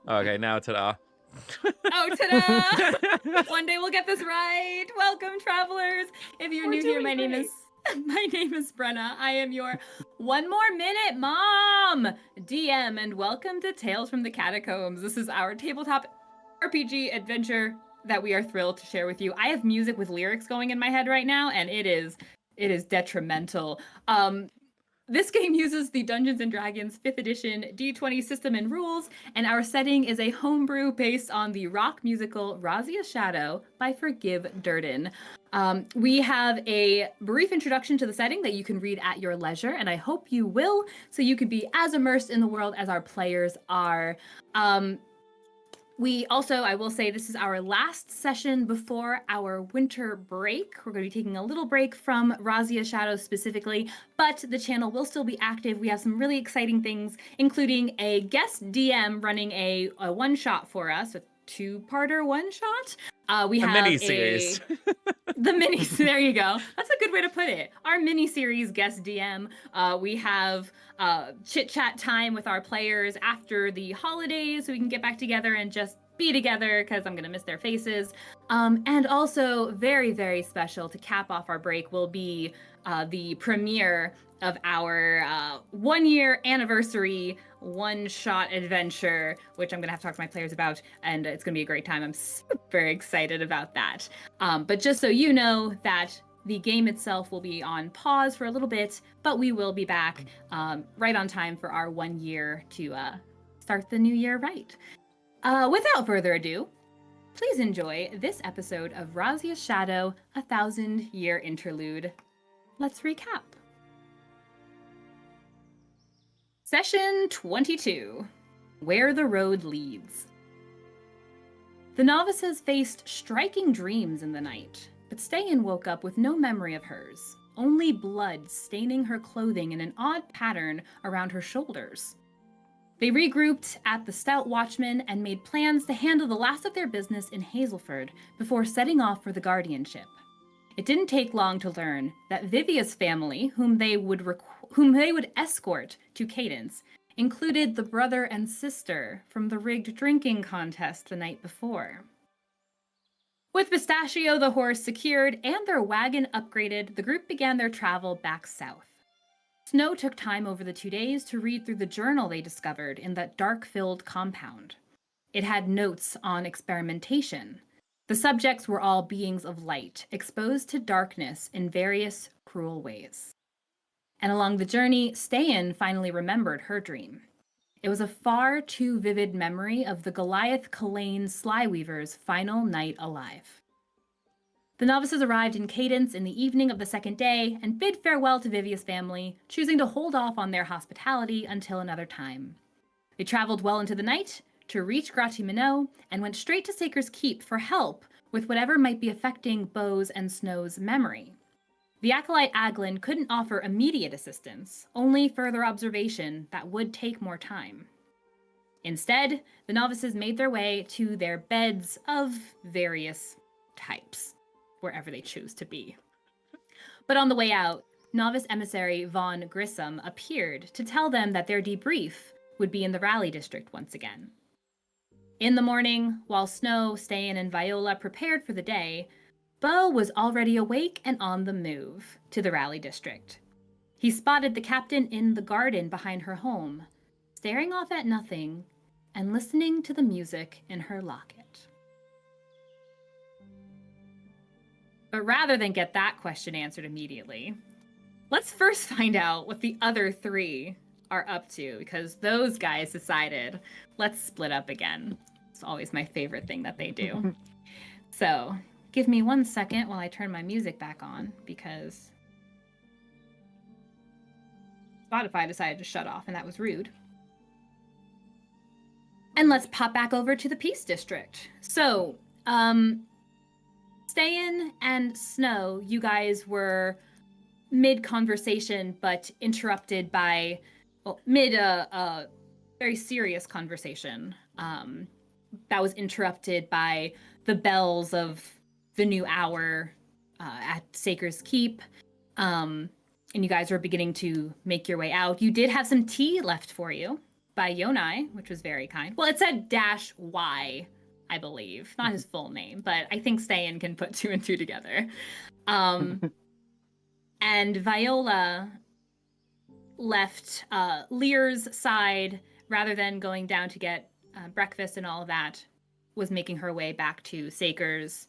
Okay, now ta-da. Oh, ta-da! One day we'll get this right. Welcome, travelers. If you're new here, my name is Brenna. I am your one more minute mom DM, and welcome to Tales from the Catacombs. This is our tabletop RPG adventure that we are thrilled to share with you. I have music with lyrics going in my head right now, and it is detrimental. This game uses the Dungeons&Dragons 5th edition D20 system and rules, and our setting is a homebrew based on the rock musical Razia Shadow by Forgive Durden. We have a brief introduction to the setting that you can read at your leisure, and I hope you will, so you can be as immersed in the world as our players are. We also, I will say, this is our last session before our winter break. We're going to be taking a little break from Razia Shadow specifically, but the channel will still be active. We have some really exciting things, including a guest DM running a one-shot for us, a two-parter one-shot. We have a mini-series. There you go. That's a good way to put it. Our mini-series guest DM. We have chit-chat time with our players after the holidays so we can get back together and just be together because I'm going to miss their faces. And also, very, very special to cap off our break will be the premiere of our 1-year anniversary one-shot adventure, which I'm going to have to talk to my players about, and it's going to be a great time. I'm super excited about that. But just so you know that the game itself will be on pause for a little bit, but we will be back right on time for our 1 year to start the new year right. Without further ado, please enjoy this episode of Razia's Shadow, a 1,000-Year Interlude. Let's recap. Session 22, Where the Road Leads. The novices faced striking dreams in the night, but Ste'yn woke up with no memory of hers, only blood staining her clothing in an odd pattern around her shoulders. They regrouped at the Stout Watchman and made plans to handle the last of their business in Hazelford before setting off for the guardianship. It didn't take long to learn that Vivia's family, whom they would escort to Cadence, included the brother and sister from the rigged drinking contest the night before. With Pistachio the horse secured and their wagon upgraded, the group began their travel back south. Snow took time over the 2 days to read through the journal they discovered in that dark-filled compound. It had notes on experimentation. The subjects were all beings of light, exposed to darkness in various cruel ways. And along the journey, Ste'yn finally remembered her dream. It was a far too vivid memory of the Goliath Kalain Slyweaver's final night alive. The novices arrived in Cadence in the evening of the second day and bid farewell to Vivia's family, choosing to hold off on their hospitality until another time. They traveled well into the night to reach Gratiminot and went straight to Saker's Keep for help with whatever might be affecting Beau's and Snow's memory. The acolyte Aglin couldn't offer immediate assistance, only further observation that would take more time. Instead, the novices made their way to their beds of various types, wherever they choose to be. But on the way out, novice emissary Von Grissom appeared to tell them that their debrief would be in the Rally District once again. In the morning, while Snow, Ste'yn, and Viola prepared for the day, Beau was already awake and on the move to the Rally District. He spotted the captain in the garden behind her home, staring off at nothing and listening to the music in her locket. But rather than get that question answered immediately, let's first find out what the other three are up to, because those guys decided, let's split up again. It's always my favorite thing that they do. So, give me 1 second while I turn my music back on, because Spotify decided to shut off, and that was rude. And let's pop back over to the Peace District. So, Ste'yn and Snow, you guys were mid-conversation, but interrupted by, a very serious conversation that was interrupted by the bells of the new hour at Saker's Keep, and you guys were beginning to make your way out. You did have some tea left for you, by Yonai, which was very kind. Well, it said -Y, I believe. Not his full name, but I think Ste'yn can put 2 and 2 together. And Viola left Lear's side rather than going down to get breakfast and all of that, was making her way back to Saker's,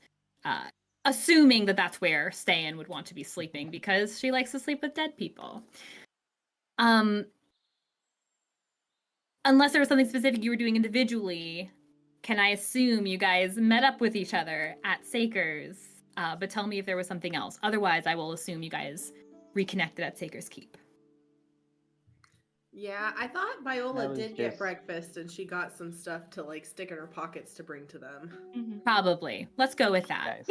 assuming that that's where Ste'yn would want to be sleeping because she likes to sleep with dead people. Unless there was something specific you were doing individually, can I assume you guys met up with each other at Saker's? But tell me if there was something else. Otherwise, I will assume you guys reconnected at Saker's Keep. Yeah, I thought Viola did get just- breakfast and she got some stuff to like stick in her pockets to bring to them. Probably. Let's go with that. Guys.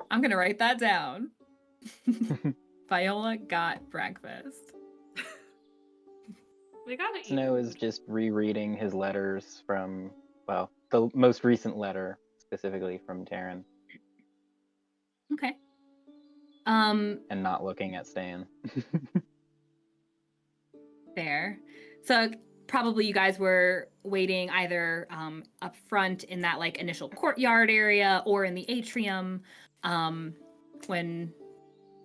I'm going to write that down. Viola got breakfast. We gotta eat. Snow is just rereading his letters from, well, the most recent letter, specifically from Taryn, Okay. and not looking at Stan. Fair. So probably you guys were waiting either up front in that like initial courtyard area or in the atrium when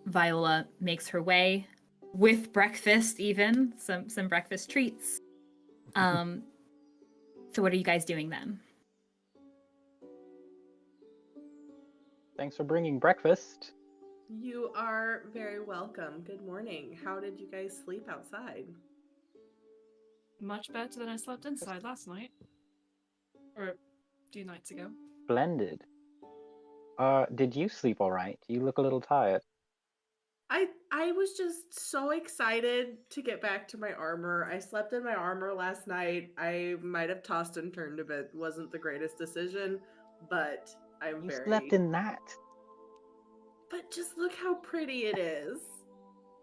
Viola makes her way with breakfast, even some breakfast treats. So what are you guys doing then? Thanks for bringing breakfast. You are very welcome. Good morning. How did you guys sleep outside? Much better than I slept inside last night. Or a few nights ago. Splendid. Did you sleep all right? You look a little tired. I was just so excited to get back to my armor. I slept in my armor last night. I might have tossed and turned a bit. Wasn't the greatest decision, but I'm You very... slept in that. But just look how pretty it is.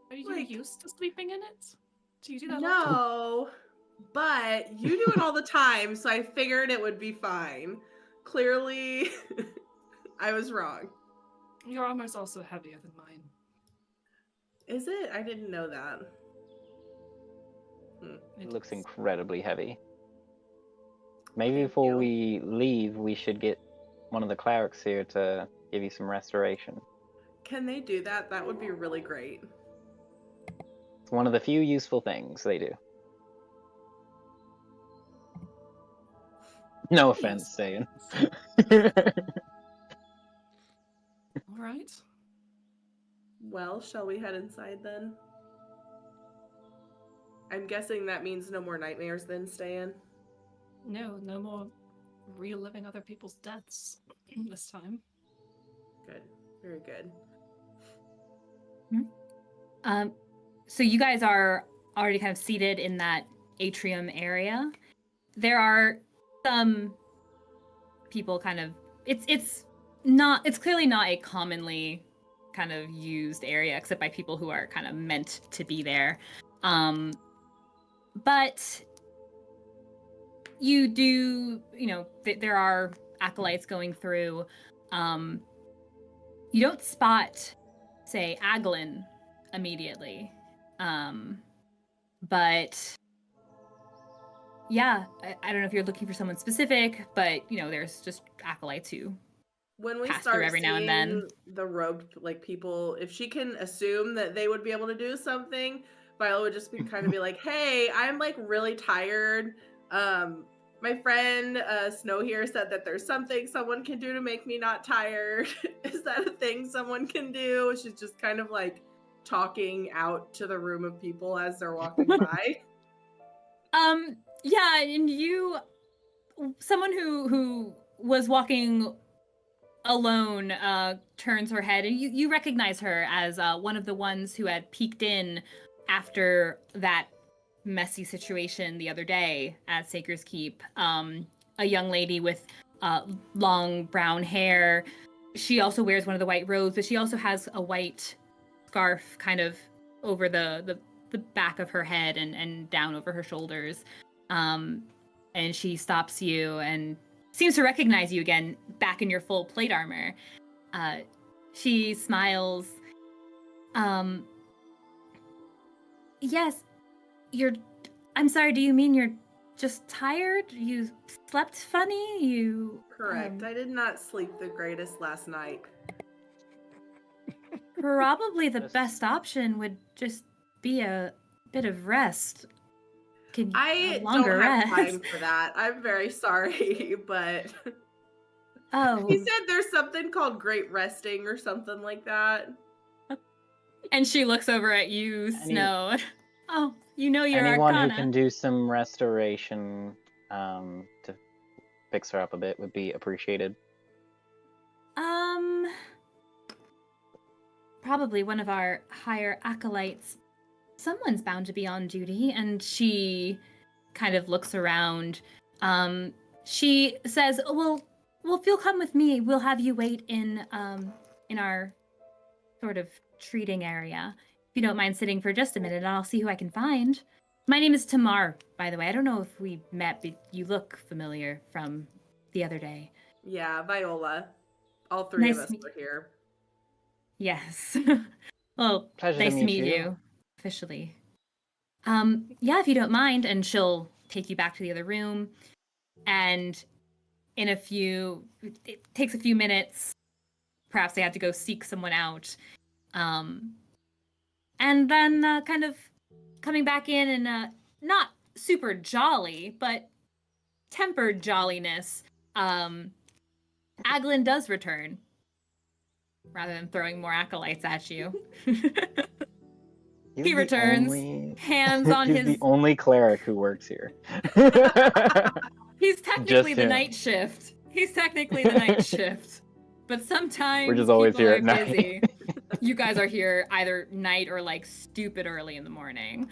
Are you Like- used to sleeping in it? Do you do that often? No, but you do it all the time, so I figured it would be fine. Clearly, I was wrong. Your armor's also heavier than mine. Is it? I didn't know that. It looks is. incredibly heavy. Maybe Thank before you. we leave, we should get one of the clerics here to give you some restoration. Can they do that? That would be really great. It's one of the few useful things they do. No offense, Ste'yn. Alright. Well, shall we head inside then? I'm guessing that means no more nightmares then, Ste'yn. No more reliving other people's deaths this time. Good. Very good. So you guys are already kind of seated in that atrium area. There are some people kind of it's clearly not a commonly kind of used area except by people who are kind of meant to be there. But you do, there are acolytes going through. You don't spot, say, Aglin immediately. But yeah, I don't know if you're looking for someone specific, but there's just acolytes who When we pass through start every now and then. seeing the robed people, if she can assume that they would be able to do something, Viola would just be be like, "Hey, I'm like really tired. My friend Snow here said that there's something someone can do to make me not tired. Is that a thing someone can do?" She's just kind of like talking out to the room of people as they're walking by. Yeah, and someone who was walking alone turns her head, and you recognize her as one of the ones who had peeked in after that messy situation the other day at Saker's Keep. A young lady with long brown hair. She also wears one of the white robes, but she also has a white scarf kind of over the back of her head and down over her shoulders. And she stops you and seems to recognize you again, back in your full plate armor. She smiles. Yes, I'm sorry, do you mean you're just tired? You slept funny? Correct. I did not sleep the greatest last night. Probably the Yes. best option would just be a bit of rest. A I longer don't have rest. time for that. I'm very sorry, but Oh. he said there's something called great resting or something like that. And she looks over at you, Snow. Oh, you know your Anyone Arcana. who can do some restoration to fix her up a bit would be appreciated. Probably one of our higher acolytes. Someone's bound to be on duty, and she kind of looks around. She says, well, if you'll come with me, we'll have you wait in our sort of treating area. If you don't mind sitting for just a minute, I'll see who I can find. My name is Tamar, by the way. I don't know if we met, but you look familiar from the other day. Yeah, Viola. All three of us were here. Yes. Well, Pleasure nice to to meet meet you officially. Yeah, if you don't mind, and she'll take you back to the other room. And it takes a few minutes. Perhaps they had to go seek someone out. And then kind of coming back in and not super jolly, but tempered jolliness, Aglin does return, rather than throwing more acolytes at you. He returns, hands on He's his... the only cleric who works here. He's technically the night shift. But sometimes we're just always people here are at night. busy. You guys are here either night or like stupid early in the morning.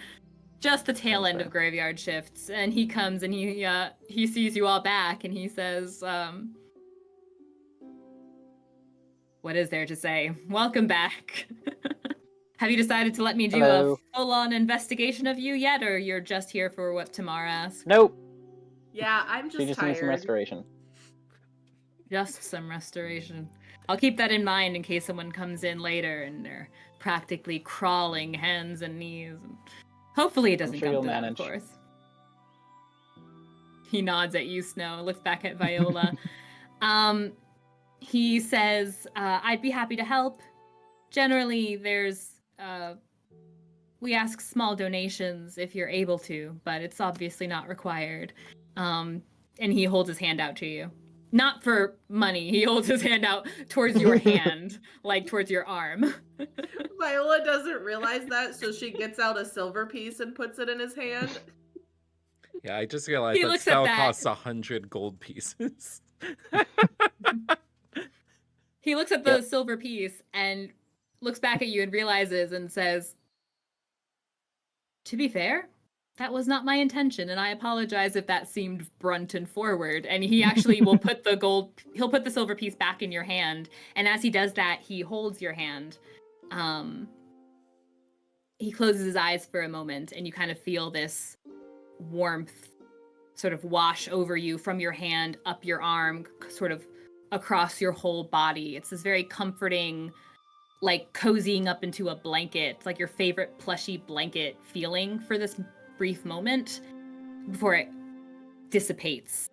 Just the tail end of graveyard shifts. And he comes and he sees you all back and he says, what is there to say? Welcome back. Have you decided to let me do a full-on investigation of you yet, or you're just here for what Tamar asked? Nope. Yeah, I'm just tired. She just needs some restoration. Just some restoration. I'll keep that in mind in case someone comes in later and they're practically crawling hands and knees. And hopefully it doesn't come to that, of course. He nods at you, Snow, looks back at Viola. He says, I'd be happy to help. Generally, we ask small donations if you're able to, but it's obviously not required. And he holds his hand out to you. Not for money. He holds his hand out towards your hand, like towards your arm. Viola doesn't realize that, so she gets out a silver piece and puts it in his hand. Yeah, I just realized that spell costs 100 gold pieces. He looks at the silver piece and looks back at you and realizes and says, to be fair, that was not my intention, and I apologize if that seemed blunt and forward. And he actually will put he'll put the silver piece back in your hand, and as he does that, he holds your hand. He closes his eyes for a moment, and you kind of feel this warmth sort of wash over you from your hand, up your arm, sort of across your whole body. It's this very comforting, like cozying up into a blanket. It's like your favorite plushy blanket feeling for this brief moment before it dissipates.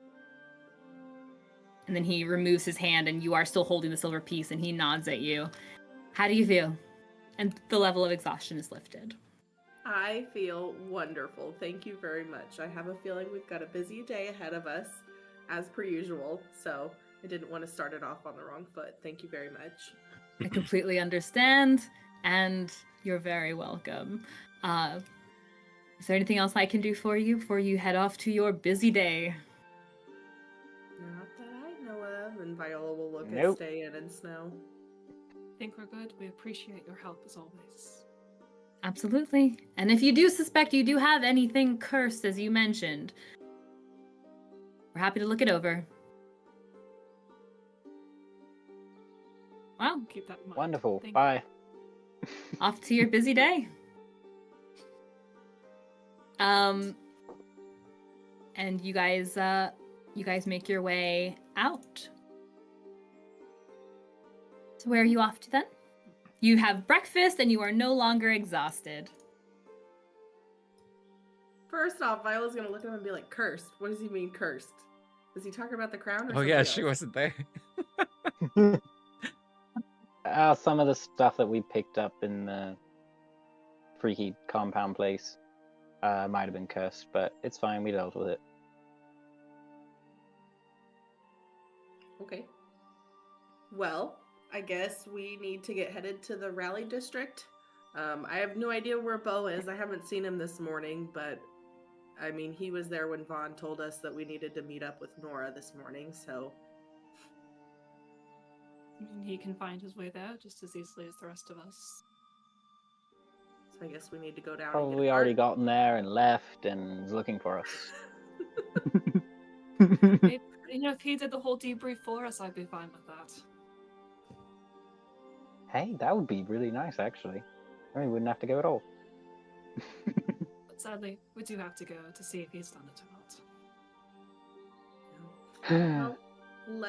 And then he removes his hand and you are still holding the silver piece and he nods at you. How do you feel? And the level of exhaustion is lifted. I feel wonderful. Thank you very much. I have a feeling we've got a busy day ahead of us, as per usual, so I didn't want to start it off on the wrong foot. Thank you very much. I completely understand, and you're very welcome. Is there anything else I can do for you before you head off to your busy day? Not that I know of. And Viola will look at Ste'yn and Snow. I think we're good. We appreciate your help as always. Absolutely. And if you do suspect you do have anything cursed, as you mentioned, we're happy to look it over. Well, keep that in mind. Wonderful. Bye. Off to your busy day. And you guys make your way out. So where are you off to then? You have breakfast and you are no longer exhausted. First off, Viola's gonna look at him and be like, cursed. What does he mean, cursed? Is he talking about the crown or Oh yeah, something she else? wasn't there. Some of the stuff that we picked up in the freaky compound place might have been cursed, but it's fine. We dealt with it. Okay. Well, I guess we need to get headed to the rally district. I have no idea where Beau is. I haven't seen him this morning, but I mean, he was there when Vaughn told us that we needed to meet up with Nora this morning, so... I mean, he can find his way there just as easily as the rest of us. So I guess we need to go down and Probably get a already cart. gotten there and left and is looking for us. Maybe, if he did the whole debrief for us, I'd be fine with that. Hey, that would be really nice, actually. Then we wouldn't have to go at all. But sadly, we do have to go to see if he's done it or not. Well,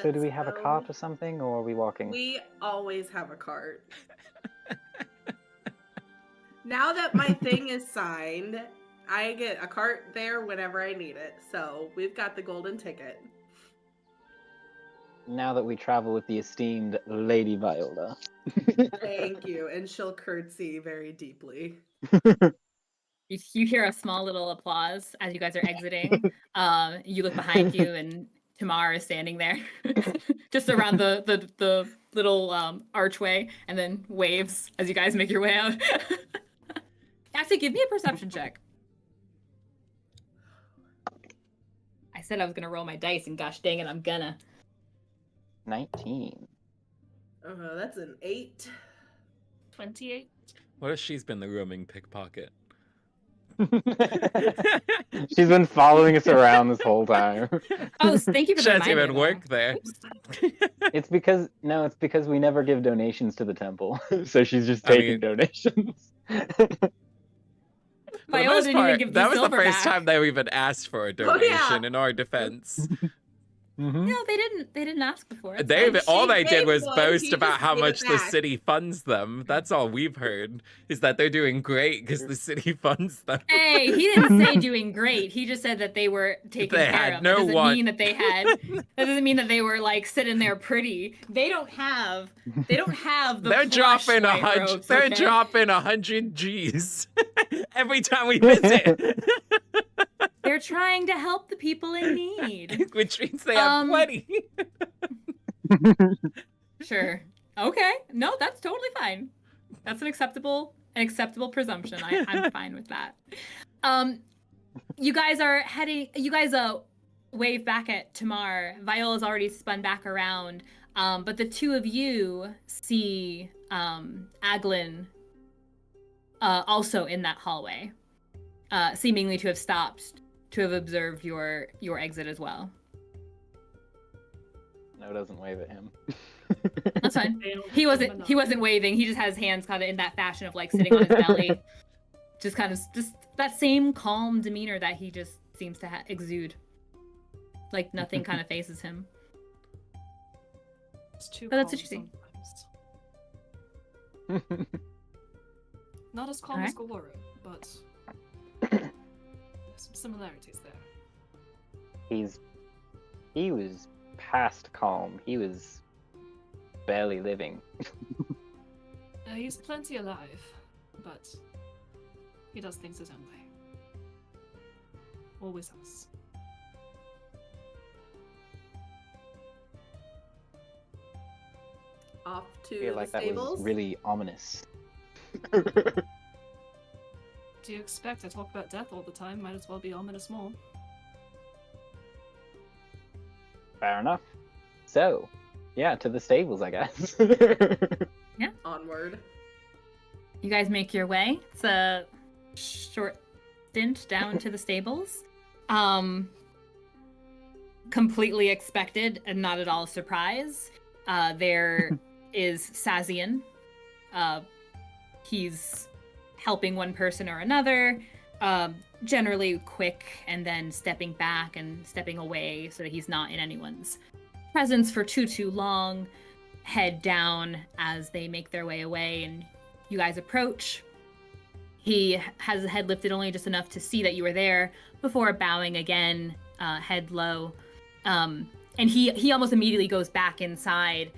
So do we let's have a go. cart or something, or are we walking? We always have a cart. Now that my thing is signed, I get a cart there whenever I need it. So we've got the golden ticket. Now that we travel with the esteemed Lady Viola. Thank you. And she'll curtsy very deeply. You hear a small little applause as you guys are exiting. You look behind you, and Tamar is standing there, just around the little archway, and then waves as you guys make your way out. Actually, give me a perception check. I said I was gonna roll my dice, and gosh dang it, I'm gonna. 19. That's an 8. 28. What if she's been the roaming pickpocket? She's been following us around this whole time. Oh, thank you for She the doesn't reminder. even work there. It's because we never give donations to the temple, so she's just taking donations. For the Viola most didn't even part, give that the was the silver first back. time they even asked for a Oh, donation yeah. in our defense. Mm-hmm. No, they didn't ask before. It's They fine. all She they did gave was one, boast he about just how gave it much the back. city funds them. That's all we've heard, is that they're doing great because the city funds them. Hey, he didn't say doing great. He just said that they were taken They care had of. no That doesn't one. mean that they had. That doesn't mean that they were like sitting there pretty. They don't have the. They're plush dropping white 100. robes, They're okay? dropping 100 G's every time we visit, They're trying to help the people in need. which means they have plenty. Sure. Okay. No, that's totally fine. That's an acceptable presumption. I'm fine with that. You guys are heading. You guys wave back at Tamar. Viola's already spun back around. But the two of you see Aglin also in that hallway, seemingly to have stopped to have observed your exit as well. No, it doesn't wave at him. That's fine. He wasn't waving. He just has hands kind of in that fashion of like sitting on his belly, just that same calm demeanor that he just seems to exude. Like nothing kind of phases him. It's too But that's calm interesting. sometimes. Not as calm as Galoru, but there's some similarities there. He was past calm. He was barely living. He's plenty alive, but he does things his own way. Always has. Off to I feel the like that stables. was really ominous. Do you expect I talk about death all the time? Might as well be ominous more. Fair enough. So, yeah, to the stables, I guess. Yeah. Onward. You guys make your way. It's a short stint down to the stables. Completely expected and not at all a surprise. There is Sazian. He's helping one person or another, generally quick, and then stepping back and stepping away so that he's not in anyone's presence for too long. Head down as they make their way away, and you guys approach. He has his head lifted only just enough to see that you were there before bowing again, head low. And he almost immediately goes back inside.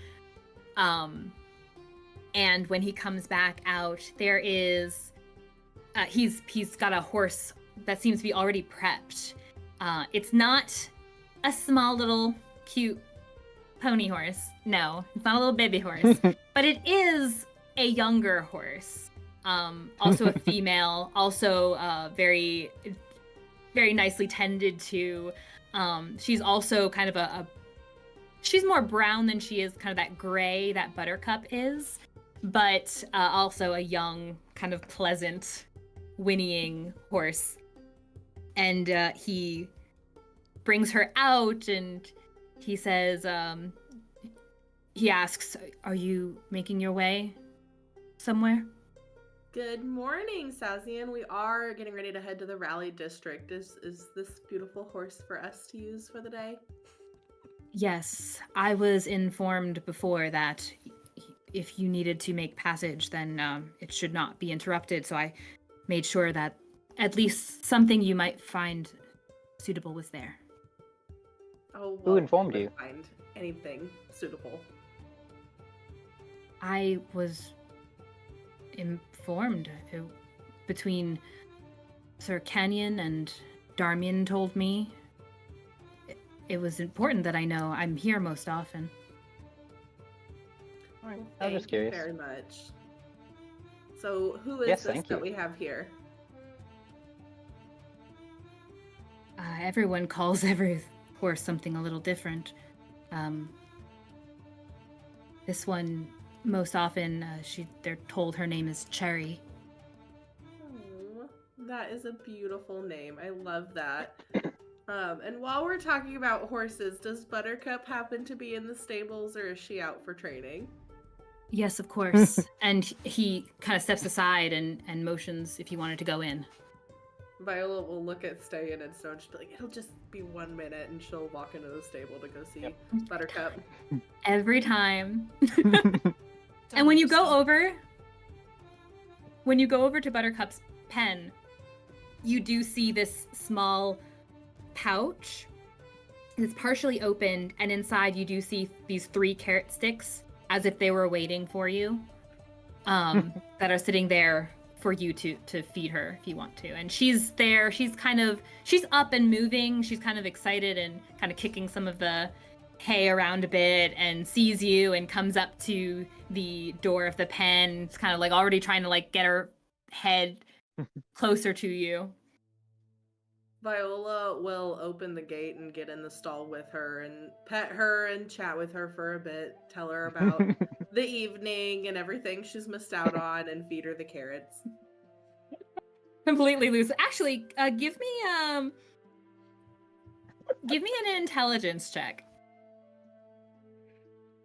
And when he comes back out, there is he's got a horse that seems to be already prepped. It's not a small little cute pony horse. No, it's not a little baby horse, but it is a younger horse. Also a female, also very, very nicely tended to. She's also kind of she's more brown than she is kind of that gray that Buttercup is, but also a young, kind of pleasant, whinnying horse. And he brings her out and he says, he asks, "Are you making your way somewhere?" Good morning, Sazian. We are getting ready to head to the Rally District. Is this beautiful horse for us to use for the day? Yes, I was informed before that if you needed to make passage, then it should not be interrupted, so I made sure that at least something you might find suitable was there. Oh, well, Who informed you? Find anything suitable. I was informed between Sir Canyon and Darmian told me. It was important that I know. I'm here most often. I was Thank just curious. you very much. So, who is Yes, this thank that you. we have here? Everyone calls every horse something a little different. This one, most often, they're told her name is Cherry. Oh, that is a beautiful name. I love that. And while we're talking about horses, does Buttercup happen to be in the stables or is she out for training? Yes, of course. And he kind of steps aside and motions if you wanted to go in. Viola will look at Ste'yn and Snow and she'll be like, it'll just be 1 minute, and she'll walk into the stable to go see Buttercup. Every time. And when you go over to Buttercup's pen, you do see this small pouch. It's partially opened, and inside you do see these 3 carrot sticks, as if they were waiting for you, that are sitting there for you to feed her if you want to. And she's there. She's up and moving. She's kind of excited and kind of kicking some of the hay around a bit, and sees you and comes up to the door of the pen. It's kind of like already trying to like get her head closer to you. Viola will open the gate and get in the stall with her and pet her and chat with her for a bit, tell her about the evening and everything she's missed out on, and feed her the carrots. Completely loose. Actually, give me an intelligence check.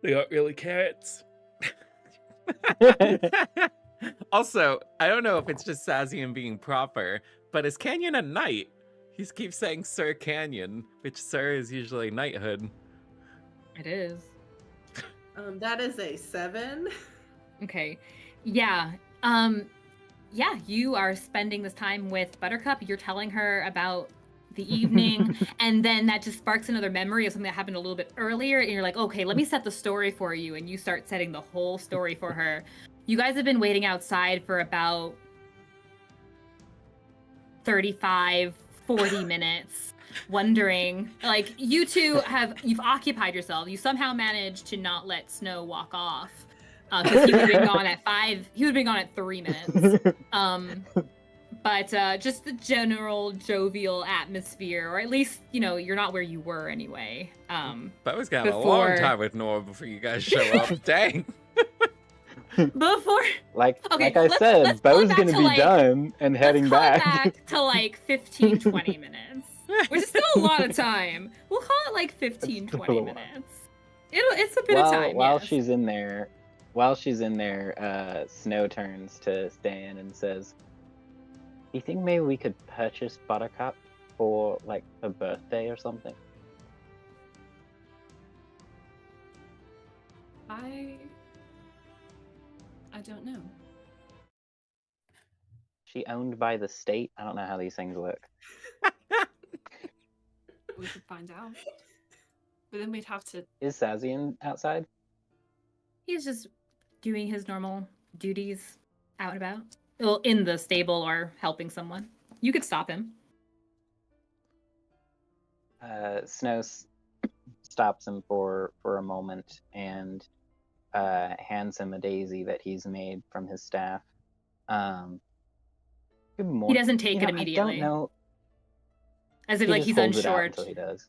They aren't really carrots. Also, I don't know if it's just Sazian being proper, but is Canyon a knight? He keeps saying Sir Canyon, which Sir is usually knighthood. It is. That is a 7. Okay. Yeah. Yeah, you are spending this time with Buttercup. You're telling her about the evening, and then that just sparks another memory of something that happened a little bit earlier, and you're like, okay, let me set the story for you, and you start setting the whole story for her. You guys have been waiting outside for about 35, 40 minutes, wondering, like, you've occupied yourself. You somehow managed to not let Snow walk off, because he would have been gone at 5, he would have been gone at 3 minutes. But just the general jovial atmosphere, or at least, you're not where you were anyway. That was got a long time with Nora before you guys show up. Dang. Before, like okay, I said, let's pull it Beau's back gonna to, be like, done and heading let's call back. it back to like 15, 20 minutes, which is still a lot of time. We'll call it like 15, It's still 20 a lot. minutes. It's a bit of time. While yes. she's in there, Snow turns to Ste'yn and says, "Do you think maybe we could purchase Buttercup for like her birthday or something?" I don't know. she owned by the state? I don't know how these things work. We could find out. But then we'd have to... Is Sazian outside? He's just doing his normal duties out and about. Well, in the stable or helping someone. You could stop him. Snow stops him for a moment and hands him a daisy that he's made from his staff. Good morning. He doesn't take it immediately. I don't know. As if He like just he's holds it out unsure. until he does.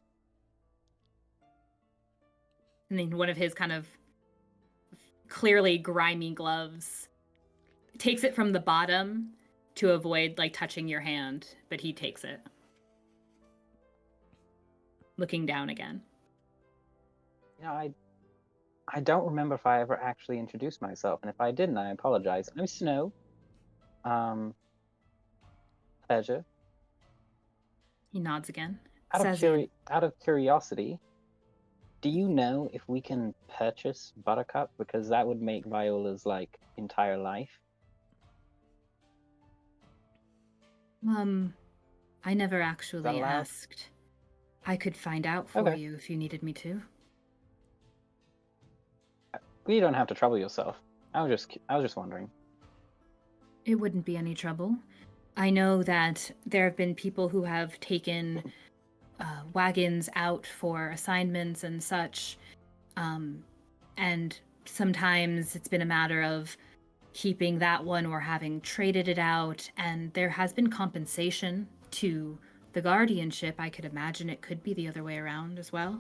And then one of his kind of clearly grimy gloves takes it from the bottom to avoid like touching your hand, but he takes it. Looking down again. You know, I don't remember if I ever actually introduced myself, and if I didn't, I apologize. I'm Snow. Pleasure. He nods again. Out Says, of curiosity, do you know if we can purchase Buttercup? Because that would make Viola's like entire life. I never actually allowed? asked. I could find out for you if you needed me to. You don't have to trouble yourself. I was just wondering. It wouldn't be any trouble. I know that there have been people who have taken wagons out for assignments and such, and sometimes it's been a matter of keeping that one or having traded it out, and there has been compensation to the guardianship. I could imagine it could be the other way around as well.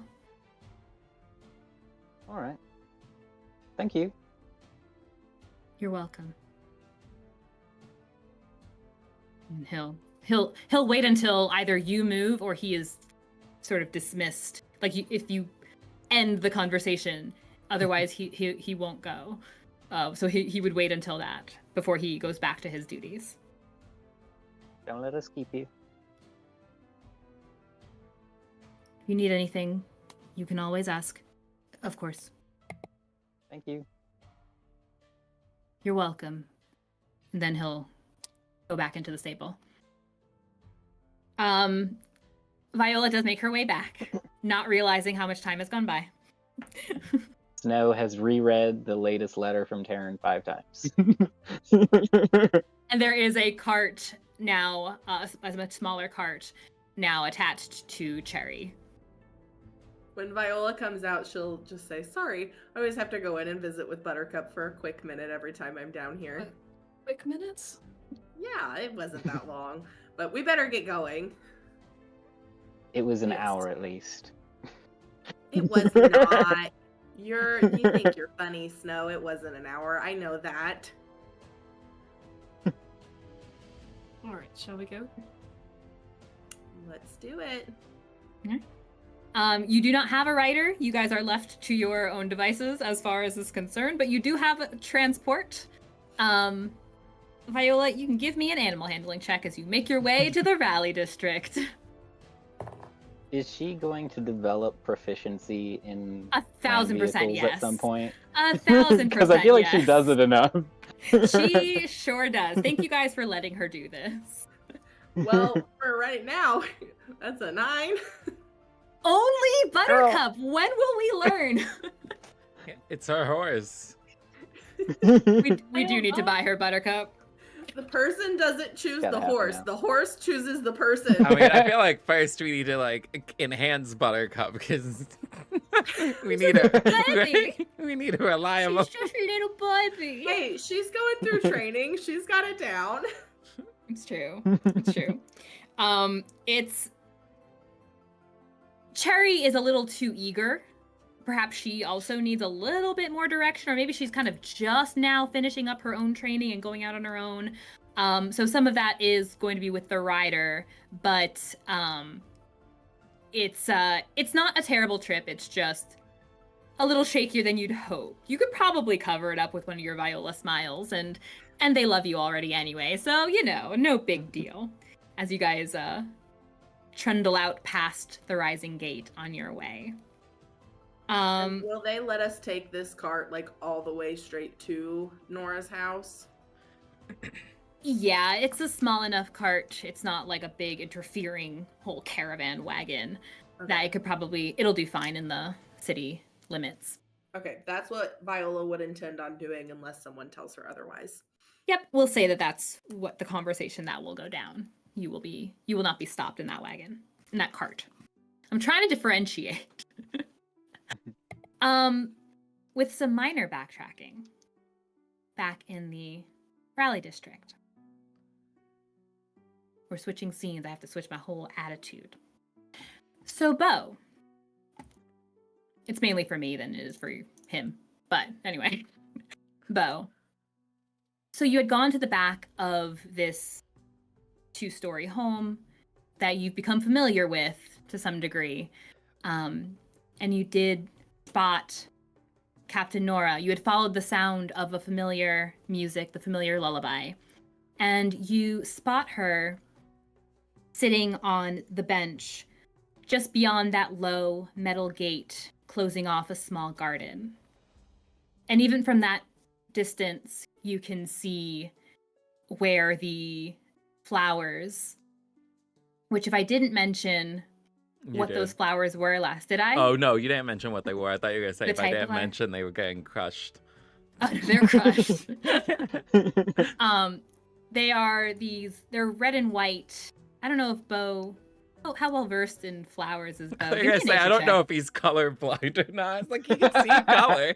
All right. Thank you. You're welcome. And he'll wait until either you move or he is sort of dismissed. Like if you end the conversation, otherwise he won't go. So he would wait until that before he goes back to his duties. Don't let us keep you. If you need anything, you can always ask. Of course. Thank you. You're welcome. And then he'll go back into the stable. Viola does make her way back, not realizing how much time has gone by. Snow has reread the latest letter from Taryn 5 times. And there is a cart now, a much smaller cart, now attached to Cherry. When Viola comes out, she'll just say, sorry, I always have to go in and visit with Buttercup for a quick minute every time I'm down here. Quick minutes? Yeah, it wasn't that long, but we better get going. It was an Yes. hour at least. It was not. You think you're funny, Snow. It wasn't an hour. I know that. Alright, shall we go? Let's do it. You do not have a rider. You guys are left to your own devices as far as is concerned, but you do have transport. Viola, you can give me an animal handling check as you make your way to the Rally District. Is she going to develop proficiency in 1,000% vehicles yes. at some point? 1,000%. Because I feel like yes. she does it enough. She sure does. Thank you guys for letting her do this. Well, for right now, that's a 9. Only Buttercup. When will we learn? It's her horse. we do need to buy her Buttercup. The person doesn't choose Gotta the have horse. now. The horse chooses the person. I mean, I feel like first we need to like enhance Buttercup because we need Baby. we need a reliable. She's just a little baby. Hey, she's going through training. She's got it down. It's true. It's true. It's Cherry is a little too eager. Perhaps she also needs a little bit more direction, or maybe she's kind of just now finishing up her own training and going out on her own. So some of that is going to be with the rider, but it's not a terrible trip. It's just a little shakier than you'd hope. You could probably cover it up with one of your Viola smiles, and they love you already anyway, so no big deal. As you guys trundle out past the Rising Gate on your way. And will they let us take this cart like all the way straight to Nora's house? Yeah, it's a small enough cart. It's not like a big interfering whole caravan wagon that it could probably, it'll do fine in the city limits. Okay, that's what Viola would intend on doing unless someone tells her otherwise. Yep, we'll say that that's what the conversation that will go down. You will not be stopped in that wagon, in that cart. I'm trying to differentiate. With some minor backtracking, back in the Raleigh district. We're switching scenes. I have to switch my whole attitude. So, Beau. It's mainly for me than it is for him. But anyway, Beau. So you had gone to the back of this 2-story home that you've become familiar with to some degree. And you did spot Captain Nora. You had followed the sound of a familiar music, the familiar lullaby. And you spot her sitting on the bench just beyond that low metal gate closing off a small garden. And even from that distance, you can see where the flowers, which if I didn't mention those flowers were last, did I? Oh, no, you didn't mention what they were. I thought you were going to say The if I type didn't of flower? mention they were getting crushed. Oh, they're crushed. They're red and white. I don't know if Beau, how well versed in flowers is Beau? I was going to say, I don't know if he's colorblind or not. It's like he can see color.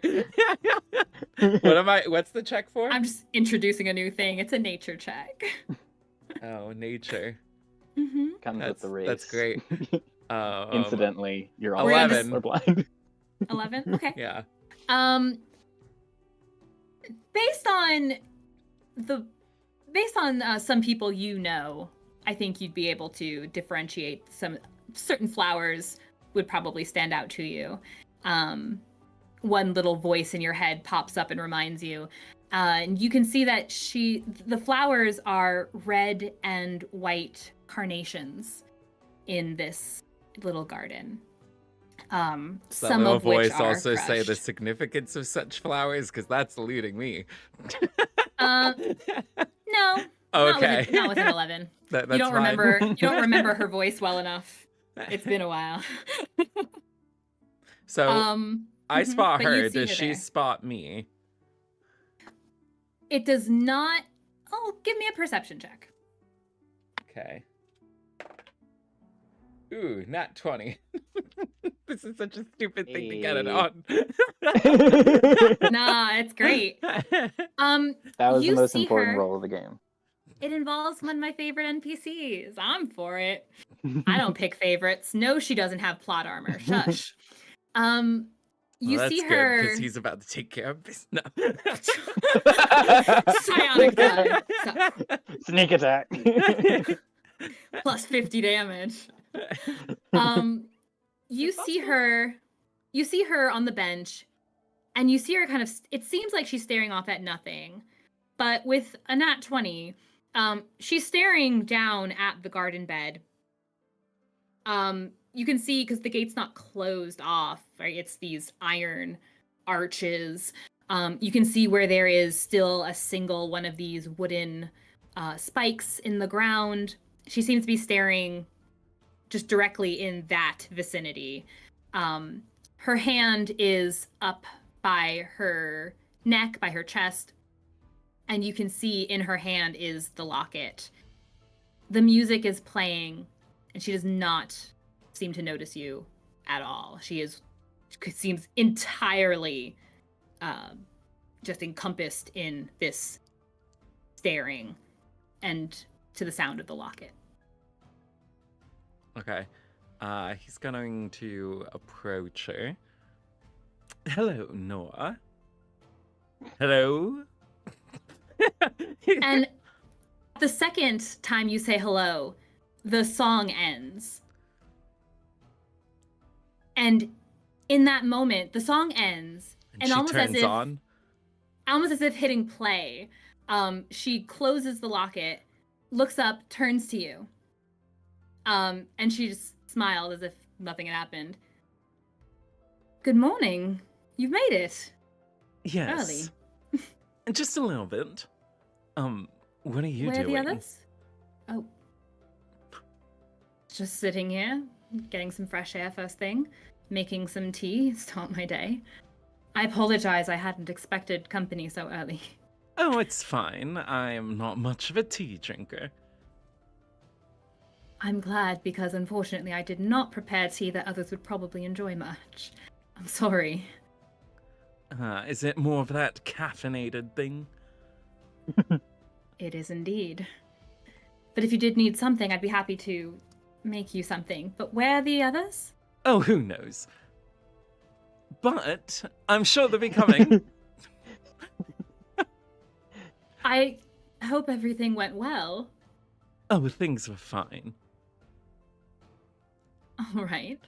What's the check for? I'm just introducing a new thing. It's a nature check. Oh, nature. Mm-hmm. Comes with the race. That's great. Incidentally, you're all 11. colorblind. 11? Okay. Yeah. Based on some people you know, I think you'd be able to differentiate some certain flowers would probably stand out to you. One little voice in your head pops up and reminds you. And you can see that the flowers are red and white carnations in this little garden. That Some little of which voice are also say the crushed. significance of such flowers, because that's eluding me. No. Okay. Not with an 11. That's You don't fine. remember her voice well enough. It's been a while. So I spot but you her. see Does her she there. spot me? It does not. Oh, give me a perception check. Okay. Ooh, nat 20. This is such a stupid thing to get it Hey. on. Nah, it's great. That was You the most see important her. role of the game. It involves one of my favorite NPCs. I'm for it. I don't pick favorites. No, she doesn't have plot armor. Shush. You Well, see that's her. because he's about to take care of this. No. Psionic time. Sneak attack. Plus 50 damage. You see her on the bench, and you see her kind of, it seems like she's staring off at nothing, but with a nat 20, she's staring down at the garden bed. You can see, because the gate's not closed off, right? It's these iron arches. You can see where there is still a single one of these wooden spikes in the ground. She seems to be staring just directly in that vicinity. Her hand is up by her neck, by her chest, and you can see in her hand is the locket. The music is playing, and she does not seem to notice you at all. She seems entirely just encompassed in this staring and to the sound of the locket. Okay. He's going to approach her. Hello, Noah. Hello. And the second time you say hello, the song ends. And in that moment, the song ends, and she almost turns on. Almost as if hitting play, she closes the locket, looks up, turns to you, and she just smiled as if nothing had happened. Good morning. You've made it. Yes. Early. Just a little bit. What are you Where are doing? the others? Oh. Just sitting here, getting some fresh air first thing, making some tea, start my day. I apologize, I hadn't expected company so early. Oh, it's fine. I am not much of a tea drinker. I'm glad, because unfortunately I did not prepare tea that others would probably enjoy much. I'm sorry. Is it more of that caffeinated thing? It is indeed. But if you did need something, I'd be happy to make you something. But where are the others? Oh, who knows? But I'm sure they'll be coming. I hope everything went well. Oh, things were fine. All right.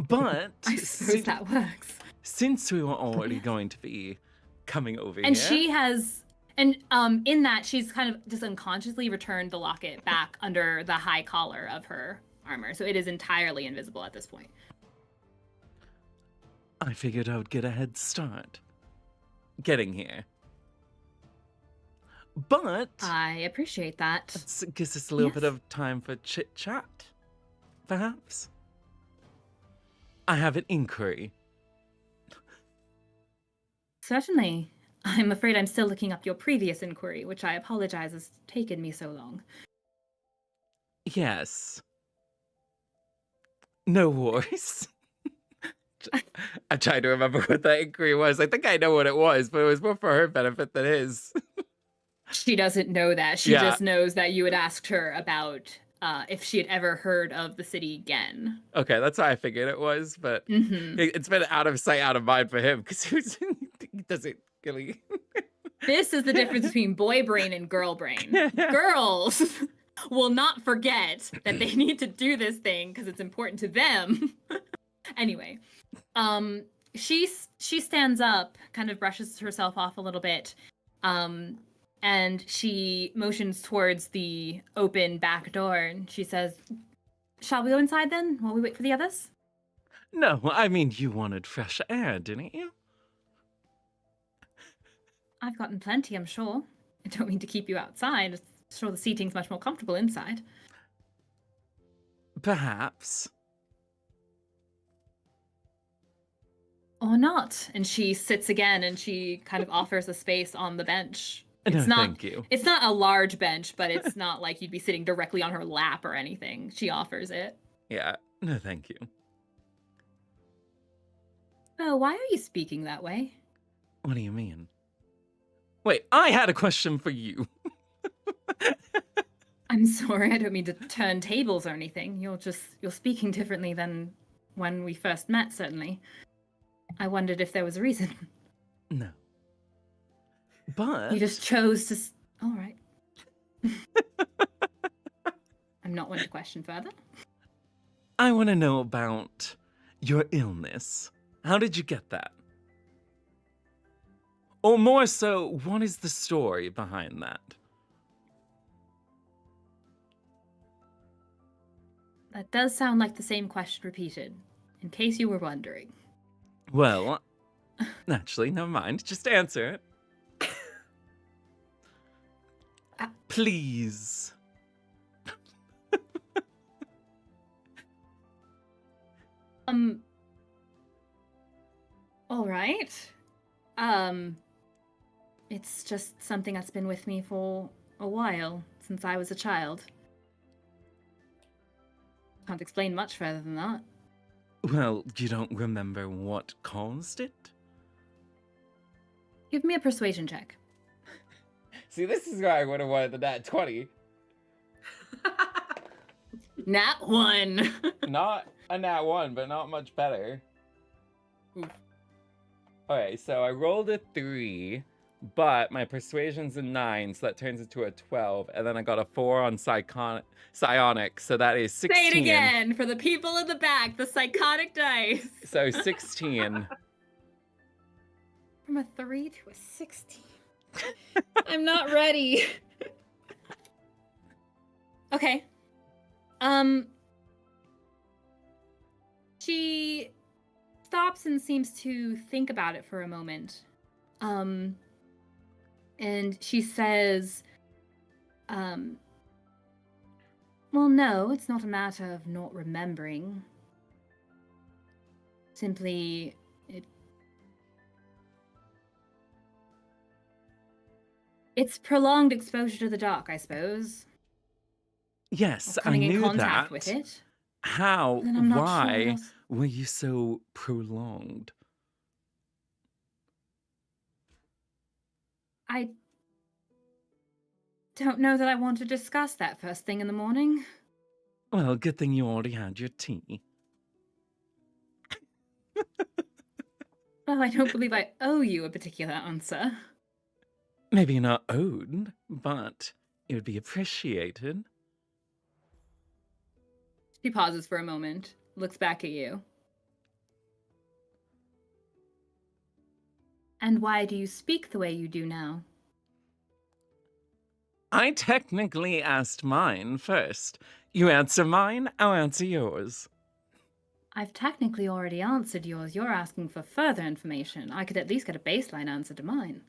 But I suppose that works. since we were already going to be coming over And here... she has... And in that, she's kind of just unconsciously returned the locket back under the high collar of her armor. So it is entirely invisible at this point. I figured I would get a head start getting here. But I appreciate that. it gives us a little bit Yes. of time for chit-chat, perhaps. I have an inquiry. Certainly. I'm afraid I'm still looking up your previous inquiry, which I apologize has taken me so long. Yes. No worries. I tried to remember what that inquiry was. I think I know what it was, but it was more for her benefit than his. She doesn't know that. She Yeah. just knows that you had asked her about if she had ever heard of the city Gen. Okay, that's how I figured it was, but Mm-hmm. it's been out of sight, out of mind for him, because he doesn't really... This is the difference between boy brain and girl brain. Girls will not forget that they need to do this thing because it's important to them. Anyway, she stands up, kind of brushes herself off a little bit, and she motions towards the open back door, and she says, "Shall we go inside then, while we wait for the others?" No, I mean, you wanted fresh air, didn't you? I've gotten plenty, I'm sure. I don't mean to keep you outside. I'm sure the seating's much more comfortable inside. Perhaps. Or not. And she sits again and she kind of offers a space on the bench. No, It's not, thank you. It's not a large bench, but it's not like you'd be sitting directly on her lap or anything. She offers it. Yeah, no, thank you. Oh, why are you speaking that way? What do you mean? Wait, I had a question for you. I'm sorry, I don't mean to turn tables or anything. You're speaking differently than when we first met, certainly. I wondered if there was a reason. No. But... You just chose to... All right. I'm not one to question further. I want to know about your illness. How did you get that? Or more so, what is the story behind that? That does sound like the same question repeated, in case you were wondering. Well, actually, never mind. Just answer it. Please. All right. It's just something that's been with me for a while, since I was a child. Can't explain much further than that. Well, you don't remember what caused it? Give me a persuasion check. See, this is why I would have wanted the nat 20. Nat 1. Not a nat 1, but not much better. Oof. Okay, so I rolled a 3, but my persuasion's a 9, so that turns into a 12, and then I got a 4 on psionic, so that is 16. Say it again for the people in the back, the psychotic dice. So 16. From a 3 to a 16. I'm not ready. Okay. She stops and seems to think about it for a moment. And she says, Well, no, it's not a matter of not remembering. Simply, it's prolonged exposure to the dark, I suppose. Yes, Or I coming in knew contact that. with it. How? Then I'm not sure what Why else. were you so prolonged? I don't know that I want to discuss that first thing in the morning. Well, good thing you already had your tea. Well, I don't believe I owe you a particular answer. Maybe not owed, but it would be appreciated. She pauses for a moment, looks back at you. And why do you speak the way you do now? I technically asked mine first. You answer mine, I'll answer yours. I've technically already answered yours. You're asking for further information. I could at least get a baseline answer to mine.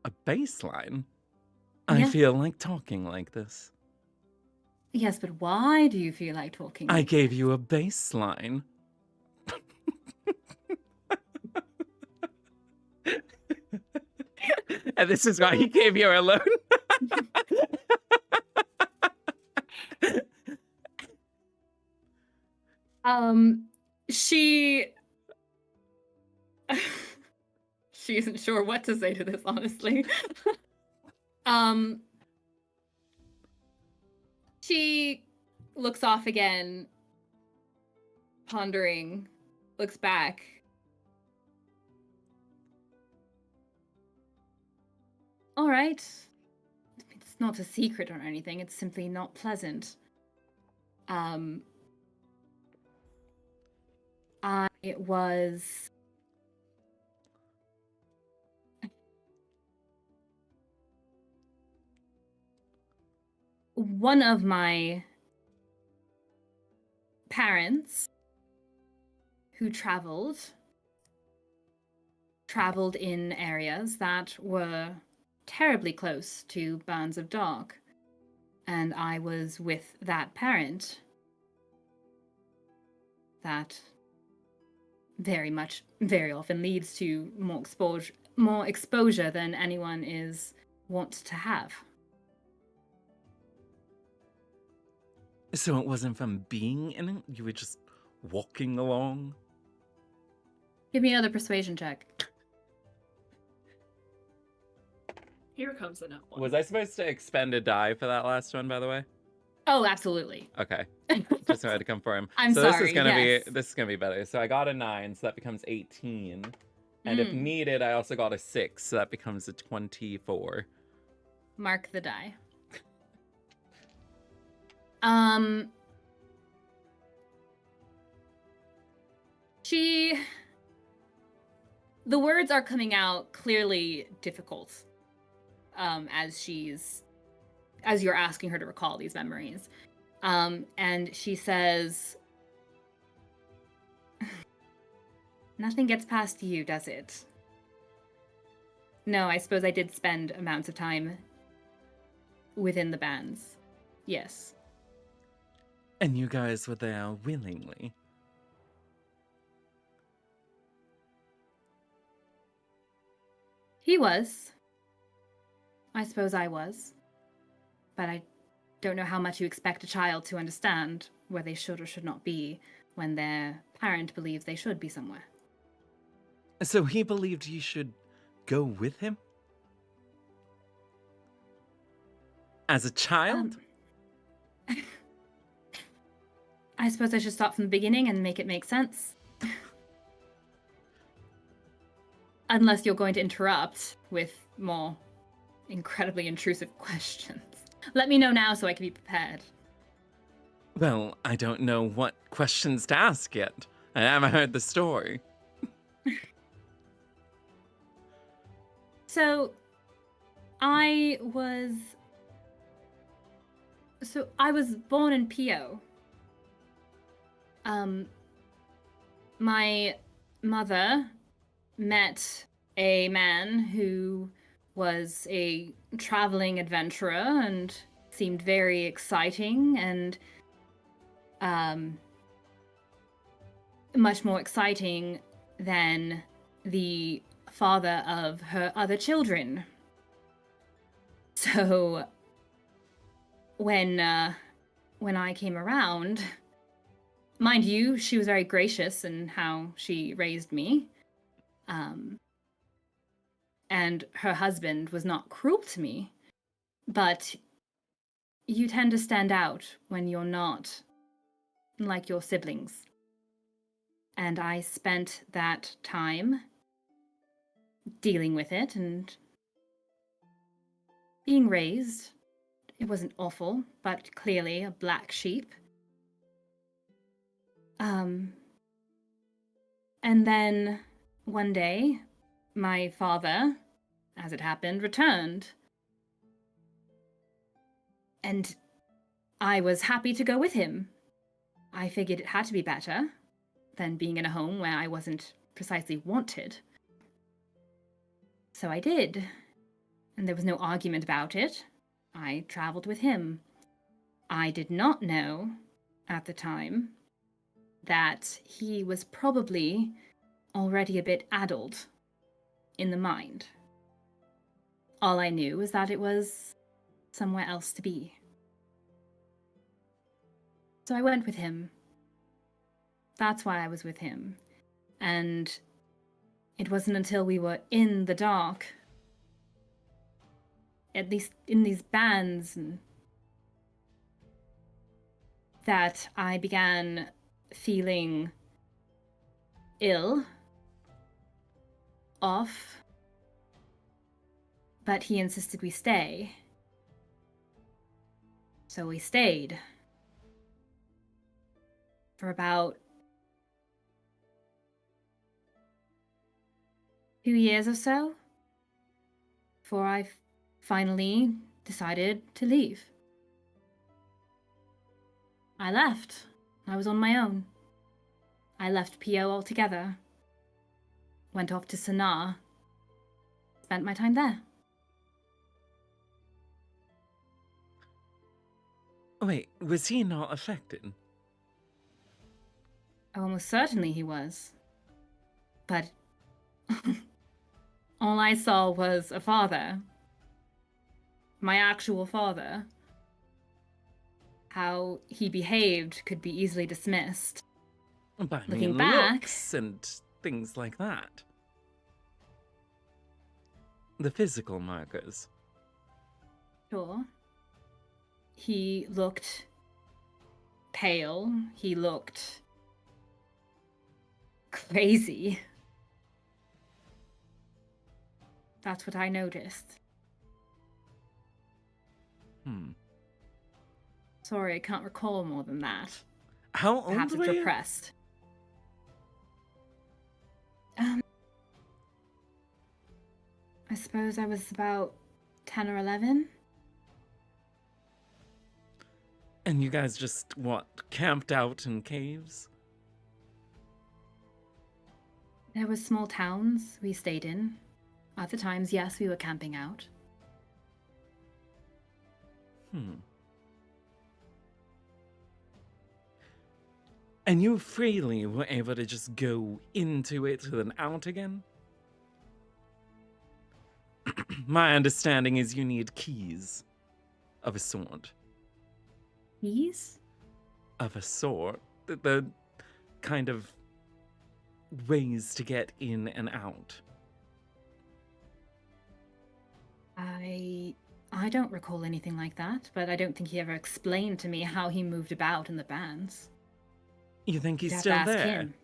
A baseline? I Yeah. feel like talking like this. Yes, but why do you feel like talking? I like gave this? you a baseline. And this is why he gave you a loan. She isn't sure what to say to this, honestly. She looks off again, pondering, looks back. All right. It's not a secret or anything. It's simply not pleasant. I was one of my parents who traveled in areas that were terribly close to bands of dark, and I was with that parent. That very often leads to more exposure than anyone is wont to have. So it wasn't from being in it? You were just walking along? Give me another persuasion check. Here comes the nut one. Was I supposed to expend a die for that last one, by the way? Oh, absolutely. Okay. Just wanted to come for him. I'm so sorry, this is gonna be better. So I got a 9, so that becomes 18. And if Mm. needed, I also got a 6, so that becomes a 24. Mark the die. The words are coming out clearly difficult, as you're asking her to recall these memories. And she says, nothing gets past you, does it? No, I suppose I did spend amounts of time within the bands. Yes. And you guys were there willingly? He was. I suppose I was. But I don't know how much you expect a child to understand where they should or should not be when their parent believes they should be somewhere. So he believed you should go with him? As a child? I suppose I should start from the beginning and make it make sense. Unless you're going to interrupt with more incredibly intrusive questions. Let me know now so I can be prepared. Well, I don't know what questions to ask yet. I haven't heard the story. So, I was born in Pio. My mother met a man who was a traveling adventurer and seemed very exciting and much more exciting than the father of her other children. So when I came around, mind you, she was very gracious in how she raised me. And her husband was not cruel to me, but you tend to stand out when you're not like your siblings. And I spent that time dealing with it and being raised. It wasn't awful, but clearly a black sheep. And then one day, my father, as it happened, returned. And I was happy to go with him. I figured it had to be better than being in a home where I wasn't precisely wanted. So I did. And there was no argument about it. I traveled with him. I did not know at the time that he was probably already a bit addled in the mind. All I knew was that it was somewhere else to be. So I went with him. That's why I was with him. And it wasn't until we were in the dark, at least in these bands, that I began feeling ill, off, but he insisted we stay. So we stayed for about 2 years or so before I finally decided to leave. I left. I was on my own. I left PO altogether. Went off to Sanaa. Spent my time there. Wait, was he not affected? Almost certainly he was. But all I saw was a father. My actual father. How he behaved could be easily dismissed. But I Looking mean, back, looks and things like that. The physical markers. sure. He looked pale. He looked crazy. That's what I noticed. Sorry, I can't recall more than that. How Perhaps old it's were you? repressed. I suppose I was about 10 or 11. And you guys just, what, camped out in caves? There were small towns we stayed in. Other times, yes, we were camping out. And you freely were able to just go into it and then out again? My understanding is you need keys of a sort. Keys? Of a sort. The kind of ways to get in and out. I don't recall anything like that, but I don't think he ever explained to me how he moved about in the bands. You think he's You'd have still to ask there? him.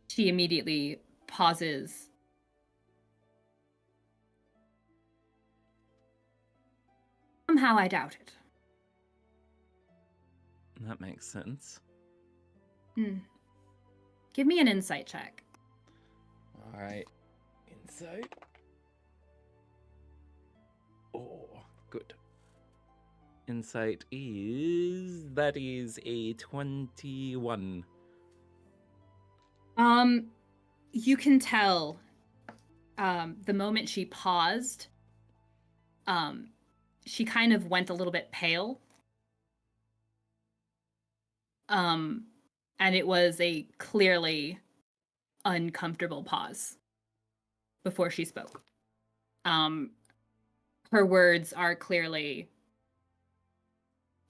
She immediately pauses. Somehow I doubt it. That makes sense. Give me an insight check. Alright. Insight. Oh, good. Insight that is a 21. You can tell the moment she paused, she kind of went a little bit pale. And it was a clearly uncomfortable pause before she spoke. Her words are clearly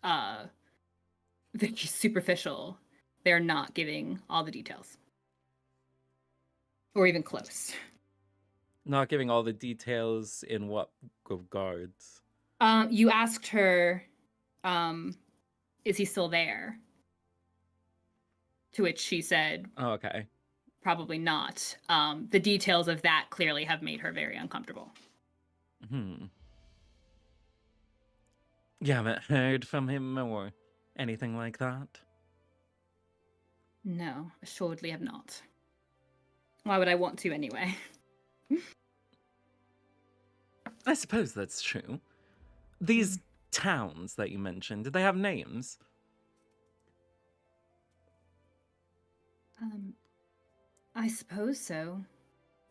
very superficial. They're not giving all the details. Or even close. Not giving all the details in what regards? You asked her, is he still there? To which she said, Oh, okay. probably not. The details of that clearly have made her very uncomfortable. You haven't heard from him or anything like that? No, assuredly have not. Why would I want to anyway? I suppose that's true. These towns that you mentioned, did they have names? I suppose so,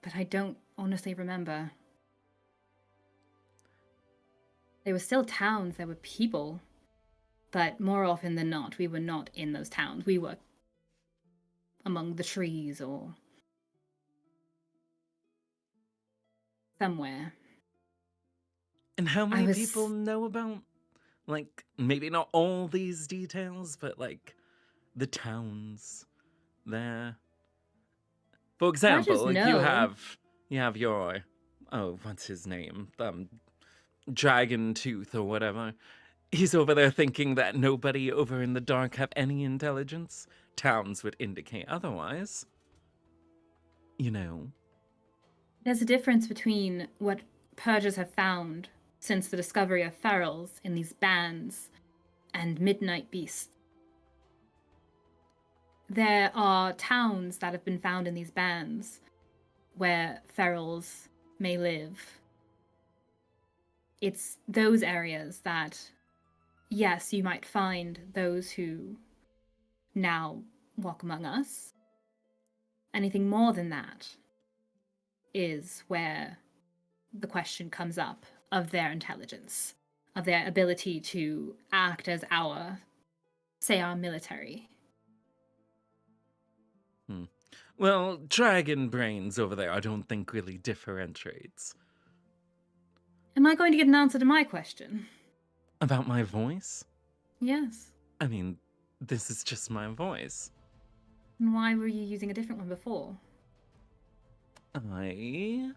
but I don't honestly remember. They were still towns, there were people, but more often than not, we were not in those towns. We were among the trees or somewhere. And how many people know about, like, maybe not all these details, but, like, the towns there? For example, like, you have your, what's his name? Dragon Tooth or whatever. He's over there thinking that nobody over in the dark have any intelligence. Towns would indicate otherwise. You know. There's a difference between what purgers have found since the discovery of ferals in these bands and midnight beasts. There are towns that have been found in these bands where ferals may live. It's those areas that, yes, you might find those who now walk among us. Anything more than that is where the question comes up of their intelligence, of their ability to act as our military. Well, dragon brains over there I don't think really differentiates. Am I going to get an answer to my question? About my voice? Yes. I mean, this is just my voice. And why were you using a different one before? I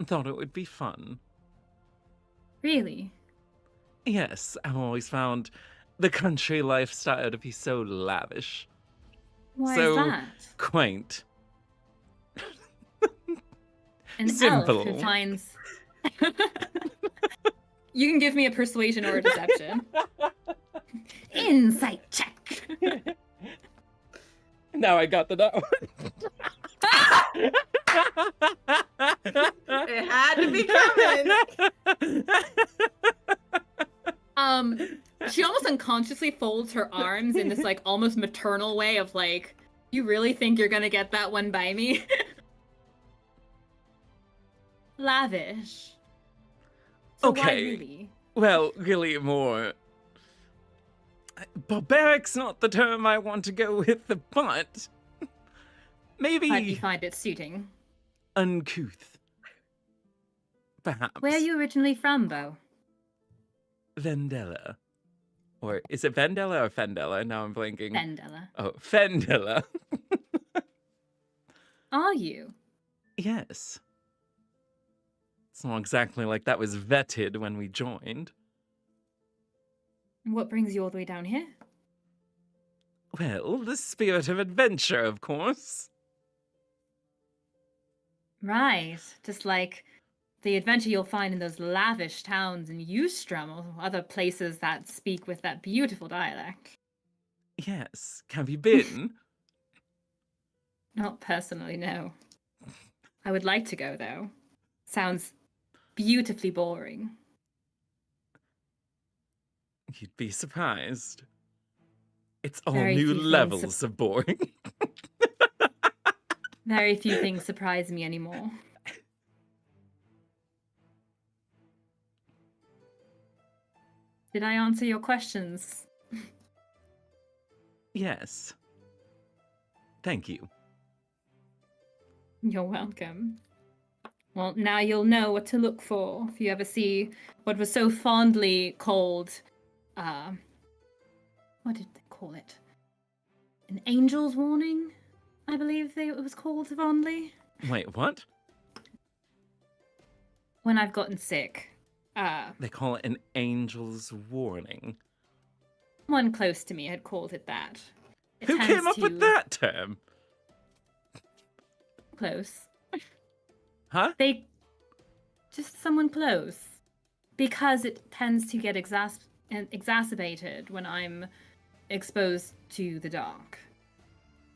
thought it would be fun. Really? Yes, I've always found the country lifestyle to be so lavish. Why so is that? Quaint. An Simple. elf who finds... You can give me a persuasion or a deception. Insight check. Now I got the no. It had to be coming. She almost unconsciously folds her arms in this like almost maternal way of like, you really think you're gonna get that one by me? Lavish. So Okay. why really? Well, really more. Barbaric's not the term I want to go with, but maybe How do you find it suiting? uncouth. Perhaps. Where are you originally from, Beau? Vendella. Or is it Vendella or Fendella? Now I'm blanking. Fendella. Oh, Fendella. Are you? Yes. It's not exactly like that was vetted when we joined. And what brings you all the way down here? Well, the spirit of adventure, of course. Right. Just like the adventure you'll find in those lavish towns in Eustrom or other places that speak with that beautiful dialect. Yes. Have you been? Not personally, no. I would like to go, though. Sounds beautifully boring. You'd be surprised. It's all Very new few things levels of boring. Very few things surprise me anymore. Did I answer your questions? Yes. Thank you. You're welcome. Well, now you'll know what to look for if you ever see what was so fondly called, what did they call it? An angel's warning, I believe it was called fondly. Wait, what? When I've gotten sick. They call it an angel's warning. One close to me had called it that. It Who tends came up with to- that term? Close. Huh? Just someone close. Because it tends to get exacerbated when I'm exposed to the dark.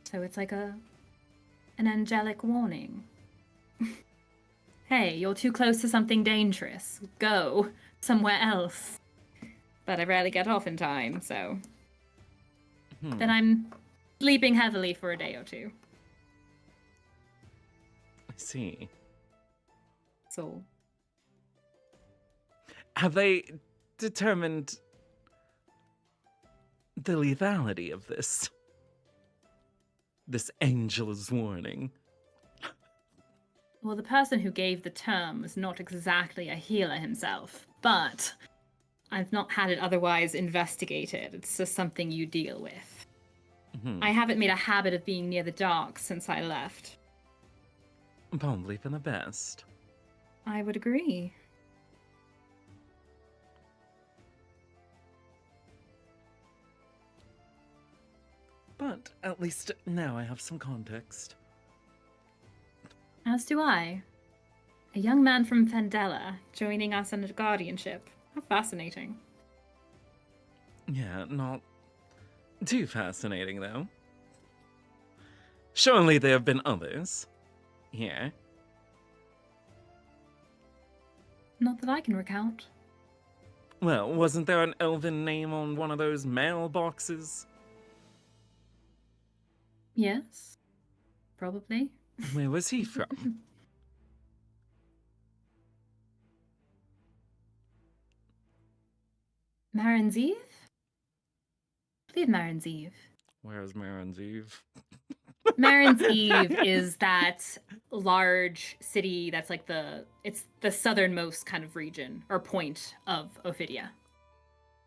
So it's like an angelic warning. Hey, you're too close to something dangerous. Go somewhere else. But I rarely get off in time, so... Then I'm sleeping heavily for a day or two. I see. So... Have they determined the lethality of this? This angel's warning? Well, the person who gave the term was not exactly a healer himself, but I've not had it otherwise investigated. It's just something you deal with. I haven't made a habit of being near the dark since I left. Probably for the best. I would agree. But at least now I have some context. As do I. A young man from Fandela joining us under guardianship. How fascinating. Yeah, not too fascinating, though. Surely there have been others. Here. Not that I can recount. Well, wasn't there an elven name on one of those mailboxes? Yes. Probably. Where was he from? Marin's Eve? I believe Marin's Eve. Where's Marin's Eve? Marin's Eve is that large city that's like it's the southernmost kind of region or point of Ophidia.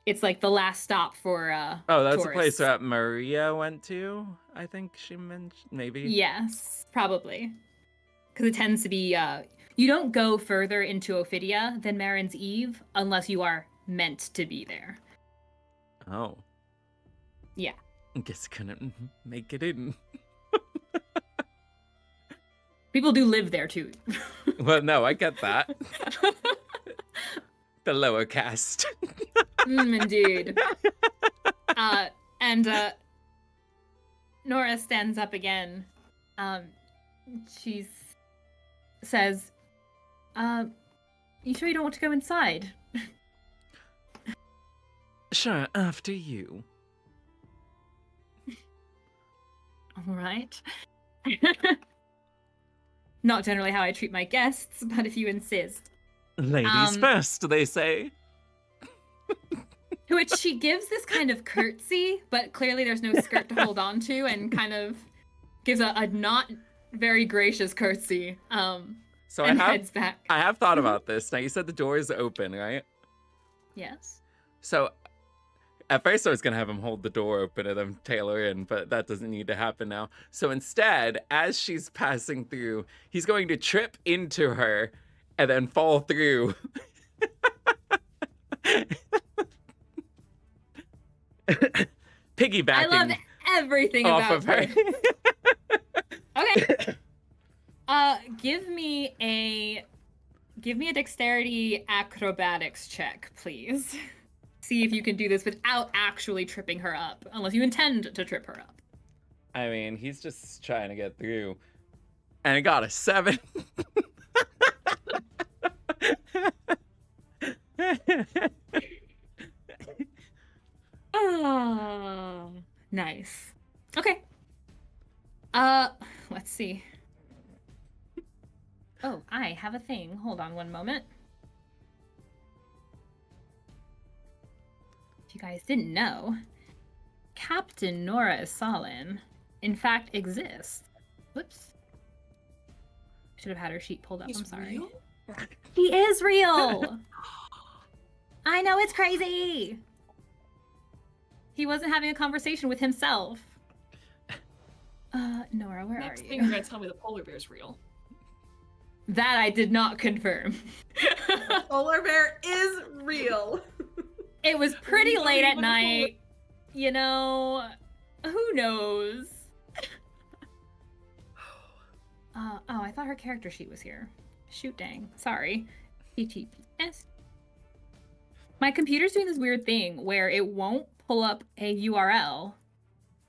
It's like the last stop for Oh, that's the tourists. place that Maria went to, I think she mentioned. Maybe? Yes, probably. Because it tends to be, you don't go further into Ophidia than Marin's Eve unless you are meant to be there. Oh. Yeah. I guess I couldn't make it in. People do live there too. Well, no, I get that. The lower caste. Indeed. And Nora stands up again. She says, you sure you don't want to go inside? Sure, after you. All right. Not generally how I treat my guests, but if you insist. Ladies first, they say. To which she gives this kind of curtsy, but clearly there's no skirt to hold on to, and kind of gives a not very gracious curtsy. So and heads back. I have thought about this. Now, you said the door is open, right? Yes. So, at first I was going to have him hold the door open and then tailor in, but that doesn't need to happen now. So instead, as she's passing through, he's going to trip into her and then fall through. Piggybacking I love everything off about of her. Okay. Give me a dexterity acrobatics check, please. See if you can do this without actually tripping her up, unless you intend to trip her up. I mean, he's just trying to get through. And it got a 7. Oh, nice. Okay. Let's see. Oh, I have a thing. Hold on one moment. you guys didn't know, Captain Nora Salin, in fact, exists. Whoops. Should have had her sheet pulled up. He's I'm sorry. real? He is real! I know, it's crazy! He wasn't having a conversation with himself. Nora, where Next are thing you? you're gonna tell me the polar bear's real. That I did not confirm. Polar bear is real. It was pretty Leave late him at in the night. You know, who knows? Oh, I thought her character sheet was here. Shoot, dang. Sorry. TTPS. My computer's doing this weird thing where it won't pull up a URL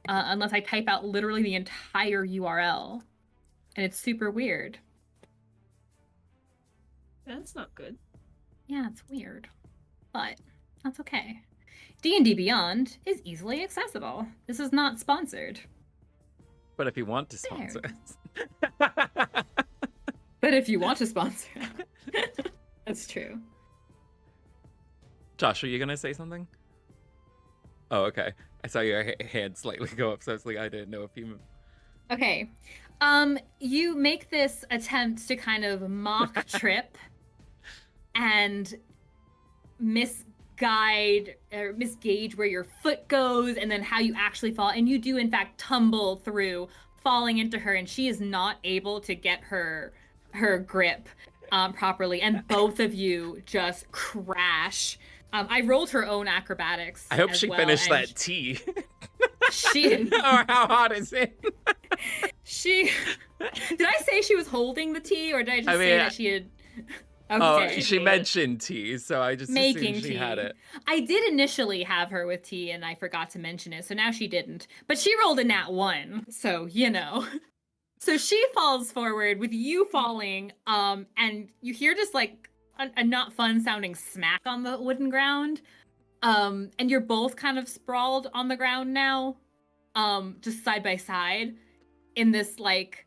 unless I type out literally the entire URL. And it's super weird. That's not good. Yeah, it's weird. But that's okay. DnDBeyond is easily accessible. This is not sponsored. But if you want to sponsor There. us. But if you want to sponsor, that's true. Josh, are you gonna say something? Oh, okay. I saw your hand slightly go up, so I was like, I didn't know if you... Okay. You make this attempt to kind of mock trip and misguide or misgauge where your foot goes and then how you actually fall. And you do, in fact, tumble through, falling into her, and she is not able to get her grip properly. And both of you just crash. I rolled her own acrobatics. I hope as she well, finished and that tea. She Or how hot is it? She did I say she was holding the tea, or did I just say that she had? Okay. Okay. She mentioned tea, so I just Making assumed she had tea. it. I did initially have her with tea, and I forgot to mention it, so now she didn't. But she rolled a nat 1, so you know. So she falls forward with you falling, and you hear just like a not fun sounding smack on the wooden ground. And you're both kind of sprawled on the ground now, just side by side, in this like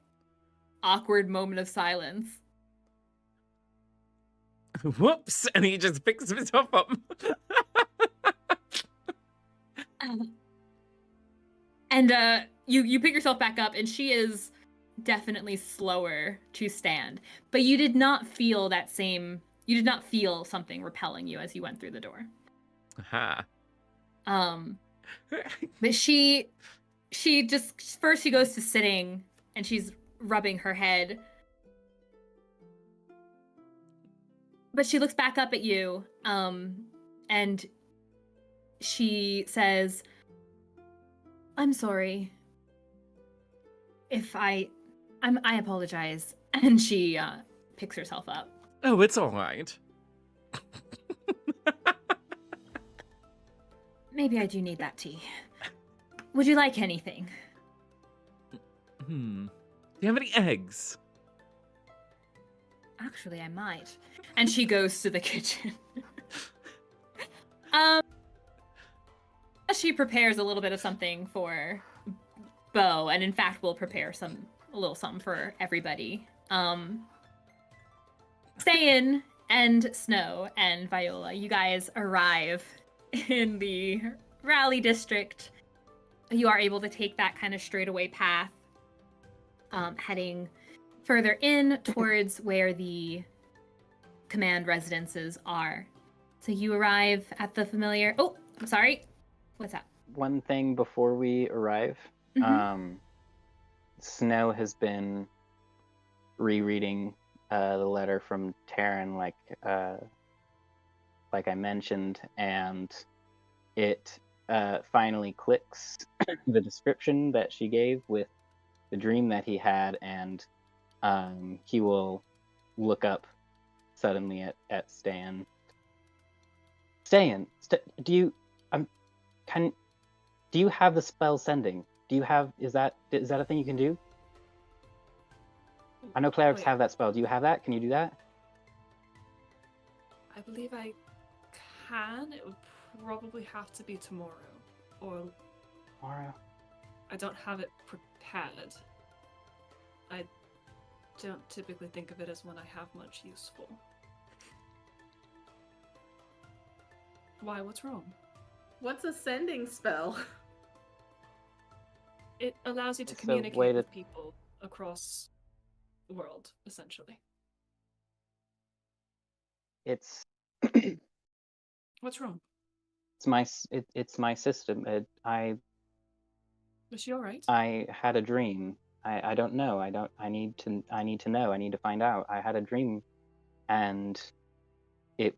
awkward moment of silence. Whoops! And he just picks himself up. And you pick yourself back up, and she is definitely slower to stand. But you did not feel that same. You did not feel something repelling you as you went through the door. Aha. But she just first she goes to sitting, and she's rubbing her head. But she looks back up at you, and she says, "I'm sorry. If I apologize." And she picks herself up. Oh, it's all right. Maybe I do need that tea. Would you like anything? Do you have any eggs? Actually, I might. And she goes to the kitchen. She prepares a little bit of something for Beau, and in fact will prepare a little something for everybody. Ste'yn and Snow and Viola, you guys arrive in the Rally District. You are able to take that kind of straightaway path, heading further in towards where the command residences are. So you arrive at the familiar... Oh, I'm sorry. What's that? One thing before we arrive, Snow has been rereading the letter from Taryn, like I mentioned, and it finally clicks the description that she gave with the dream that he had, and he will look up suddenly at Ste'yn. Ste'yn, do you have the spell sending? Is that a thing you can do? I know clerics have that spell. Do you have that? Can you do that? I believe I can. It would probably have to be tomorrow. Or Tomorrow? I don't have it prepared. I don't typically think of it as when I have much useful. Why? What's wrong? What's a sending spell? It allows you to It's a communicate way to- with people across the world, essentially. It's What's wrong? it's my system. Is she all right? I had a dream. I don't know. I need to know. I need to find out. I had a dream, and it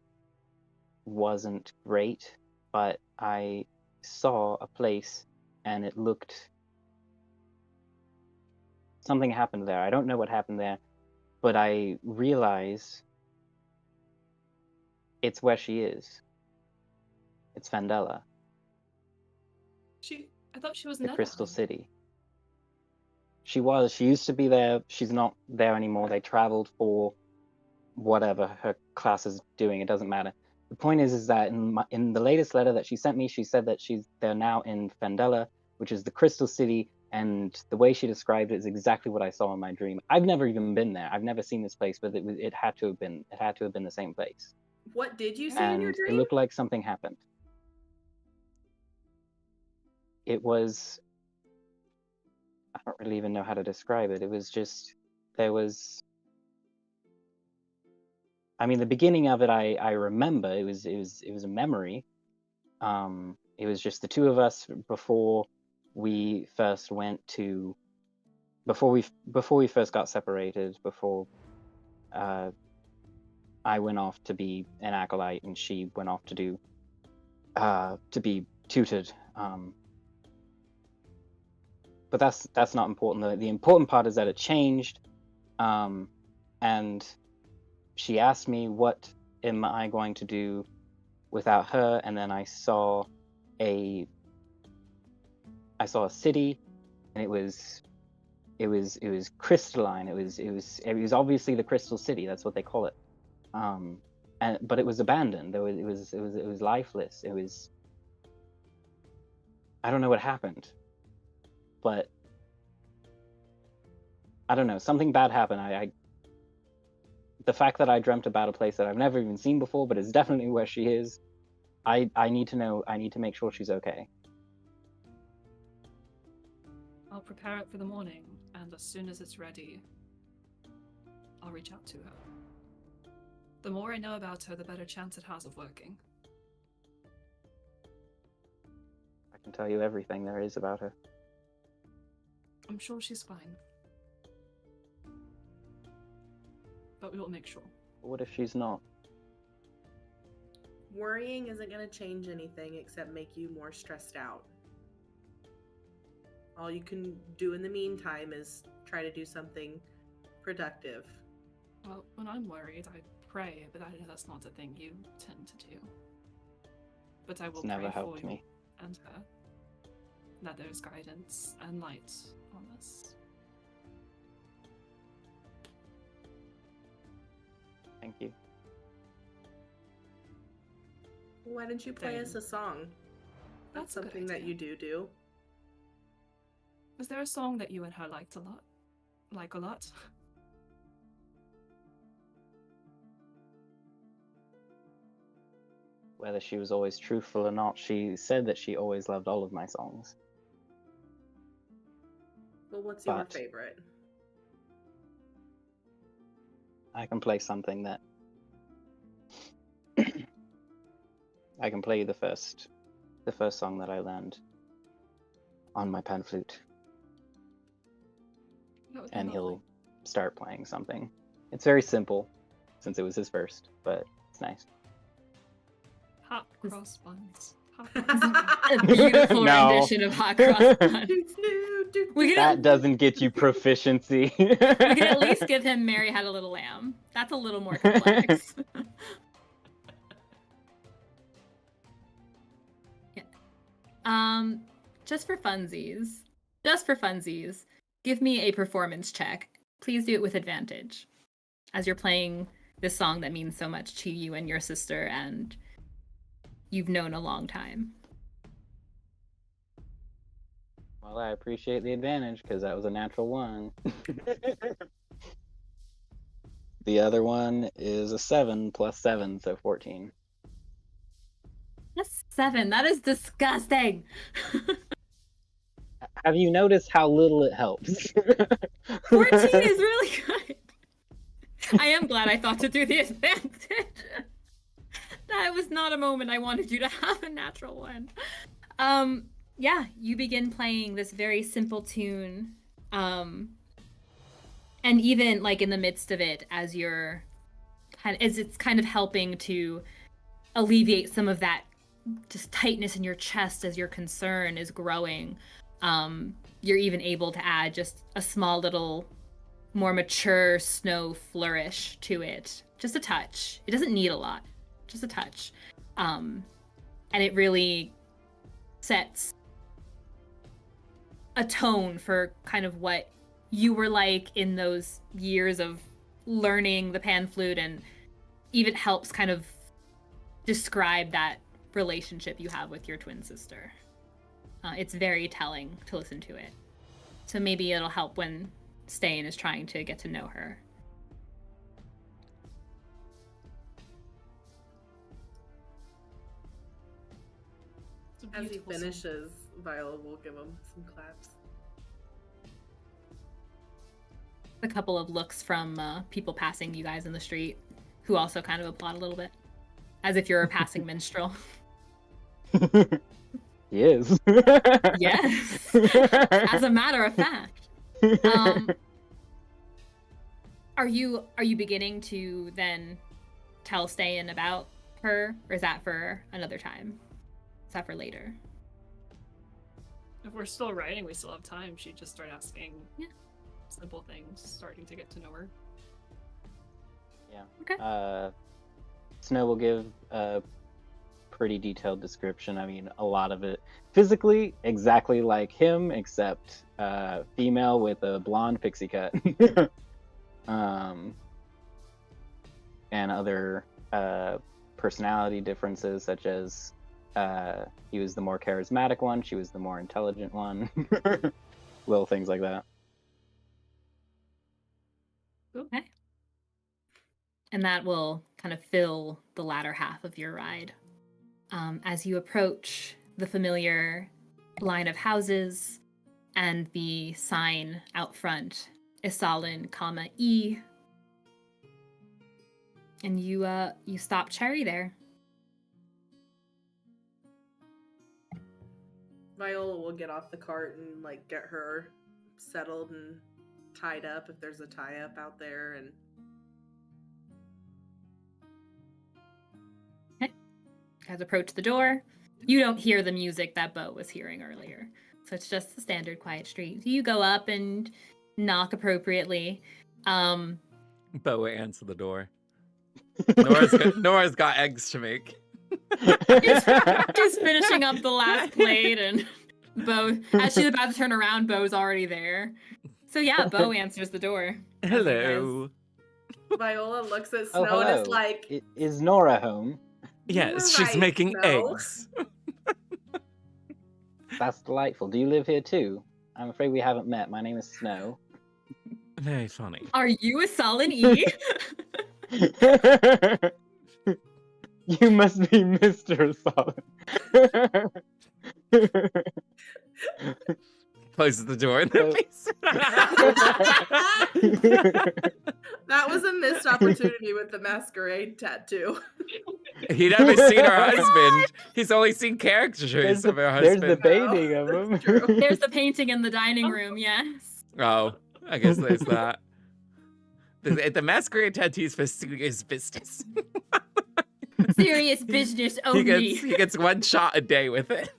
wasn't great, but I saw a place, and it looked. Something happened there. I don't know what happened there, but I realize it's where she is. It's Fandela, I thought she was the in Crystal Netherlands. City. She was. She used to be there. She's not there anymore. They traveled for whatever her class is doing. It doesn't matter. The point is that in the latest letter that she sent me, she said that they're now in Fandela, which is the Crystal City, and the way she described it is exactly what I saw in my dream. I've never even been there. I've never seen this place, but it had to have been the same place. What did you see in your And dream? it looked like something happened. It was, I don't really even know how to describe it. It was just, there was, I mean, the beginning of it, I remember. It was a memory. It was just the two of us before we first got separated, before I went off to be an acolyte and she went off to be tutored. But that's not important. The important part is that it changed, and she asked me, what am I going to do without her? And then I saw a city, and it was crystalline. It was obviously the Crystal City. That's what they call it. But it was abandoned. It was lifeless. I don't know what happened, but I don't know. Something bad happened. The fact that I dreamt about a place that I've never even seen before, but it's definitely where she is. I need to know. I need to make sure she's okay. I'll prepare it for the morning, and as soon as it's ready, I'll reach out to her. The more I know about her, the better chance it has of working. I can tell you everything there is about her. I'm sure she's fine. But we will make sure. What if she's not? Worrying isn't going to change anything except make you more stressed out. All you can do in the meantime is try to do something productive. Well, when I'm worried, I pray, but I know that's not a thing you tend to do. But I will It's never pray for helped you me. and her. That there's guidance and light on this. Thank you. Why don't you play us a song? That's That's a good something that idea. you do. Is there a song that you and her liked a lot? Like a lot? Whether she was always truthful or not, she said that she always loved all of my songs. Well, what's your But- favorite? I can play something that I can play the first song that I learned on my pan flute, That would be and lovely. he'll start playing something. It's very simple, since it was his first, but it's nice. Hot cross buns. Hot A beautiful No. rendition of Hot Cross Bun. We could, That doesn't get you proficiency. we could at least give him Mary Had a Little Lamb. That's a little more complex. Yeah. Just for funsies, give me a performance check. Please do it with advantage, as you're playing this song that means so much to you and your sister, and you've known a long time. Well, I appreciate the advantage, because that was a natural 1. The other one is a 7 plus 7, so 14. Yes. 7. That is disgusting. Have you noticed how little it helps? 14 is really good. I am glad I thought to do the advantage. That was not a moment I wanted you to have a natural one. Yeah, you begin playing this very simple tune. And even like in the midst of it, as it's kind of helping to alleviate some of that just tightness in your chest as your concern is growing, you're even able to add just a small little more mature snow flourish to it. Just a touch. It doesn't need a lot. Just a touch. And it really sets a tone for kind of what you were like in those years of learning the pan flute, and even helps kind of describe that relationship you have with your twin sister. It's very telling to listen to it. So maybe it'll help when Ste'yn is trying to get to know her. As he finishes, Viola will give him some claps. A couple of looks from people passing you guys in the street, who also kind of applaud a little bit, as if you're a passing minstrel. He is. Yes, as a matter of fact. Are you beginning to then tell Ste'yn about her, or is that for another time? Is that for later? If we're still writing, we still have time. She'd just start asking simple things, starting to get to know her. Yeah. Okay. Snow will give a pretty detailed description. I mean, a lot of it physically exactly like him, except female with a blonde pixie cut. And other personality differences, such as he was the more charismatic one, she was the more intelligent one. Little things like that. Okay. And that will kind of fill the latter half of your ride. As you approach the familiar line of houses and the sign out front, Isalin, E. And you stop Cherry there. Viola will get off the cart and like get her settled and tied up if there's a tie-up out there. And okay. You guys approach the door. You don't hear the music that Beau was hearing earlier, so it's just the standard quiet street. You go up and knock appropriately. Beau answer the door. Nora's got eggs to make. She's finishing up the last plate, and Beau, as she's about to turn around, Beau's already there. So yeah, Beau answers the door. Hello. Viola looks at Snow and is like, Is Nora home? Yes, she's right, making Snow. eggs. That's delightful. Do you live here too? I'm afraid we haven't met. My name is Snow. Very funny. Are you a Solid E? You must be Mr. Solid. Closes the door in their face. that was a missed opportunity with the masquerade tattoo. He'd never seen her husband. He's only seen caricatures of her husband. There's the painting of him. There's the painting in the dining room, yes. Oh, I guess there's that. The masquerade tattoos for serious business. Serious business only. He gets one shot a day with it.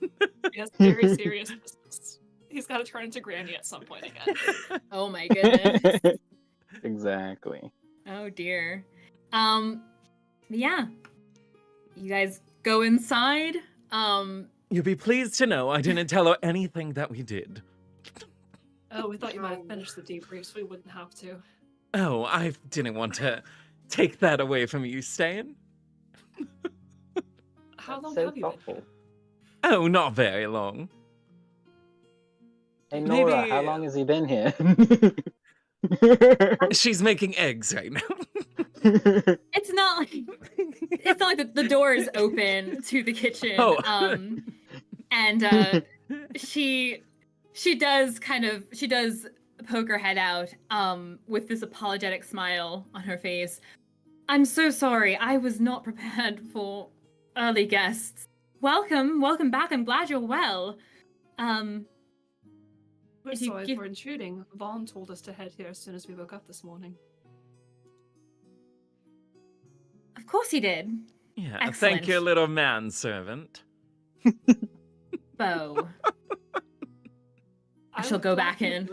He has very serious business. He's got to turn into Granny at some point again. Oh my goodness. Exactly. Oh dear. Yeah. You guys go inside. You'll be pleased to know I didn't tell her anything that we did. Oh, we thought you might have finished the debrief, so we wouldn't have to. Oh, I didn't want to take that away from you, Ste'yn. How long so have you thoughtful. been? Oh, not very long. Hey Nora, Maybe- how long has he been here? She's making eggs right now. It's not like it's not like the door is open to the kitchen. Oh. And she does poke her head out with this apologetic smile on her face. I'm so sorry. I was not prepared for early guests. Welcome back. I'm glad you're well. We're sorry for intruding. Vaughn told us to head here as soon as we woke up this morning. Of course he did. Yeah, Excellent. thank you, little manservant. Beau. I shall go back in.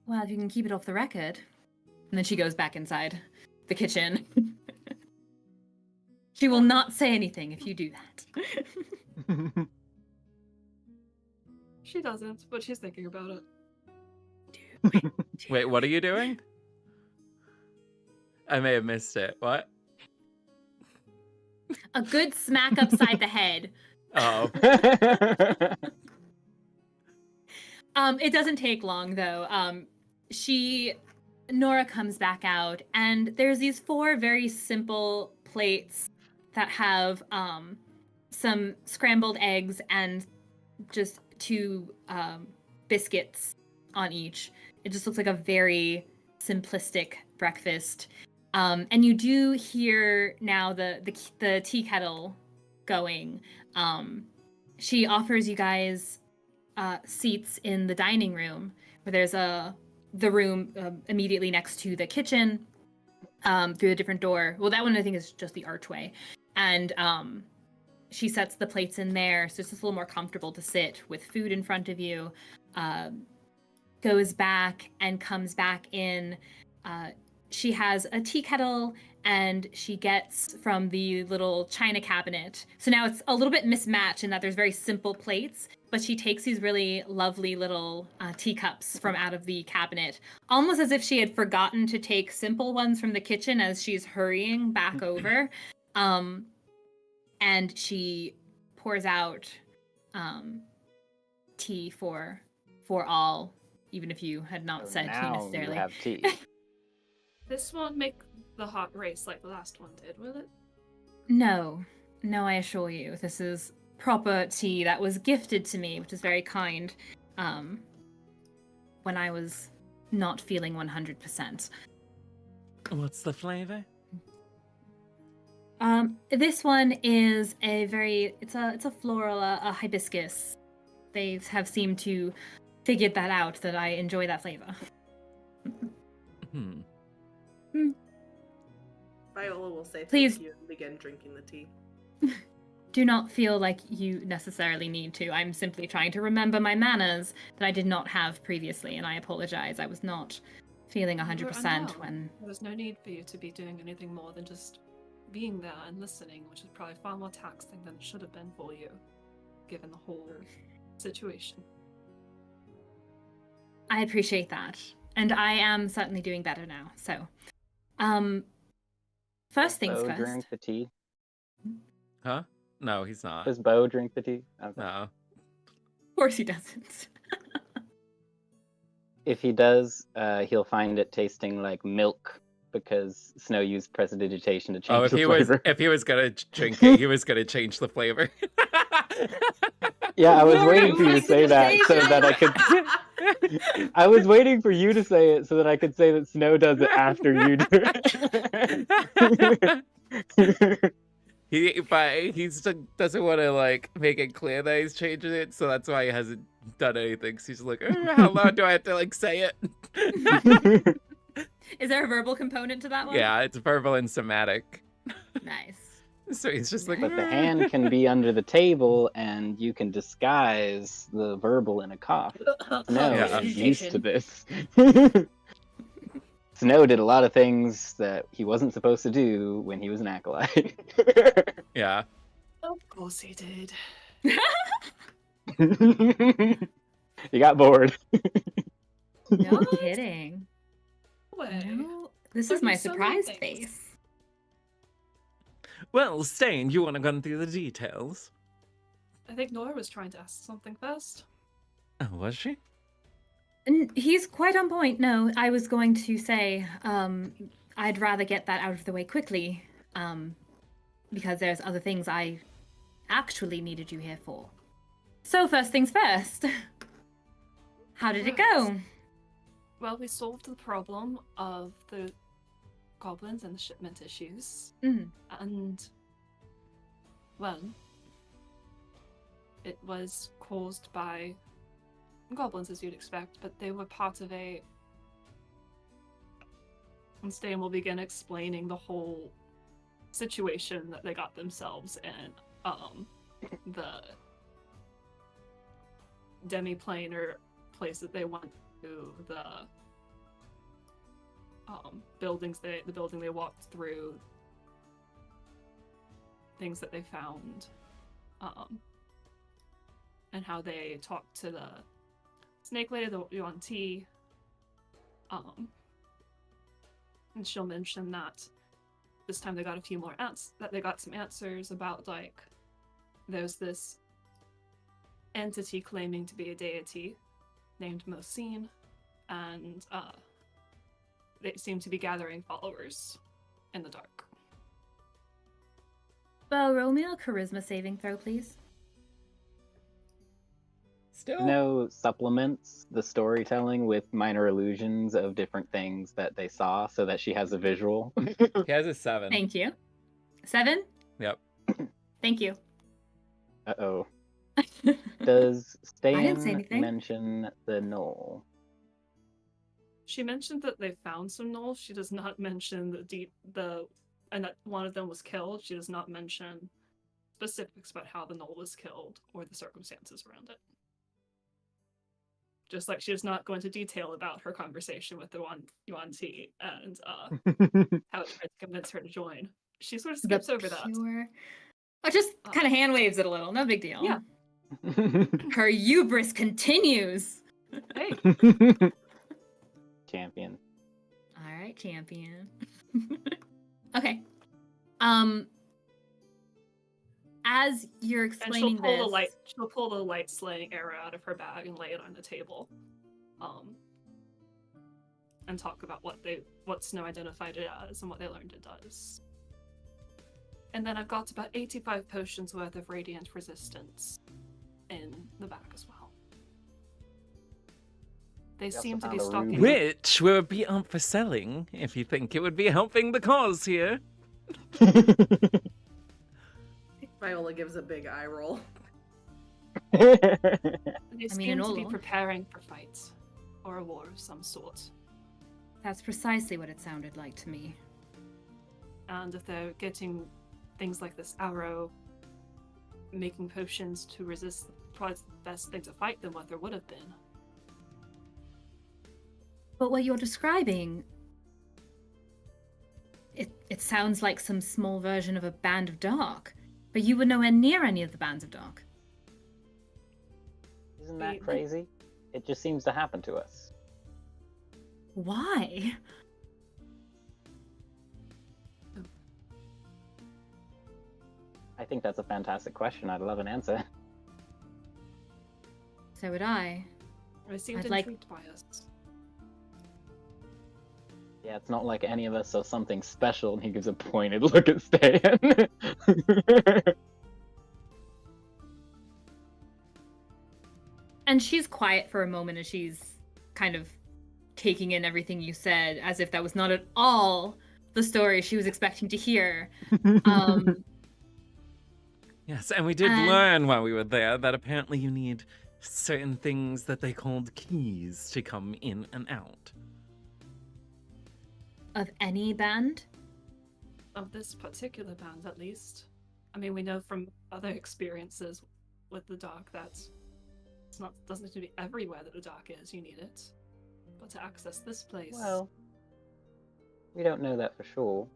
Well, if you can keep it off the record. And then she goes back inside the kitchen. She will not say anything if you do that. She doesn't, but she's thinking about it. Wait, what are you doing? I may have missed it. What? A good smack upside the head. Oh. It doesn't take long though. Nora comes back out, and there's these 4 very simple plates that have some scrambled eggs and just 2 biscuits on each. It just looks like a very simplistic breakfast. And you do hear now the tea kettle going. She offers you guys seats in the dining room, where there's the room immediately next to the kitchen, through a different door. Well, that one I think is just the archway. And she sets the plates in there, so it's just a little more comfortable to sit with food in front of you. Goes back and comes back in. She has a tea kettle, and she gets from the little china cabinet. So now it's a little bit mismatched in that there's very simple plates, but she takes these really lovely little teacups from out of the cabinet, almost as if she had forgotten to take simple ones from the kitchen as she's hurrying back over. And she pours out tea for all, even if you had not said tea necessarily. You have tea. This won't make the heart race like the last one did, will it? No, I assure you. This is proper tea that was gifted to me, which is very kind, when I was not feeling 100%. What's the flavor? This one is it's a floral, a hibiscus. They have seemed to figured that out, that I enjoy that flavor. Viola will say Please. thank you and begin drinking the tea. Do not feel like you necessarily need to. I'm simply trying to remember my manners that I did not have previously, and I apologize. I was not feeling 100% when... There was no need for you to be doing anything more than just being there and listening, which is probably far more taxing than it should have been for you, given the whole situation. I appreciate that. And I am certainly doing better now, so... First things Beau first. drink the tea? Huh? No, he's not. Does Beau drink the tea? Okay. No. Of course he doesn't. If he does, he'll find it tasting like milk, because Snow used prestidigitation to change the flavor. If he was gonna drink it, he was gonna change the flavor. Yeah, I was waiting for you to say that so that I could. I was waiting for you to say it so that I could say that Snow does it after you do it. He doesn't want to make it clear that he's changing it, so that's why he hasn't done anything. So he's like, how long do I have to say it? Is there a verbal component to that one? Yeah, it's verbal and somatic. Nice. So he's just like, but the hand can be under the table, and you can disguise the verbal in a cough. Snow is used to this. Snow did a lot of things that he wasn't supposed to do when he was an acolyte. Yeah. Of course he did. He got bored. No kidding. Way. No, this is my surprise face. Well, Ste'yn, you want to go through the details? I think Nora was trying to ask something first. Oh, was she? And he's quite on point. No, I was going to say, I'd rather get that out of the way quickly, because there's other things I actually needed you here for. So first things first. How did it go? Well, we solved the problem of the goblins and the shipment issues. And, well, it was caused by goblins, as you'd expect, but they were part of a... And Ste'yn will begin explaining the whole situation that they got themselves in. The demi-planar place that they went to, the building they walked through, things that they found, and how they talked to the snake lady, the Yuan Ti, and she'll mention that this time they got a few more they got some answers about, like, there's this entity claiming to be a deity named Mosine, and they seem to be gathering followers in the dark. Beau, roll me a charisma saving throw, please. Still No supplements the storytelling with minor illusions of different things that they saw so that she has a visual. He has a 7. Thank you. 7? Yep. Thank you. Uh-oh. Does didn't say Ste'yn anything. mention the knoll? She mentioned that they found some gnolls. She does not mention and that one of them was killed. She does not mention specifics about how the gnoll was killed or the circumstances around it. Just like she does not go into detail about her conversation with the Yuan Ti and how it tried to convince her to join. She sort of skips over that. Oh, just kind of hand waves it a little. No big deal. Yeah. Her hubris continues. Hey. Champion. All right, champion. Okay. As you're And explaining she'll pull the light slaying arrow out of her bag and lay it on the table. And talk about what Snow identified it as and what they learned it does. And then I've got about 85 potions worth of radiant resistance in the bag as well. They seem to be stocking. Which will be up for selling if you think it would be helping the cause here. Viola gives a big eye roll. They seem mean, to be preparing for fights or a war of some sort. That's precisely what it sounded like to me. And if they're getting things like this arrow, making potions to resist, probably the best thing to fight them with, or would have been. But what you're describing, it sounds like some small version of a band of dark. But you were nowhere near any of the bands of dark. Isn't that crazy? It just seems to happen to us. Why? I think that's a fantastic question. I'd love an answer. So would I. They seemed I'd like- intrigued by us. Yeah, it's not like any of us saw something special, and he gives a pointed look at Ste'yn. And she's quiet for a moment as she's kind of taking in everything you said, as if that was not at all the story she was expecting to hear. Yes, and we did learn while we were there that apparently you need certain things that they called keys to come in and out. Of any band? Of this particular band, at least. I mean, we know from other experiences with the dark that doesn't have to be everywhere that the dark is. You need it, but to access this place. Well, we don't know that for sure.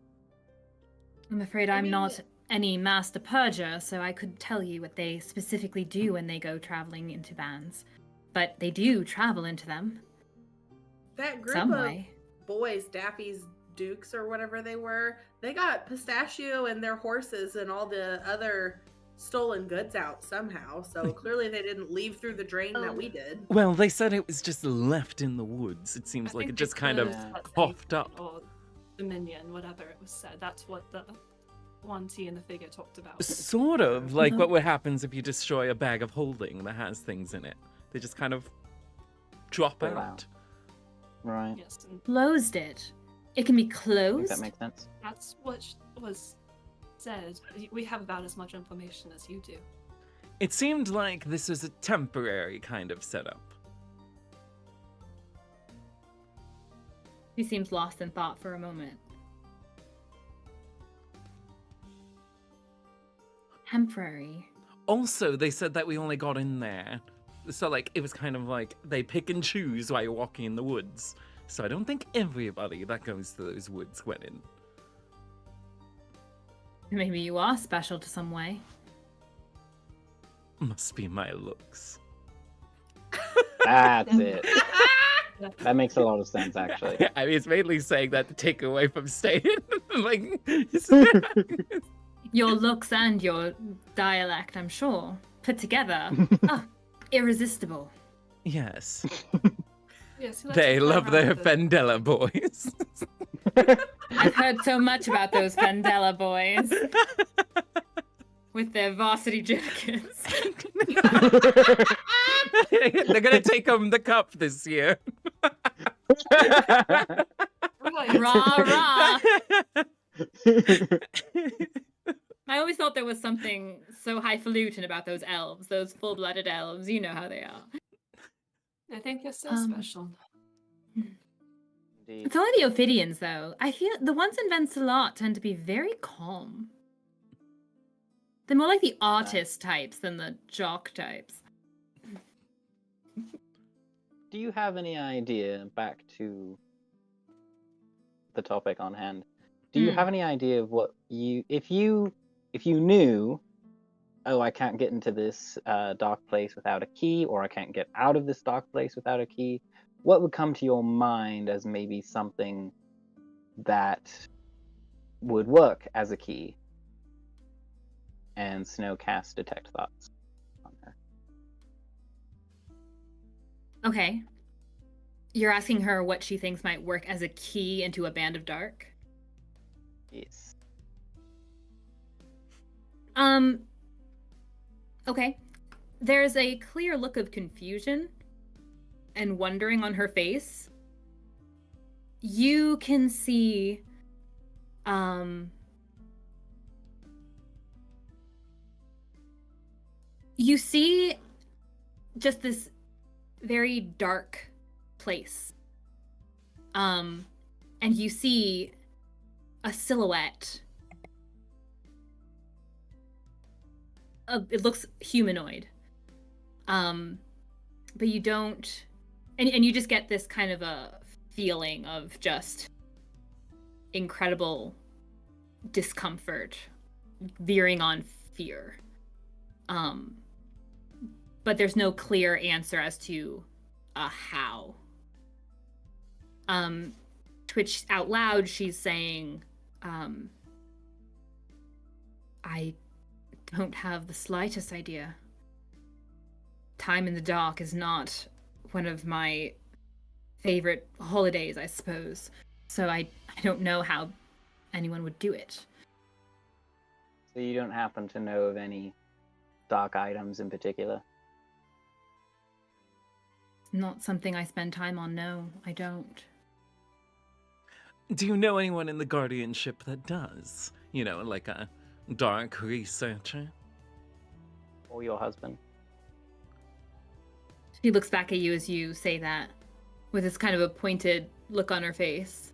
I'm afraid I'm not any master purger, so I couldn't tell you what they specifically do when they go traveling into bands. But they do travel into them. That group Some of way. boys, Daffy's Dukes or whatever they were, they got Pistachio and their horses and all the other stolen goods out somehow. So clearly they didn't leave through the drain that we did. Well, they said it was just left in the woods. It seems I like think it just they kind of closed that coughed safe up. or dominion, whatever it was said. That's what the 1T in the figure talked about. Sort of like what happens if you destroy a bag of holding that has things in it. They just kind of drop Wow. out. Right. Yes, and Closed it. It can be I think closed. that makes sense. that's what was said. We have about as much information as you do. It seemed like this was a temporary kind of setup. He seems lost in thought for a moment. Temporary. Also, they said that we only got in there. So, like, it was kind of like they pick and choose while you're walking in the woods. So I don't think everybody that goes to those woods went in. Maybe you are special to some way. Must be my looks. That's it. That makes a lot of sense, actually. I mean, it's mainly saying that to take away from Ste'yn. Like, Your looks and your dialect, I'm sure, put together. Oh, irresistible. yes. Yes, he likes They to play love around their with it. Fendella boys. I've heard so much about those Fandela boys. With their varsity jackets. They're gonna take home the cup this year. Right. Rah, rah. I always thought there was something so highfalutin about those elves, those full-blooded elves. You know how they are. I think you're so Um, special. Indeed. It's only the Ophidians, though. I feel the ones in Vencelat tend to be very calm. They're more like the artist types than the jock types. Do you have any idea, back to the topic on hand, do you have any idea of what if you knew, oh, I can't get into this dark place without a key, or I can't get out of this dark place without a key, what would come to your mind as maybe something that would work as a key? And Snow casts Detect Thoughts on her. Okay. You're asking her what she thinks might work as a key into a band of dark? Yes. Okay. There's a clear look of confusion and wondering on her face. You can see, you see just this very dark place. And you see a silhouette. It looks humanoid. But you don't, and you just get this kind of a feeling of just incredible discomfort, veering on fear. But there's no clear answer as to how. Twitch out loud, she's saying, I don't have the slightest idea. Time in the dark is not one of my favorite holidays, I suppose. So I don't know how anyone would do it. So you don't happen to know of any dark items in particular? Not something I spend time on, no, I don't. Do you know anyone in the guardianship that does? You know, like a dark researcher? Or your husband? She looks back at you as you say that, with this kind of a pointed look on her face.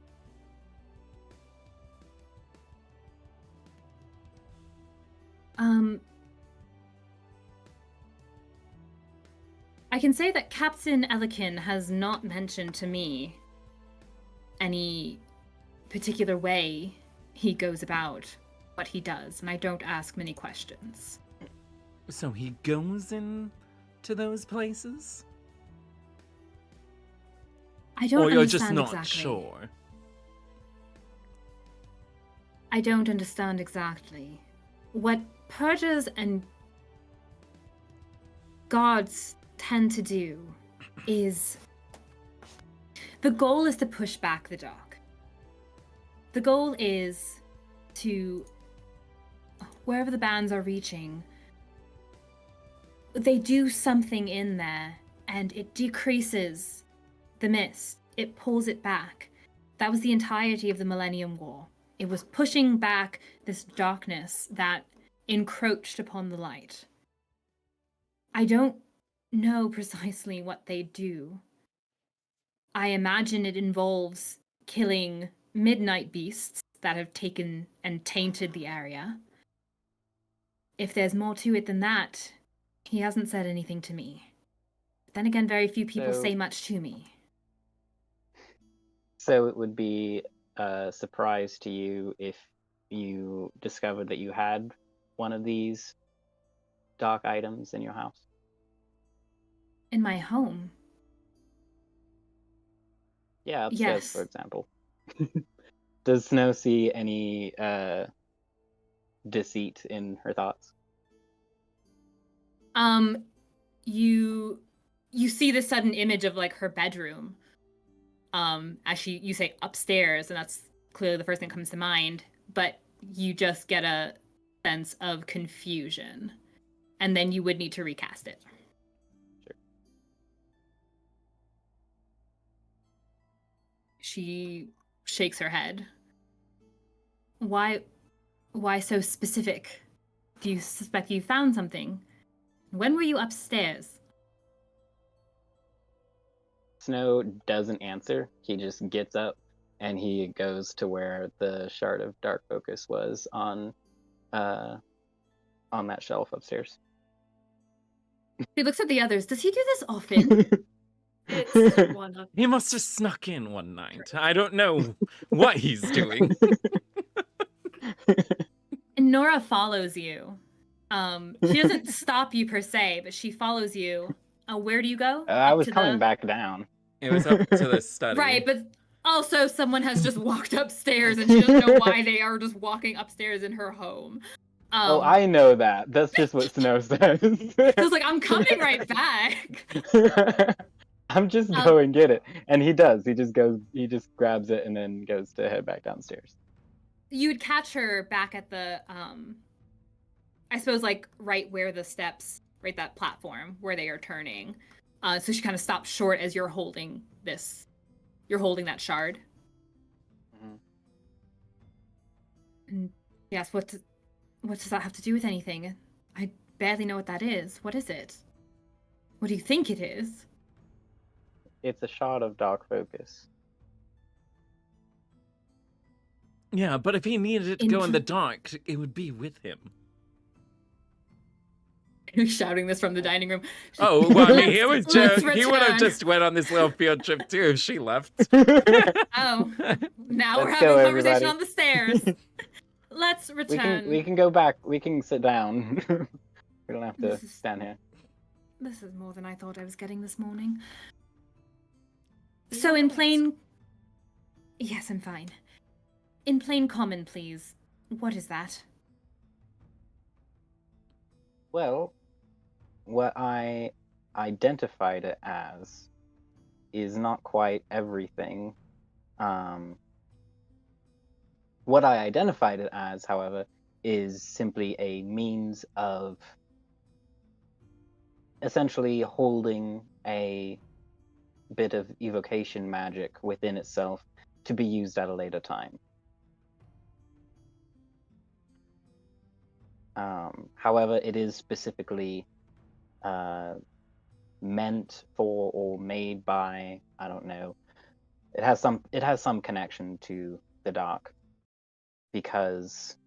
I can say that Captain Elikin has not mentioned to me any particular way he goes about what he does, and I don't ask many questions. So he goes in to those places? I don't Or you're understand just not exactly. sure? I don't understand exactly. What purges and gods tend to do is... The goal is to push back the dark. The goal is to, wherever the bands are reaching, they do something in there, and it decreases the mist. It pulls it back. That was the entirety of the Millennium War. It was pushing back this darkness that encroached upon the light. I don't know precisely what they do. I imagine it involves killing midnight beasts that have taken and tainted the area. If there's more to it than that, he hasn't said anything to me. Then again, very few people say much to me. So it would be a surprise to you if you discovered that you had one of these dark items in your house? In my home? Yeah, upstairs, Yes. for example. Does Snow see any deceit in her thoughts? You see this sudden image of like her bedroom. As you say upstairs, and that's clearly the first thing that comes to mind, but you just get a sense of confusion. And then you would need to recast it. Sure. She shakes her head. Why so specific? Do you suspect you found something? When were you upstairs? Snow doesn't answer. He just gets up and he goes to where the shard of dark focus was on that shelf upstairs. He looks at the others. Does he do this often? It's one of He must have snuck in one night. I don't know what he's doing. And Nora follows you. She doesn't stop you per se, but she follows you. Where do you go? I was coming back down. It was up to the study. Right, but also someone has just walked upstairs and she doesn't know why they are just walking upstairs in her home. Oh, I know that. That's just what Snow says. I was like, I'm coming right back. I'm just going get it. And he does. He just grabs it and then goes to head back downstairs. You would catch her back at the, I suppose, like, right where the steps, right, that platform where they are turning. So she kind of stops short as you're holding that shard. Mm-hmm. And yes, what does that have to do with anything? I barely know what that is. What is it? What do you think it is? It's a shard of dark focus. Yeah, but if he needed it to go in the dark, it would be with him. You're shouting this from the dining room. Oh, well, I mean, he would have return. just went on this little field trip too if she left. Oh, now we're Let's having go, a conversation everybody. on the stairs. Let's return. We can go back. We can sit down. We don't have to This is- stand here. This is more than I thought I was getting this morning. So in plain... Yes, I'm fine. In plain common, please. What is that? Well, what I identified it as is not quite everything. What I identified it as, however, is simply a means of essentially holding a bit of evocation magic within itself to be used at a later time. However, it is specifically meant for or made by, I don't know. It has some connection to the dark, because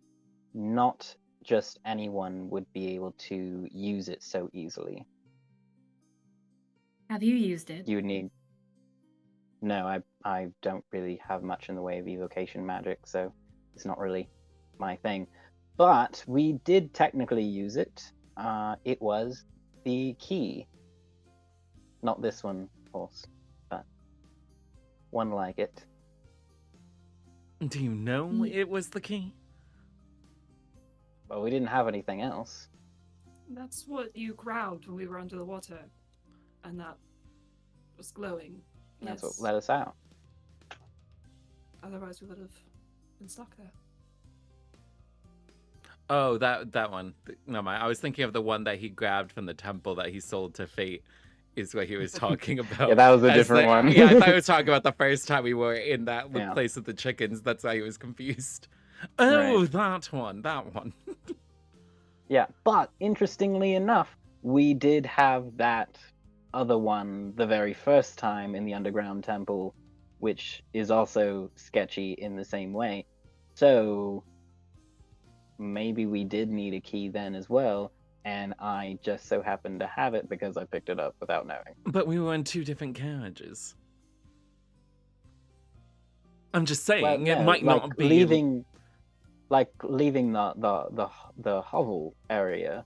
not just anyone would be able to use it so easily. Have you used it? You would need... No, I don't really have much in the way of evocation magic, so it's not really my thing. But we did technically use it. It was the key. Not this one, of course, but one like it. Do you know it was the key? Well, we didn't have anything else. That's what you grabbed when we were under the water, and that was glowing. That's Yes. what let us out. Otherwise, we would have in stock there. Oh, that one. No, mind. I was thinking of the one that he grabbed from the temple that he sold to Fate. Is what he was talking about. Yeah, that was a different one. Yeah, I thought he was talking about the first time we were in that Yeah. place with the chickens. That's why he was confused. Oh, Right. that one. Yeah, but interestingly enough, we did have that other one the very first time in the underground temple, which is also sketchy in the same way. So maybe we did need a key then as well, and I just so happened to have it because I picked it up without knowing. But we were in 2 different carriages. I'm just saying, Well, no, it might like not be leaving the hovel area,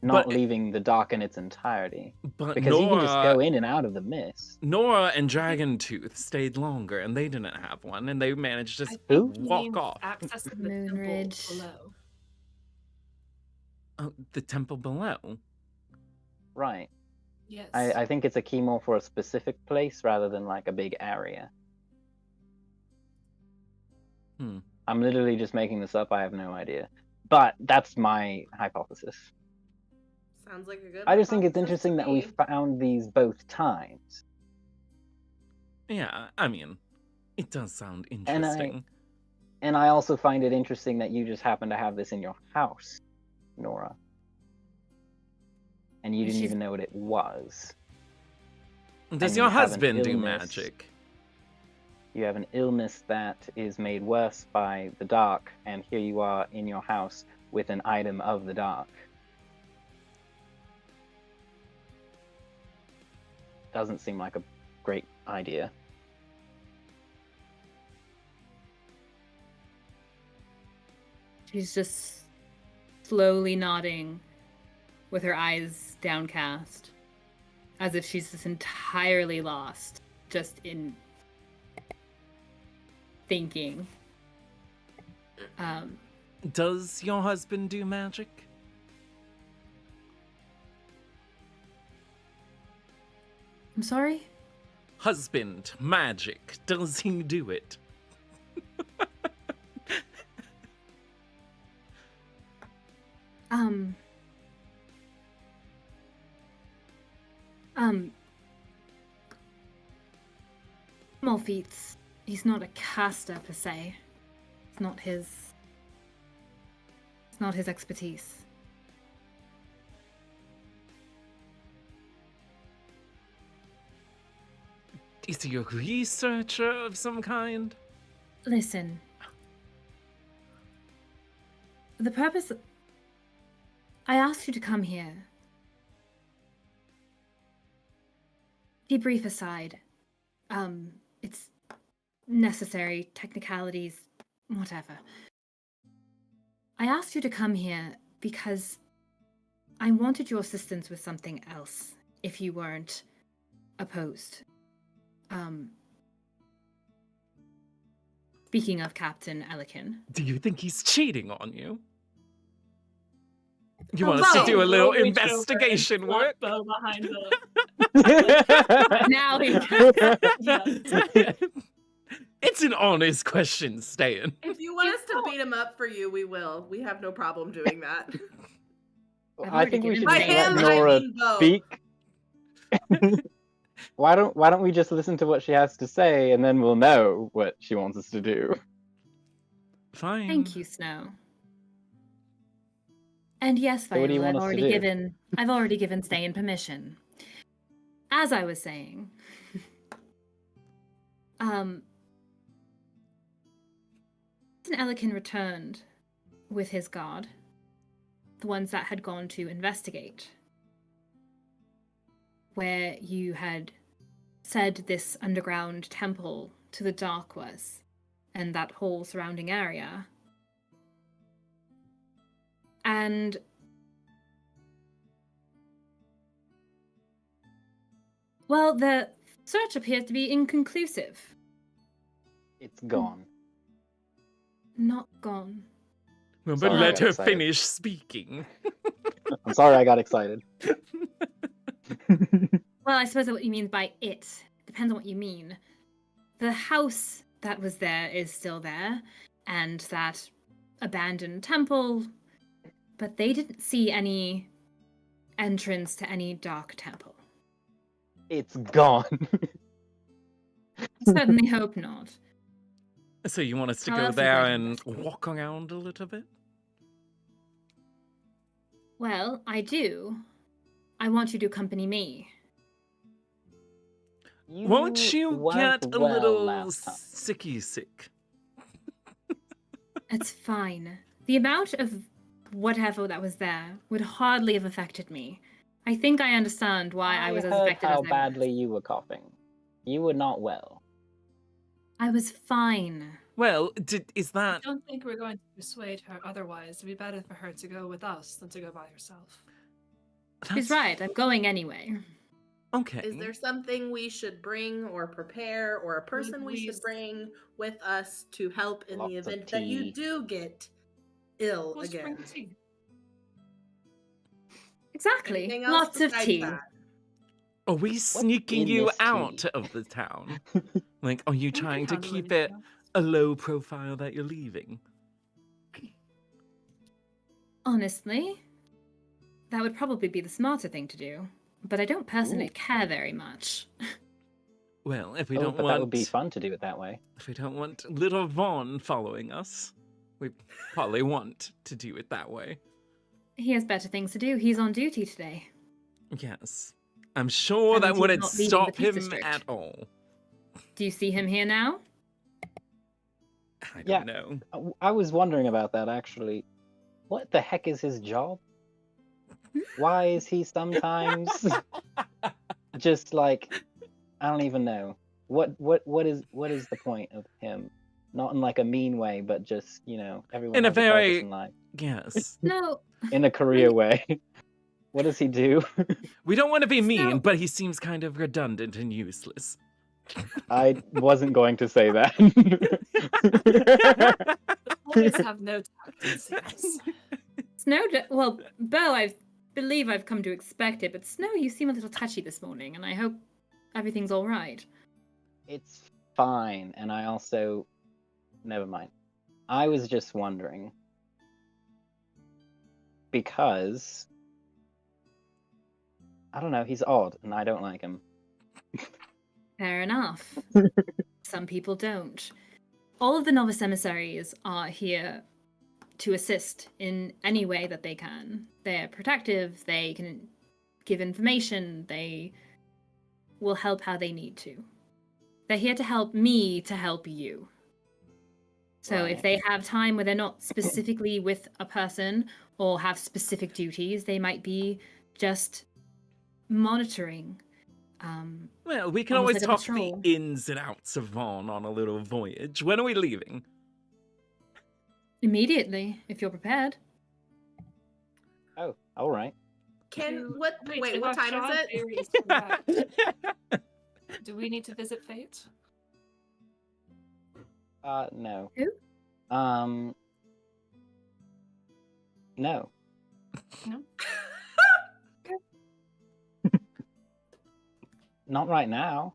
not But- leaving the dock in its entirety. But Because you can just go in and out of the mist. Nora and Dragon Tooth stayed longer, and they didn't have one, and they managed to I just Who? think he walk means off. access to the Moon temple Ridge. below. Oh, the temple below. Right. Yes. I think it's a key more for a specific place rather than like a big area. Hmm. I'm literally just making this up. I have no idea. But that's my hypothesis. Sounds like a good. I just think it's hypothesis to interesting that we me. found these both times. Yeah, I mean, it does sound I- interesting. And I also find it interesting that you just happen to have this in your house, Nora. And you didn't She's- even know what it was. Does and your you have an husband do illness. magic? You have an illness that is made worse by the dark, and here you are in your house with an item of the dark. Doesn't seem like a great idea. She's just slowly nodding with her eyes downcast, as if she's just entirely lost, just in thinking. Does your husband do magic? I'm sorry? Husband, magic. Does he do it? Small feats. He's not a caster per se. It's not his expertise. Is he a researcher of some kind? Listen. The purpose... I asked you to come here. Debrief aside. It's necessary, technicalities, whatever. I asked you to come here because I wanted your assistance with something else, if you weren't opposed. Speaking of Captain Elikin. Do you think he's cheating on you? You Oh, want us to Beau. do a little We'll reach over and investigation slap work? Beau behind the... Now he It's an honest question, Ste'yn. If you want us to beat him up for you, we will. We have no problem doing that. I've I think we already should given just him let an I Nora mean Beau. speak. Why don't we just listen to what she has to say, and then we'll know what she wants us to do. Fine. Thank you, Snow. And yes, So what do you Viola, want us to do? I've already given Ste'yn permission. As I was saying, Captain Elikin returned with his guard, the ones that had gone to investigate, where you had said this underground temple to the dark was, and that whole surrounding area. And well, the search appeared to be inconclusive. It's gone. Not gone. Well, Sorry, but I let got her excited. finish speaking. I'm sorry I got excited. Well, I suppose what you mean by it depends on what you mean. The house that was there is still there, and that abandoned temple, but they didn't see any entrance to any dark temple. It's gone. I certainly hope not. So you want us to How go else are you there going to and investigate? walk around a little bit? Well, I do. I want you to accompany me. Won't you weren't get a well little last time. sick? It's fine. The amount of whatever that was there would hardly have affected me. I think I understand why I was as heard affected how as I badly was. you were coughing. You were not well. I was fine. Well, is I that... don't think we're going to persuade her otherwise. It'd be better for her to go with us than to go by herself. She's right. I'm going anyway. Okay. Is there something we should bring or prepare, or a person we should bring with us to help in the Lots of event that you tea. do get ill Let's bring again? tea. Exactly. Anything else Lots of besides tea. that? Are we sneaking in you this out tea? of the town? Like, are you We can trying to handle keep anything it else. a low profile that you're leaving? Honestly, that would probably be the smarter thing to do. But I don't personally care very much. Well, if we Oh, don't but want... that would be fun to do it that way. If we don't want little Vaughn following us, we probably want to do it that way. He has better things to do. He's on duty today. Yes. I'm sure And that he's wouldn't not leaving stop the Peace him District. at all. Do you see him here now? I Yeah. don't know. I was wondering about that, actually. What the heck is his job? Why is he sometimes just like, I don't even know. What is the point of him? Not in like a mean way, but just, everyone In a has a purpose very... in life. Yes. No. In a career way. What does he do? We don't want to be mean, So- but he seems kind of redundant and useless. I wasn't going to say that. Always have no tact, it seems. Well, Beau, I believe I've come to expect it, but Snow, you seem a little touchy this morning, and I hope everything's all right. It's fine, and I also... Never mind. I was just wondering, because... I don't know, he's odd, and I don't like him. Fair enough. Some people don't. All of the novice emissaries are here to assist in any way that they can. They're protective, they can give information, they will help how they need to. They're here to help me to help you. So if Right. they have time where they're not specifically with a person or have specific duties, they might be just monitoring. Well, we can Almost always like a talk patrol. the ins and outs of Vaughn on a little voyage. When are we leaving? Immediately, if you're prepared. Oh, alright. Wait, if what our time shard is it? theory is correct, do we need to visit Fate? No. Who? No. No? Not right now.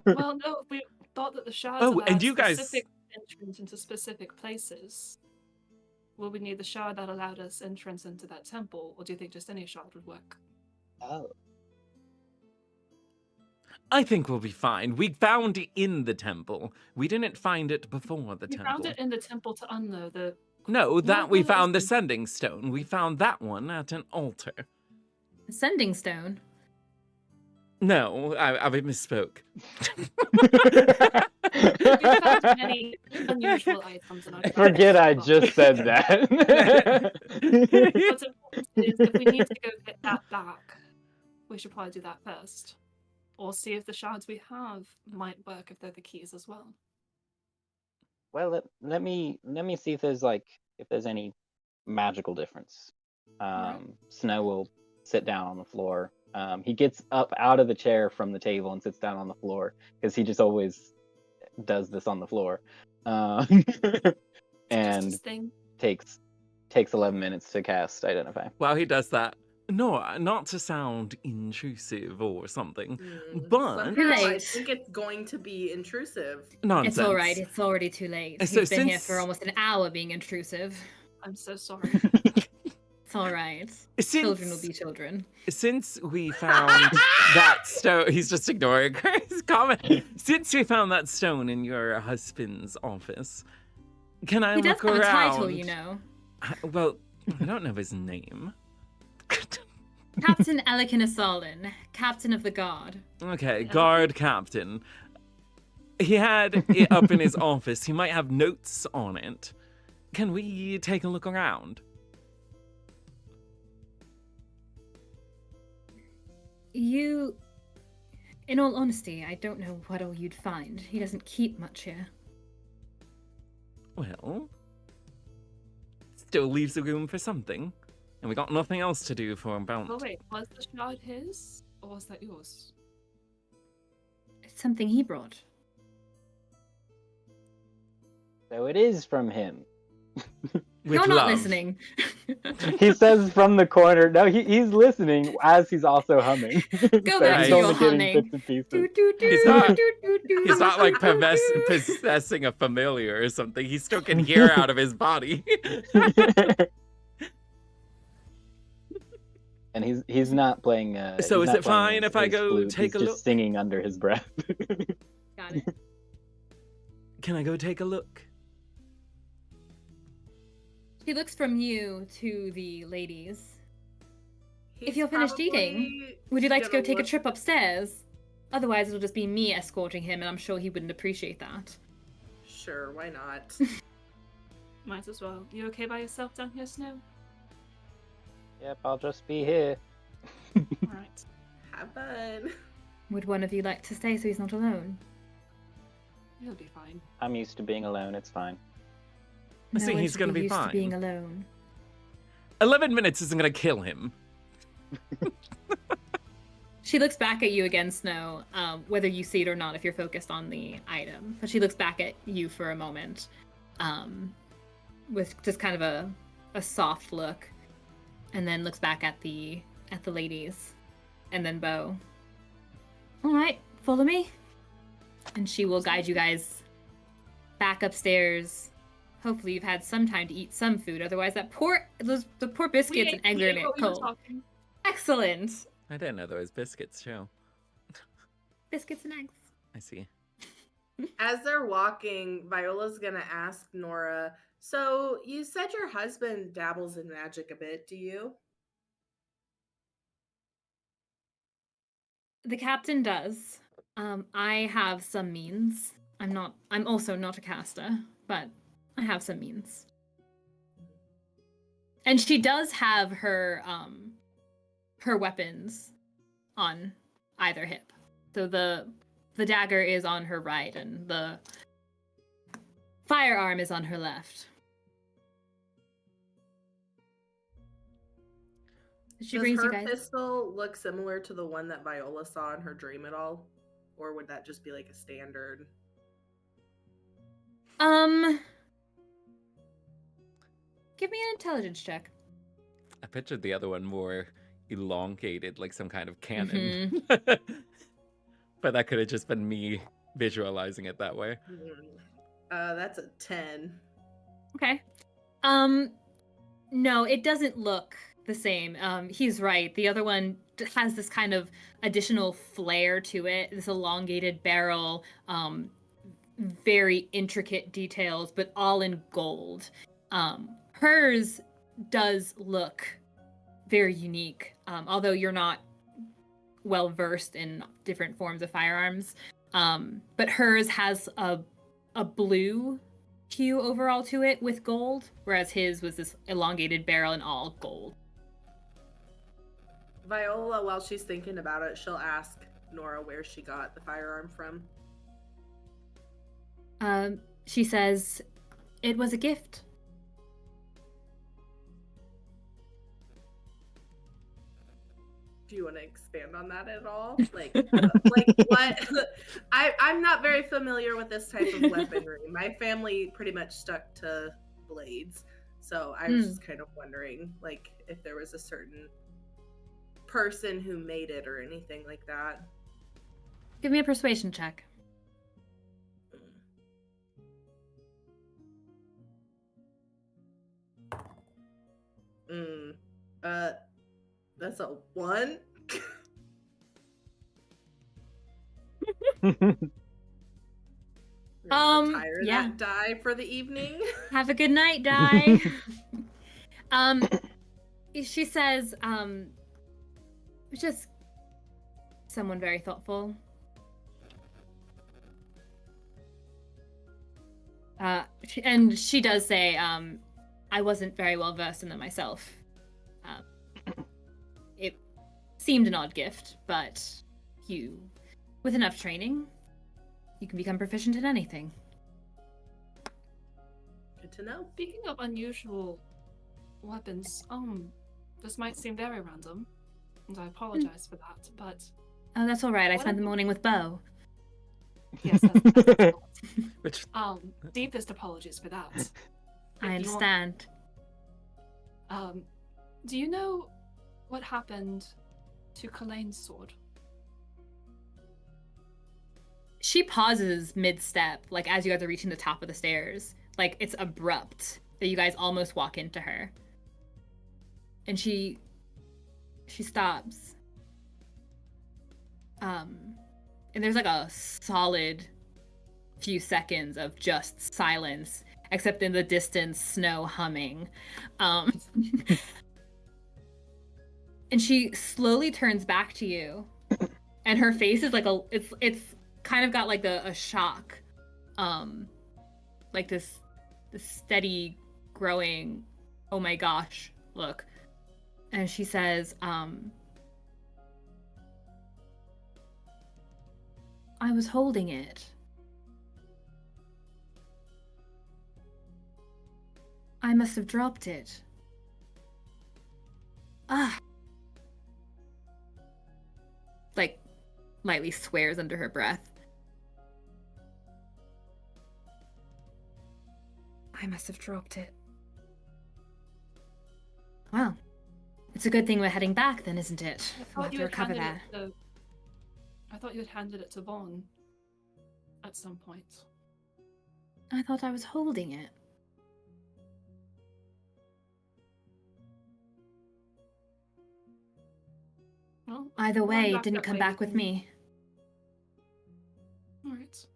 Well, no, we thought that the shards Oh, allowed and you guys- specific entrance into specific places. Will we need the shard that allowed us entrance into that temple, or do you think just any shard would work? Oh. I think we'll be fine. We found it in the temple. We didn't find it before the We temple. found it in the temple to Unlo, the... No, that we no, found the listen. sending stone. We found that one at an altar. Sending stone. No, I misspoke. We found many unusual items in our Forget I travels, just said that. What's important is if we need to go get that back, we should probably do that first. Or see if the shards we have might work if they're the keys as well. Well, let me see if there's any magical difference. Right. Snow will sit down on the floor. He gets up out of the chair from the table and sits down on the floor because he just always does this on the floor. Just And his thing. takes 11 minutes to cast Identify. While he does that, No, not to sound intrusive or something, Mm, but somehow I Late. think it's going to be intrusive. nonsense. It's all right. It's already too late. So We've been here since- for almost an hour being intrusive. I'm so sorry. It's all right. Since, Children will be children. Since we found that stone, he's just ignoring his comment. Since we found that stone in your husband's office, can I He does look have around? a title, you know. Well, I don't know his name. Captain Asalin, Captain of the Guard. Okay, guard captain. He had it up in his office. He might have notes on it. Can we take a look around? In all honesty, I don't know what all you'd find. He doesn't keep much here. Well, still leaves a room for something. And we got nothing else to do for about... Oh wait, was the shard his? Or was that yours? It's something he brought. So it is from him. With You're not love. listening. He says from the corner. No, he's listening as he's also humming. Go So back he's to only your getting humming. bits and pieces. He's not- He's not like possessing a familiar or something. He still can hear out of his body. And he's not playing. So he's is not it fine playing if I his go flute, take he's a just look? singing under his breath. Got it. Can I go take a look? She looks from you to the ladies. If He's you're finished probably eating, would you like to go gonna take a look- trip upstairs? Otherwise, it'll just be me escorting him, and I'm sure he wouldn't appreciate that. Sure, why not? Might as well. You okay by yourself down here, Snow? Yep, I'll just be here. Alright. Have fun. Would one of you like to stay so he's not alone? He'll be fine. I'm used to being alone. It's fine. I see one he's should gonna be used to fine. being alone. 11 minutes isn't gonna kill him. She looks back at you again, Snow, whether you see it or not if you're focused on the item. But she looks back at you for a moment, with just kind of a soft look, and then looks back at the ladies, and then Beau. All right, follow me, and she will guide you guys back upstairs. Hopefully, you've had some time to eat some food. Otherwise, the poor biscuits and eggs are gonna get cold. Excellent. I didn't know there was biscuits, too. Biscuits and eggs. I see. As they're walking, Viola's gonna ask Nora, so you said your husband dabbles in magic a bit, do you? The captain does. I have some means. I'm also not a caster, but I have some means. And she does have her weapons on either hip. So the dagger is on her right and the firearm is on her left. She Does brings her you guys. pistol look similar to the one that Viola saw in her dream at all? Or would that just be like a standard? Give me an intelligence check. I pictured the other one more elongated, like some kind of cannon. Mm-hmm. But that could have just been me visualizing it that way. That's a 10. Okay. No, it doesn't look the same. He's right. The other one has this kind of additional flair to it, this elongated barrel, very intricate details, but all in gold. Hers does look very unique, although you're not well versed in different forms of firearms. But hers has a blue hue overall to it with gold, whereas his was this elongated barrel and all gold. Viola, while she's thinking about it, she'll ask Nora where she got the firearm from. She says, it was a gift. Do you want to expand on that at all? Like what? I'm not very familiar with this type of weaponry. My family pretty much stuck to blades, so I was just kind of wondering, like, if there was a certain person who made it or anything like that. Give me a persuasion check. That's a 1. Retire that die for the evening. Have a good night, die. She says, just someone very thoughtful. And she does say, I wasn't very well versed in them myself. It seemed an odd gift, but with enough training, you can become proficient in anything. Good to know. Speaking of unusual weapons, this might seem very random, and I apologize for that, but... Oh, that's all right. I spent the morning with Beau. Yes, that's Which... deepest apologies for that. I understand. Do you know what happened to Kalane's sword? She pauses mid-step, like as you guys are reaching the top of the stairs. Like it's abrupt that you guys almost walk into her. And she stops. And there's like a solid few seconds of just silence, except in the distance, snow humming. And she slowly turns back to you, and her face is like it's kind of got like a shock, like this steady growing, oh my gosh look. And she says, I was holding it. I must have dropped it. Like, lightly swears under her breath. I must have dropped it. Well, it's a good thing we're heading back then, isn't it? We'll have to recover that. I thought you had handed it to Vaughn at some point. I thought I was holding it. Well, either way, it didn't come back with me. Alright.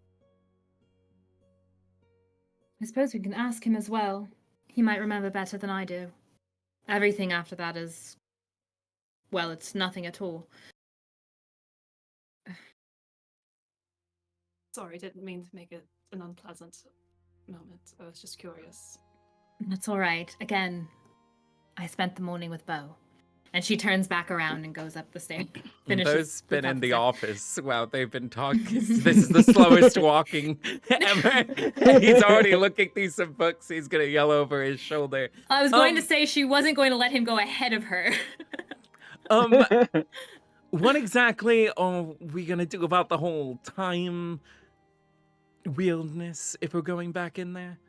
I suppose we can ask him as well. He might remember better than I do. Everything after that is... well, it's nothing at all. Sorry, didn't mean to make it an unpleasant moment. I was just curious. That's all right. Again, I spent the morning with Beau. And she turns back around and goes up the stairs. Beau's been in the office while they've been talking. This is the slowest walking ever. He's already looking through some books. He's going to yell over his shoulder. I was going to say she wasn't going to let him go ahead of her. What exactly are we going to do about the whole time weirdness if we're going back in there?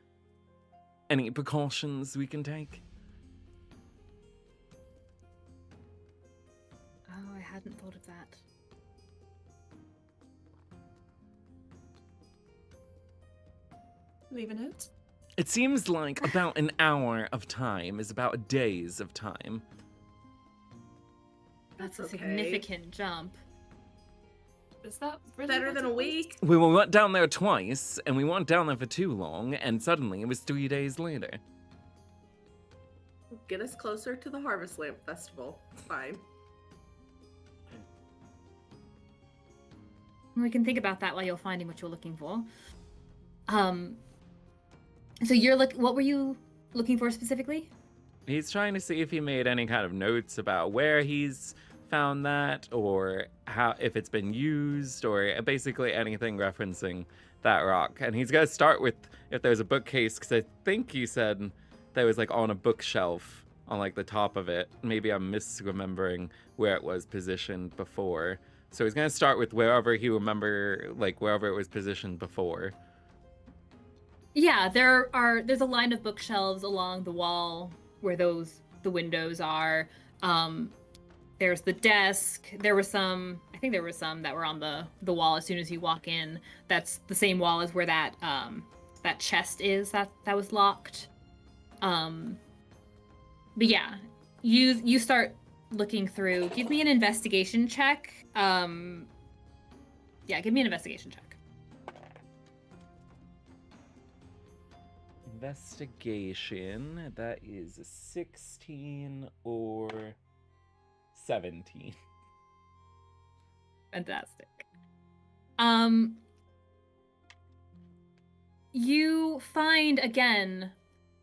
Any precautions we can take? Oh, I hadn't thought of that. Leave a note? It seems like about an hour of time is about a day's of time. That's a significant jump. Is that really better than a week? We went down there twice, and we weren't down there for too long, and suddenly it was 3 days later. Get us closer to the Harvest Lamp Festival. It's fine. We can think about that while you're finding what you're looking for. So what were you looking for specifically? He's trying to see if he made any kind of notes about where he's found that, or how, if it's been used, or basically anything referencing that rock. And he's gonna start with if there's a bookcase, because I think he said that was like on a bookshelf on like the top of it. Maybe I'm misremembering where it was positioned before. So he's gonna start with wherever he remember, like wherever it was positioned before. Yeah, there's a line of bookshelves along the wall where the windows are. There's the desk. There were some, I think there were some that were on the wall as soon as you walk in. That's the same wall as where that that chest is that was locked. But yeah, you start looking through. Give me an investigation check. Yeah, give me an investigation check. Investigation, that is a 16 or 17. Fantastic. You find, again,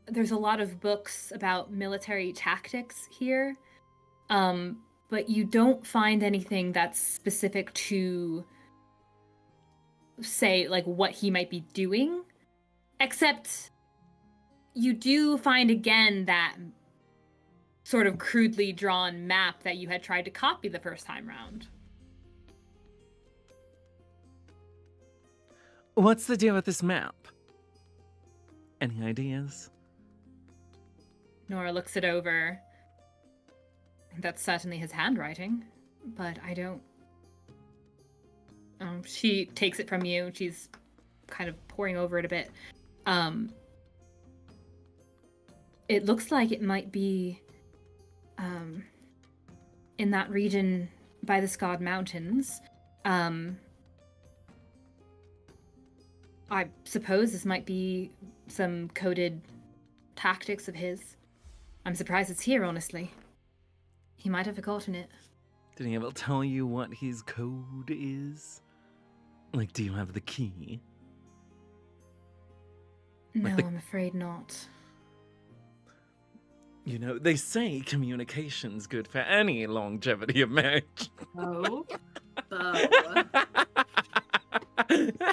there's a lot of books about military tactics here, but you don't find anything that's specific to, say, like, what he might be doing, except you do find, again, that sort of crudely drawn map that you had tried to copy the first time round. What's the deal with this map? Any ideas? Nora looks it over. That's certainly his handwriting, but I don't... she takes it from you. She's kind of poring over it a bit. It looks like it might be in that region by the Scarred Mountains. I suppose this might be some coded tactics of his. I'm surprised it's here, honestly. He might have forgotten it. Did he ever tell you what his code is? Like, do you have the key? No, Like I'm afraid not. You know, they say communication's good for any longevity of marriage. Oh.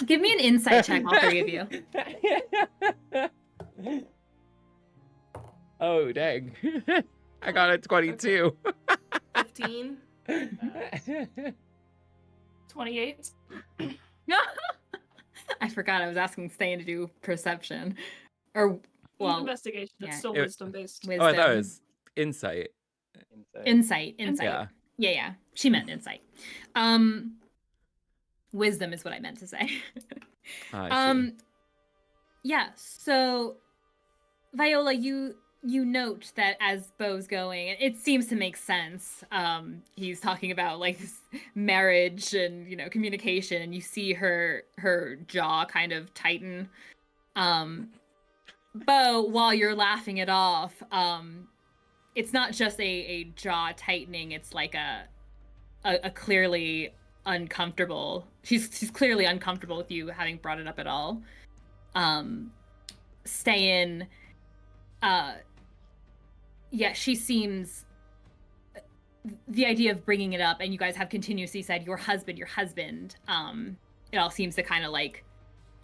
Give me an insight check, all three of you. Oh, dang. I got a 22. 15. 28. I forgot I was asking Ste'yn to do perception. Or, well... investigation, it's yeah. still wisdom-based. Wisdom. Oh, I thought it was insight. Insight. Yeah. Yeah. She meant insight. Wisdom is what I meant to say. I see. Yeah, so Viola, you note that as Beau's going, it seems to make sense. He's talking about like marriage and, you know, communication, and you see her jaw kind of tighten. Beau, while you're laughing it off, it's not just a jaw tightening, it's like a clearly uncomfortable. She's clearly uncomfortable with you having brought it up at all. Ste'yn, yeah, she seems, the idea of bringing it up, and you guys have continuously said your husband, it all seems to kind of like,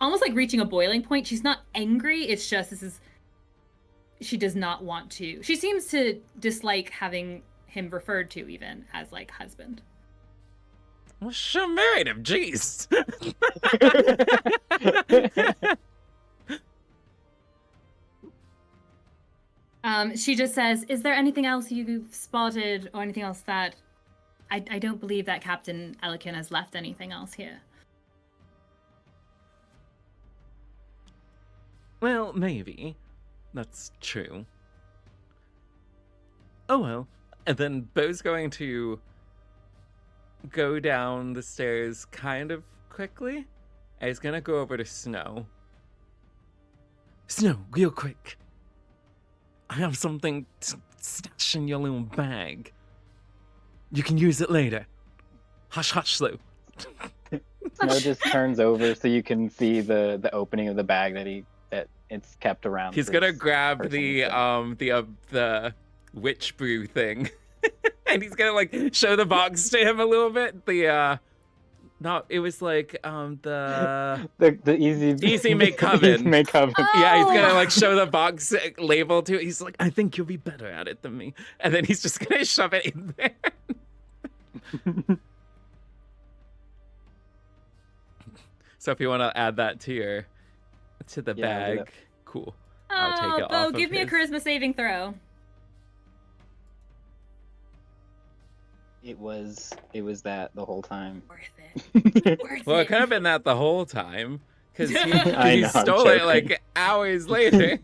almost like reaching a boiling point. She's not angry, it's just she does not want to. She seems to dislike having him referred to even as like husband. Well, she married him, jeez. She just says, is there anything else you've spotted or anything else that... I don't believe that Captain Elikin has left anything else here. Well, maybe. That's true. Oh well. And then Beau's going to go down the stairs kind of quickly. And he's gonna go over to Snow. Snow, real quick. I have something stashed in your little bag. You can use it later. Hush, hush, Slow. Snow just turns over so you can see the opening of the bag that it's kept around. He's gonna grab the witch brew thing, and he's gonna like show the box to him a little bit. It was like the easy make coven. Make coven. Yeah, he's gonna like show the box label to it. He's like, I think you'll be better at it than me. And then he's just gonna shove it in there. So if you want to add that to the bag, cool. I'll take it Beau, off. give me a charisma saving throw. It was that the whole time. Worth it. Worth Well, it. it could have been that the whole time, because I he know, I'm stole it joking. like hours later.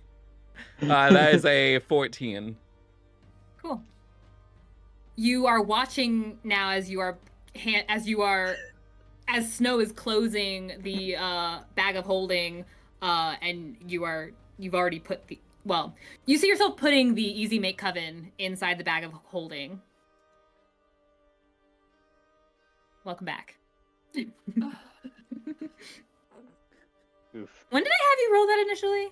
That is a 14. Cool. You are watching now as Snow is closing the bag of holding, and you've already put you see yourself putting the Easy Make Coven inside the bag of holding. Welcome back. Oof. When did I have you roll that initially?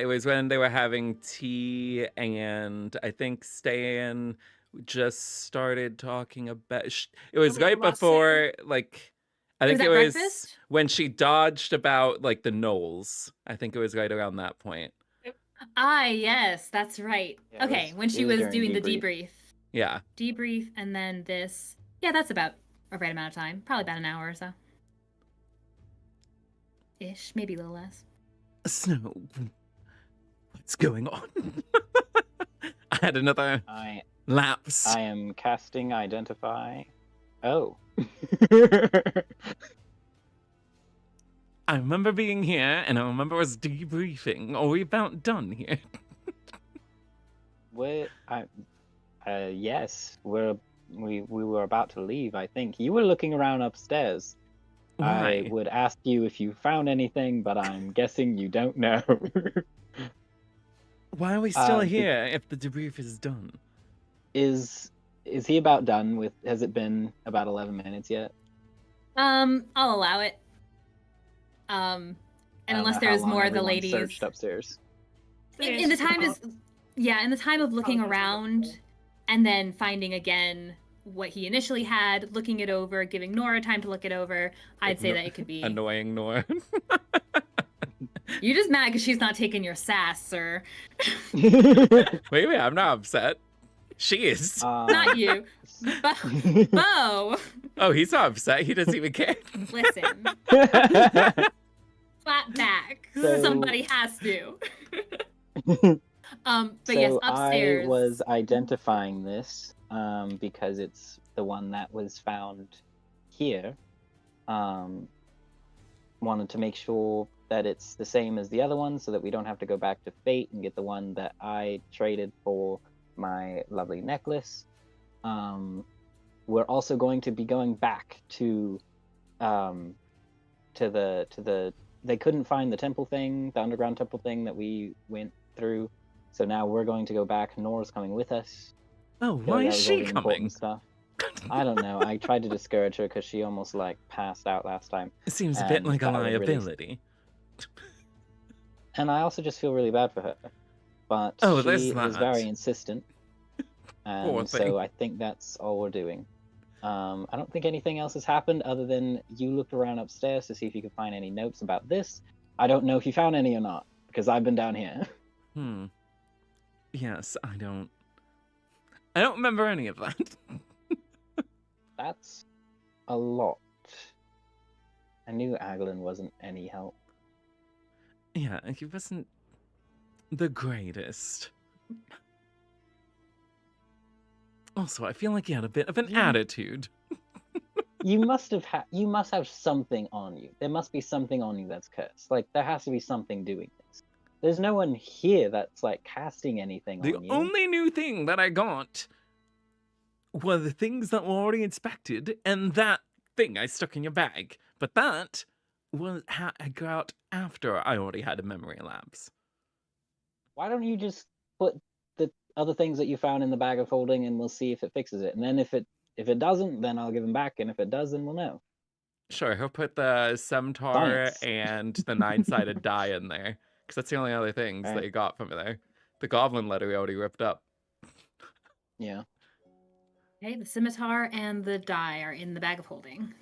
It was when they were having tea, and I think Ste'yn just started talking about. It was right last before, like, I think Was it that was breakfast? when she dodged about like the knolls. I think it was right around that point. Ah, yes, that's right. Yeah, it Okay, was- when it she was was during doing the debrief. debrief. Yeah. And then this. Yeah, that's about a right amount of time. Probably about an hour or so. Ish, maybe a little less. Snow, what's going on? I had another lapse. I am casting Identify. Oh. I remember being here, and I remember us debriefing. Are we about done here? Yes, we were about to leave, I think. You were looking around upstairs. Why? I would ask you if you found anything, but I'm guessing you don't know. Why are we still the- here if the debrief is done? Is he about done with? Has it been about 11 minutes yet? I'll allow it. And I don't unless know how there's long more of the everyone ladies. searched upstairs. In the time in the time of looking Probably around and then finding again what he initially had, looking it over, giving Nora time to look it over, I'd say that it could be Annoying Nora. You're just mad because she's not taking your sass, sir. Wait, I'm not upset. She is. Not you. Beau. Oh, he's not upset. He doesn't even care. Listen. Flat back. So- Somebody has to. But yes, upstairs. I was identifying this because it's the one that was found here. Wanted to make sure that it's the same as the other one so that we don't have to go back to Fate and get the one that I traded for my lovely necklace. We're also going to be going back to the they couldn't find the temple thing, the underground temple thing that we went through. So now we're going to go back. Nora's coming with us. Oh, why is she coming? Stuff. I don't know. I tried to discourage her because she almost passed out last time. It seems a bit like a that would really- liability. And I also just feel really bad for her. But there's she is that. very insistent. Poor And thing. so I think that's all we're doing. I don't think anything else has happened other than you looked around upstairs to see if you could find any notes about this. I don't know if you found any or not, because I've been down here. Yes, I don't remember any of that. That's a lot. I knew Aglin wasn't any help. Yeah, he wasn't the greatest. Also, I feel like he had a bit of an attitude. You must have something on you. There must be something on you that's cursed. Like, there has to be something doing this. There's no one here that's, casting anything The on you. only new thing that I got were the things that were already inspected and that thing I stuck in your bag. But that was how I got out after I already had a memory lapse. Why don't you just put the other things that you found in the bag of holding and we'll see if it fixes it. And then if it doesn't, then I'll give them back. And if it does, then we'll know. Sure, he'll put the scimitar Science. and the 9-sided die in there. Because that's the only other things that you got from there. The goblin letter we already ripped up. Yeah. Okay, the scimitar and the die are in the bag of holding.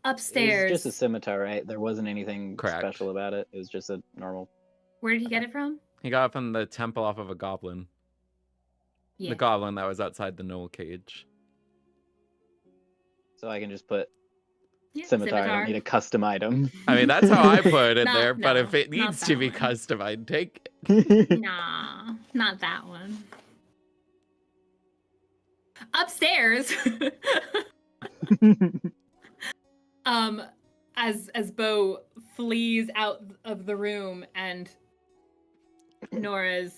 Upstairs. It was just a scimitar, right? There wasn't anything Correct. special about it. It was just a normal. Where did he get it from? He got it from the temple off of a goblin. Yeah. The goblin that was outside the knoll cage. So I can just put Yeah, scimitar. I don't need a custom item. I mean, that's how I put it No, there, but no, if it not needs to that be one. custom, I'd take it. Nah, not that one. Upstairs. As Beau flees out of the room and Nora's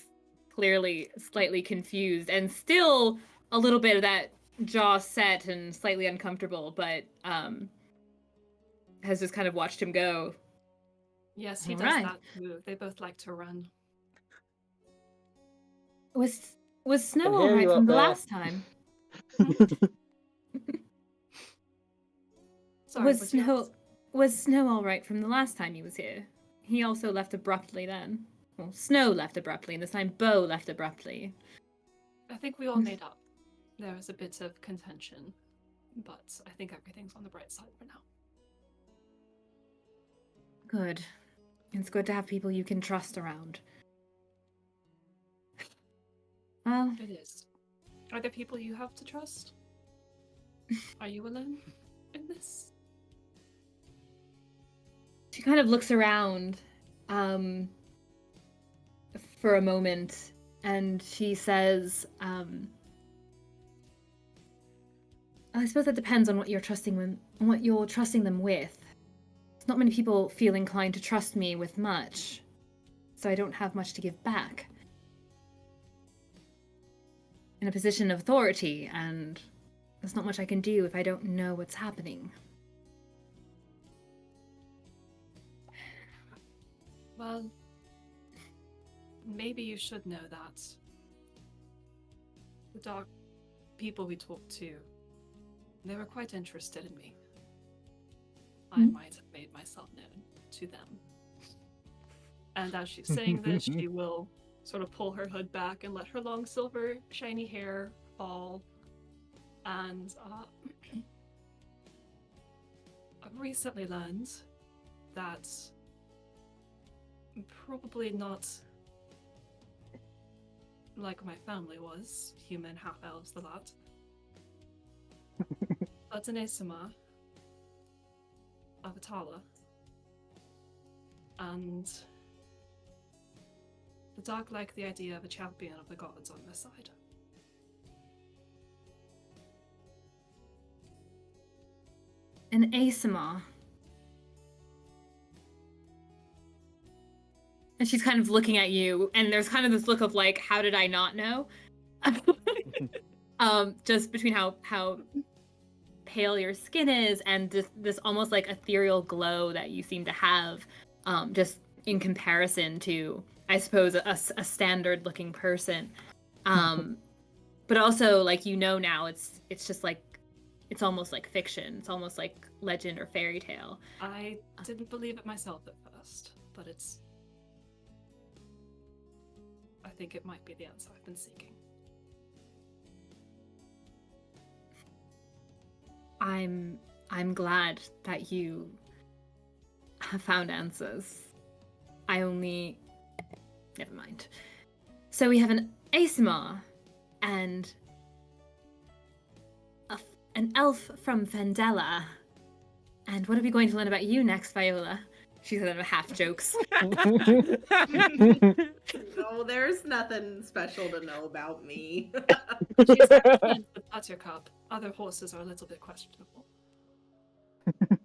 clearly slightly confused and still a little bit of that jaw set and slightly uncomfortable, but has just kind of watched him go. Yes, he All does right. that too. They both like to run. Was Snow Can all hear right you from up the there. last time? Sorry, was what you Snow asked? was Snow all right from the last time he was here? He also left abruptly then. Well, Snow left abruptly, and this time Beau left abruptly. I think we all made up. There was a bit of contention, but I think everything's on the bright side for now. Good. It's good to have people you can trust around. Well, It is. Are there people you have to trust? Are you alone in this? she kind of looks around for a moment, and she says, I suppose that depends on what you're trusting them with. Not many people feel inclined to trust me with much, so I don't have much to give back. In a position of authority, and there's not much I can do if I don't know what's happening. Well, maybe you should know that. The dark people we talked to, they were quite interested in me. I might have made myself known to them. And as she's saying this, she will sort of pull her hood back and let her long silver shiny hair fall. And I've recently learned that I'm probably not like my family was, human, half-elves, the lot. But an Asima of Atala. And the dark like the idea of a champion of the gods on their side. An Asima. And she's kind of looking at you, and there's kind of this look of like, how did I not know? Just between how pale your skin is and this almost like ethereal glow that you seem to have, just in comparison to, I suppose, a standard looking person. But also, like, now it's just like, it's almost like fiction. It's almost like legend or fairy tale. I didn't believe it myself at first, but I think it might be the answer I've been seeking. I'm glad that you have found answers. Never mind. So we have an Asima and an elf from Vendela. And what are we going to learn about you next, Viola? She said it half jokes. No, there's nothing special to know about me. She's excellent with Buttercup. Other horses are a little bit questionable.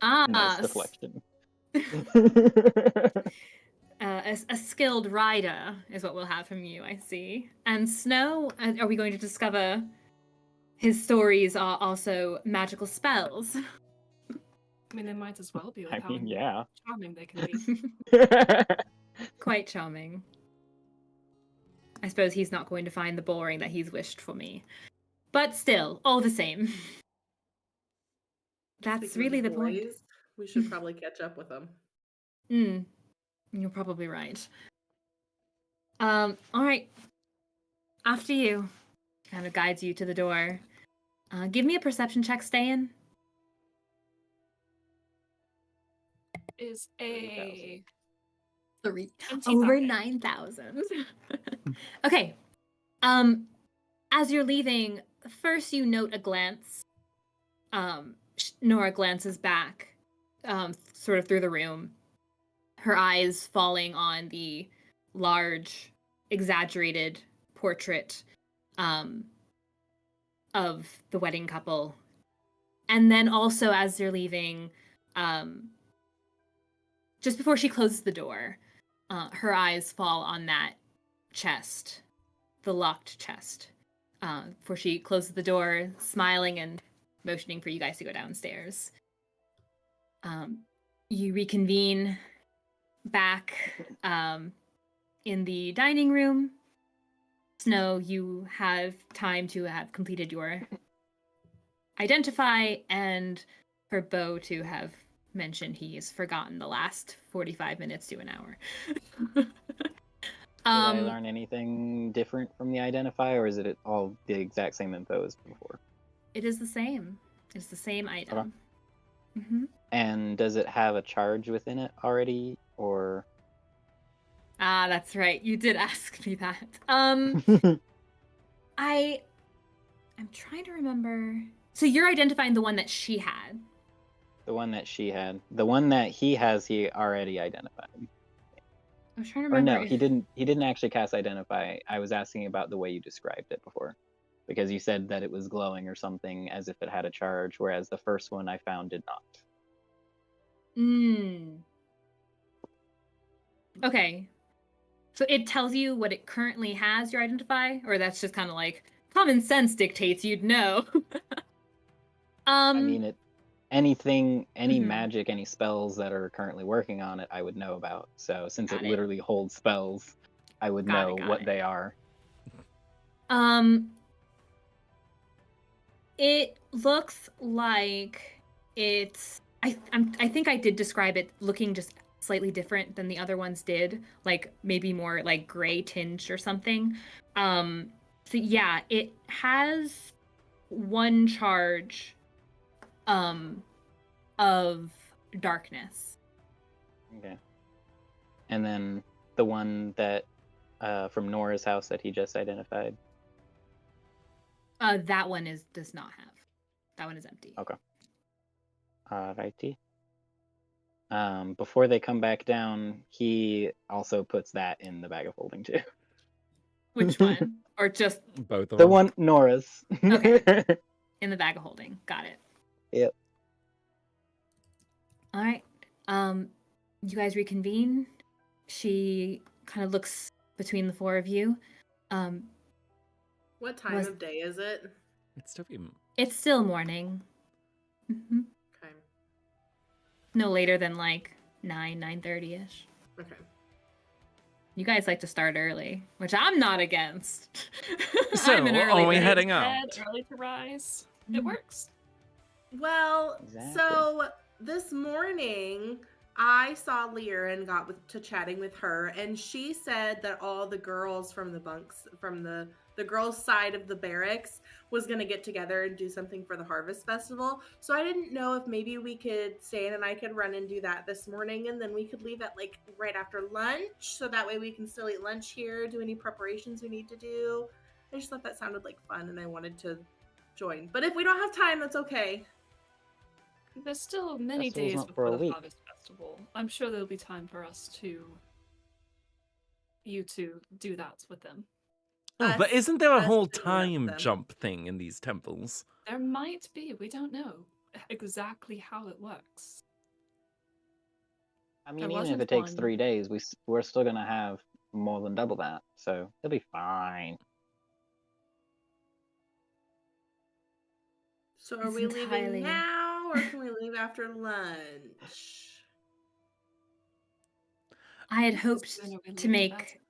Nice deflection. A skilled rider is what we'll have from you, I see. And Snow, are we going to discover his stories are also magical spells? I mean, they might as well be with how yeah. charming they can be. Quite charming. I suppose he's not going to find the boring that he's wished for me. But still, all the same. That's Speaking really of the point. boys, we should probably catch up with them. You're probably right. All right. After you. Kind of guides you to the door. Give me a perception check, Ste'yn. Is a 3. 20,000. Over 9,000. Okay. As you're leaving, first you note a glance. Nora glances back, sort of through the room. Her eyes falling on the large, exaggerated portrait of of the wedding couple. And then also as they're leaving, just before she closes the door, her eyes fall on that chest, the locked chest. Before she closes the door, smiling and motioning for you guys to go downstairs. You reconvene back in the dining room. Snow, you have time to have completed your identify, and for Beau to have mentioned he's forgotten the last 45 minutes to an hour. Did I learn anything different from the identify, or is it all the exact same info as before? It is the same. It's the same item. Okay. Mm-hmm. And does it have a charge within it already, or? Ah, that's right. You did ask me that. I'm trying to remember. So you're identifying the one that she had. The one that she had. The one that he has, he already identified. I was trying to Or remember. no, he didn't actually cast identify. I was asking about the way you described it before. Because you said that it was glowing or something as if it had a charge, whereas the first one I found did not. Okay. So it tells you what it currently has, your identify? Or that's just kind of like, common sense dictates you'd know. I mean, any Mhm. magic, any spells that are currently working on it, I would know about. So since Got it it. literally holds spells, I would Got know it, got what it. they are. It looks like it's. I think I did describe it looking just slightly different than the other ones did, like maybe more like gray tinged or something. So yeah, it has one charge of darkness. Okay. And then the one that from Nora's house that he just identified. That one does not have. That one is empty. Okay. Alrighty. Before they come back down, he also puts that in the bag of holding too. Which one? Or just Both of The them. one, Nora's. Okay. In the bag of holding. Got it. Yep. All right. You guys reconvene. She kind of looks between the four of you. What time of day is it? It's still be... It's still morning. Mm-hmm. Okay. No later than like 9:30ish. Okay. You guys like to start early, which I'm not against. So, I'm an early are we bird. heading Bed, out? early to rise. It works. Well, Exactly. so this morning I saw Lear and got to chatting with her, and she said that all the girls from the bunks, from the girls' side of the barracks, was going to get together and do something for the Harvest Festival. So I didn't know if maybe we could, Ste'yn and I could run and do that this morning, and then we could leave at like right after lunch, so that way we can still eat lunch here, do any preparations we need to do. I just thought that sounded like fun, and I wanted to join. But if we don't have time, that's okay. There's still many Festival's days not for before a the week. Harvest Festival. I'm sure there'll be time for us to do that with them. Oh, but isn't there a us whole doing that with time them. jump thing in these temples? There might be. We don't know exactly how it works. I mean, There even if wasn't it takes one. 3 days, we're still gonna have more than double that, so it'll be fine. So are It's we entirely- leaving now, or can we leave after lunch? I had Yes, hoped sooner we to leave, the make.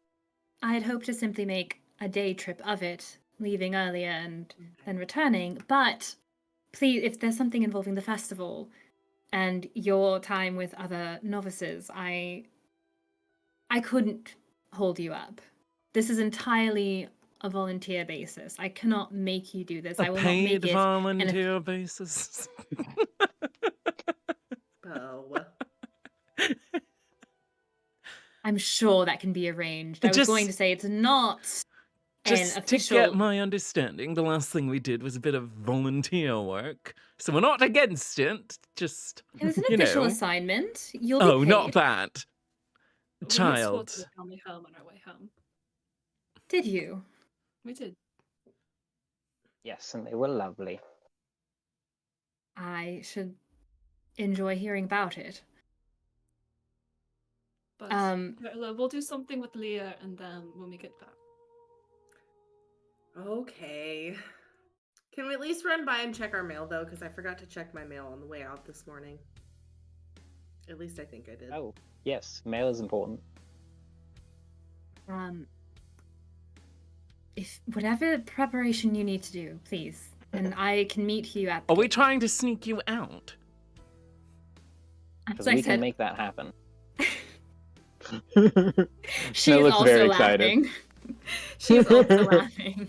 I had hoped to simply make a day trip of it, leaving earlier and then returning. But please, if there's something involving the festival and your time with other novices, I couldn't hold you up. This is entirely a volunteer basis. I cannot make you do this. I A will not make paid it. volunteer basis? Oh. I'm sure that can be arranged. I was Just- going to say it's not an Just official. to get my understanding, the last thing we did was a bit of volunteer work. So we're not against it, just, It was an you official know. assignment. You'll be Oh, paid. not that. We Child. escorted the family home on our way home. Did you? We did. Yes, and they were lovely. I should enjoy hearing about it. But we'll do something with Leah, and then when we get back. Okay. Can we at least run by and check our mail, though? Because I forgot to check my mail on the way out this morning. At least I think I did. Oh, yes, mail is important. If whatever preparation you need to do, please, and I can meet you at. Are we trying to sneak you out? Because we can make that happen. She is also very laughing. She's also laughing.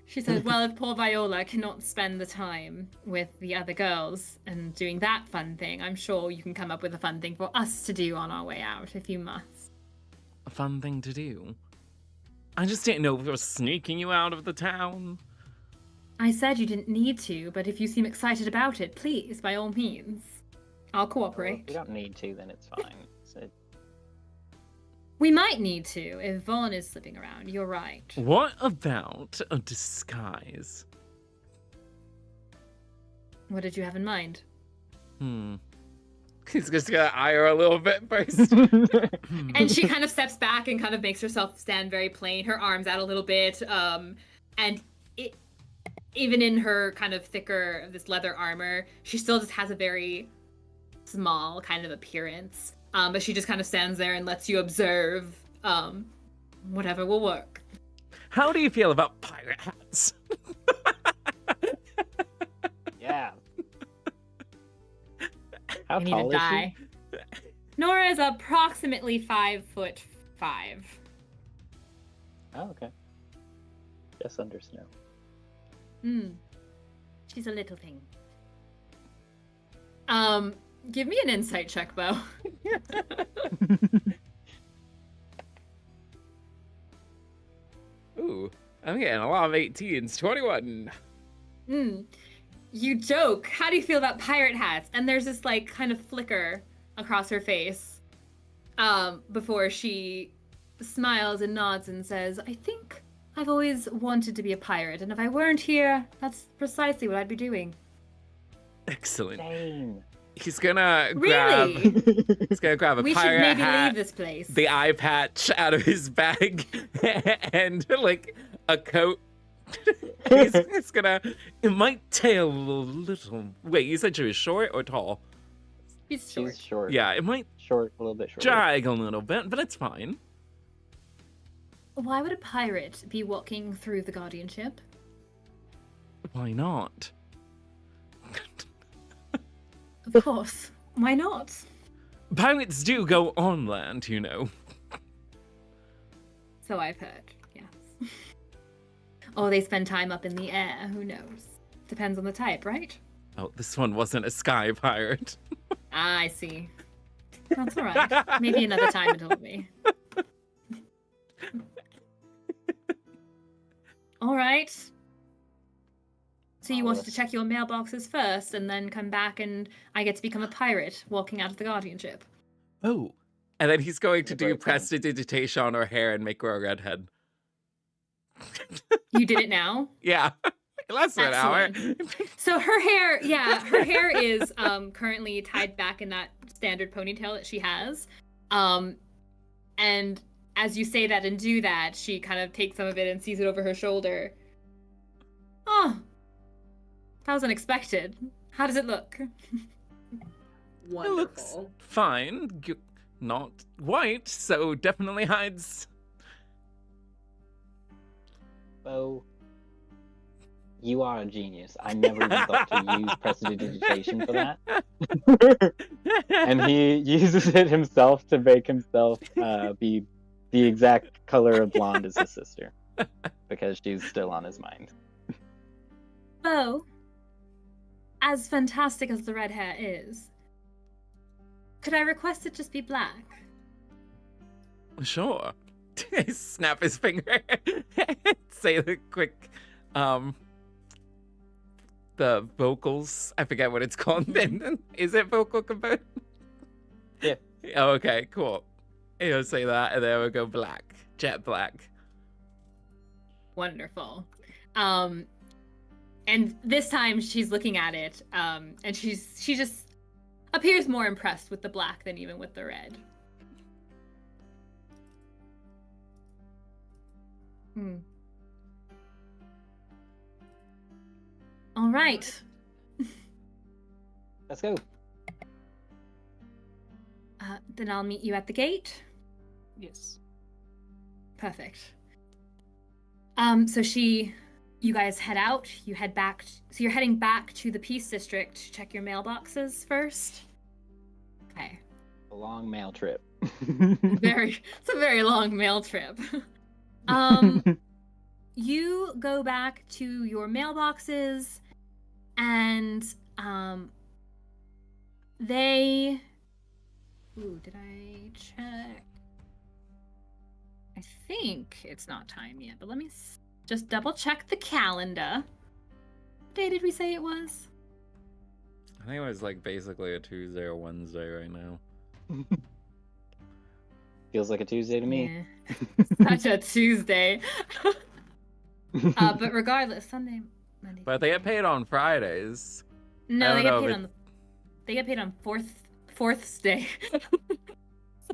She said, well, if poor Viola cannot spend the time with the other girls and doing that fun thing, I'm sure you can come up with a fun thing for us to do on our way out, if you must. A fun thing to do? I just didn't know if we were sneaking you out of the town. I said you didn't need to, but if you seem excited about it, please, by all means. I'll cooperate. Well, if we don't need to, then it's fine. We might need to if Vaughn is slipping around. You're right. What about a disguise? What did you have in mind? He's just gonna eye her a little bit first. And she kind of steps back and kind of makes herself stand very plain, her arms out a little bit, and even in her kind of thicker, this leather armor, she still just has a very small kind of appearance. But she just kind of stands there and lets you observe whatever will work. How do you feel about pirate hats? Yeah. How I need tall to is die. she? Nora is approximately 5'5". Oh, okay. Just under snow. She's a little thing. Give me an insight check, Beau. Ooh, I'm getting a lot of 18s. 21. You joke. How do you feel about pirate hats? And there's this like kind of flicker across her face before she smiles and nods and says, I think I've always wanted to be a pirate, and if I weren't here, that's precisely what I'd be doing. Excellent. Same. He's gonna Really? He's gonna grab a We should pirate maybe hat, leave this place. the eye patch out of his bag, and like a coat. He's gonna. It might tail a little. Wait, you said she was short or tall? She's short. She's short. Yeah, it might Short, a little bit short. drag a little bit, but it's fine. Why would a pirate be walking through the guardianship? Why not? Of course. Why not? Pirates do go on land, you know. So I've heard, yes. Or they spend time up in the air, who knows? Depends on the type, right? Oh, this one wasn't a sky pirate. I see. That's alright. Maybe another time it'll be. Alright. So you wanted to check your mailboxes first and then come back and I get to become a pirate walking out of the guardianship. Oh. And then he's going to The do great plan. prestidigitation on her hair and make her a redhead. You did it now? Yeah. Less than an hour. Excellent. So her hair is currently tied back in that standard ponytail that she has. And as you say that and do that, she kind of takes some of it and sees it over her shoulder. Oh, that was unexpected. How does it look? Wonderful. It looks fine. Not white, so definitely hides. Beau, you are a genius. I never even thought to use prestidigitation for that. And he uses it himself to make himself be the exact color of blonde as his sister. Because she's still on his mind. Beau, as fantastic as the red hair is, could I request it just be black? Sure. Snap his finger. Say the quick, the vocals. I forget what it's called. Is it vocal component? Yeah. Oh, okay, cool. He'll say that, and then we'll go black. Jet black. Wonderful. And this time she's looking at it, and she just appears more impressed with the black than even with the red. All right. Let's go. Then I'll meet you at the gate. Yes. Perfect. So you guys head out. You head back. So you're heading back to the Peace District to check your mailboxes first. Okay. A long mail trip. It's a very long mail trip. You go back to your mailboxes, and they. Ooh, did I check? I think it's not time yet, but let me just double check the calendar. What day did we say it was? I think it was like basically a Tuesday or Wednesday right now. Feels like a Tuesday to me. Yeah. Such a Tuesday. But regardless, Sunday, Monday. But they get paid on Fridays. No, they get paid on fourth day.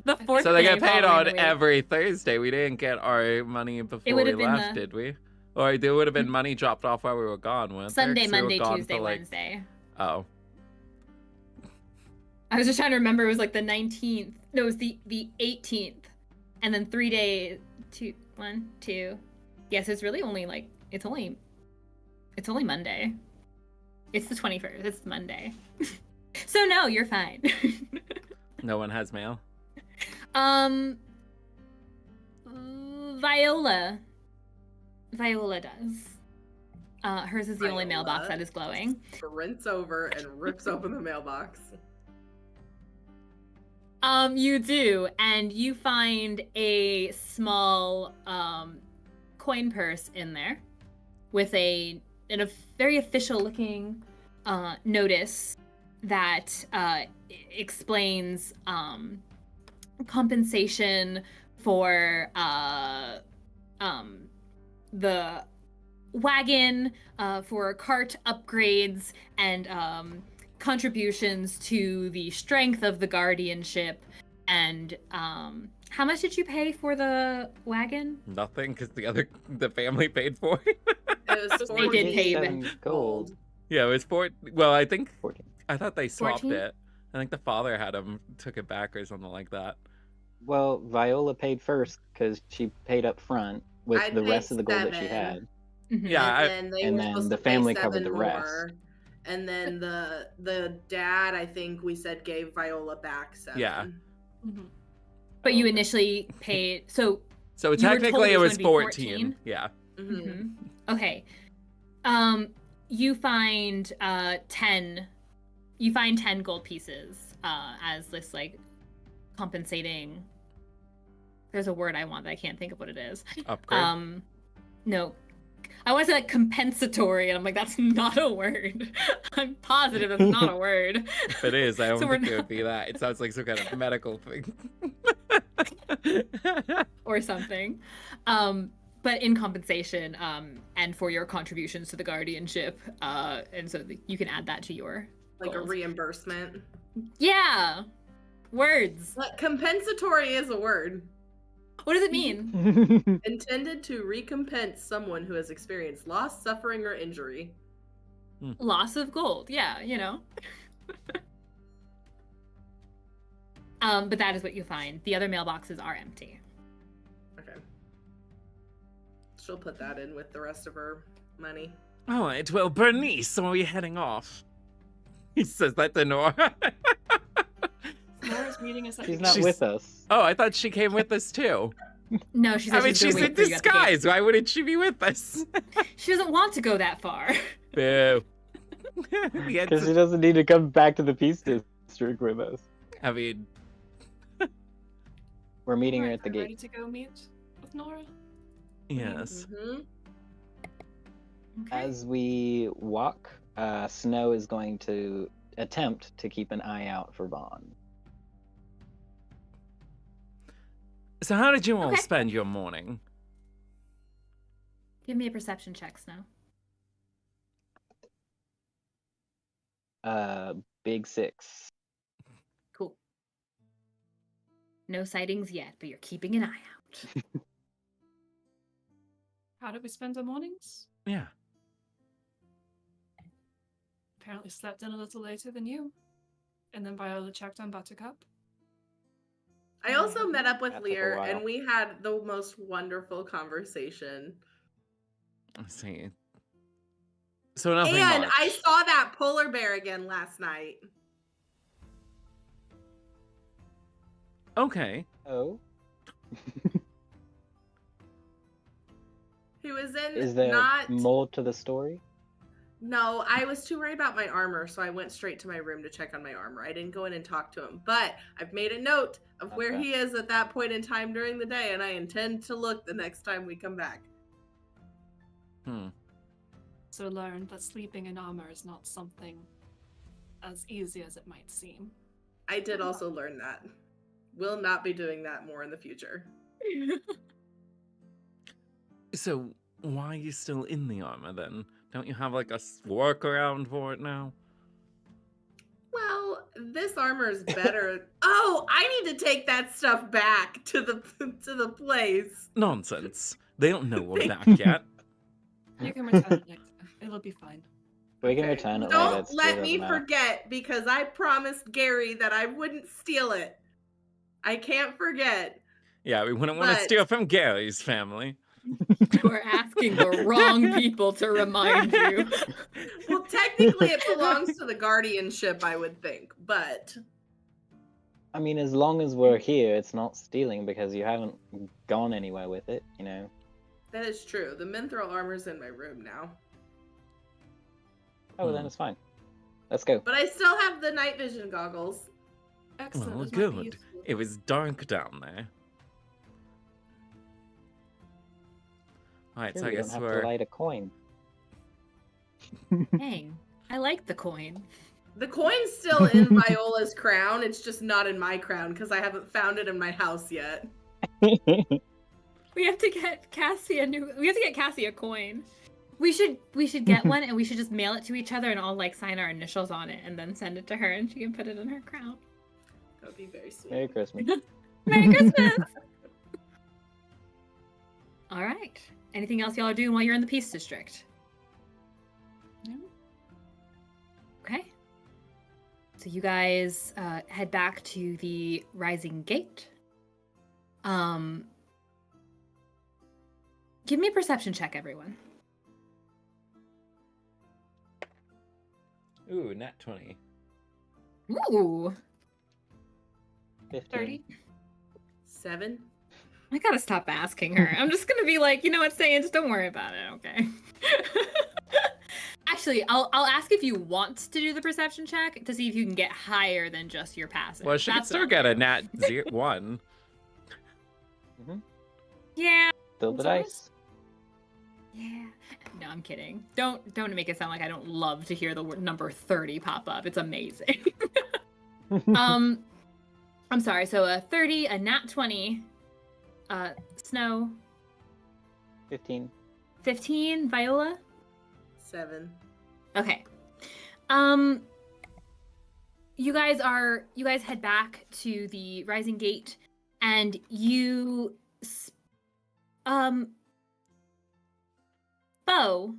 The fourth. So they day get paid following on the week. every Thursday. We didn't get our money before we left, did we? Or there would have been money dropped off while we were gone, weren't there? Sunday, 'Cause we were Monday, gone Tuesday, for, like... Wednesday. Oh. I was just trying to remember. It was like the 19th. No, it was the 18th, and then 3 days. 1, 2. Yes, it's really only like it's only Monday. It's the 21st. It's Monday. So no, you're fine. No one has mail? Viola does. Hers is the only Viola mailbox that is glowing. Sprints over and rips open the mailbox. You do, and you find a small coin purse in there with a very official looking notice that explains compensation for the wagon, for cart upgrades, and contributions to the strength of the guardianship. And how much did you pay for the wagon? Nothing, because the family paid for it. It was They did pay 47 gold. Yeah, it was 4. Well, I think 14. I thought they swapped 14? it. I think the father took it back or something like that. Well, Viola paid first because she paid up front with I the paid rest of the gold that she 7. had. Mhm. Yeah, And then they and were then supposed the to pay family covered 7 the more. rest. And then the dad, I think we said, gave Viola back 7. Yeah. Mm-hmm. But you initially paid, so So You were told technically it it was was gonna be 14. 14? Yeah. Mm-hmm. Okay. You find 10. You find 10 gold pieces as this like compensating. There's a word I want that I can't think of what it is. Upgrade. No. I want to say like compensatory, and I'm like, that's not a word. I'm positive that's not a word. If it is, I don't So we're think it not- would be that. It sounds like some kind of medical thing. Or something. But in compensation, and for your contributions to the guardianship, and so you can add that to your Like a goals. reimbursement. Yeah, words. But compensatory is a word. What does it mean? Intended to recompense someone who has experienced loss, suffering, or injury. Loss of gold. Yeah, you know. But that is what you find. The other mailboxes are empty. Okay. She'll put that in with the rest of her money. All right, well, Bernice, are we heading off? He says that to Nora. Nora's meeting us at She's the not gate. with us. Oh, I thought she came with us too. No, she said I mean, she's she's gonna in wait for you at the gate. disguise. Why wouldn't she be with us? She doesn't want to go that far. Boo. We had Because to- she doesn't need to come back to the Peace District with us. I mean, We're meeting her Alright, at the we're ready gate. to go meet with Nora. yes. Mm-hmm. As we walk, Snow is going to attempt to keep an eye out for Vaughn. So how did you all Okay. spend your morning? Give me a perception check, Snow. Big 6. Cool. No sightings yet, but you're keeping an eye out. How did we spend our mornings? Yeah. Apparently slept in a little later than you. And then Viola checked on Buttercup. I also met up with That took a Lear, while. and we had the most wonderful conversation. I see. So nothing And much. I saw that polar bear again last night. Okay. Oh. He was in Is there not... more to the story? No, I was too worried about my armor, so I went straight to my room to check on my armor. I didn't go in and talk to him, but I've made a note of where Okay. he is at that point in time during the day, and I intend to look the next time we come back. So learned that sleeping in armor is not something as easy as it might seem. I did also learn that. Will not be doing that more in the future. So why are you still in the armor then? Don't you have like a workaround for it now? Well, this armor is better. Oh, I need to take that stuff back to the place. Nonsense. They don't know we're back Thank yet. You can return it next time. It'll be fine. We can Okay. return it later. Don't it still let doesn't me matter. forget, because I promised Gary that I wouldn't steal it. I can't forget. Yeah, we wouldn't want to But- steal from Gary's family. We're asking the wrong people to remind you. Well, technically it belongs to the guardianship, I would think, but I mean, as long as we're here, it's not stealing because you haven't gone anywhere with it, you know. that is true. The Mithril armor's in my room now. Oh, then it's fine. Let's go. But I still have the night vision goggles. Excellent. Well, this might be good. useful. It was dark down there. Alright, Sure, so I we don't guess have we're... to light a coin. Dang, I like the coin. The coin's still in Viola's crown. It's just not in my crown because I haven't found it in my house yet. We have to get Cassie a coin. We should get one and we should just mail it to each other and all like sign our initials on it and then send it to her and she can put it in her crown. That would be very sweet. Merry Christmas. Merry Christmas! All right. Anything else y'all are doing while you're in the Peace District? No. Okay. So you guys head back to the Rising Gate. Give me a perception check, everyone. Ooh, nat 20. Ooh. 15. 30. 7. I gotta stop asking her. I'm just gonna be like, you know what, Ste'yn, just don't worry about it, okay? Actually, I'll ask if you want to do the perception check to see if you can get higher than just your passive. Well, she could That's still what get I'll a do. nat 1. Yeah. Still the That's dice. Yeah. No, I'm kidding. Don't make it sound like I don't love to hear the word number 30 pop up. It's amazing. I'm sorry. So a 30, a nat 20, Snow, 15. 15, Viola. 7. Okay. You guys head back to the Rising Gate and Beau,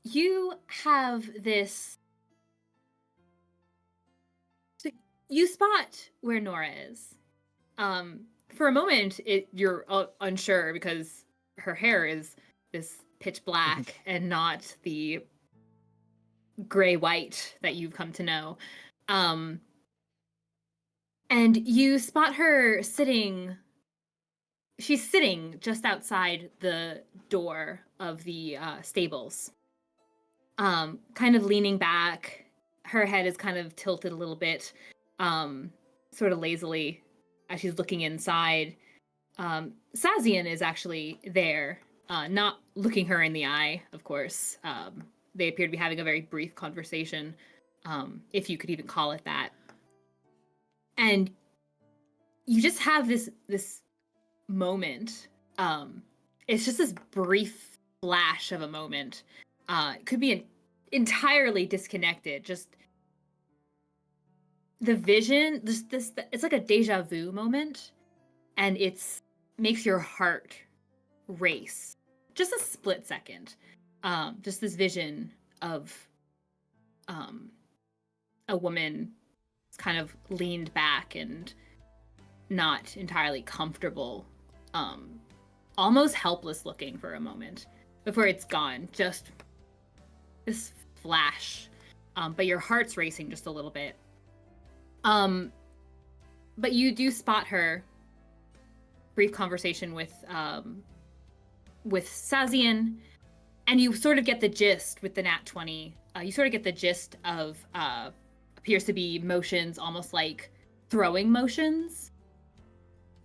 you have this. So you spot where Nora is. For a moment, you're unsure because her hair is this pitch black and not the gray-white that you've come to know. And you spot her sitting. She's sitting just outside the door of the stables, kind of leaning back. Her head is kind of tilted a little bit, sort of lazily as she's looking inside. Sazian is actually there, not looking her in the eye, of course. They appear to be having a very brief conversation, if you could even call it that. And you just have this moment. It's just this brief flash of a moment. It could be entirely disconnected. Just the vision, it's like a deja vu moment, and makes your heart race. Just a split second. Just this vision of a woman kind of leaned back and not entirely comfortable, almost helpless looking for a moment before it's gone. Just this flash, but your heart's racing just a little bit. But you do spot her. Brief conversation with Sazian, and you sort of get the gist with the nat 20. You sort of get the gist of appears to be motions, almost like throwing motions,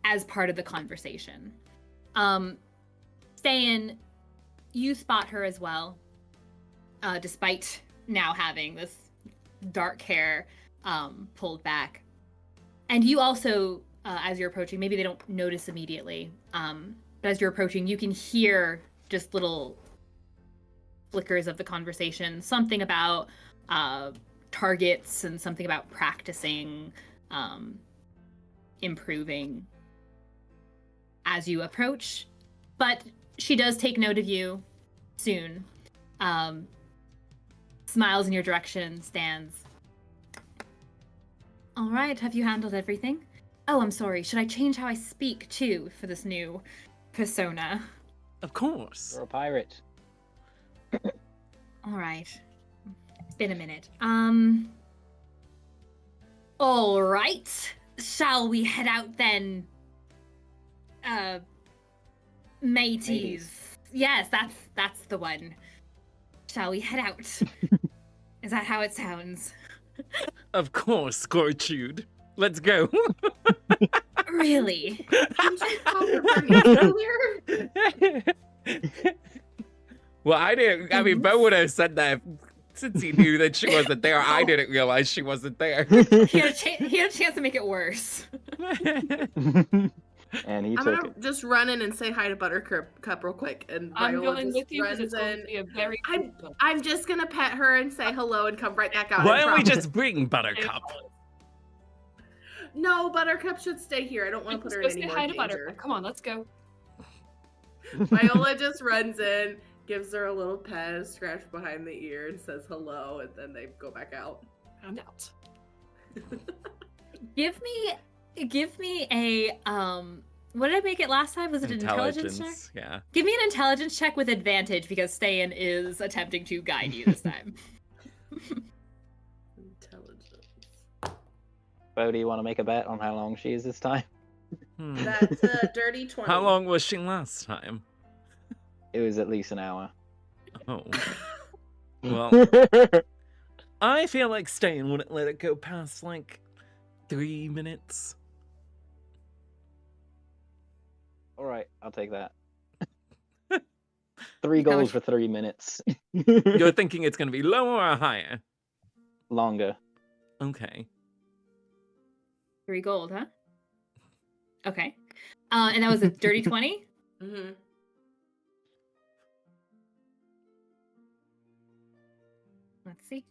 as part of the conversation. Ste'yn, you spot her as well, despite now having this dark hair pulled back. And you also, as you're approaching, maybe they don't notice immediately, but as you're approaching, you can hear just little flickers of the conversation. Something about targets and something about practicing, improving as you approach. But she does take note of you soon. Smiles in your direction, stands. All right, have you handled everything? Oh, I'm sorry. Should I change how I speak, too, for this new persona? Of course. You're a pirate. All right. It's been a minute. All right. Shall we head out then? Mateys. Yes, that's the one. Shall we head out? Is that how it sounds? Of course, Scorchude. Let's go. Really? Well, I didn't. I mean, Beau would have said that since he knew that she wasn't there. I didn't realize she wasn't there. He had a chance to make it worse. And he I'm took gonna it. just run in and say hi to Buttercup real quick, and I'm Viola going just with you because runs it's going in. to be a very I'm just gonna pet her and say hello and come right back out. Why I don't we promise. just bring Buttercup? No, Buttercup should stay here. I don't want to put her in Let's any go say more hi to danger. Buttercup. Come on, let's go. Viola just runs in, gives her a little pet, a scratch behind the ear, and says hello, and then they go back out. I'm out. Give me a what did I make it last time? Was it an intelligence check? Yeah. Give me an intelligence check with advantage because Ste'yn is attempting to guide you this time. Intelligence. Beau, do you want to make a bet on how long she is this time? That's a dirty 20. How long was she last time? It was at least an hour. Oh. Well, I feel like Ste'yn wouldn't let it go past, like, 3 minutes. All right, I'll take that. 3 goals for 3 minutes. You're thinking it's going to be lower or higher? Longer. Okay. 3 gold, huh? Okay. And that was a dirty 20? Mm-hmm. Let's see.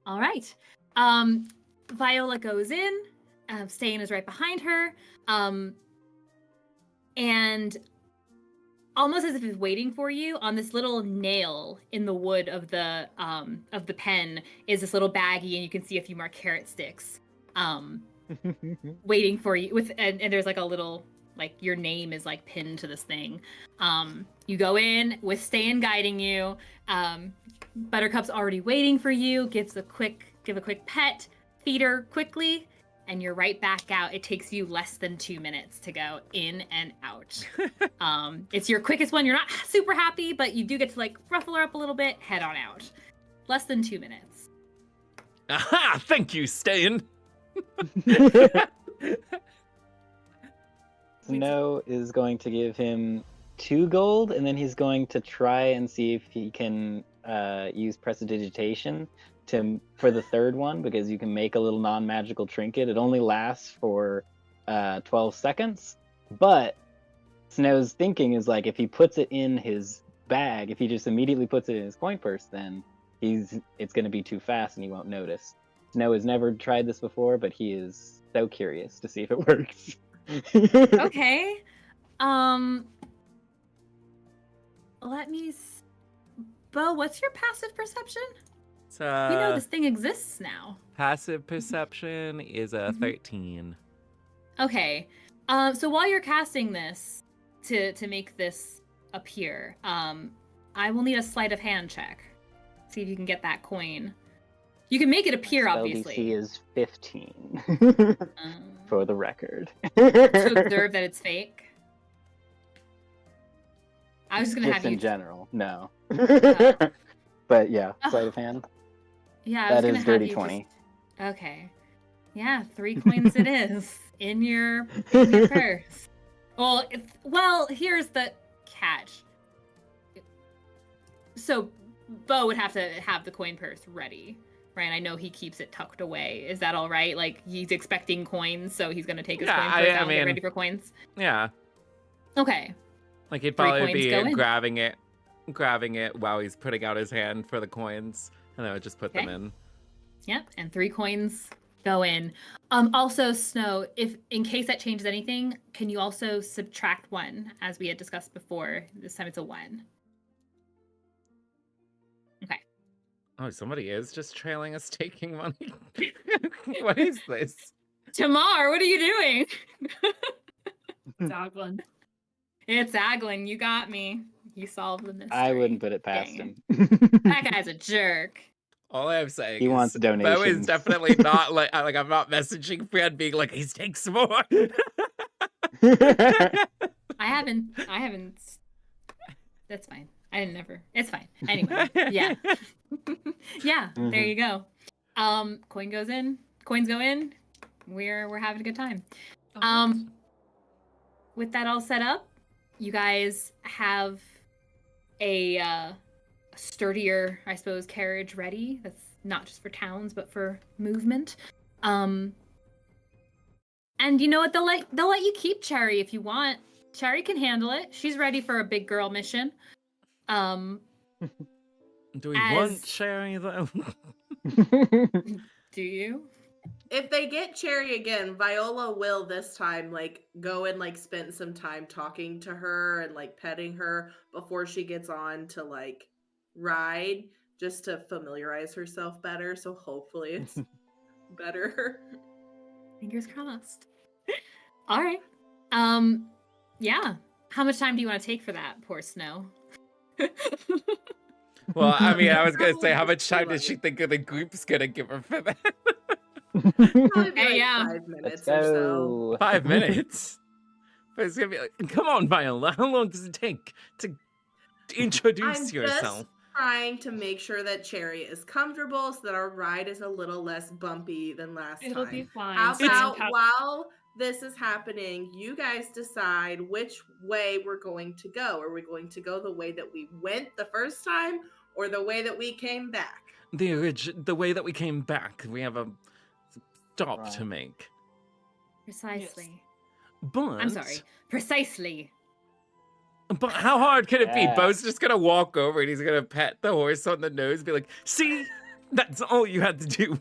All right. Viola goes in. Ste'yn is right behind her. And almost as if he's waiting for you, on this little nail in the wood of the pen is this little baggie, and you can see a few more carrot sticks waiting for you. And there's like a little, like, your name is like pinned to this thing. You go in with Ste'yn guiding you. Buttercup's already waiting for you. Give a quick pet, feed her quickly, and you're right back out. It takes you less than 2 minutes to go in and out. It's your quickest one. You're not super happy, but you do get to like ruffle her up a little bit, head on out. Less than 2 minutes. Aha! Thank you, Ste'yn. Snow is going to give him 2 gold, and then he's going to try and see if he can use prestidigitation for the third one, because you can make a little non-magical trinket. It only lasts for 12 seconds, but Snow's thinking is like, if he puts it in his bag, if he just immediately puts it in his coin purse, then it's going to be too fast and he won't notice. Snow has never tried this before, but he is so curious to see if it works. Okay. Let me. Beau, what's your passive perception? So, We know this thing exists now. passive perception is a 13. Okay. So while you're casting this to make this appear, I will need a sleight of hand check. See if you can get that coin. You can make it appear, Spell obviously. DC is 15. Um, For the record. to observe that it's fake. I was just gonna Just have in you. general, no. Oh. But yeah, sleight of hand. Yeah, I That was gonna is have dirty you 20. just- Okay. Yeah, 3 coins it is in your purse. Well, here's the catch. So, Beau would have to have the coin purse ready, right? I know he keeps it tucked away. Is that all right? Like, he's expecting coins, so he's gonna take his Yeah, coin purse I out and get mean- ready for coins. Yeah. Okay. Like he'd 3 probably coins go be in. grabbing it while he's putting out his hand for the coins, and then would just put them Okay. in. Yep, and 3 coins go in. Also, Snow, if in case that changes anything, can you also subtract 1, as we had discussed before? This time it's a 1. Okay. Oh, somebody is just trailing us taking money. What is this? Tamar, what are you doing? Daglin. It's Aglin, you got me. You solved the mystery. I wouldn't put it past Dang him. That guy's a jerk. All I'm saying He is wants Beau is donations. definitely not like I'm not messaging Fred being like, he's take some more. I haven't. That's fine. I didn't never. It's fine. Anyway, yeah. Yeah, there you go. Coins go in. We're having a good time. With that all set up, you guys have a sturdier, I suppose, carriage ready. That's not just for towns, but for movement. And you know what? They'll let you keep Cherry if you want. Cherry can handle it. She's ready for a big girl mission. Do we As- want Sherry though? Do you? If they get Cherry again, Viola will this time like go and like spend some time talking to her and like petting her before she gets on to like ride, just to familiarize herself better. So hopefully it's better. Fingers crossed. All right. Yeah. How much time do you want to take for that, poor Snow? Well, I mean, I was gonna say, how Probably much time does like- she think the group's gonna give her for that? Probably be Hey, like yeah. 5 minutes Let's or so. go. 5 minutes. But it's gonna be like, come on, Viola, how long does it take to introduce I'm yourself? just trying to make sure that Cherry is comfortable so that our ride is a little less bumpy than last It'll time. be fine. How Ste'yn about ca- while this is happening, you guys decide which way we're going to go. Are we going to go the way that we went the first time or the way that we came back? The way that we came back, we have a stop to Right. make. Precisely. But I'm sorry. Precisely. But how hard can it be? Yeah. Beau's just gonna walk over and he's gonna pet the horse on the nose, and be like, "See, that's all you had to do."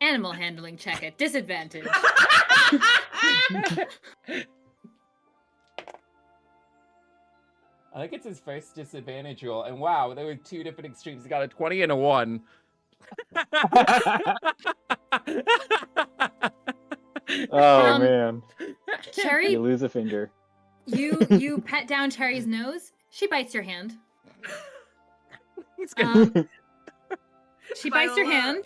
Animal handling check at disadvantage. I think it's his first disadvantage roll, and wow, there were 2 different extremes. He got a 20 and a 1. Oh Um, man, Cherry, you lose a finger. you pet down Cherry's nose. She bites your hand. He's gonna- Um, she bites your Viola hand.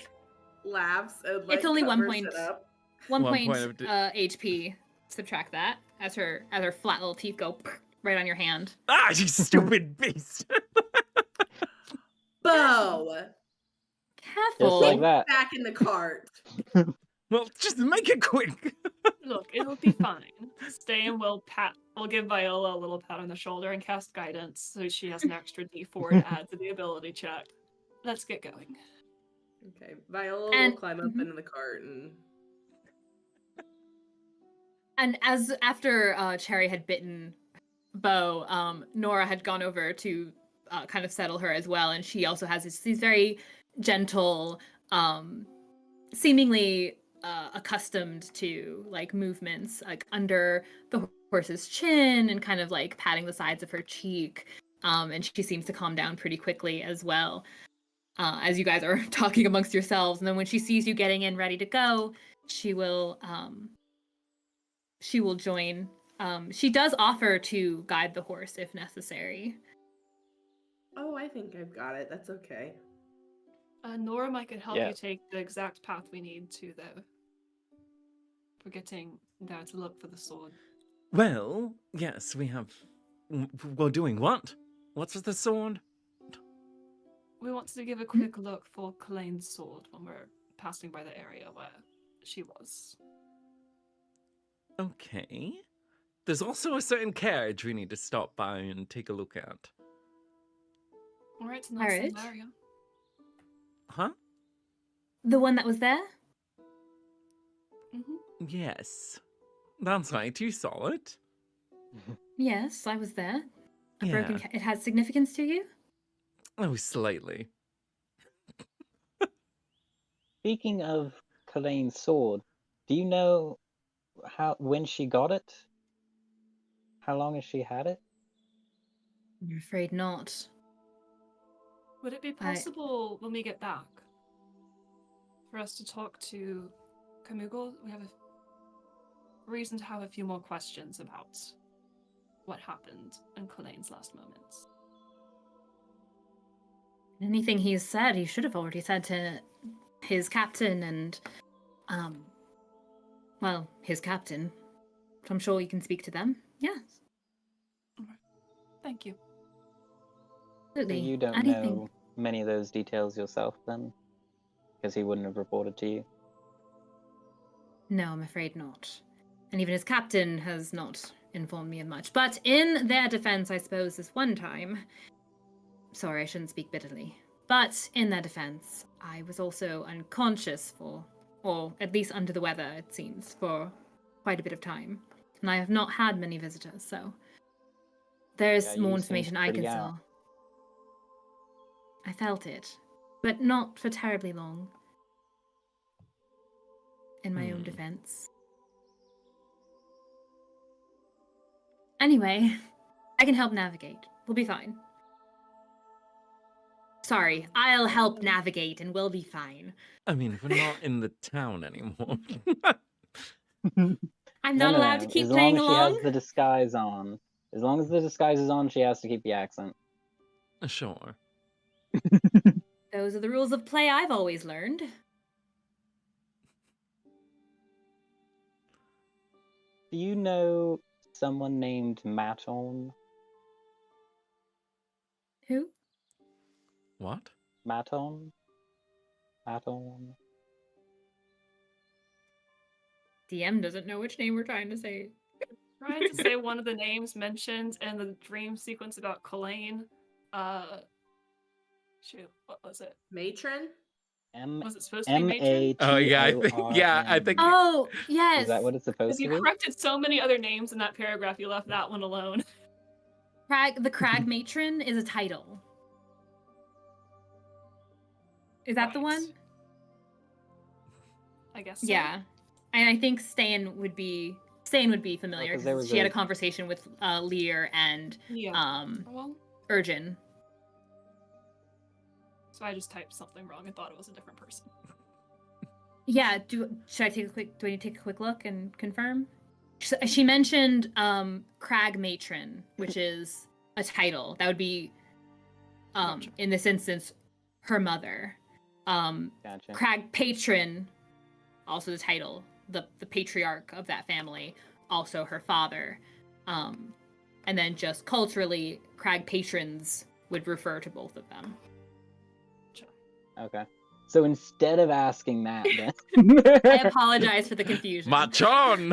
Laughs and like It's only 1 covers point. it up. 1 1 point, point of HP. Subtract that as her flat little teeth go right on your hand. Ah, you stupid beast! Beau, Careful. Just like that. back in the cart. Well, just make it quick. Look, it'll be fine. Ste'yn will give Viola a little pat on the shoulder and cast guidance, so she has an extra D4 to add to the ability check. Let's get going. Okay, Viola And- will climb up into the cart and And after Cherry had bitten Beau, Nora had gone over to kind of settle her as well, and she also has these very gentle, seemingly accustomed to like movements like under the horse's chin and kind of like patting the sides of her cheek, and she seems to calm down pretty quickly as well, as you guys are talking amongst yourselves. And then when she sees you getting in ready to go, she will join. She does offer to guide the horse if necessary. Oh, I think I've got it. That's okay. Nora might could help Yeah. you take the exact path we need to, though. We're getting there to look for the sword. Well, yes, we have. We're doing what? What's with the sword? We wanted to give a quick look for Kalane's sword when we're passing by the area where she was. Okay. There's also a certain carriage we need to stop by and take a look at. Alright, so that's Alright. the area. Huh? The one that was there? Mm-hmm. Yes. That's right, you saw it. Yes, I was there. A Yeah. broken it has significance to you? Oh, slightly. Speaking of Kalane's sword, do you know when she got it? How long has she had it? I'm afraid not. Would it be possible when we get back for us to talk to Kamugel? We have a reason to have a few more questions about what happened in Kalane's last moments. Anything he's said, he should have already said to his captain and, his captain. I'm sure you can speak to them. Yes. Alright. Thank you. So Absolutely. you don't Anything. know many of those details yourself, then? Because he wouldn't have reported to you? No, I'm afraid not. And even his captain has not informed me of much. But in their defense, I suppose, this one time... Sorry, I shouldn't speak bitterly. But in their defense, I was also unconscious or at least under the weather, it seems, for quite a bit of time. And I have not had many visitors, so... There's Yeah, more you information seemed I pretty can out. tell. I felt it, but not for terribly long. In my own defense. Anyway, I can help navigate. We'll be fine. Sorry, I'll help navigate and we'll be fine. I mean, we're not in the town anymore. I'm not allowed to keep playing As long as along? she has the disguise on. As long as the disguise is on, she has to keep the accent. Sure. Those are the rules of play I've always learned. Do you know someone named Maton? Who? What? Maton? Maton? DM doesn't know which name we're trying to say. Trying to say one of the names mentioned in the dream sequence about Kalane. Shoot, what was it? Matron? Was it supposed to be Matron? M-A-T-O-R-N. Oh, yeah, I think... Oh, yes. Is that what it's supposed Because to you be? corrected so many other names in that paragraph, you left that one alone. The Crag Matron is a title. Is that the Right. one? I guess so. Yeah. And I think Ste'yn would be familiar 'cause there because was she had a- a conversation with Lear and Yeah. Well, Urgin. so I just typed something wrong and thought it was a different person. Yeah, do I need to take a quick look and confirm? She mentioned Crag Matron, which is a title. That would be in this instance her mother. Gotcha. Crag Patron, also the title, the patriarch of that family, also her father. And then just culturally, Crag Patrons would refer to both of them. Okay. So instead of asking that, then... I apologize for the confusion. Machon!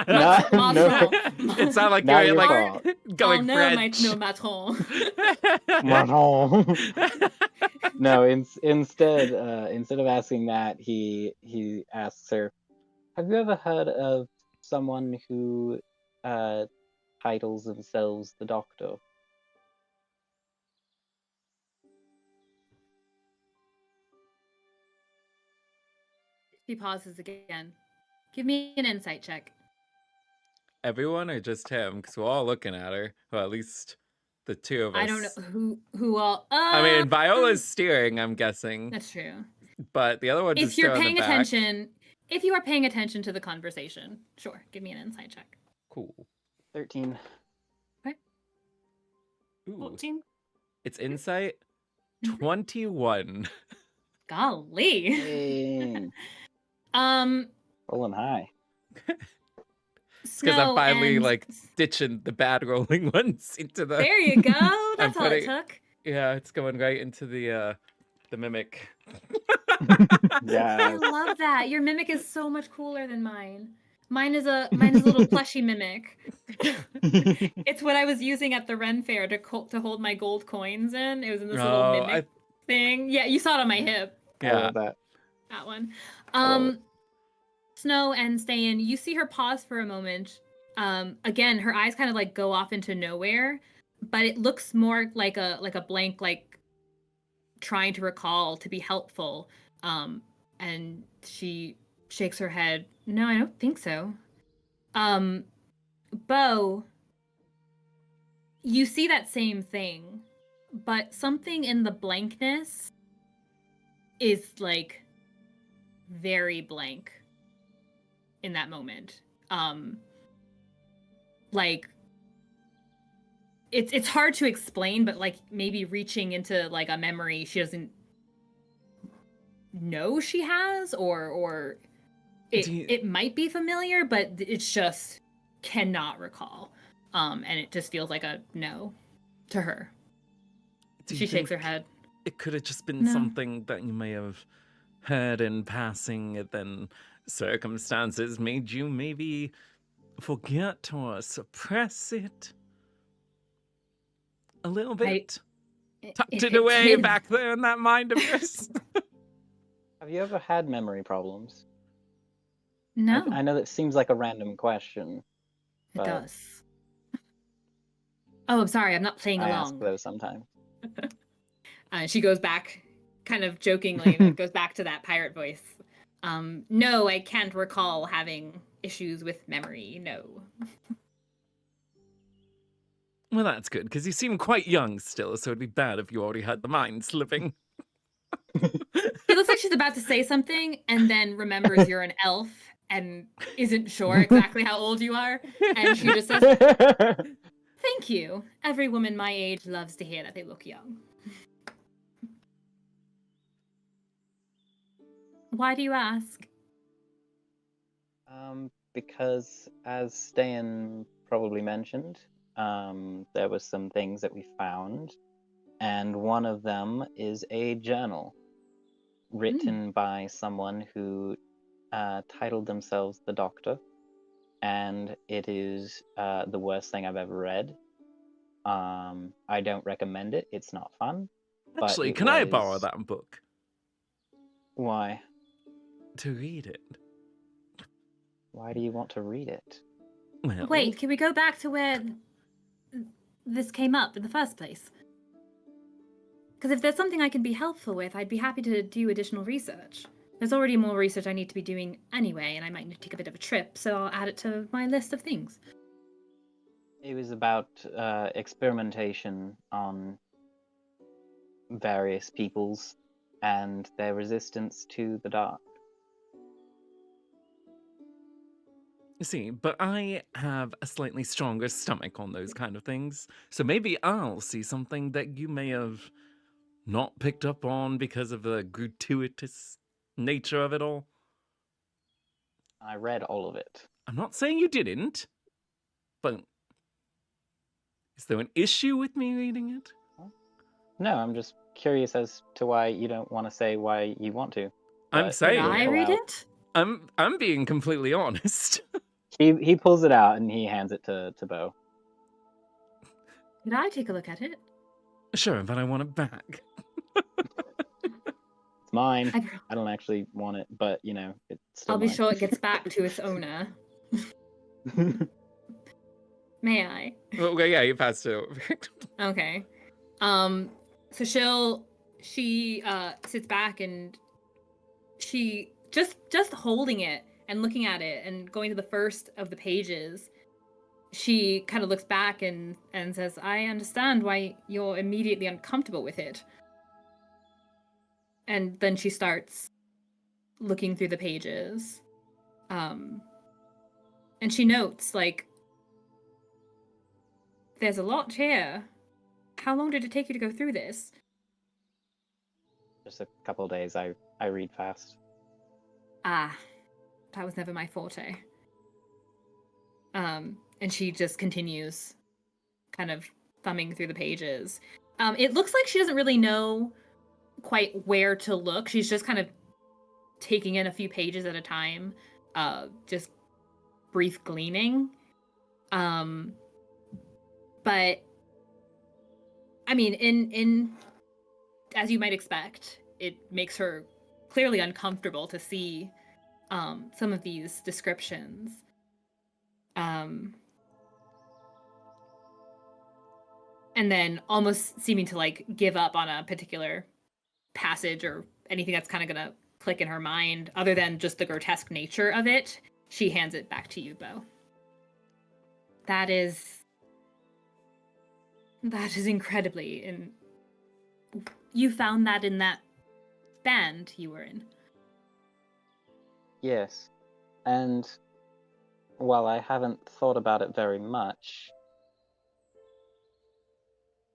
No. It sounded like Not you're your like fault. going no, French. no matron. No, instead of asking that, he asks her, "Have you ever heard of someone who titles themselves the Doctor. She pauses again. Give me an insight check. Everyone or just him? Because we're all looking at her. Well, at least the two of us. I don't know who all. I mean, Viola's steering, I'm guessing. That's true. But the other one just If you're on the paying back. attention, if you are paying attention to the conversation, sure, give me an insight check. Cool. 13. Okay. Ooh. 14. It's insight 21. Golly. Dang. Rolling high. It's because I'm finally and... like ditching the bad rolling ones into the. There you go. That's all it took. Yeah, it's going right into the mimic. Yeah. I love that. Your mimic is so much cooler than mine. Mine is a little plushy mimic. It's what I was using at the Ren Fair to hold my gold coins in. It was in this little mimic thing. Yeah, you saw it on my hip. Yeah, I love that. That one. Snow and Ste'yn, you see her pause for a moment. Again, her eyes kind of like go off into nowhere, but it looks more like a blank, like trying to recall to be helpful. And she shakes her head. No, I don't think so. Beau, you see that same thing, but something in the blankness is like very blank in that moment. Like it's hard to explain, but like maybe reaching into like a memory she doesn't know she has, or it might be familiar, but it's just cannot recall. And it just feels like a no to her. She shakes her head. It could have just been something that you may have heard in passing, and then circumstances made you maybe forget or suppress it a little bit. Tucked it away back there in that mind of yours. Have you ever had memory problems? No. I know that seems like a random question. It does. Oh, I'm sorry. I'm not playing along. I ask those sometimes. She goes back, kind of jokingly, goes back to that pirate voice. No, I can't recall having issues with memory. No. Well, that's good, because you seem quite young still, so it'd be bad if you already had the mind slipping. It looks like she's about to say something and then remembers you're an elf and isn't sure exactly how old you are. And she just says, thank you. Every woman my age loves to hear that they look young. Why do you ask? Because as Ste'yn probably mentioned, there were some things that we found, and one of them is a journal written by someone who titled themselves the Doctor, and it is the worst thing I've ever read. I don't recommend it. It's not fun. Actually, can I borrow that book? Why? To read it. Why do you want to read it? Well, wait, can we go back to where this came up in the first place? Because if there's something I can be helpful with, I'd be happy to do additional research. There's already more research I need to be doing anyway, and I might need to take a bit of a trip, so I'll add it to my list of things. It was about experimentation on various peoples and their resistance to the dark. See, but I have a slightly stronger stomach on those kind of things, so maybe I'll see something that you may have not picked up on because of the gratuitous nature of it all. I read all of it. I'm not saying you didn't, but is there an issue with me reading it? No, I'm just curious as to why you don't want to say why you want to. I'm saying... Did I read it? I'm being completely honest. He pulls it out and he hands it to Beau. Did I take a look at it? Sure, but I want it back. It's mine. I don't actually want it, but, you know, it's still I'll be mine. sure it gets back to its owner. May I? Oh, yeah, you passed it over. Okay. So she sits back and she just holding it and looking at it and going to the first of the pages, she kind of looks back and says, I understand why you're immediately uncomfortable with it. And then she starts looking through the pages. And she notes, like, there's a lot here. How long did it take you to go through this? Just a couple of days. I read fast. Ah, that was never my forte. And she just continues kind of thumbing through the pages. It looks like she doesn't really know quite where to look. She's just kind of taking in a few pages at a time, just brief gleaning. But I mean, in as you might expect, it makes her clearly uncomfortable to see some of these descriptions. And then almost seeming to like give up on a particular passage or anything that's kind of gonna click in her mind, other than just the grotesque nature of it, she hands it back to you, Beau. That is incredibly you found that in that band you were in. Yes. And while I haven't thought about it very much,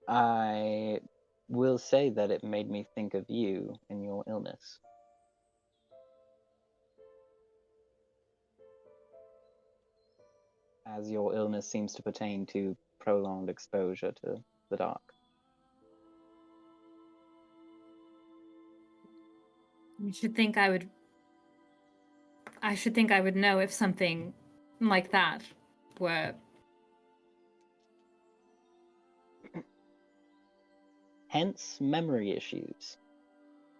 I will say that it made me think of you in your illness. As your illness seems to pertain to prolonged exposure to the dark. I should think I would know if something like that were... Hence, memory issues.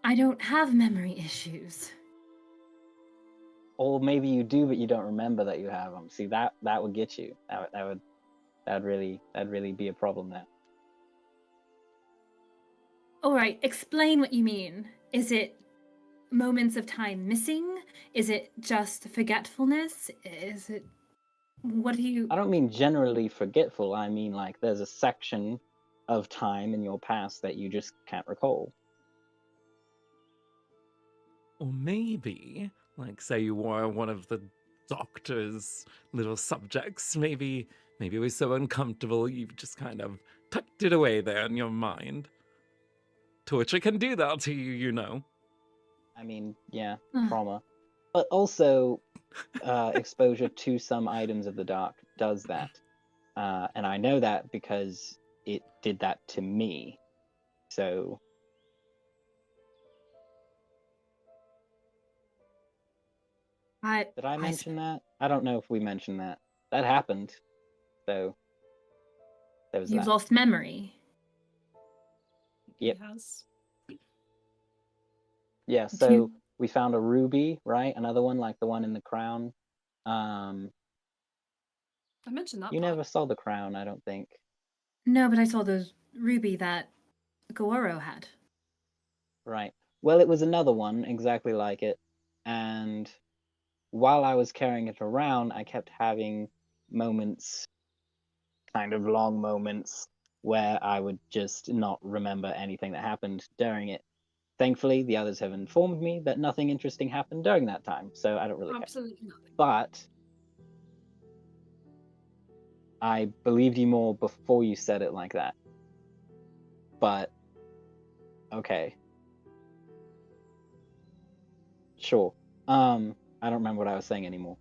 I don't have memory issues. Or maybe you do, but you don't remember that you have them. See, that would get you. That'd really be a problem there. All right, explain what you mean. Is it moments of time missing? Is it just forgetfulness? Is it... What do you... I don't mean generally forgetful. I mean, like, there's a section of time in your past that you just can't recall. Or maybe, like, say you were one of the doctor's little subjects. Maybe it was so uncomfortable you've just kind of tucked it away there in your mind. Torture can do that to you, you know. I mean, yeah, trauma. But also, exposure to some items of the dark does that. And I know that because it did that to me. So... Did I mention that? I don't know if we mentioned that. That happened. So, there was You've that. lost memory. Yep. Yes. Yeah, so we found a ruby, right? Another one like the one in the crown. I mentioned that You part. never saw the crown, I don't think. No, but I saw the ruby that Goro had. Right. Well, it was another one exactly like it. And while I was carrying it around, I kept having moments, kind of long moments, where I would just not remember anything that happened during it. Thankfully, the others have informed me that nothing interesting happened during that time, so I don't really care. Absolutely nothing. But I believed you more before you said it like that. But, okay. Sure. I don't remember what I was saying anymore.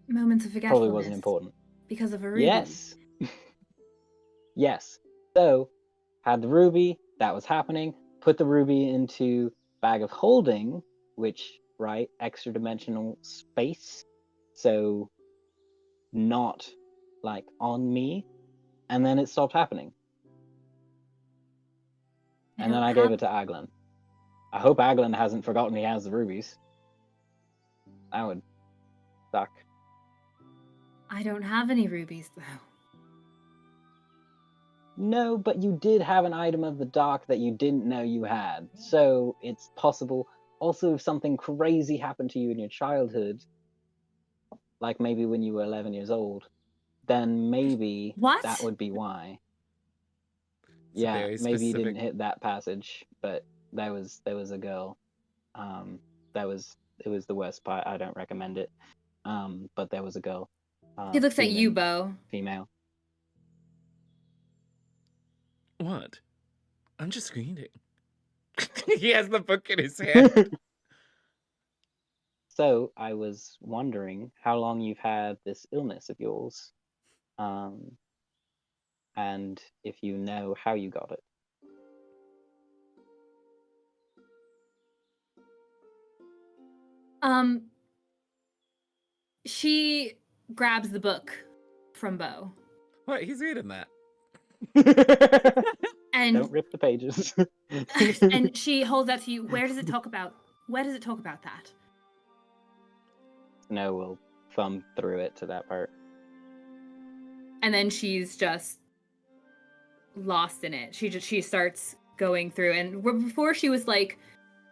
Moments of forgetfulness. Probably wasn't important. Because of a ruby. Yes. Yes. So, had the ruby, that was happening, put the ruby into bag of holding, which, right, extra dimensional space, so not, like, on me, and then it stopped happening. And then I gave it to Aglan. I hope Aglan hasn't forgotten he has the rubies. That would suck. I don't have any rubies, though. No, but you did have an item of the dark that you didn't know you had. So it's possible. Also, if something crazy happened to you in your childhood, like maybe when you were 11 years old, then maybe that would be why. It's yeah, very maybe you specific. didn't hit that passage, but there was a girl. It was the worst part. I don't recommend it. But there was a girl. He looks at you, Beau. Female. What? I'm just reading. He has the book in his hand. So I was wondering how long you've had this illness of yours, and if you know how you got it. She grabs the book from Beau. What? He's reading that. And don't rip the pages. And she holds that to you. Where does it talk about that? Snow will thumb through it to that part. And then she's just lost in it. She starts going through, and before she was like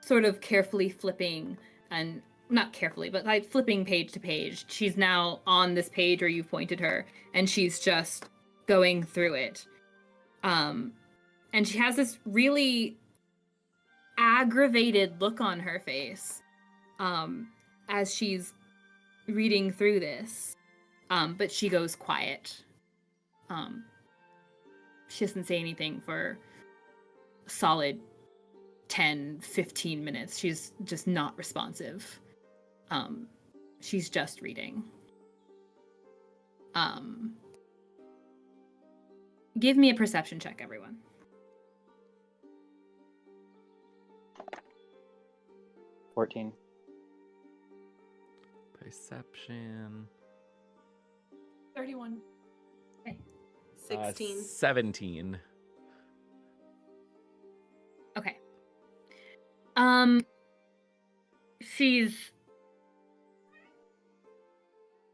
sort of carefully flipping, and not carefully, but like flipping page to page. She's now on this page where you pointed her, and she's just going through it. And she has this really aggravated look on her face as she's reading through this. But she goes quiet. She doesn't say anything for a solid 10, 15 minutes. She's just not responsive. She's just reading. Give me a perception check, everyone. $14. Perception. 31. Okay. 16. 17. Okay. She's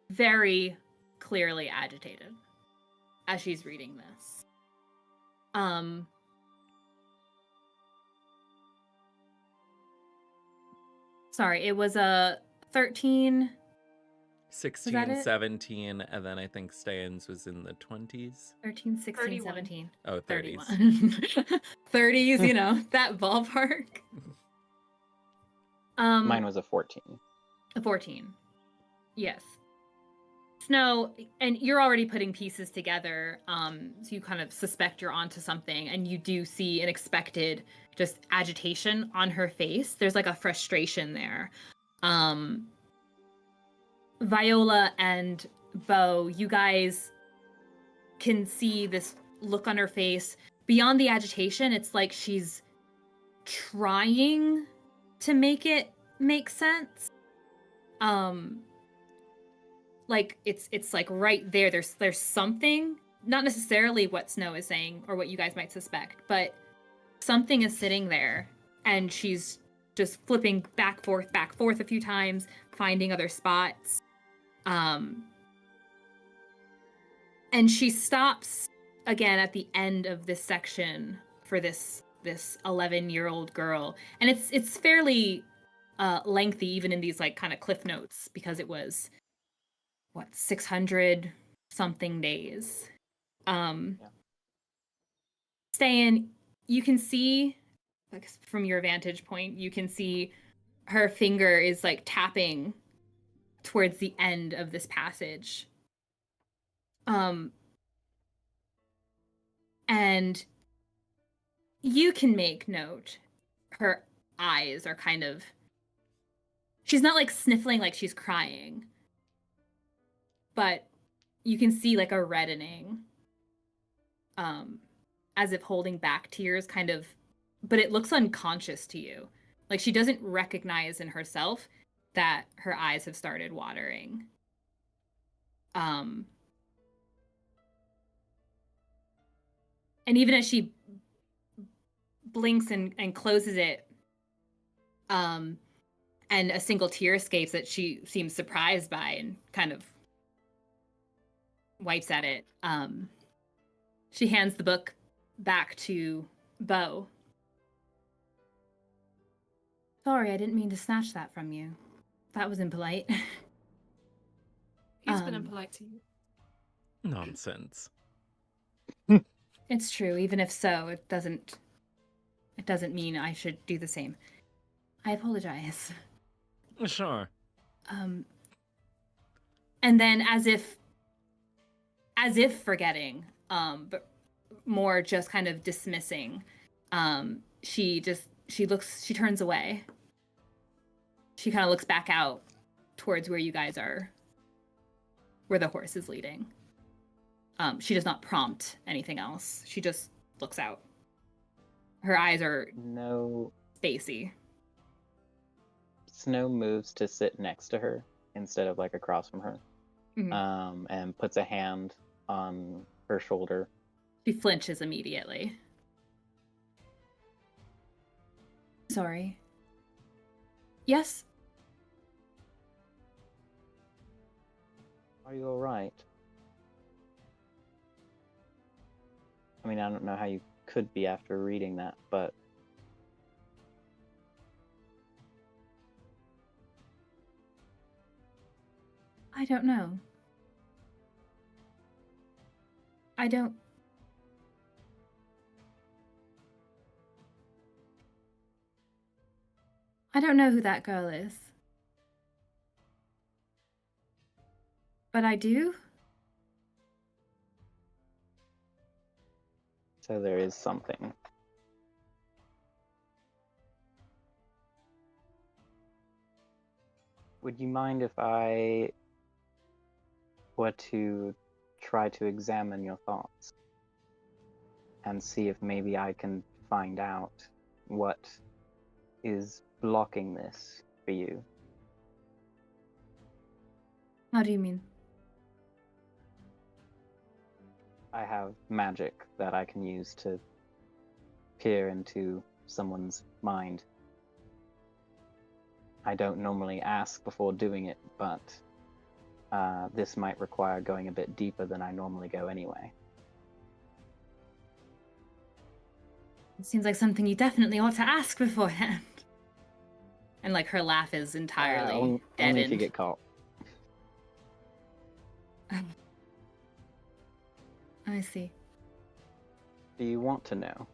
very clearly agitated as she's reading this. Sorry, it was a 13. 16, 17, and then I think Ste'yn's was in the 20s. 13, 16, 31. 17. Oh, 30s. 31. 30s, you know, that ballpark. Mine was a 14. A 14. Yes. Snow, and you're already putting pieces together, so you kind of suspect you're onto something, and you do see an expected just agitation on her face. There's like a frustration there. Viola and Beau, you guys can see this look on her face. Beyond the agitation, it's like she's trying to make it make sense. Like it's like right there. There's something, not necessarily what Snow is saying or what you guys might suspect, but something is sitting there, and she's just flipping back forth a few times, finding other spots. And she stops again at the end of this section for this 11-year-old girl, and it's fairly lengthy, even in these like kind of cliff notes, because it was 600 something days. Ste'yn, you can see, like, from your vantage point, you can see her finger is like tapping towards the end of this passage. And you can make note, her eyes are kind of, she's not like sniffling like she's crying, but you can see like a reddening, as if holding back tears, kind of, but it looks unconscious to you. Like she doesn't recognize in herself that her eyes have started watering. And even as she blinks and closes it, and a single tear escapes that she seems surprised by and kind of wipes at it. She hands the book back to Beau. Sorry, I didn't mean to snatch that from you. That was impolite. He's been impolite to you. Nonsense. It's true. Even if so, it doesn't mean I should do the same. I apologize. Sure. And then as if forgetting, but more just kind of dismissing, she turns away. She kind of looks back out towards where you guys are, where the horse is leading. She does not prompt anything else. She just looks out. Her eyes are spacey. Snow moves to sit next to her instead of like across from her, and puts a hand on her shoulder. She flinches immediately. Sorry. Yes? Are you all right? I mean, I don't know how you could be after reading that, but I don't know. I don't know who that girl is. But I do? So there is something. Would you mind if I were to try to examine your thoughts and see if maybe I can find out what is blocking this for you? How do you mean? I have magic that I can use to peer into someone's mind. I don't normally ask before doing it, but this might require going a bit deeper than I normally go anyway. It seems like something you definitely ought to ask beforehand. And like her laugh is entirely only deadened. if you get caught. I see. Do you want to know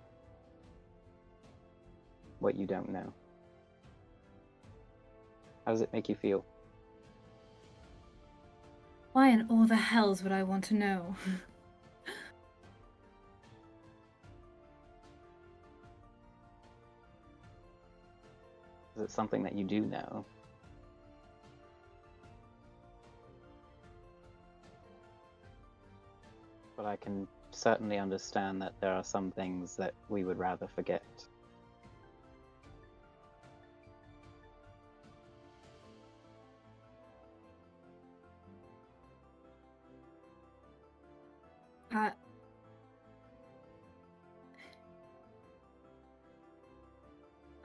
what you don't know? How does it make you feel? Why in all the hells would I want to know? Is it something that you do know? But I can certainly understand that there are some things that we would rather forget. I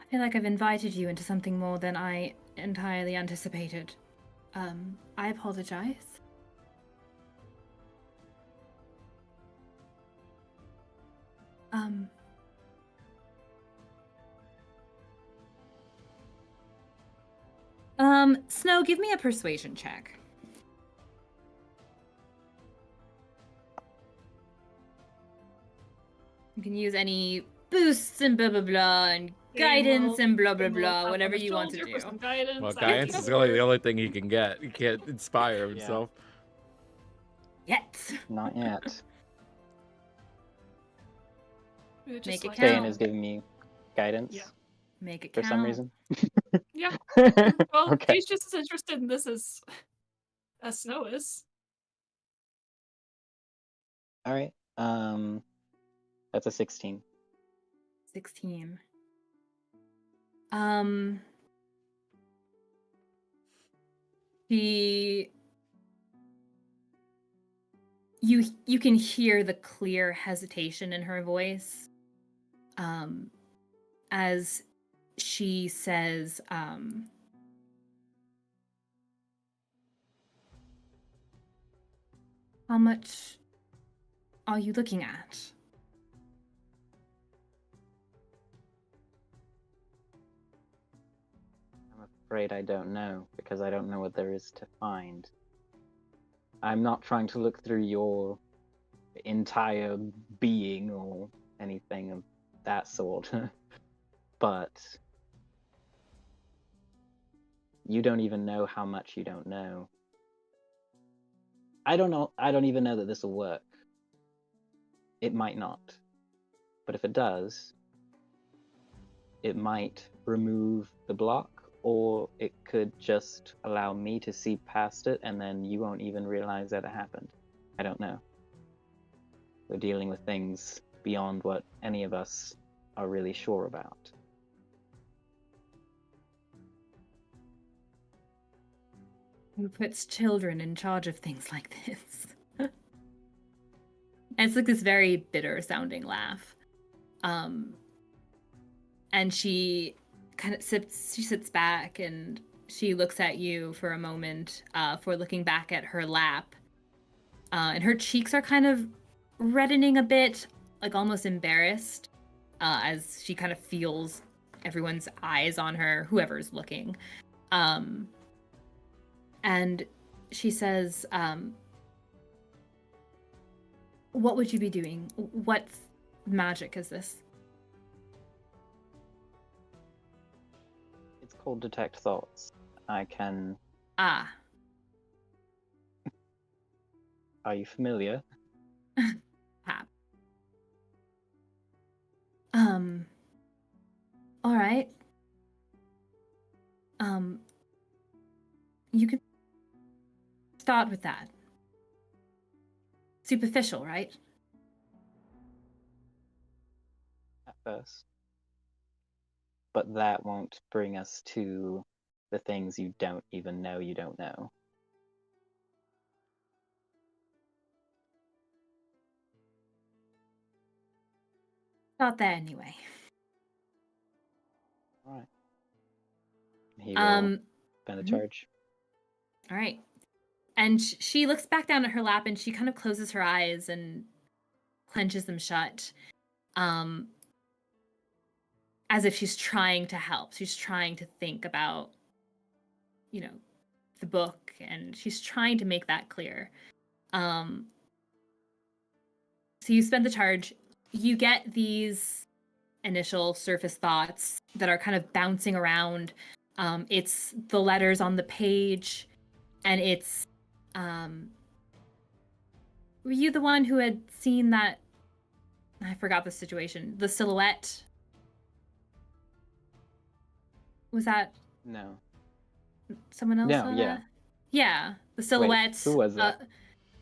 feel like I've invited you into something more than I entirely anticipated. I apologize. Snow, give me a persuasion check. You can use any boosts and blah blah blah and guidance and blah blah blah, whatever you want to do. Well, guidance is really the only thing he can get. He can't inspire himself. Yet. Not yet. Make it Ste'yn count. is giving me guidance. Yeah. Make it for count. some reason. Yeah. Well, Okay. he's just as interested in this as Snow is. All right. That's a 16. 16. You can hear the clear hesitation in her voice, as she says, How much are you looking at? I'm afraid I don't know, because I don't know what there is to find. I'm not trying to look through your entire being or anything of that sort. But you don't even know how much you don't know. I don't know. I don't even know that this will work. It might not. But if it does, it might remove the block, or it could just allow me to see past it, and then you won't even realize that it happened. I don't know. We're dealing with things beyond what any of us are really sure about. Who puts children in charge of things like this? And it's like this very bitter sounding laugh. And she kind of sits back and she looks at you for a moment, for looking back at her lap. And her cheeks are kind of reddening a bit, like almost embarrassed, as she kind of feels everyone's eyes on her, whoever's looking. And she says, what would you be doing? What magic is this? It's called Detect Thoughts. I can... Ah. Are you familiar? Pap. All right. You can start with that. Superficial, right? At first. But that won't bring us to the things you don't even know you don't know. Start there anyway. All right. He will spend a charge. All right. And she looks back down at her lap and she kind of closes her eyes and clenches them shut. As if she's trying to help. She's trying to think about, you know, the book, and she's trying to make that clear. So you spend the charge. You get these initial surface thoughts that are kind of bouncing around. It's the letters on the page, and it's were you the one who had seen that? I forgot the situation. The silhouette. Was that No. someone else? No, saw yeah. that? Yeah, the silhouette. Wait, who was that?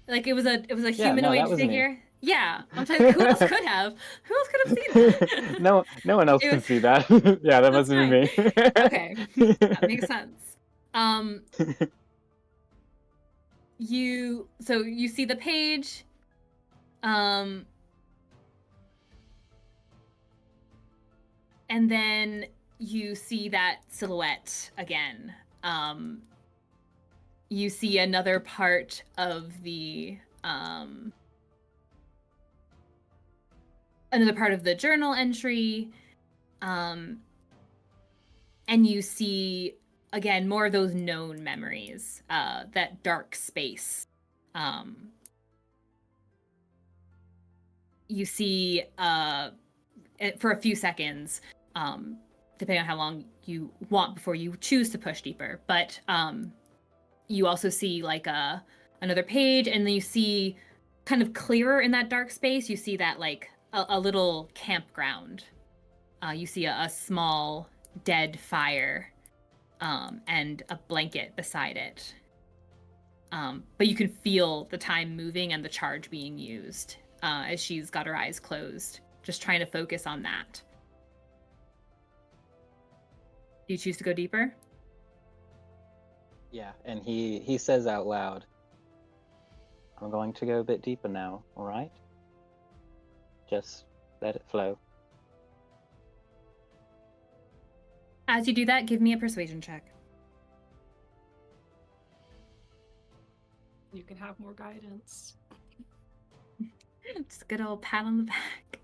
Like it was a Yeah, humanoid no, that was me. figure. Yeah, I'm trying. Who else could have? Who else could have seen that? No one else It could was- see that. Yeah, that must have been me. Okay, that makes sense. You see the page, and then you see that silhouette again. You see another part of the journal entry, and you see again more of those known memories, that dark space. You see for a few seconds, depending on how long you want before you choose to push deeper, but you also see like another page, and then you see kind of clearer in that dark space, you see that like a little campground. You see a small dead fire, and a blanket beside it. But you can feel the time moving and the charge being used, as she's got her eyes closed, just trying to focus on that. Do you choose to go deeper? Yeah, and he says out loud, I'm going to go a bit deeper now, all right? Just let it flow. As you do that, give me a persuasion check. You can have more guidance. Just a good old pat on the back.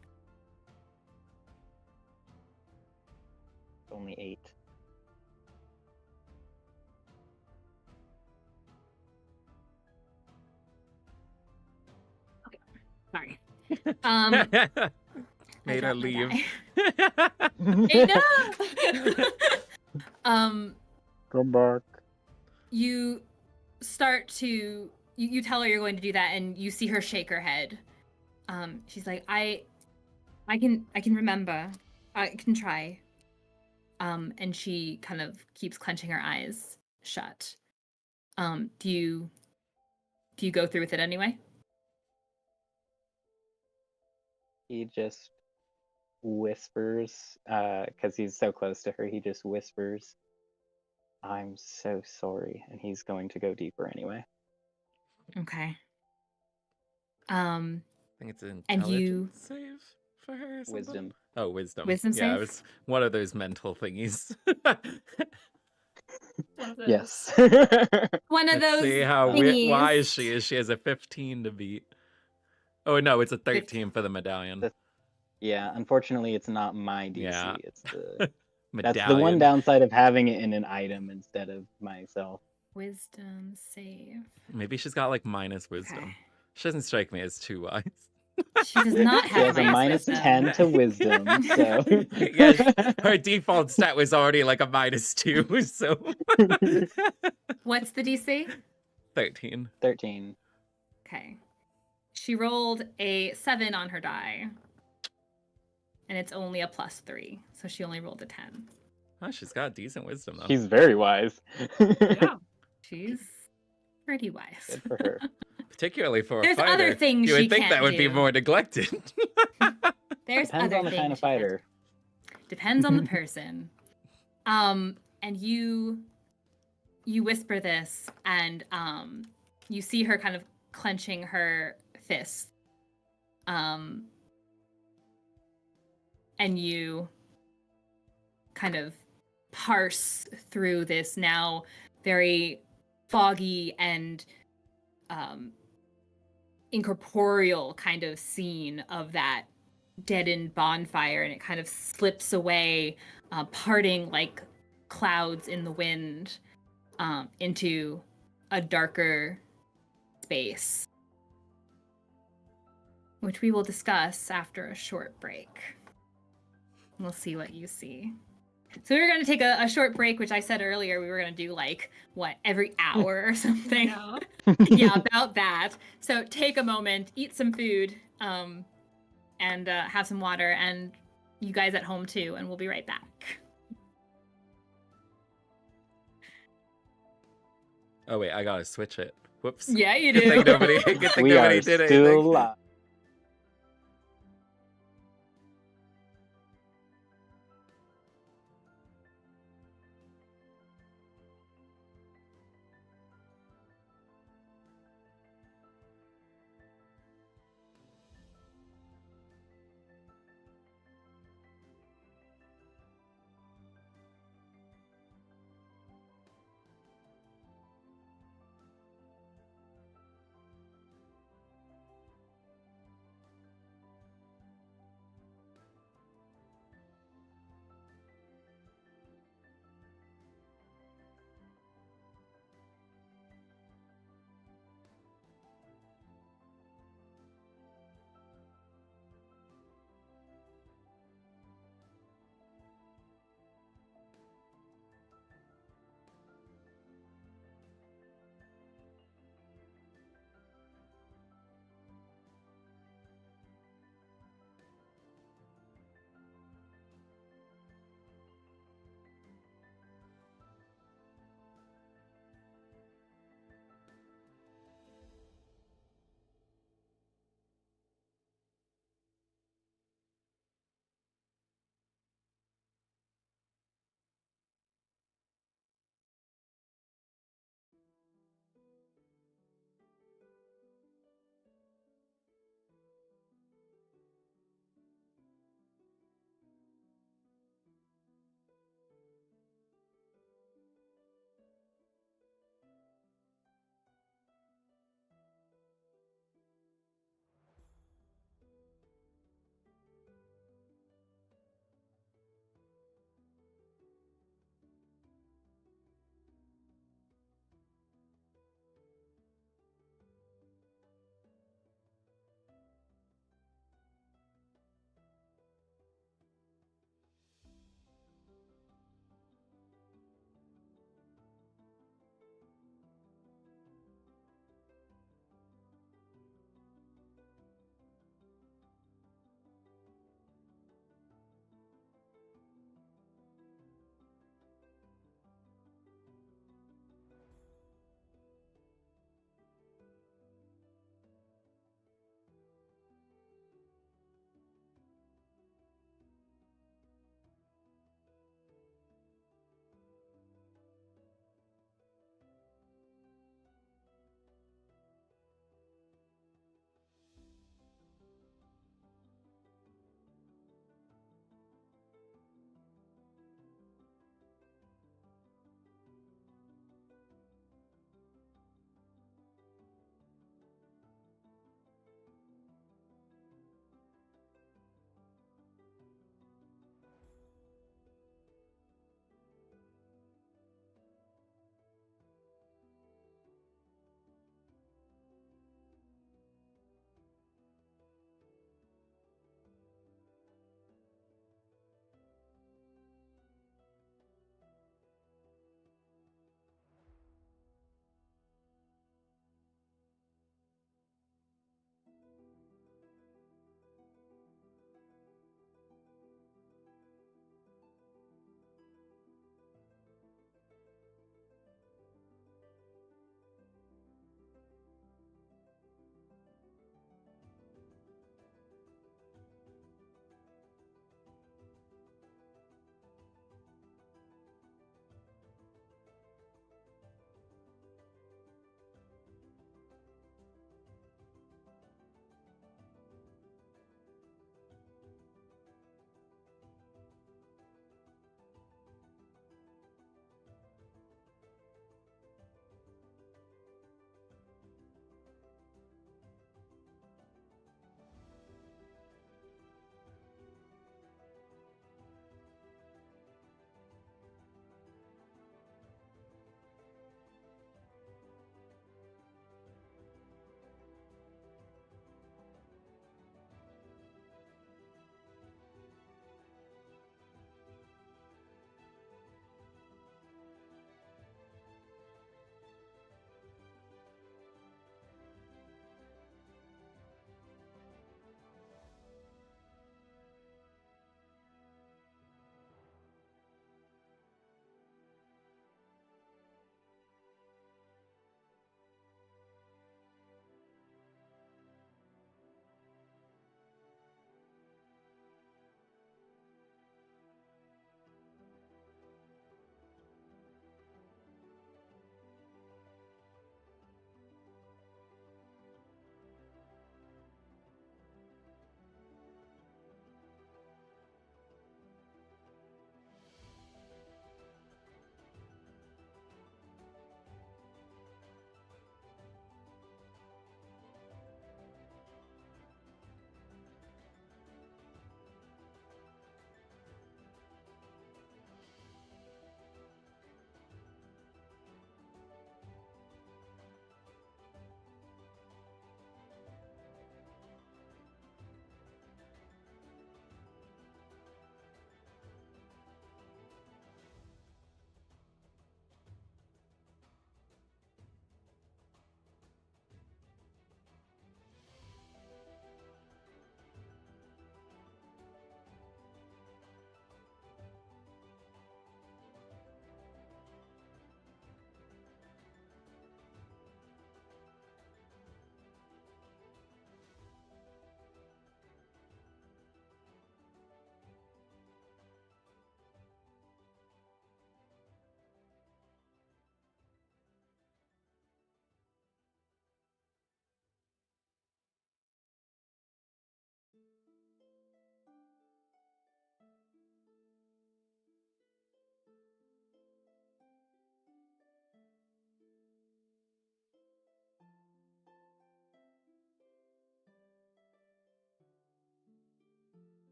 Only 8. Sorry. Made her leave. Hey, no! Go back. You start to you tell her you're going to do that, and you see her shake her head. She's like, I can remember. I can try. And she kind of keeps clenching her eyes shut. Do you go through with it anyway? He just whispers, because he's so close to her, he just whispers, "I'm so sorry," and he's going to go deeper anyway. Okay. I think it's an And intelligence you save for her or something? Wisdom. Oh, wisdom. Wisdom Yeah, save? it was one of those mental thingies. One of those. Yes. one of Let's those see how thingies. wise she is. She has a 15 to beat. Oh, no, it's a 13 for the medallion. Yeah, unfortunately, it's not my DC. Yeah. It's the Medallion. that's the one downside of having it in an item instead of myself. Wisdom save. Maybe she's got like minus wisdom. Okay. She doesn't strike me as too wise. She does not She have has a minus wisdom. 10 to wisdom, so Yeah, her default stat was already like a -2, so What's the DC? 13. 13. Okay. She rolled a 7 on her die. And it's only a +3, so she only rolled a 10. Oh, she's got decent wisdom though. She's very wise. Yeah. She's pretty wise. Good for her. Particularly for There's a fighter. other things you would she think that can't would be do. more neglected. There's Depends other on the things kind of she can't fighter. do. Depends on the person. And you whisper this, and you see her kind of clenching her fists. And you kind of parse through this now very foggy and incorporeal kind of scene of that deadened bonfire, and it kind of slips away, parting like clouds in the wind, into a darker space, which we will discuss after a short break. We'll see what you see. So we're going to take a short break, which I said earlier we were going to do like, what, every hour or something? Yeah. Yeah, about that. So take a moment, eat some food, and have some water, and you guys at home too, and we'll be right back. Oh wait, I gotta switch it. Whoops. Yeah, you Good do. thing nobody, good thing We nobody are did still anything. live.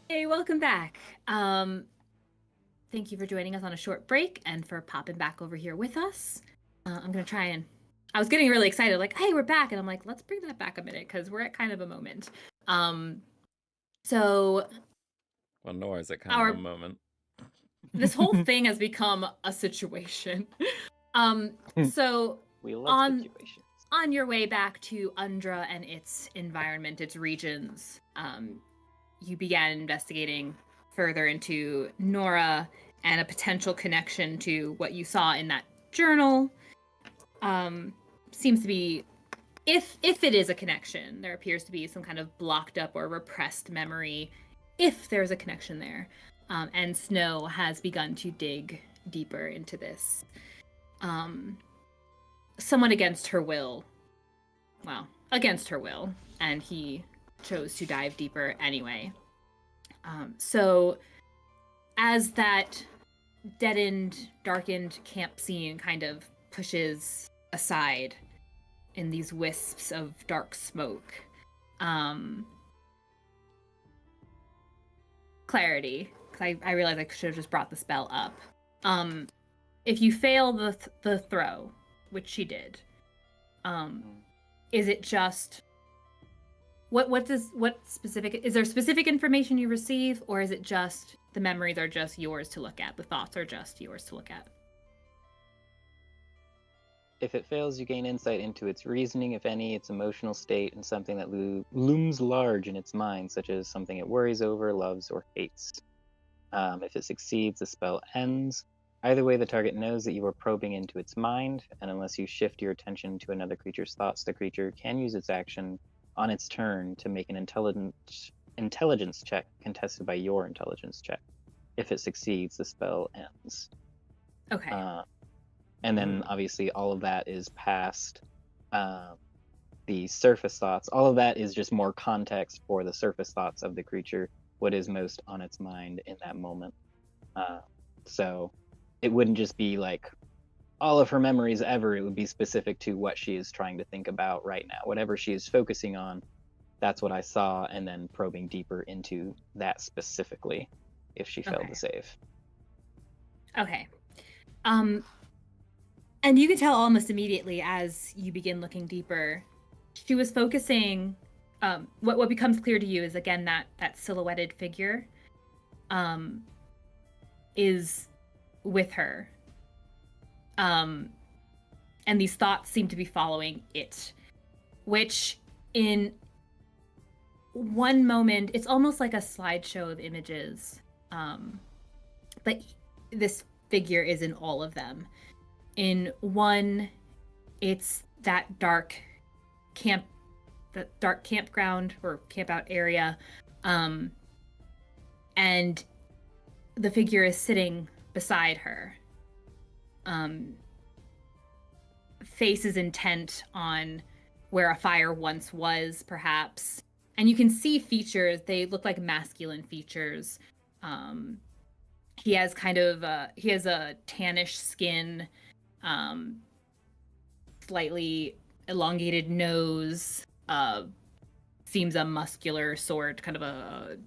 Hey, welcome back. Thank you for joining us on a short break and for popping back over here with us. I'm gonna try and. I was getting really excited, like, "Hey, we're back," and I'm like, "Let's bring that back a minute because we're at kind of a moment." So Well, nor is it kind of a moment. This whole thing has become a situation. So we love situations. On your way back to Undra and its environment, its regions, you began investigating further into Nora and a potential connection to what you saw in that journal. Seems to be, if it is a connection, there appears to be some kind of blocked up or repressed memory, if there's a connection there. And Snow has begun to dig deeper into this. Somewhat against her will. Well, against her will. And he chose to dive deeper anyway. So, as that deadened, darkened camp scene kind of pushes aside in these wisps of dark smoke, clarity, because I realized I should have just brought the spell up. If you fail the throw, which she did, is it just what specific, is there specific information you receive, or is it just the memories are just yours to look at, the thoughts are just yours to look at? If it fails, you gain insight into its reasoning, if any, its emotional state, and something that looms large in its mind, such as something it worries over, loves, or hates. If it succeeds, the spell ends. Either way, the target knows that you are probing into its mind, and unless you shift your attention to another creature's thoughts, the creature can use its action on its turn to make an intelligence check contested by your intelligence check. If it succeeds, the spell ends. Okay. And then obviously all of that is past the surface thoughts. All of that is just more context for the surface thoughts of the creature, what is most on its mind in that moment. So it wouldn't just be like all of her memories ever. It would be specific to what she is trying to think about right now. Whatever she is focusing on, that's what I saw, and then probing deeper into that specifically if she failed to save. Okay. And you can tell almost immediately as you begin looking deeper, she was focusing, what becomes clear to you is, again, that silhouetted figure is with her. And these thoughts seem to be following it, which in one moment, it's almost like a slideshow of images. But this figure is in all of them. In one, it's that dark campground or camp out area. And the figure is sitting beside her. Face is intent on where a fire once was, perhaps. And you can see features, they look like masculine features. He has he has a tannish skin, slightly elongated nose, seems a muscular sort, kind of a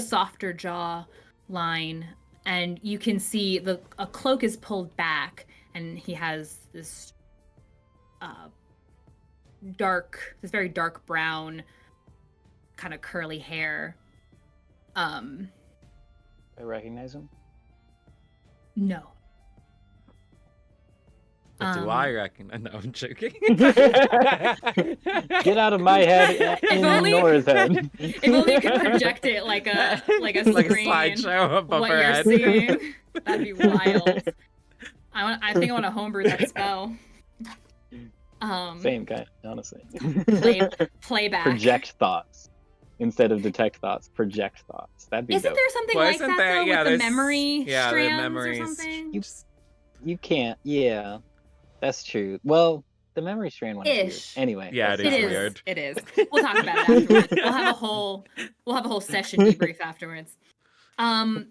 softer jaw line. And you can see a cloak is pulled back, and he has this very dark brown, kind of curly hair. I recognize him? No. But do I recognize? No, I'm joking. Get out of my head in Nora's head. If only you could project it like a screen, like a slideshow above what her you're head. seeing. That'd be wild. I think I want to homebrew that spell. Same kind, honestly. Playback. Project thoughts instead of detect thoughts. Project thoughts. That'd be Isn't dope. there something like that though, with the memory strands the memories. or something? You can't. Yeah, that's true. Well, the memory strand one is weird. Anyway. Yeah, it is weird. It is. We'll talk about it afterwards. We'll have a whole session debrief afterwards. So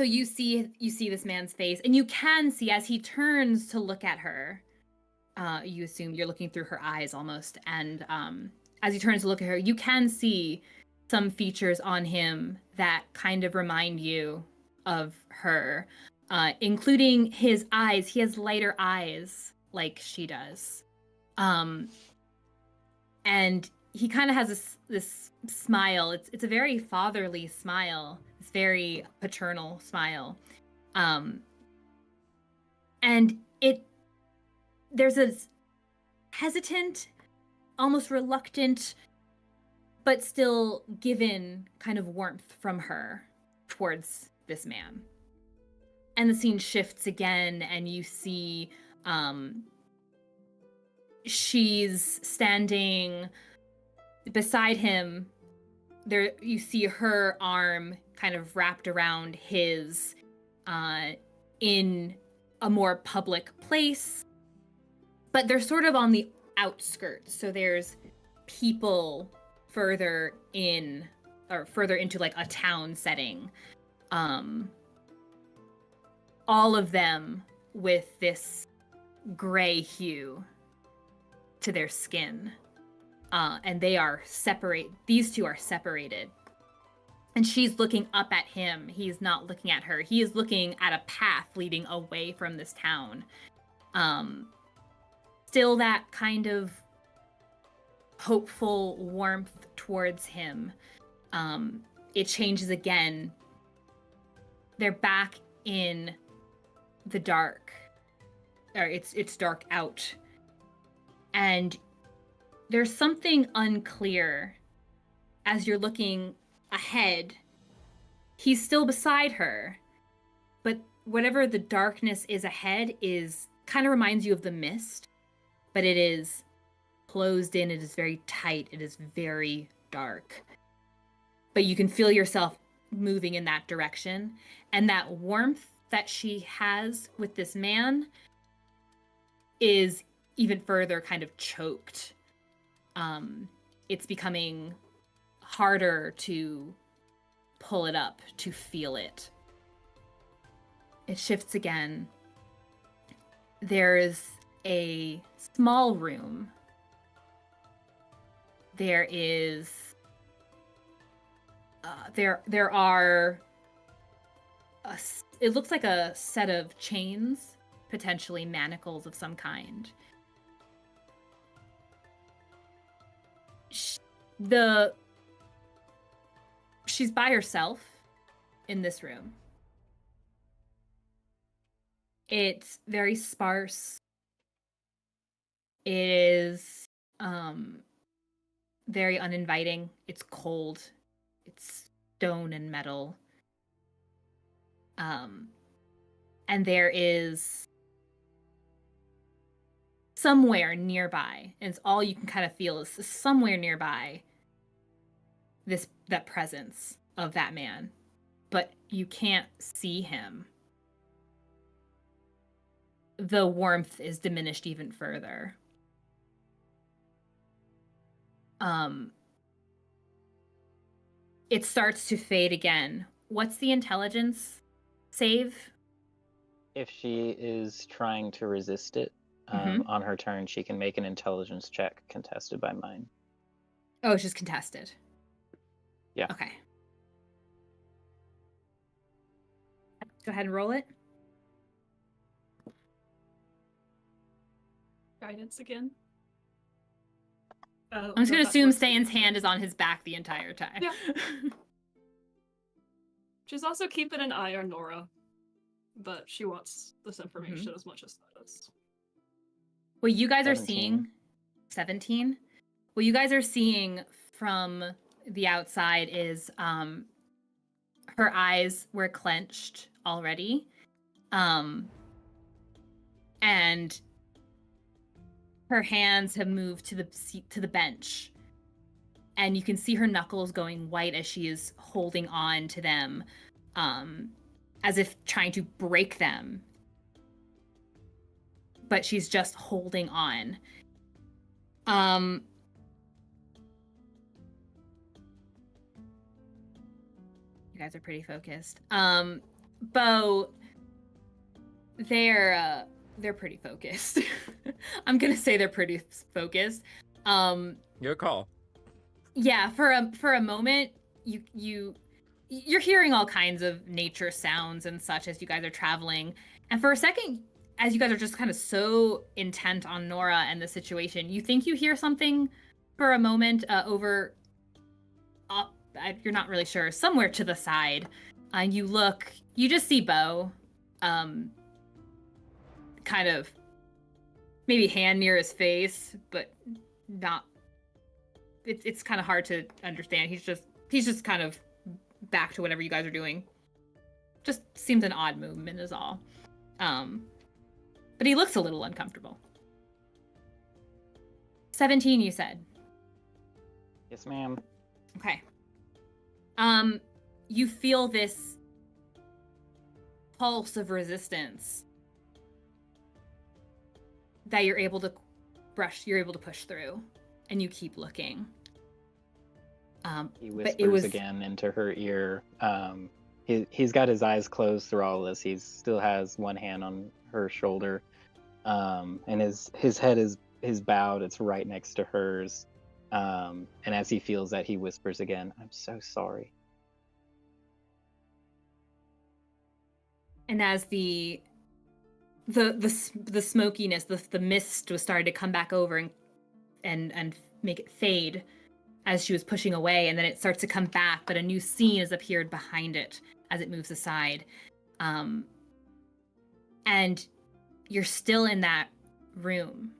you see this man's face, and you can see as he turns to look at her. You assume you're looking through her eyes almost, and as he turns to look at her, you can see some features on him that kind of remind you of her, including his eyes. He has lighter eyes like she does. And he kind of has this smile. It's a very fatherly smile. It's very paternal smile. And there's a hesitant, almost reluctant, but still given kind of warmth from her towards this man. And the scene shifts again, and you see she's standing beside him. There, you see her arm kind of wrapped around his in a more public place, but they're sort of on the outskirts. So there's people further in, or further into like a town setting. All of them with this gray hue to their skin. And they are separate. These two are separated. And she's looking up at him. He's not looking at her. He is looking at a path leading away from this town. Still that kind of hopeful warmth towards him. It changes again. They're back in the dark. Or it's dark out. And there's something unclear as you're looking ahead. He's still beside her, but whatever the darkness is ahead is kind of reminds you of the mist, but it is closed in. It is very tight. It is very dark, but you can feel yourself moving in that direction. And that warmth that she has with this man is even further kind of choked. It's becoming harder to pull it up, to feel it. It shifts again. There's a small room. There is... there are... it looks like a set of chains, potentially manacles of some kind. She's by herself in this room. It's very sparse. It is very uninviting. It's cold. It's stone and metal. And there is somewhere nearby, and it's all you can kind of feel is somewhere nearby that presence of that man, but you can't see him. The warmth is diminished even further. It starts to fade again. What's the intelligence save? If she is trying to resist it, on her turn, she can make an intelligence check contested by mine. Oh, it's just contested. Yeah. Okay. Go ahead and roll it. Guidance again. I'm just going to assume Ste'yn's hand is on his back the entire time. Yeah. She's also keeping an eye on Nora, but she wants this information as much as that is. What you guys 17. are seeing... 17? What you guys are seeing from the outside is her eyes were clenched already. And her hands have moved to the bench. And you can see her knuckles going white as she is holding on to them, as if trying to break them. But she's just holding on. You guys are pretty focused. Beau, they're pretty focused. I'm gonna say they're pretty focused. Your call. Yeah, for a moment, you're hearing all kinds of nature sounds and such as you guys are traveling, and for a second, as you guys are just kind of so intent on Nora and the situation, you think you hear something for a moment over up. You're not really sure, somewhere to the side, and you look. You just see Beau, kind of maybe hand near his face, but not. It's kind of hard to understand. He's just kind of back to whatever you guys are doing. Just seems an odd movement is all. But he looks a little uncomfortable. 17, you said? Yes, ma'am. Okay. You feel this pulse of resistance that you're able to push through, and you keep looking. He whispers again into her ear. He's got his eyes closed through all this. He still has one hand on her shoulder, and his head is bowed. It's right next to hers. And as he feels that, he whispers again, "I'm so sorry." And as the smokiness, the mist was starting to come back over and make it fade as she was pushing away, and then it starts to come back, but a new scene has appeared behind it as it moves aside. And you're still in that room.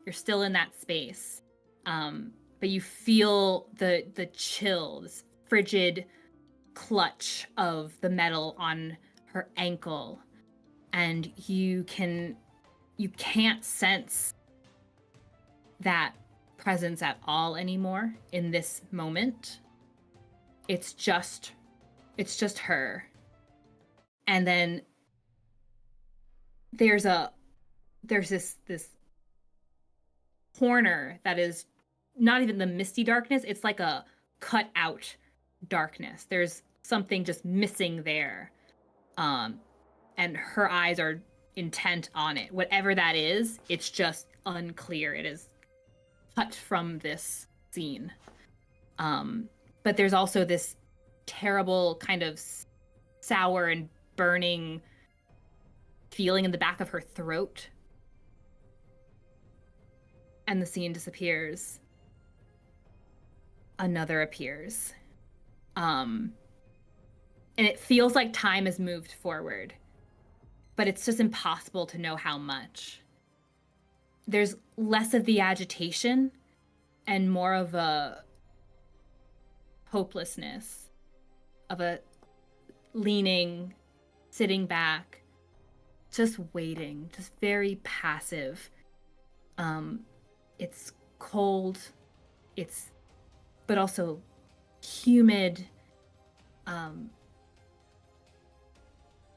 You're still in that space. But you feel the chill, this frigid clutch of the metal on her ankle, and you can't sense that presence at all anymore in this moment. It's just her. And then there's this corner that is not even the misty darkness, it's like a cut out darkness. There's something just missing there. And her eyes are intent on it. Whatever that is, it's just unclear. It is cut from this scene. But there's also this terrible kind of sour and burning feeling in the back of her throat. And the scene disappears. Another appears. And it feels like time has moved forward, but it's just impossible to know how much. There's less of the agitation and more of a hopelessness, of a leaning, sitting back, just waiting, just very passive. It's cold, but also humid,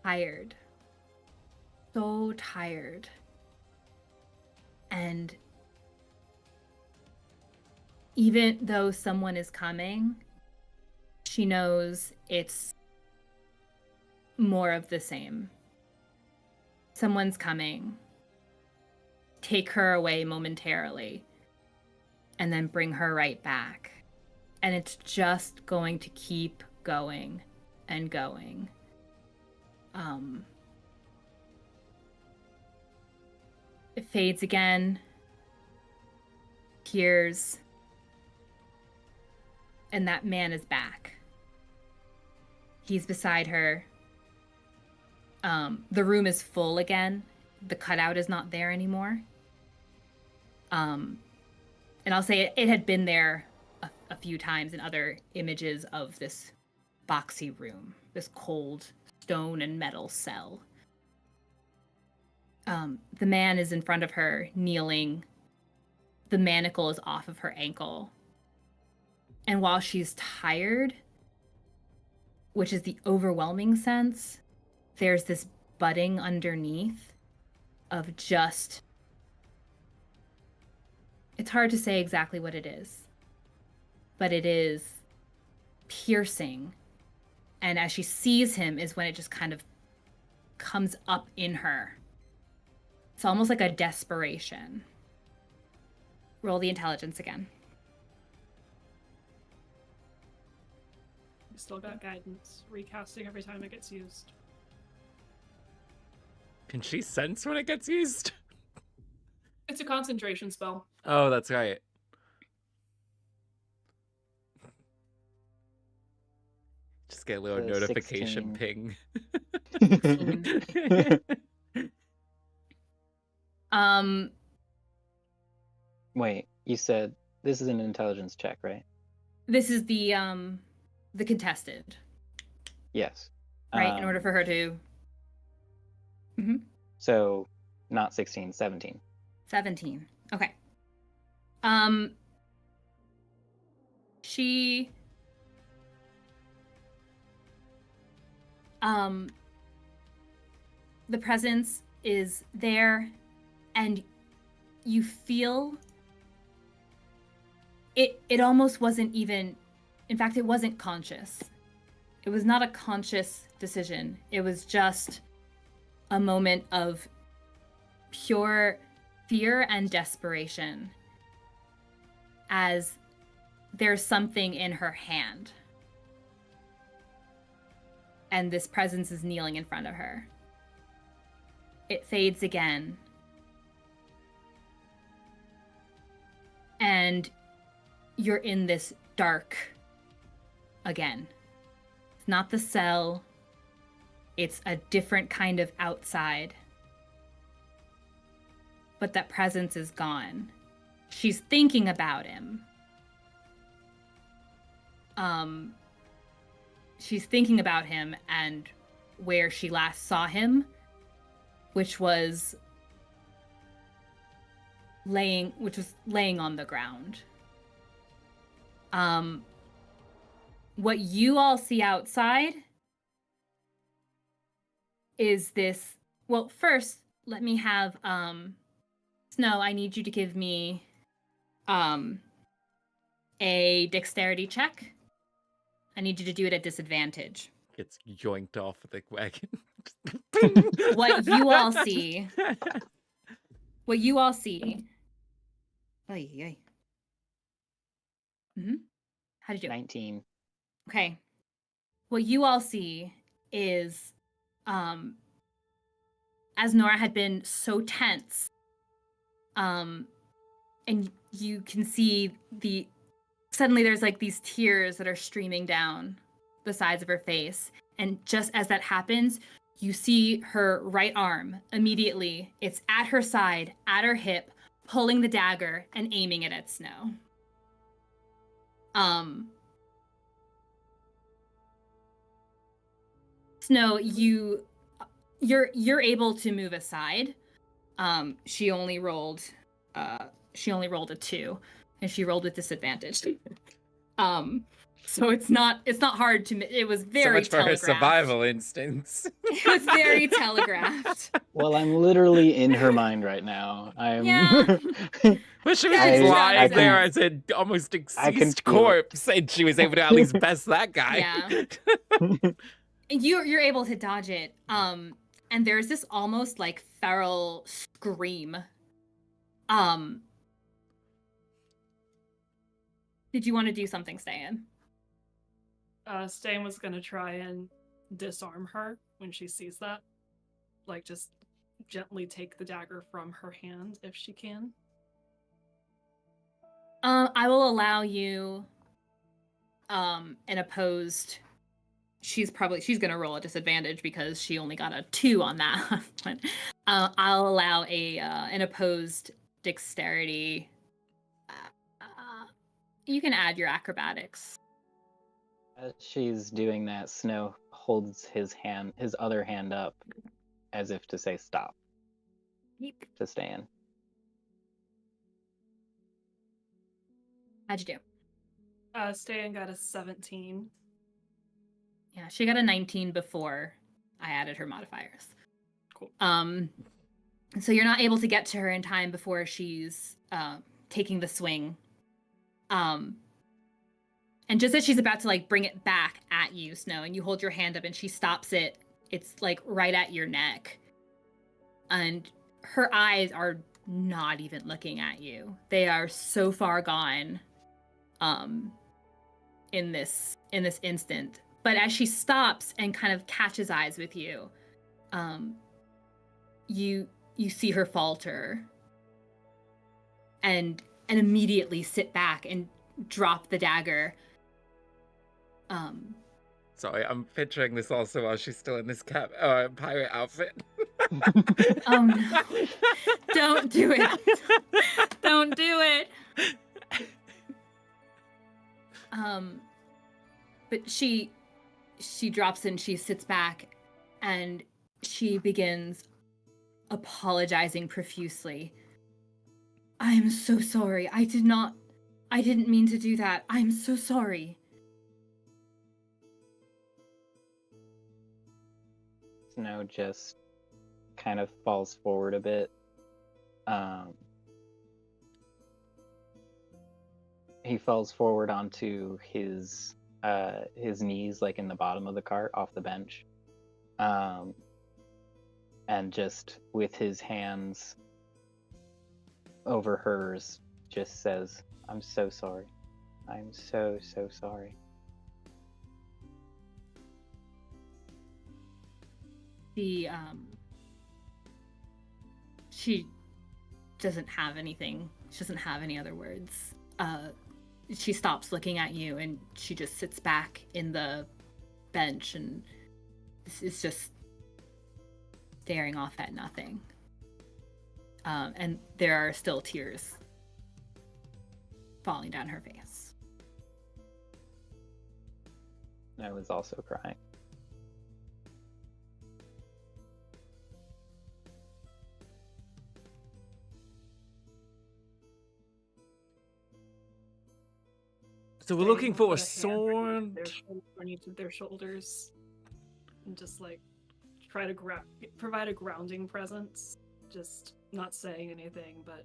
tired, so tired. And even though someone is coming, she knows it's more of the same. Someone's coming, take her away momentarily, and then bring her right back. And it's just going to keep going and going. It fades again, appears, and that man is back. He's beside her. The room is full again. The cutout is not there anymore. And I'll say it had been there a few times in other images of this boxy room, this cold stone and metal cell. The man is in front of her, kneeling. The manacle is off of her ankle. And while she's tired, which is the overwhelming sense, there's this budding underneath of just... It's hard to say exactly what it is, but it is piercing. And as she sees him is when it just kind of comes up in her. It's almost like a desperation. Roll the intelligence again. You still got guidance. Recasting every time it gets used. Can she sense when it gets used? It's a concentration spell. Oh, that's right. Just get a little notification 16. ping. Wait, you said this is an intelligence check, right? This is the contested. Yes. Right, in order for her to... Mm-hmm. So, not 16, 17. 17. Okay. She... The presence is there, and you feel... It almost wasn't even... In fact, it wasn't conscious. It was not a conscious decision. It was just a moment of pure fear and desperation as there's something in her hand. And this presence is kneeling in front of her. It fades again. And you're in this dark again. It's not the cell. It's a different kind of outside. But that presence is gone. She's thinking about him. She's thinking about him and where she last saw him, which was laying on the ground. What you all see outside is this... Well, first, let me have... Snow, I need you to give me a dexterity check. I need you to do it at disadvantage. Gets yoinked off the wagon. What you all see... What you all see... Oy, oy. Mm-hmm. How did you do? 19. Okay. What you all see is, as Nora had been so tense, and you can see suddenly there's like these tears that are streaming down the sides of her face. And just as that happens, you see her right arm immediately. It's at her side, at her hip, pulling the dagger and aiming it at Snow. Snow, you're able to move aside. She only rolled a 2, and she rolled with disadvantage. So it's not hard to... It was very so much for her telegraphed. survival instincts. It was very telegraphed. Well, I'm literally in her mind right now. Yeah. Well, she was Yeah, just lying I there can- as an almost can deceased feel corpse, and she was able to at least best that guy. Yeah. You're able to dodge it. And there's this almost like feral scream. Did you want to do something, Ste'yn? Ste'yn was gonna try and disarm her when she sees that. Like, just gently take the dagger from her hand if she can. I will allow you an opposed... She's gonna roll a disadvantage because she only got a 2 on that one. I'll allow an opposed dexterity. You can add your acrobatics. As she's doing that, Snow holds his other hand up, as if to say stop. Yep. To Ste'yn. How'd you do? Ste'yn got a 17. Yeah, she got a 19 before I added her modifiers. Cool. So you're not able to get to her in time before she's taking the swing. And just as she's about to like bring it back at you, Snow, and you hold your hand up and she stops it, it's like right at your neck. And her eyes are not even looking at you. They are so far gone in this instant But as she stops and kind of catches eyes with you, you see her falter and immediately sit back and drop the dagger. Sorry, I'm picturing this also while she's still in this pirate outfit. Oh no. Don't do it. Don't do it. But she drops and she sits back and she begins apologizing profusely. I am so sorry. I didn't mean to do that. I'm so sorry. Snow just kind of falls forward a bit. He falls forward onto his knees, like in the bottom of the cart, off the bench, and just with his hands over hers, just says, "I'm so sorry. I'm so sorry." She doesn't have anything. She doesn't have any other words. She stops looking at you and she just sits back in the bench and is just staring off at nothing. And there are still tears falling down her face. I was also crying. So we're looking for a sword. On each of their shoulders, and just like try to provide a grounding presence. Just not saying anything, but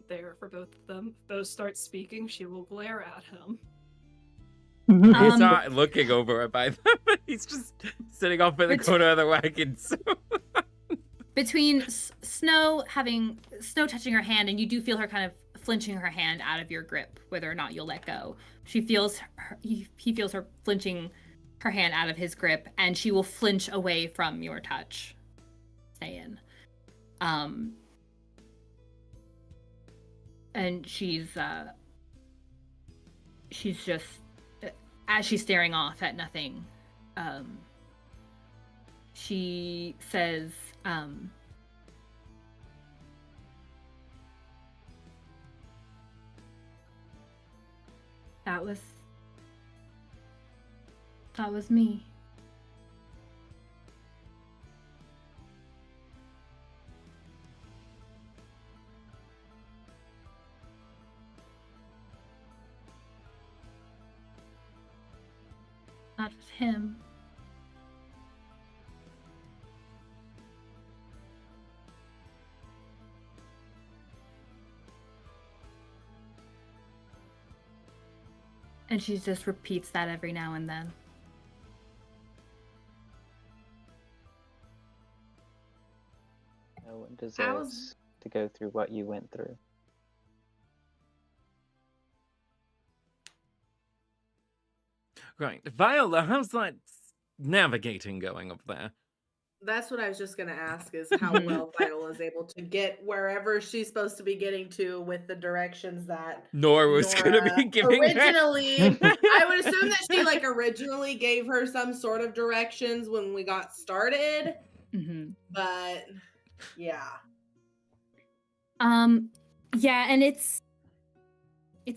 there for both of them. If Beau starts speaking, she will glare at him. He's not looking over it by them. He's just sitting off in the corner of the wagon. So. Between Snow touching her hand, and you do feel her kind of flinching her hand out of your grip, whether or not you'll let go. He feels her flinching her hand out of his grip, and she will flinch away from your touch. Ste'yn. And she's just, as she's staring off at nothing, she says, that was me. That was him. And she just repeats that every now and then. No one deserves to go through what you went through. Right. Viola, how's that navigating going up there? That's what I was just going to ask, is how well Viola is able to get wherever she's supposed to be getting to with the directions that Nora was going to be giving originally. I would assume that she originally gave her some sort of directions when we got started. Mm-hmm. But yeah. Yeah, and it's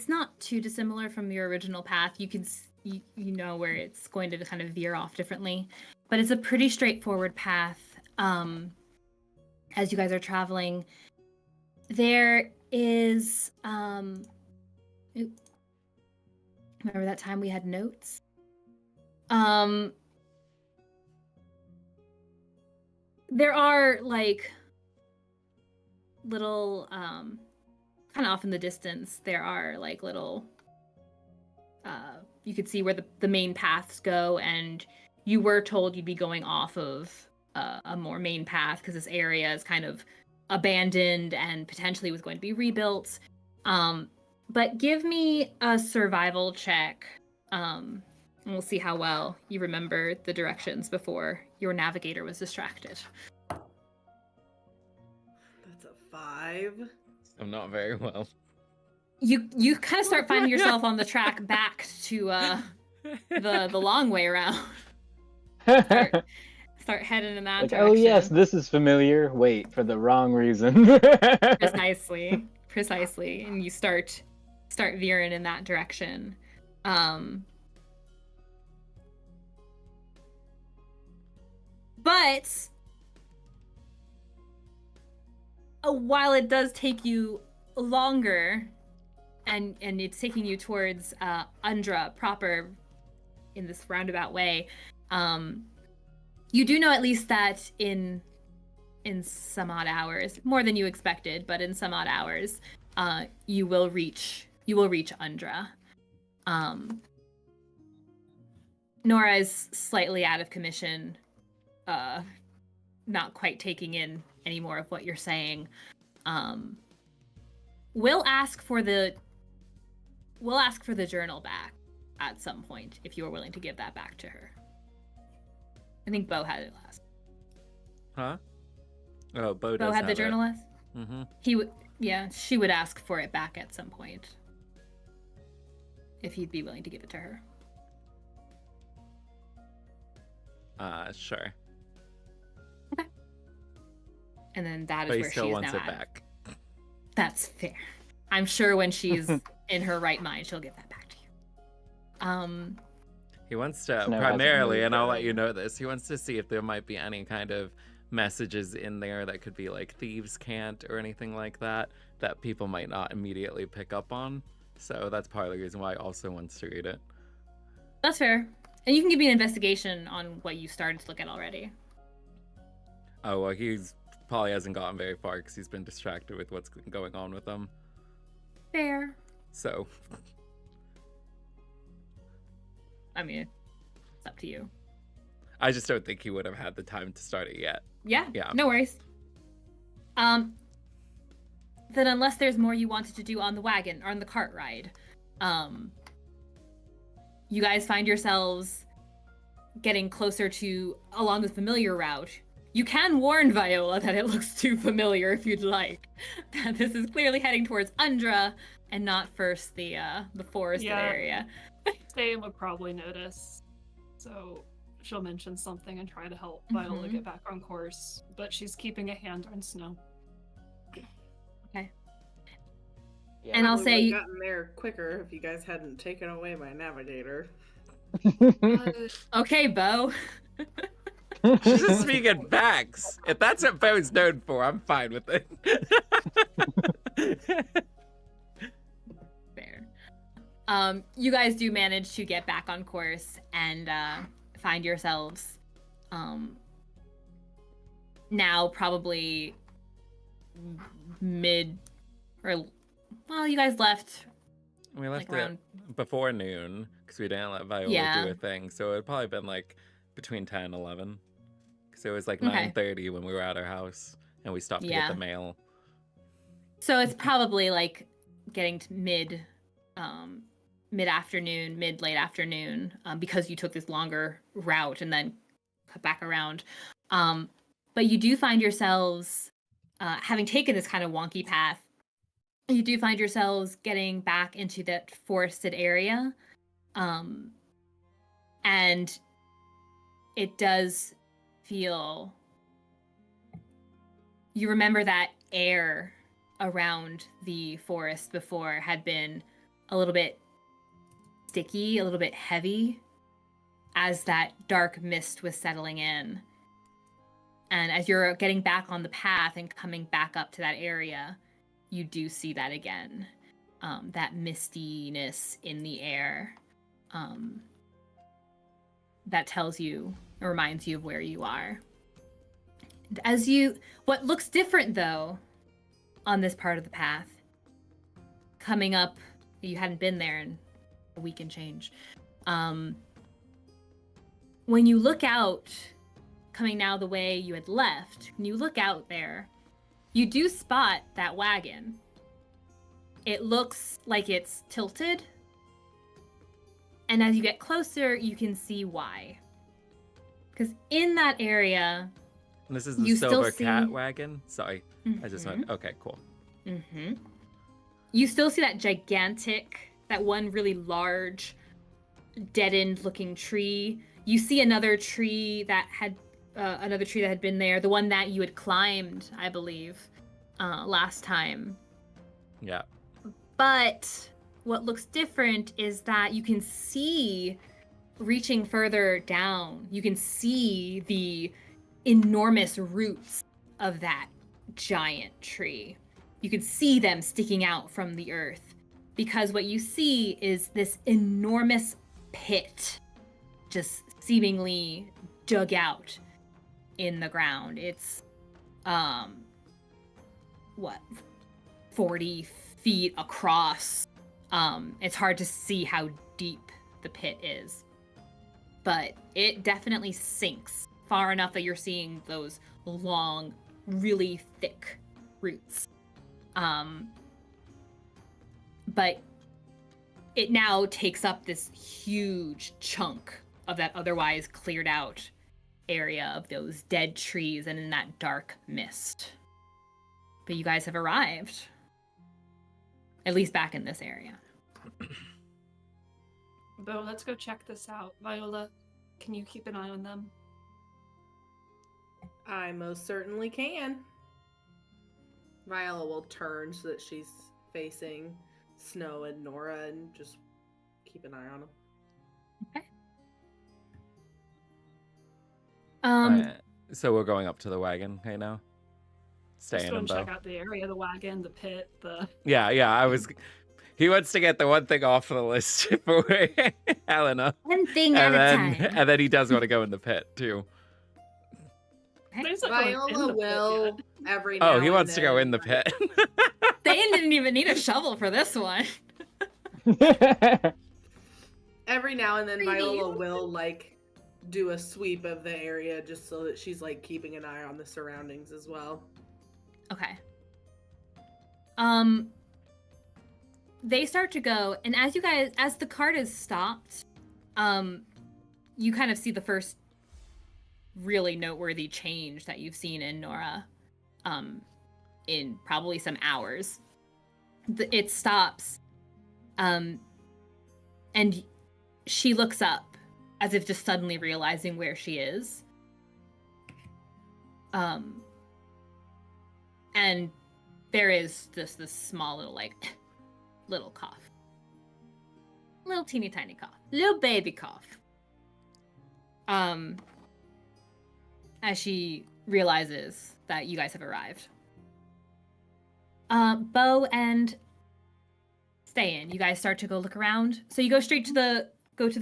not too dissimilar from your original path. You can you know where it's going to kind of veer off differently, but it's a pretty straightforward path. As you guys are traveling, there is remember that time we had notes? There are little kind of off in the distance, there are little you could see where the main paths go, and you were told you'd be going off of a more main path because this area is kind of abandoned and potentially was going to be rebuilt. But give me a survival check, And we'll see how well you remember the directions before your navigator was distracted. That's a 5. I'm not very well. You kind of start finding yourself on the track back to the long way around. Start heading in that Like, direction. oh yes, this is familiar. Wait, for the wrong reason. Precisely. And you start veering in that direction. But while it does take you longer, and it's taking you towards Undra proper in this roundabout way, you do know at least that in some odd hours, more than you expected, but in some odd hours, you will reach Undra. Nora is slightly out of commission, not quite taking in any more of what you're saying. We'll ask for the journal back at some point if you are willing to give that back to her. I think Beau had it last. Huh? Oh, Beau Beau had the journal last? Mm-hmm. She would ask for it back at some point. If you'd be willing to give it to her. Sure. Okay. And then that is But he where still she is wants now it at. back. That's fair. I'm sure when she's in her right mind, she'll give that back to you. He wants to, Snow primarily, hasn't and I'll moved let you know this, he wants to see if there might be any kind of messages in there that could be like thieves can't or anything like that people might not immediately pick up on. So that's part of the reason why he also wants to read it. That's fair. And you can give me an investigation on what you started to look at already. Oh, well, he's probably hasn't gotten very far because he's been distracted with what's going on with him. Fair. So. I mean, it's up to you. I just don't think he would have had the time to start it yet. Yeah. Yeah. No worries. Then unless there's more you wanted to do on the wagon or on the cart ride, you guys find yourselves getting closer to along the familiar route. You can warn Viola that it looks too familiar if you'd like. That this is clearly heading towards Undra and not first the forested area. Ste'yn would probably notice, so she'll mention something and try to help Viola get back on course, but she's keeping a hand on Snow. Okay. Yeah. And I'll Probably say, would've gotten there quicker if you guys hadn't taken away my navigator. okay, Beau. She's just speaking facts. If that's what Beau's known for, I'm fine with it. Fair. You guys do manage to get back on course and find yourselves now probably mid or well, you guys left. We left like it before noon because we didn't let Viola do a thing, so it had probably been like between 10 and 11 because it was like 9:30 when we were at our house and we stopped to get the mail. So it's probably like getting to mid-afternoon, mid-late afternoon, because you took this longer route and then cut back around. But you do find yourselves, having taken this kind of wonky path, you do find yourselves getting back into that forested area. And it does feel... You remember that air around the forest before had been a little bit sticky, a little bit heavy as that dark mist was settling in. And as you're getting back on the path and coming back up to that area, you do see that again. That mistiness in the air. That tells you, or reminds you of where you are. What looks different though, on this part of the path, coming up, you hadn't been there in a week and change. When you look out, coming now the way you had left, when you look out there, you do spot that wagon. It looks like it's tilted, And as you get closer, you can see why. Because in that area, And this is the you still silver see- cat wagon? Sorry. I just went, okay, cool. You still see that that one really large, deadened looking tree. You see another tree that had been there, the one that you had climbed, I believe, last time. Yeah. But what looks different is that you can see, reaching further down, you can see the enormous roots of that giant tree. You can see them sticking out from the earth, because what you see is this enormous pit just seemingly dug out in the ground. It's 40 feet across. It's hard to see how deep the pit is, but it definitely sinks far enough that you're seeing those long, really thick roots. But it now takes up this huge chunk of that otherwise cleared out area of those dead trees and in that dark mist. But you guys have arrived. At least back in this area. Beau, let's go check this out. Viola, can you keep an eye on them? I most certainly can. Viola will turn so that she's facing Snow and Nora and just keep an eye on them. Okay. Alright, so we're going up to the wagon right now? Let's Ste'yn go and and Beau. check out the area, the wagon, the pit, the... Yeah, he wants to get the one thing off the list for Helena. One thing at a time. And then he does want to go in the pit, too. There's like going in Viola the pit will yet. every now Oh, he and wants to go then, in the like, pit. Ste'yn didn't even need a shovel for this one. Every now and then Pretty. Viola will like do a sweep of the area just so that she's like keeping an eye on the surroundings as well. Okay. They start to go, and as the cart is stopped, you kind of see the first really noteworthy change that you've seen in Nora, in probably some hours. It stops, and she looks up as if just suddenly realizing where she is. And there is just this small little, little cough. Little teeny tiny cough. Little baby cough. As she realizes that you guys have arrived. Beau and Ste'yn, you guys start to go look around. So you go straight to the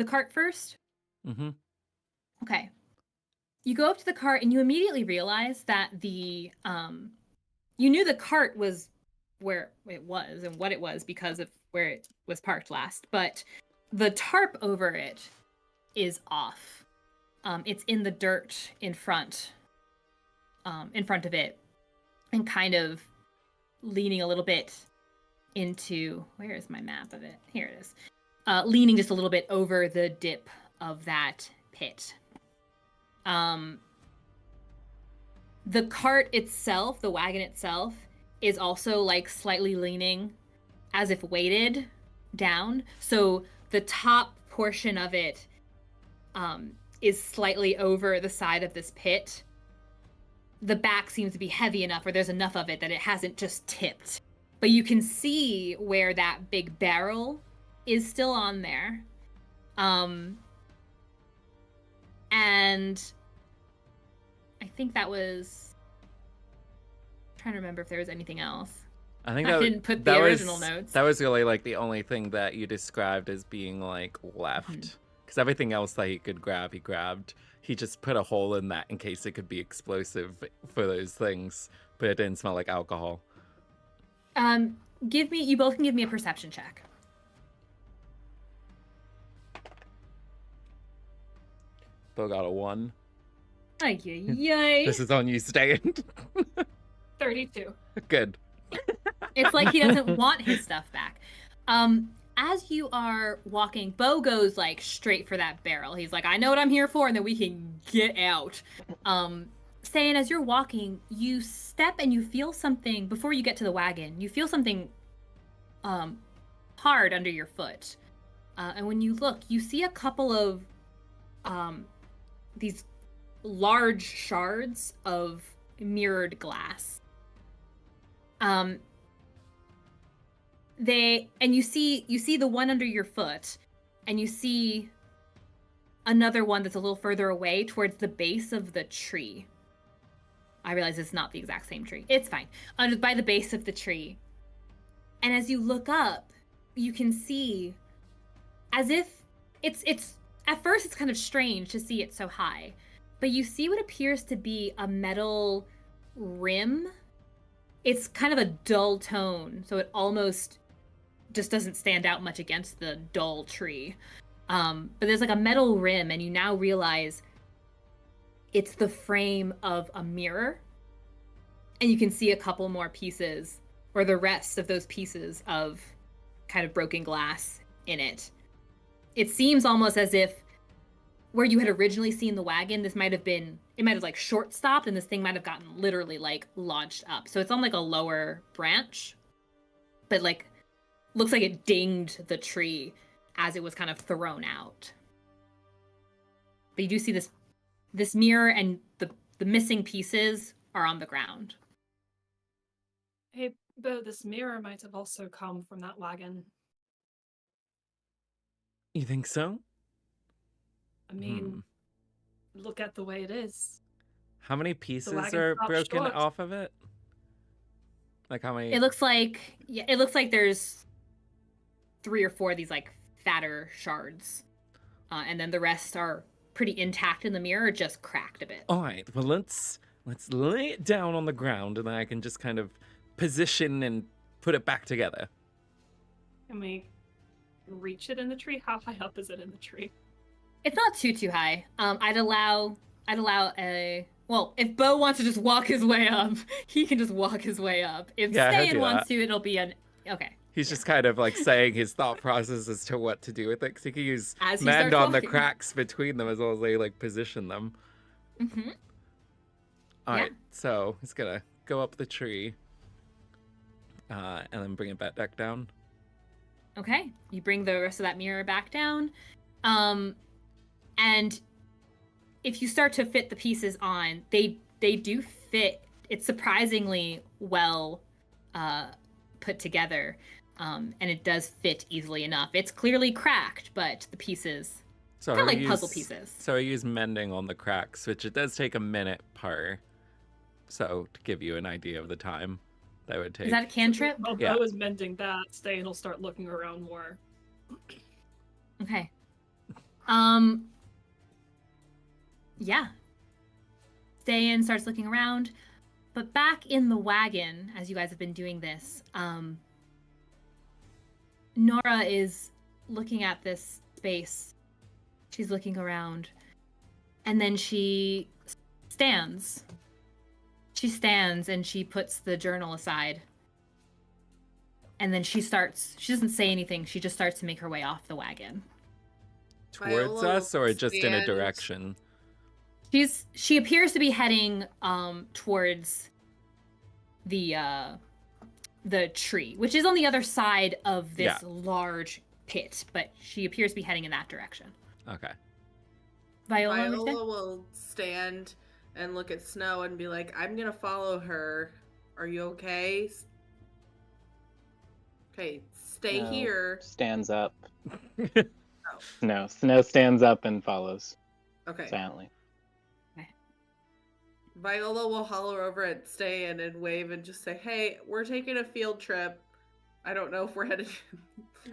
cart first? Mm-hmm. Okay. You go up to the cart and you immediately realize that you knew the cart was where it was and what it was because of where it was parked last, but the tarp over it is off. It's in the dirt in front of it, and kind of leaning a little bit into, where is my map of it? Here it is. Leaning just a little bit over the dip of that pit. The cart itself, the wagon itself, is also slightly leaning as if weighted down. So the top portion of it is slightly over the side of this pit. The back seems to be heavy enough, or there's enough of it that it hasn't just tipped. But you can see where that big barrel is still on there. And I think that was... I'm trying to remember if there was anything else. I think I that didn't put the original notes. That was really the only thing that you described as being left. Because everything else that he could grab, he grabbed. He just put a hole in that in case it could be explosive for those things. But it didn't smell like alcohol. You both can give me a perception check. Beau got a 1. Ay, ay, ay. This is on you, Ste'yn. 32. Good. It's like he doesn't want his stuff back. as you are walking, Beau goes like straight for that barrel. He's like, I know what I'm here for, and then we can get out. Saying as you're walking, you step and you feel something before you get to the wagon. You feel something hard under your foot. And when you look, you see a couple of these large shards of mirrored glass. You see the one under your foot, and you see another one that's a little further away towards the base of the tree. I realize it's not the exact same tree. It's fine. By the base of the tree. And as you look up, you can see as if it's at first it's kind of strange to see it so high, but you see what appears to be a metal rim. It's kind of a dull tone, so it almost just doesn't stand out much against the dull tree. But there's like a metal rim, and you now realize it's the frame of a mirror. And you can see a couple more pieces, or the rest of those pieces of kind of broken glass in it. It seems almost as if where you had originally seen the wagon, it might have like short stopped, and this thing might have gotten literally like launched up. So it's on like a lower branch, but like looks like it dinged the tree as it was kind of thrown out. But you do see this mirror, and the missing pieces are on the ground. Hey, Beau, this mirror might have also come from that wagon. You think so? I mean, look at the way it is. How many pieces wagon are stopped broken short. off of it? Like how many? It looks like there's 3 or 4 of these like fatter shards, and then the rest are pretty intact in the mirror, just cracked a bit. All right, well let's lay it down on the ground, and then I can just kind of position and put it back together. Can we reach it in the tree? How high up is it in the tree? It's not too high. I'd allow well, if Beau wants to just walk his way up, he can just walk his way up. If Ste'yn wants to, it'll be okay. He's just kind of like saying his thought process as to what to do with it, because he can use As he mend starts on the walking. cracks between them as long as they like position them. Mm-hmm. All right, so he's gonna go up the tree, and then bring it back down. Okay, you bring the rest of that mirror back down, and if you start to fit the pieces on, they do fit. It's surprisingly well put together, and it does fit easily enough. It's clearly cracked, but the pieces, kind of like puzzle pieces. So I use mending on the cracks, which it does take a minute per. So to give you an idea of the time that would take. Is that a cantrip? While Yeah. Beau is mending that, Ste'yn will start looking around more. Okay. Yeah. Ste'yn starts looking around, but back in the wagon, as you guys have been doing this, Nora is looking at this space. She's looking around, and then she stands. She stands and she puts the journal aside. And then she doesn't say anything. She just starts to make her way off the wagon. Towards Viola us, or just in a stands- direction? She appears to be heading towards the tree, which is on the other side of this large pit, but she appears to be heading in that direction. Okay. Viola will stand and look at Snow and be like, I'm gonna follow her. Are you okay? Okay, stay No, here. Stands up. No, Snow stands up and follows Okay. silently. Viola will holler over at Ste'yn and wave and just say, hey, we're taking a field trip. I don't know if we're headed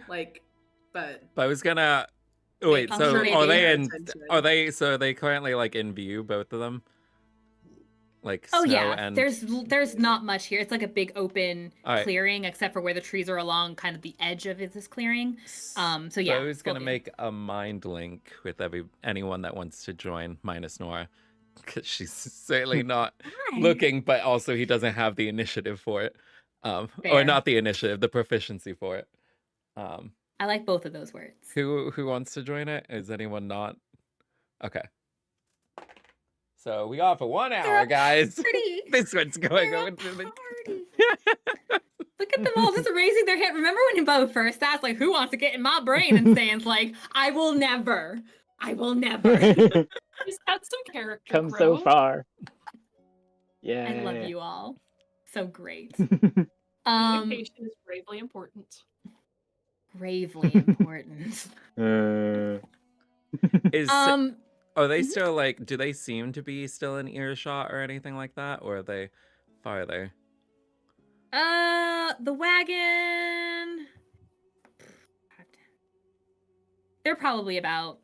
but But I was gonna. Oh, wait, I'm so sure are they they pay in? attention. Are they currently like in view, both of them? Like Oh Snow yeah, and there's not much here. It's like a big open All right. clearing, except for where the trees are along kind of the edge of this clearing. So yeah. I was gonna both of you. make a mind link with anyone that wants to join, minus Nora, because she's certainly not Hi. looking, but also he doesn't have the initiative for it, or Fair. not the initiative, the proficiency for it. I like both of those words. Who wants to join it? Is anyone not? Okay. So we got for 1 hour, guys. Party. This one's going They're over a to the. party. Look at them all just raising their hand. Remember when Beau first asked, like, who wants to get in my brain? And Ste'yn's like, I will never. I will never. He's had some character Come growth. so far. Yeah. I love you all. So great. Communication is bravely important. Gravely important. Is are they still like? Do they seem to be still in earshot or anything like that, or are they farther? The wagon. They're probably about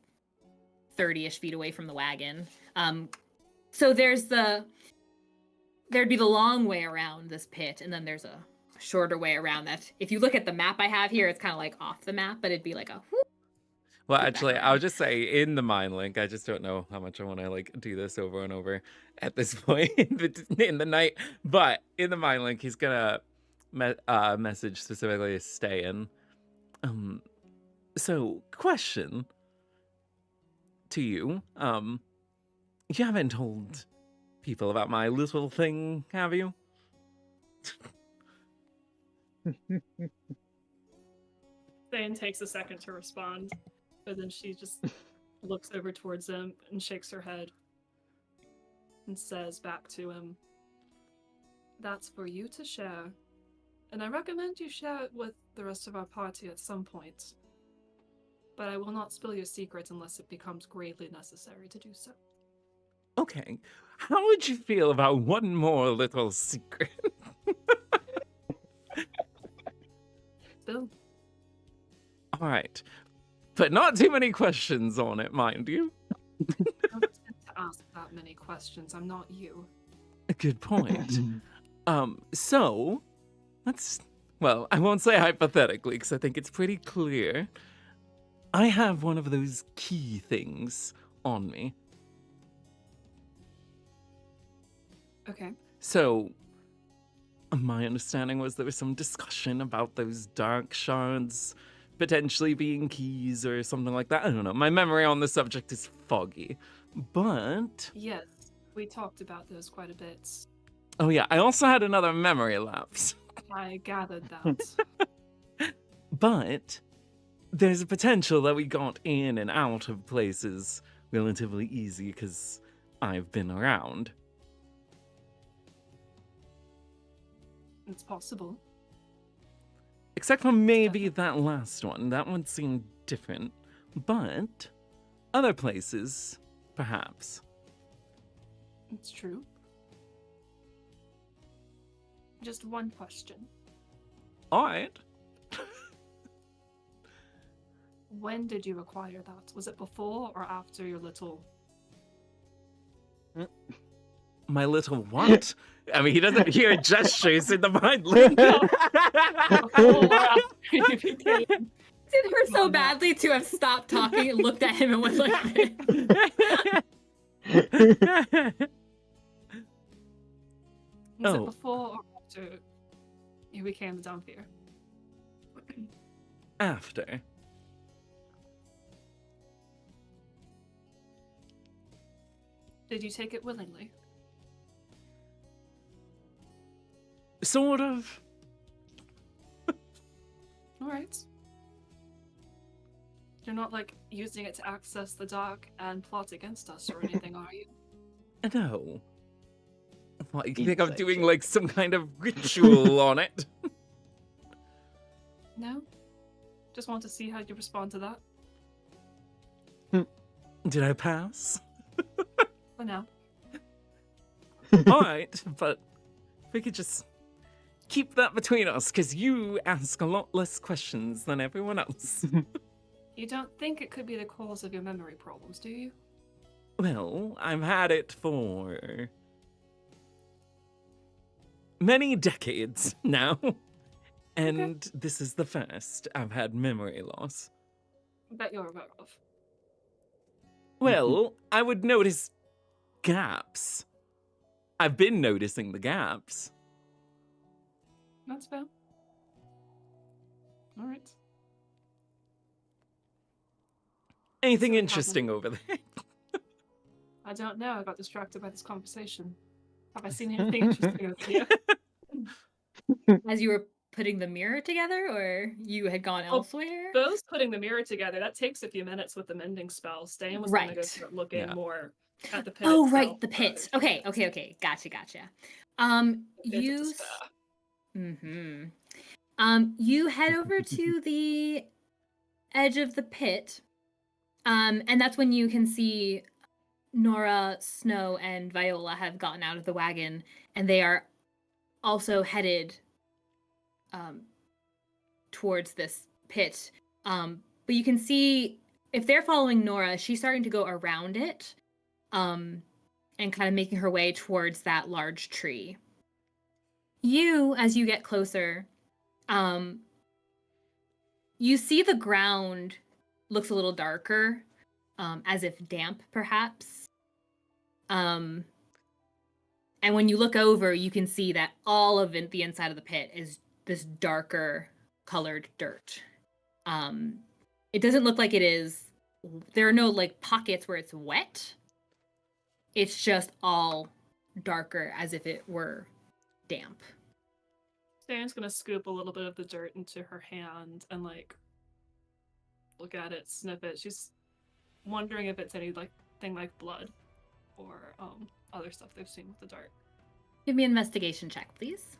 30-ish feet away from the wagon. So there's there'd be the long way around this pit, and then there's a shorter way around that. If you look at the map I have here, it's kind of like off the map, but it'd be like a whoop. Well, actually, I'll just say in the mind link, I just don't know how much I want to like do this over and over at this point in the night. But in the mind link, he's gonna message specifically Ste'yn. So question to you. You haven't told people about my little thing, have you? Ste'yn takes a second to respond, but then she just looks over towards him and shakes her head and says back to him, "That's for you to share, and I recommend you share it with the rest of our party at some point. But I will not spill your secret unless it becomes gravely necessary to do so." Okay. How would you feel about one more little secret? Still. All right. But not too many questions on it, mind you. I don't tend to ask that many questions. I'm not you. A good point. So, well, I won't say hypothetically, because I think it's pretty clear. I have one of those key things on me. Okay. So, my understanding was there was some discussion about those dark shards potentially being keys or something like that. I don't know. My memory on the subject is foggy. But... Yes, we talked about those quite a bit. Oh yeah, I also had another memory lapse. I gathered that. But there's a potential that we got in and out of places relatively easy because I've been around. It's possible. Except for maybe that last one. That one seemed different. But other places, perhaps. It's true. Just one question. Alright. When did you acquire that? Was it before or after your little... My little what? I mean, he doesn't hear gestures in the mind link. Before or after you became... Did her so badly to have stopped talking and looked at him and was like, Was it before or after you became the Dampier? After. Did you take it willingly? Sort of. Alright. You're not, like, using it to access the dark and plot against us or anything, are you? No. What, you think I'm doing, like, some kind of ritual on it? No? Just want to see how you respond to that. Did I pass? For now. Alright, but we could just keep that between us, because you ask a lot less questions than everyone else. You don't think it could be the cause of your memory problems, do you? Well, I've had it for many decades now. And this is the first I've had memory loss. That you're aware of. Well, I would notice gaps. I've been noticing the gaps. That's fair. Alright. Anything So interesting over there? I don't know. I got distracted by this conversation. Have I seen anything interesting over here? As you were putting the mirror together, or you had gone elsewhere? Beau's putting the mirror together. That takes a few minutes with the mending spell. Ste'yn was going to go Right. start looking more at the pit. Oh, itself right, the for pit. other Okay. things. Gotcha. Bit of despair. You head over to the edge of the pit, and that's when you can see Nora, Snow, and Viola have gotten out of the wagon, and they are also headed towards this pit. But you can see, if they're following Nora, she's starting to go around it, and kind of making her way towards that large tree. You, as you get closer, you see the ground looks a little darker, as if damp, perhaps. And when you look over, you can see that all of the inside of the pit is this darker colored dirt. It doesn't look like it is. There are no like pockets where it's wet. It's just all darker, as if it were damp. Ste'yn's gonna scoop a little bit of the dirt into her hand and like look at it, sniff it. She's wondering if it's anything like blood or other stuff they've seen with the dart. Give me an investigation check, please.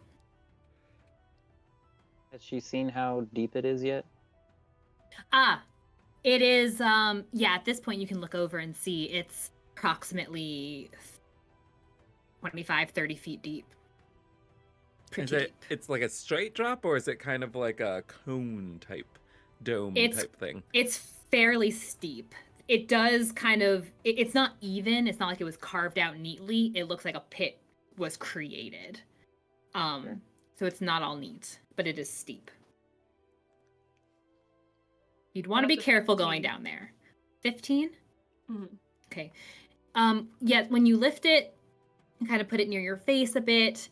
Has she seen how deep it is yet? It is, at this point you can look over and see it's approximately 25, 30 feet deep. Pretty deep. It's like a straight drop, or is it kind of like a cone type, dome type thing? It's fairly steep. It does kind of, it's not even, it's not like it was carved out neatly. It looks like a pit was created. Sure. So it's not all neat, but it is steep. You'd want to be careful going down there. 15? Mm-hmm. Okay. When you lift it and kind of put it near your face a bit,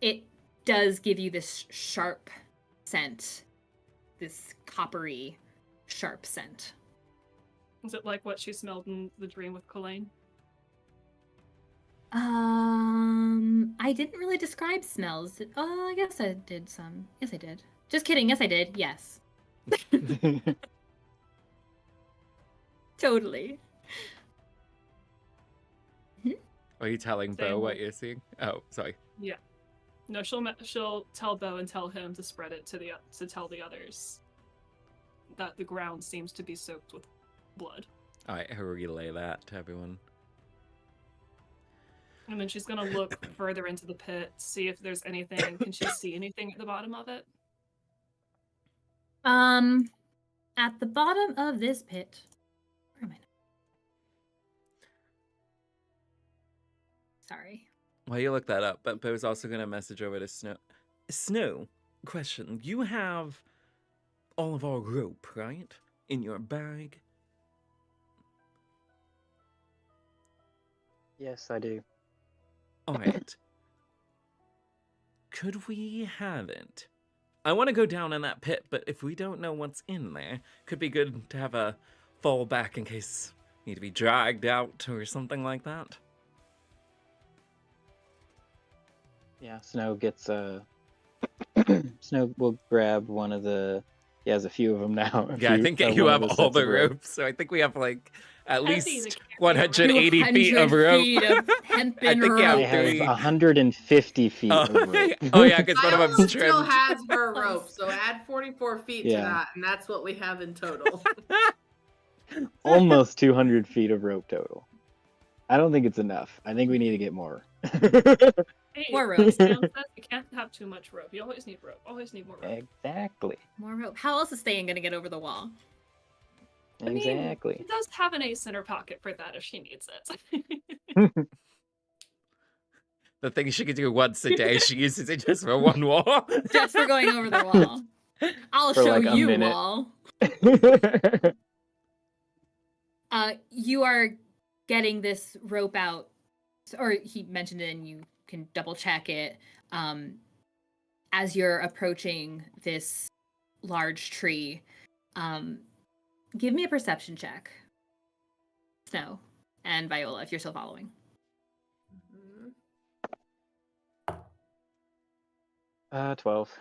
it does give you this sharp scent, this coppery, sharp scent. Is it like what she smelled in the dream with Colleen? I didn't really describe smells. Oh, I guess I did some. Yes, I did. Just kidding. Yes, I did. Yes. Totally. Are you telling Beau what you're seeing? Oh, sorry. Yeah. No, she'll tell Beau and tell him to spread it to tell the others that the ground seems to be soaked with blood. All right, I'll relay that to everyone. And then she's gonna look further into the pit, see if there's anything. Can she see anything at the bottom of it? At the bottom of this pit. Where am I now? Sorry. Well, you look that up, but Beau's also going to message over to Snow. Snow, question. You have all of our rope, right? In your bag? Yes, I do. All right. Could we have it? I want to go down in that pit, but if we don't know what's in there, could be good to have a fallback in case we need to be dragged out or something like that. Yeah, Snow gets Snow will grab one of the. He has a few of them now. I think you have all the ropes, so I think we have like at least 180 feet of rope. I think I have 150 feet of rope. Oh yeah, because one of Viola them's still trimmed. has her rope, so add 44 feet to that, and that's what we have in total. Almost 200 feet of rope total. I don't think it's enough. I think we need to get more. Hey, more rope. You can't have too much rope. You always need rope. Always need more rope. Exactly. More rope. How else is Ste'yn gonna get over the wall? Exactly. She does have an ace in her pocket for that if she needs it. The thing she can do once a day, she uses it just for one wall. Just for going over the wall. I'll For show like a you, minute. wall. You are getting this rope out, or he mentioned it and you can double check it, as you're approaching this large tree. Give me a perception check. Snow, and Viola, if you're still following. 12.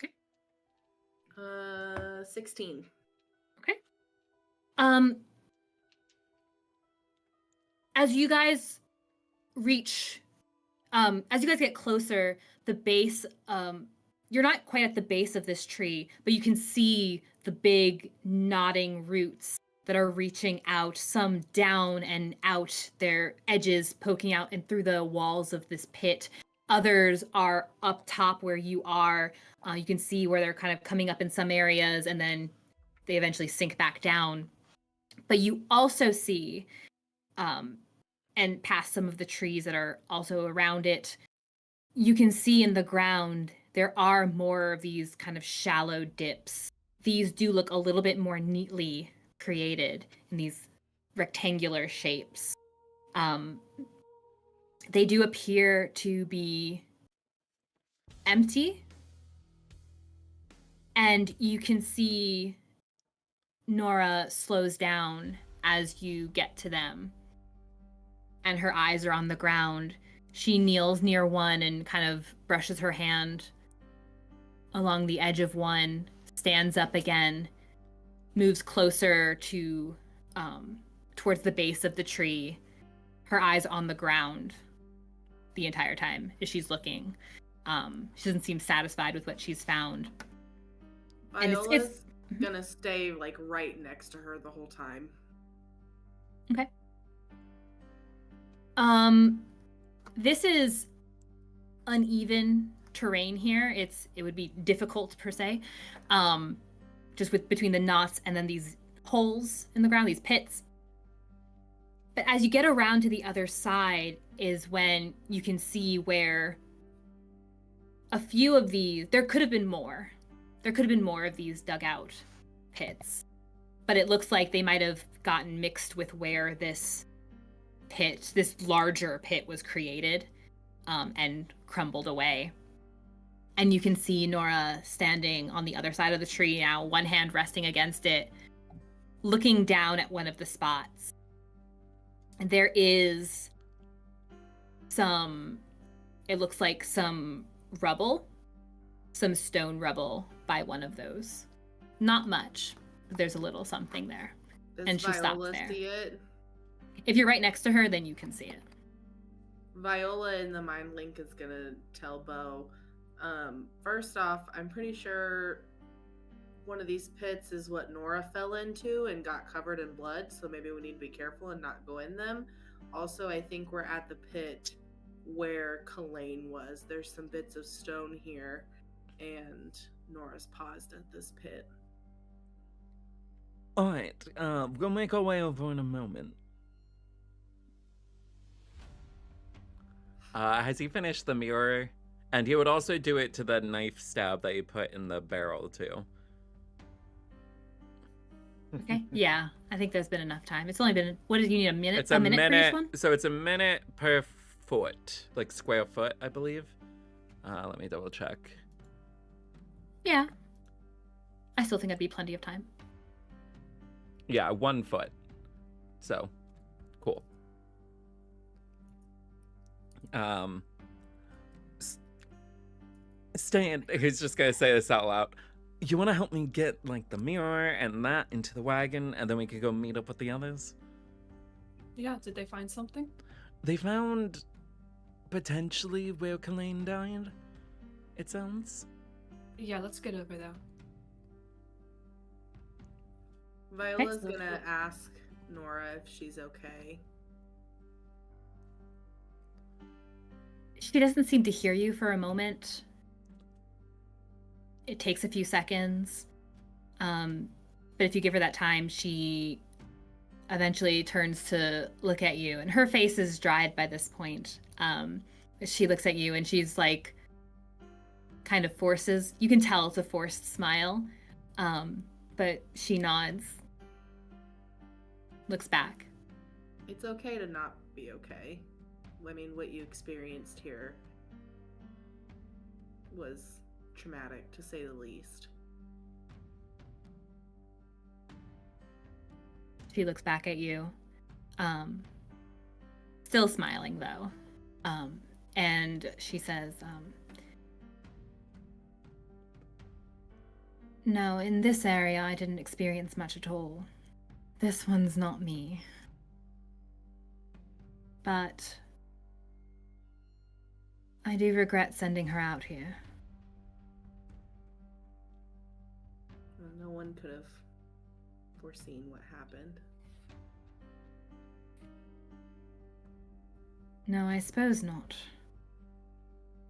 Okay. 16. Okay. As you guys get closer, the base, you're not quite at the base of this tree, but you can see the big nodding roots that are reaching out, some down and out, their edges poking out and through the walls of this pit. Others are up top where you are. You can see where they're kind of coming up in some areas, and then they eventually sink back down. But you also see, and past some of the trees that are also around it, you can see in the ground there are more of these kind of shallow dips. These do look a little bit more neatly created in these rectangular shapes. They do appear to be empty. And you can see Nora slows down as you get to them. And her eyes are on the ground. She kneels near one and kind of brushes her hand along the edge of one, stands up again, moves closer to towards the base of the tree, her eyes on the ground the entire time as she's looking. She doesn't seem satisfied with what she's found. Viola's And it's gonna stay like right next to her the whole time. Okay. This is uneven terrain here. It would be difficult per se. Just between the knots and then these holes in the ground, these pits. But as you get around to the other side is when you can see where a few of these, there could have been more. There could have been more of these dugout pits. But it looks like they might have gotten mixed with where this larger pit was created, and crumbled away. And you can see Nora standing on the other side of the tree now, one hand resting against it, looking down at one of the spots. And there is it looks like some rubble, some stone rubble by one of those. Not much, but there's a little something there. And she stops there. See it? If you're right next to her, then you can see it. Viola in the mind link is gonna tell Beau, first off, I'm pretty sure one of these pits is what Nora fell into and got covered in blood, so maybe we need to be careful and not go in them. Also, I think we're at the pit where Kalain was. There's some bits of stone here, and Nora's paused at this pit. Alright, we'll make our way over in a moment. Has he finished the mirror? And he would also do it to the knife stab that you put in the barrel, too. Okay. Yeah, I think there's been enough time. It's only been, what did you need, a minute? It's a minute for each one? So it's a minute per foot, like square foot, I believe. Let me double check. Yeah. I still think that'd be plenty of time. Yeah, 1 foot. So, cool. Ste'yn, he's just gonna say this out loud. You want to help me get, like, the mirror and that into the wagon, and then we could go meet up with the others? Yeah, did they find something? They found, potentially, where Kalain died, it sounds. Yeah, let's get over there. Viola's gonna ask Nora if she's okay. She doesn't seem to hear you for a moment. It takes a few seconds. But if you give her that time, she eventually turns to look at you. And her face is dried by this point. She looks at you and she's like, kind of forces. You can tell it's a forced smile. But she nods. Looks back. It's okay to not be okay. I mean, what you experienced here was traumatic, to say the least. She looks back at you. Still smiling, though. And she says, no, in this area I didn't experience much at all. This one's not me. But I do regret sending her out here. No one could have foreseen what happened. No, I suppose not.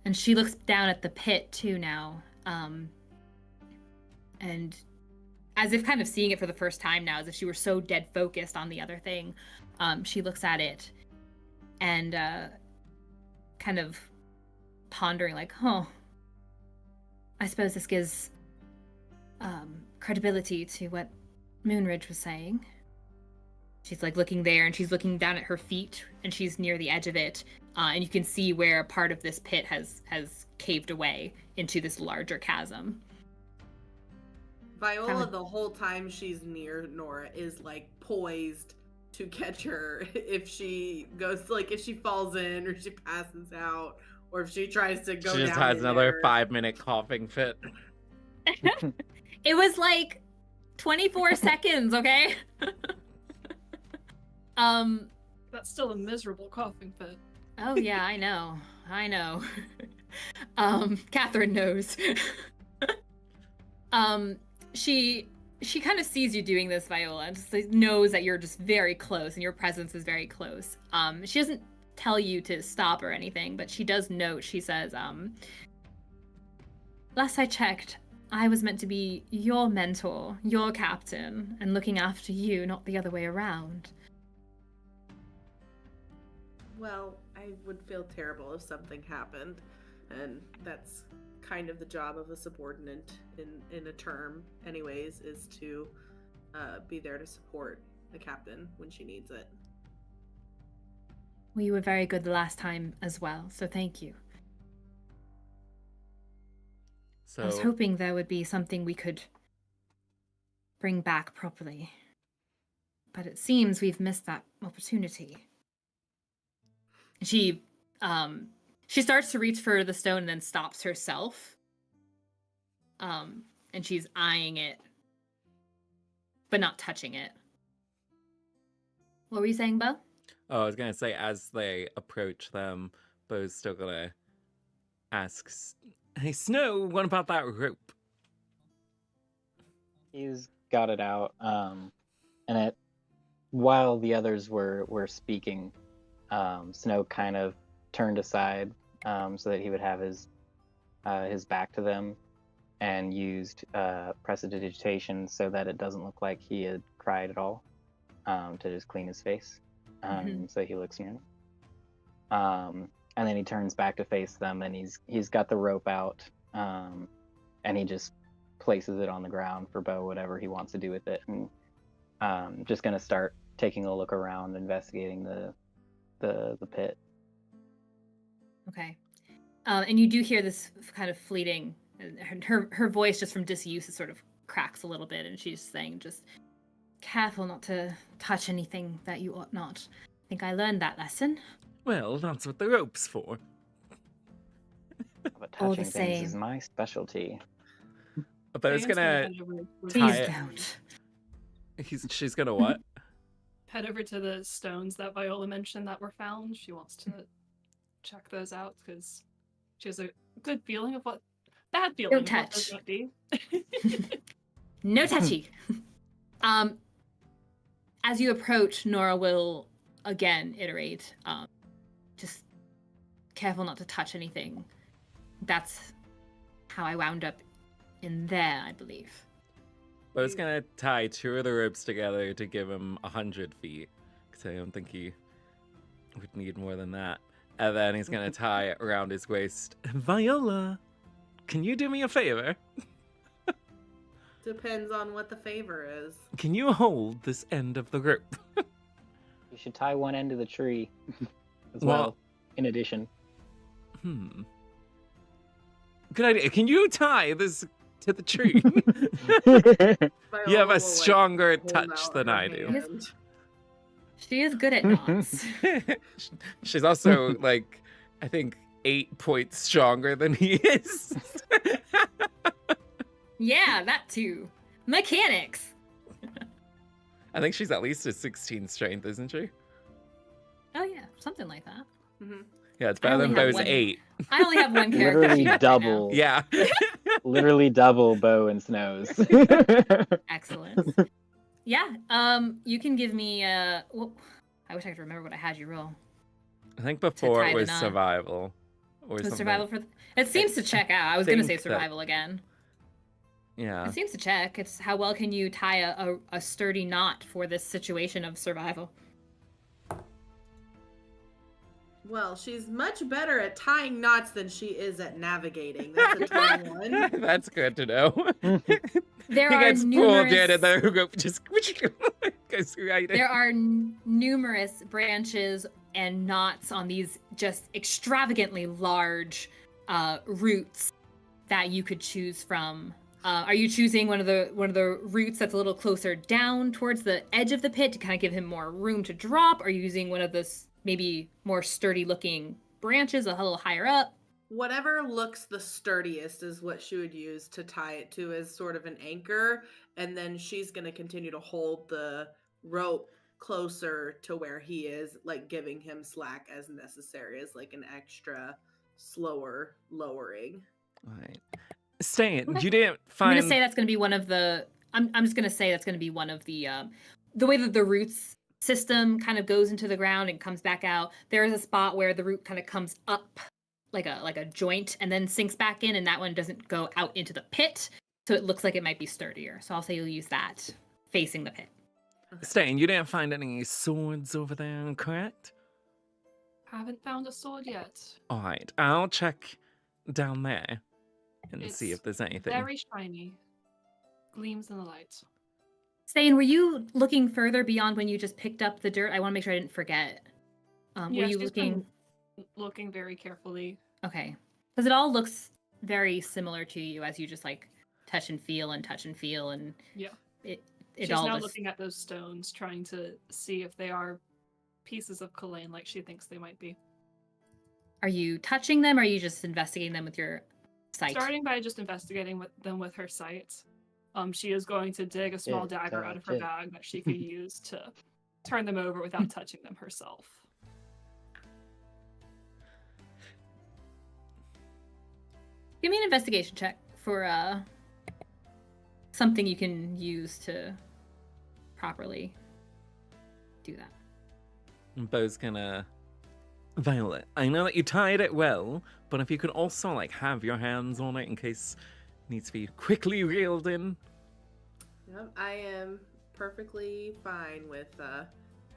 And she looks down at the pit too now, and as if kind of seeing it for the first time now, as if she were so dead focused on the other thing, she looks at it and kind of pondering like, I suppose this gives credibility to what Moonridge was saying. She's like looking there, and she's looking down at her feet, and she's near the edge of it, and you can see where part of this pit has caved away into this larger chasm. Viola, the whole time she's near Nora, is like poised to catch her if she goes, like if she falls in or she passes out or if she tries to go down. She just has another 5-minute coughing fit. It was like 24 seconds, okay? That's still a miserable coughing fit. Oh yeah, I know. Catherine knows. She kind of sees you doing this, Viola, and just like, knows that you're just very close and your presence is very close. She doesn't tell you to stop or anything, but she does note, she says, last I checked, I was meant to be your mentor, your captain, and looking after you, not the other way around. Well, I would feel terrible if something happened, and that's kind of the job of a subordinate in a term anyways, is to be there to support the captain when she needs it. Well, you were very good the last time as well, so thank you. So, I was hoping there would be something we could bring back properly, but it seems we've missed that opportunity. She starts to reach for the stone and then stops herself. And she's eyeing it, but not touching it. What were you saying, Beau? Oh, I was going to say, as they approach them, Beau's still going to ask, hey, Snow, what about that rope? He's got it out, and while the others were speaking, Snow kind of turned aside so that he would have his back to them, and used prestidigitation so that it doesn't look like he had cried at all, to just clean his face, so he looks normal. And then he turns back to face them, and he's got the rope out, and he just places it on the ground for Beau, whatever he wants to do with it, and just gonna start taking a look around, investigating the pit. Okay. And you do hear this kind of fleeting, her voice just from disuse sort of cracks a little bit, and she's saying, just careful not to touch anything that you ought not. I think I learned that lesson. Well, that's what the rope's for. But All touching the things same. is my specialty. But it's gonna Please it. don't. She's gonna what? Head over to the stones that Viola mentioned that were found. She wants to check those out because she has a good feeling of what bad feeling Don't of what touch. those might be. No touchy. As you approach, Nora will again iterate. Just careful not to touch anything. That's how I wound up in there, I believe. I was gonna tie 2 of the ropes together to give him 100 feet, because I don't think he would need more than that. And then he's gonna tie it around his waist. Viola, can you do me a favor? Depends on what the favor is. Can you hold this end of the rope? You should tie one end to the tree as Well- well, in addition. Good idea. Can you tie this to the tree? Viola You have will, a stronger hold touch out than her I do. hand. She is good at knots. She's also like, I think 8 points stronger than he is. Yeah, that too. Mechanics. I think she's at least a 16 strength, isn't she? Oh yeah, something like that. Mm-hmm. Yeah, it's I better than only have Beau's one. 8. I only have one character. Literally sheet right double. now. Yeah. Literally double Beau and Snow's. Excellent. Yeah. You can give me. Well, I wish I could remember what I had you roll. I think before tie it the was knot. survival. Or The something. survival for. It seems to check out. I was gonna say think that- survival again. Yeah. It seems to check. It's how well can you tie a sturdy knot for this situation of survival. Well, she's much better at tying knots than she is at navigating. That's a 21. That's good to know. There he are gets pulled in and numerous. then Hugo just goes right in. There are numerous branches and knots on these just extravagantly large roots that you could choose from. Are you choosing one of the roots that's a little closer down towards the edge of the pit to kind of give him more room to drop? Are you using one of the maybe more sturdy looking branches a little higher up? Whatever looks the sturdiest is what she would use to tie it to as sort of an anchor. And then she's going to continue to hold the rope closer to where he is, like giving him slack as necessary, as like an extra slower lowering. Right. Ste'yn, Okay. you didn't find. I'm gonna say that's gonna be one of the. I'm just gonna say that's gonna be one of the way that the roots system kind of goes into the ground and comes back out. There is a spot where the root kind of comes up like a joint and then sinks back in, and that one doesn't go out into the pit, so it looks like it might be sturdier. So I'll say you'll use that facing the pit. Ste'yn, you didn't find any swords over there, correct? Haven't found a sword yet. All right, I'll check down there and see It's if there's anything. Very shiny. Gleams in the light. Ste'yn, were you looking further beyond when you just picked up the dirt? I want to make sure I didn't forget. Were you she's looking? been looking very carefully. Okay, because it all looks very similar to you as you just like touch and feel and Yeah. it She's all now just... looking at those stones, trying to see if they are pieces of Kalain like she thinks they might be. Are you touching them or are you just investigating them with your sight? Starting by just investigating them with her sight. She is going to dig a small dagger out of her bag that she could use to turn them over without touching them herself. Give me an investigation check for something you can use to properly do that. Beau's gonna. Viola, I know that you tied it well, but if you could also like have your hands on it in case it needs to be quickly reeled in. Yep, I am perfectly fine with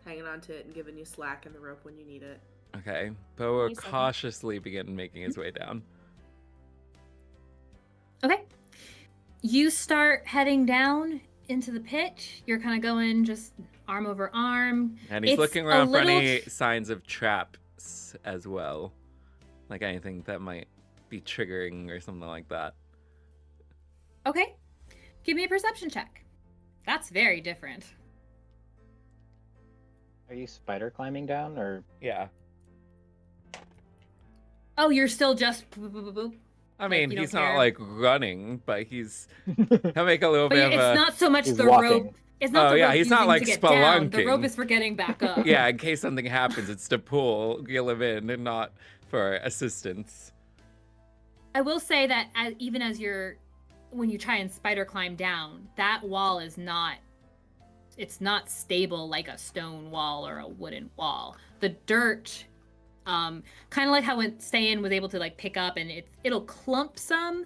hanging on to it and giving you slack in the rope when you need it. Okay, Beau will 27. cautiously begin making his way down. Okay. You start heading down into the pit. You're kind of going just arm over arm. And he's It's looking a around for little any signs of traps as well. Like anything that might be triggering or something like that. Okay. Give me a perception check. That's very different. Are you spider climbing down or? Yeah. Oh, you're still just... boop, boop, boop, boop. I mean, you don't he's not care. like running, but he'll make a little But bit of it's a... not so much He's the walking. rope. It's not Oh, the yeah, rope he's not, using like, to get down. The spelunking. rope is for getting back up. Yeah, in case something happens, it's to pull him in and not for assistance. I will say that when you try and spider climb down, that wall is not, it's not stable like a stone wall or a wooden wall. The dirt, kind of like how when Ste'yn was able to like pick up and it'll clump some,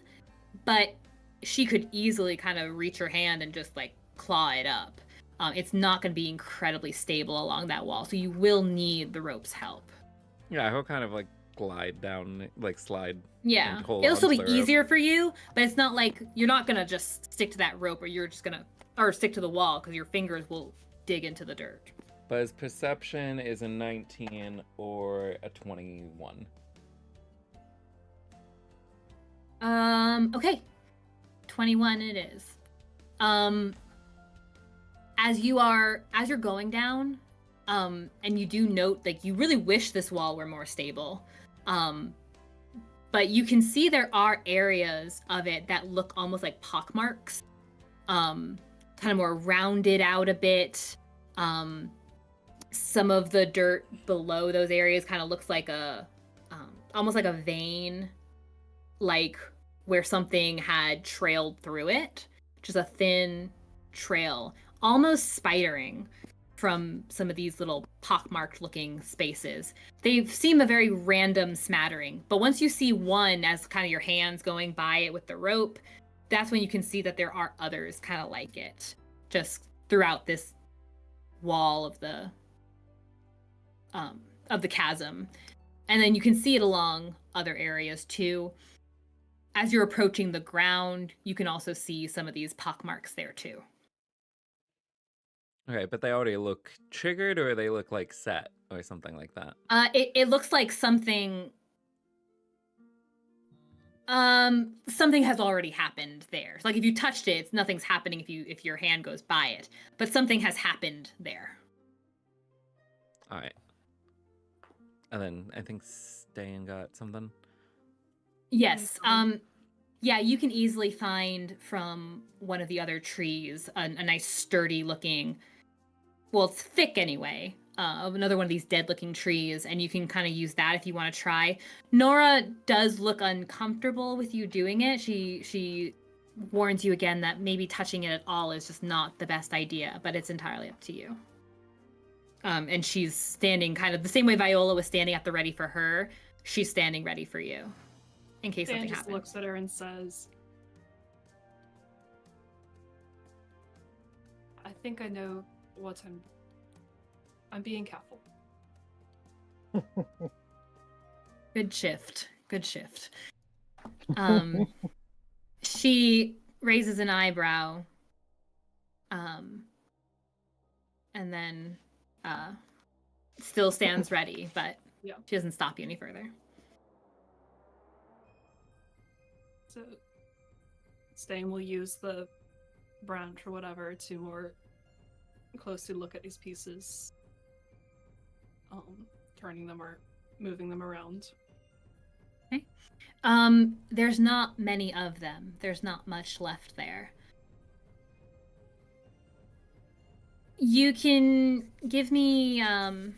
but she could easily kind of reach her hand and just like claw it up. It's not going to be incredibly stable along that wall, so you will need the rope's help. Yeah, he'll kind of like glide down, like slide. Yeah, And hold it'll still on be to the rope. easier for you, but it's not like you're not gonna just stick to that rope, or stick to the wall because your fingers will dig into the dirt. But his perception is a 19 or a 21. Okay, 21 it is. As you're going down, And you do note, like, you really wish this wall were more stable. But you can see there are areas of it that look almost like pockmarks. Kind of more rounded out a bit. Some of the dirt below those areas kind of looks like almost like a vein, like where something had trailed through it. Just a thin trail, almost spidering from some of these little pockmarked looking spaces. They seem a very random smattering, but once you see one as kind of your hands going by it with the rope, that's when you can see that there are others kind of like it, just throughout this wall of the chasm. And then you can see it along other areas too. As you're approaching the ground, you can also see some of these pockmarks there too. Okay, but they already look triggered, or they look like set or something like that? It looks like something something has already happened there. Like if you touched it, nothing's happening if your hand goes by it, but something has happened there. All right. And then I think Ste'yn got something. Yes. Yeah, you can easily find from one of the other trees a nice sturdy looking, well, it's thick anyway, of another one of these dead looking trees, and you can kind of use that if you want to try. Nora does look uncomfortable with you doing it. She warns you again that maybe touching it at all is just not the best idea, but it's entirely up to you. And she's standing kind of the same way Viola was standing at the ready for her. She's standing ready for you in case something just happens. looks at her and says, I think I know what I'm being careful. Good shift. She raises an eyebrow, and then still stands ready, but Yeah. she doesn't stop you any further. So Ste'yn will use the branch or whatever to more closely look at these pieces, turning them or moving them around. Okay. There's not many of them. There's not much left there. You can give me an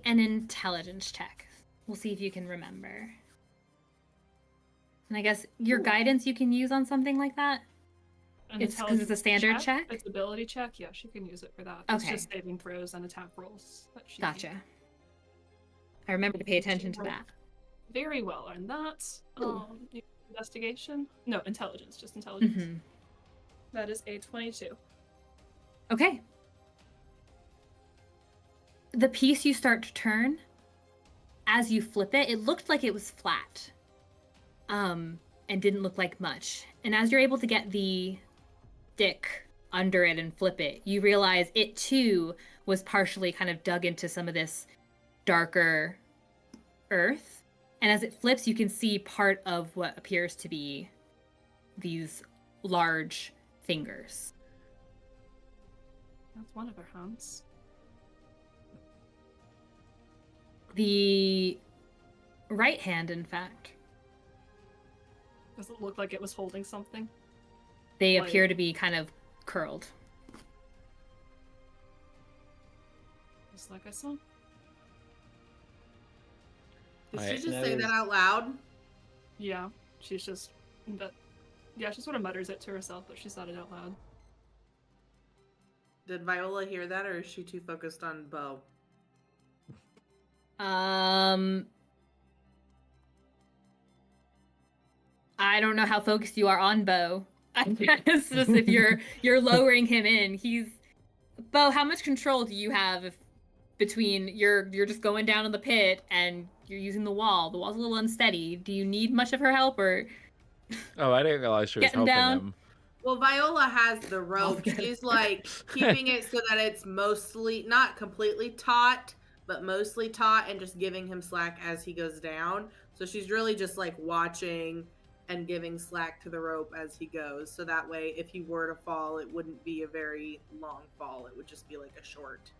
intelligence check. We'll see if you can remember. And I guess your guidance you can use on something like that? It's because it's a standard check? It's ability check. Yeah, she can use it for that. Okay. It's just saving throws and attack rolls. That she Gotcha. I remember to pay attention to that. Very well. And that's investigation? No, intelligence. Just intelligence. Mm-hmm. That is a 22. Okay. The piece you start to turn, as you flip it, it looked like it was flat. And didn't look like much. And as you're able to get the stick under it and flip it, you realize it too was partially kind of dug into some of this darker earth. And as it flips, you can see part of what appears to be these large fingers. That's one of her hands. The right hand, in fact. Does it look like it was holding something? They appear to be kind of curled. Just like I saw. Did she Alright, just say that out loud? Yeah, she's just... Yeah, she sort of mutters it to herself, but she said it out loud. Did Viola hear that, or is she too focused on Beau? I don't know how focused you are on Beau. I guess just if you're lowering him in, Beau, how much control do you have between you're just going down in the pit and you're using the wall? The wall's a little unsteady. Do you need much of her help, or Oh, I didn't realize she was Getting helping down. him. Well, Viola has the rope. good. She's like keeping it so that it's mostly, not completely taut, but mostly taut, and just giving him slack as he goes down. So she's really just like watching and giving slack to the rope as he goes. So that way, if he were to fall, it wouldn't be a very long fall. It would just be like a short.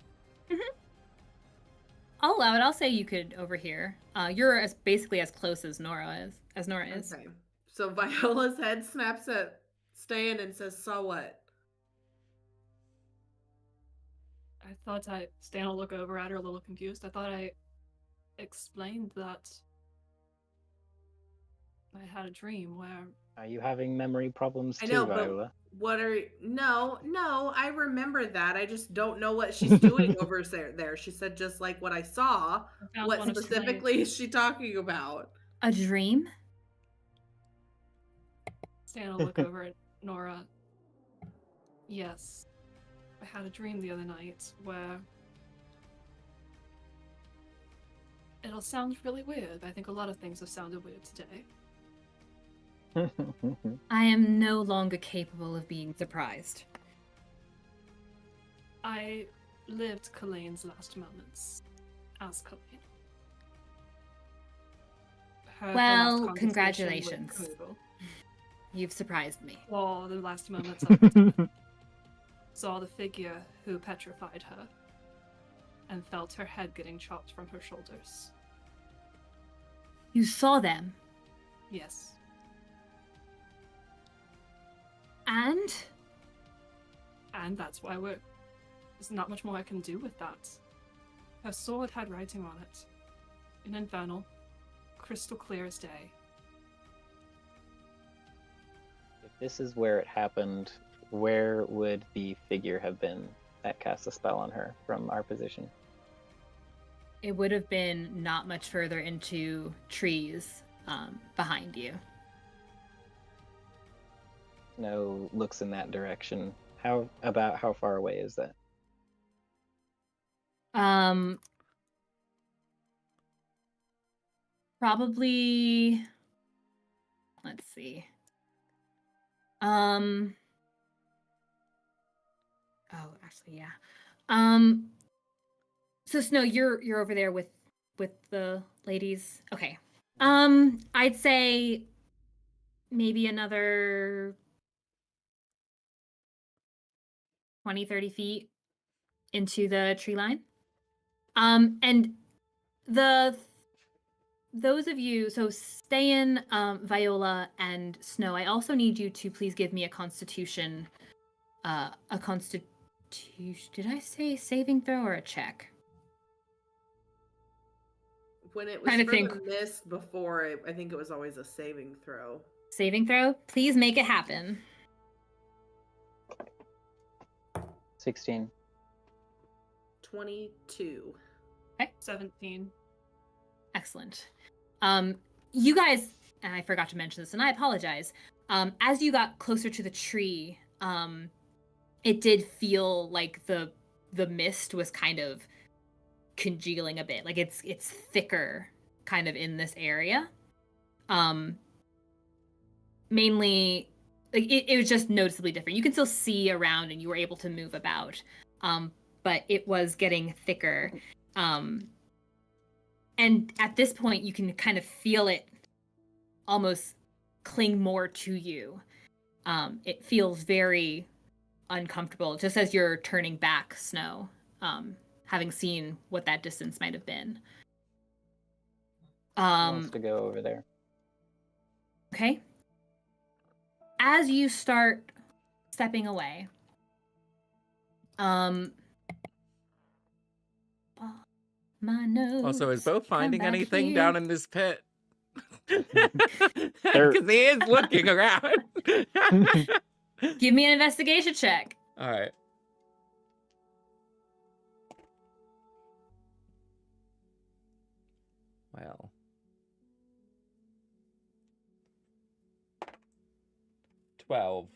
I'll allow it. I'll say you could overhear. You're basically as close as Nora is. Okay. So Viola's head snaps at Ste'yn and says, "So what?" I thought Ste'yn will look over at her a little confused. I thought I explained that I had a dream where... Are you having memory problems too, I know, Viola? but what are... No, I remember that. I just don't know what she's doing over there. She said just like what I saw. What specifically is she talking about? A dream? Ste'yn will look over at Nora. Yes. I had a dream the other night where... It'll sound really weird. I think a lot of things have sounded weird today. I am no longer capable of being surprised. I lived Kalane's last moments as Kalane. Well, congratulations. You've surprised me. Or the last moments of her death. Saw the figure who petrified her and felt her head getting chopped from her shoulders. You saw them? Yes. And that's why there's not much more I can do with that. Her sword had writing on it. In Infernal. Crystal clear as day. If this is where it happened, where would the figure have been that cast a spell on her from our position? It would have been not much further into trees behind you. No looks in that direction. How far away is that? Probably, let's see. Oh, actually, yeah. So Snow, you're over there with the ladies. Okay. I'd say maybe another 20, 30 feet into the tree line. And those of you, so Ste'yn, Viola, and Snow, I also need you to please give me a constitution, did I say saving throw or a check? When it was the mist before, I think it was always a saving throw. Saving throw? Please make it happen. 16. 22. Okay. 17. Excellent. You guys, and I forgot to mention this, and I apologize. As you got closer to the tree, it did feel like the mist was kind of congealing a bit. Like it's thicker kind of in this area. Mainly, like it was just noticeably different. You can still see around and you were able to move about, but it was getting thicker. And at this point, you can kind of feel it almost cling more to you. It feels very uncomfortable, just as you're turning back, Snow, having seen what that distance might have been. Who wants to go over there? Okay. As you start stepping away, my nose. Also, is Beau finding anything here. down in this pit? Because he is looking around. Give me an investigation check. All right. Well. $12.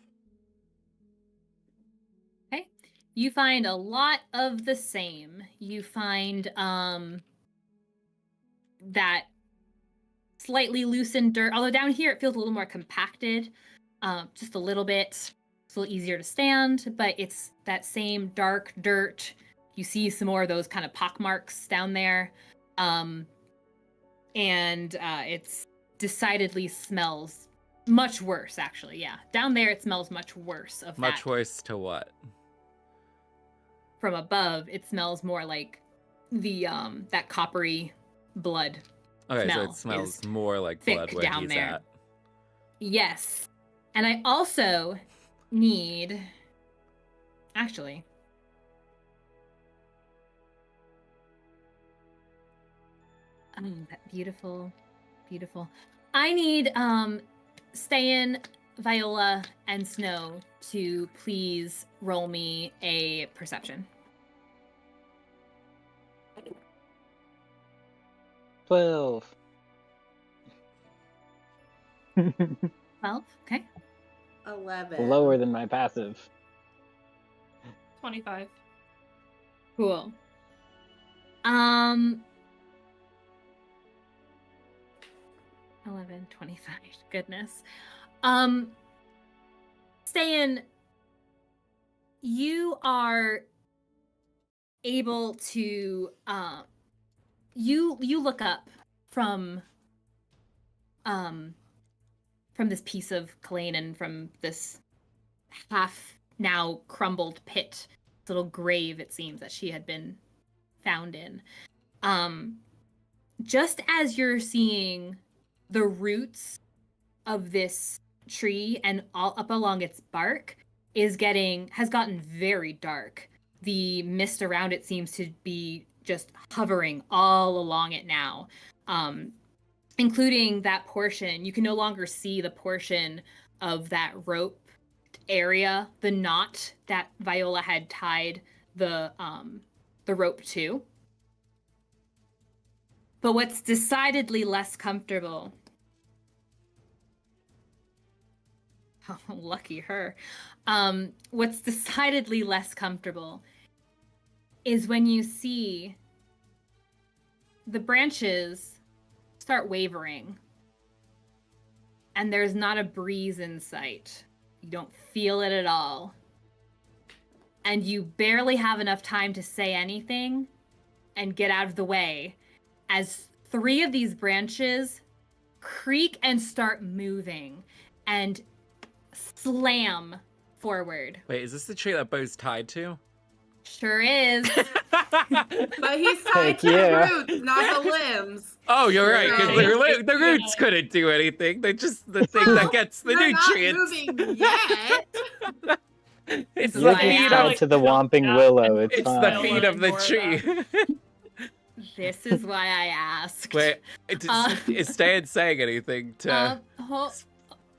Okay. You find a lot of the same. You find that slightly loosened dirt, although down here it feels a little more compacted, just a little bit. It's a little easier to stand, but it's that same dark dirt. You see some more of those kind of pock marks down there. And it's decidedly smells Much worse, actually, yeah. Down there, it smells much worse of Much that. worse to what? From above, it smells more like the that coppery blood. Okay, so smell it smells is more like thick blood where down he's there. at. Yes. And I also need... Actually... Oh, that beautiful, beautiful. I need Ste'yn, Viola, and Snow to please roll me a perception. 12. 12, okay. 11. Lower than my passive. 25. Cool. 11, 25. Goodness. Ste'yn, you are able to you look up from this piece of Kalane and from this half now crumbled pit, this little grave it seems that she had been found in. Just as you're seeing the roots of this tree and all up along its bark has gotten very dark. The mist around it seems to be just hovering all along it now, including that portion. You can no longer see the portion of that rope area, the knot that Viola had tied the rope to. But what's decidedly less comfortable... Oh, lucky her. What's decidedly less comfortable is when you see the branches start wavering and there's not a breeze in sight. You don't feel it at all. And you barely have enough time to say anything and get out of the way as 3 of these branches creak and start moving and slam forward. Wait, is this the tree that Beau's tied to? Sure is. But he's tied to the roots, not the limbs. Oh, you're right, because Right. the roots couldn't do anything. They're just the thing that gets the They're nutrients. not moving yet. It's You're the feet tied of to the Whomping Willow. It's it's fine. the feet of the tree. This is why I asked. Wait, is Ste'yn saying anything to? Ste'yn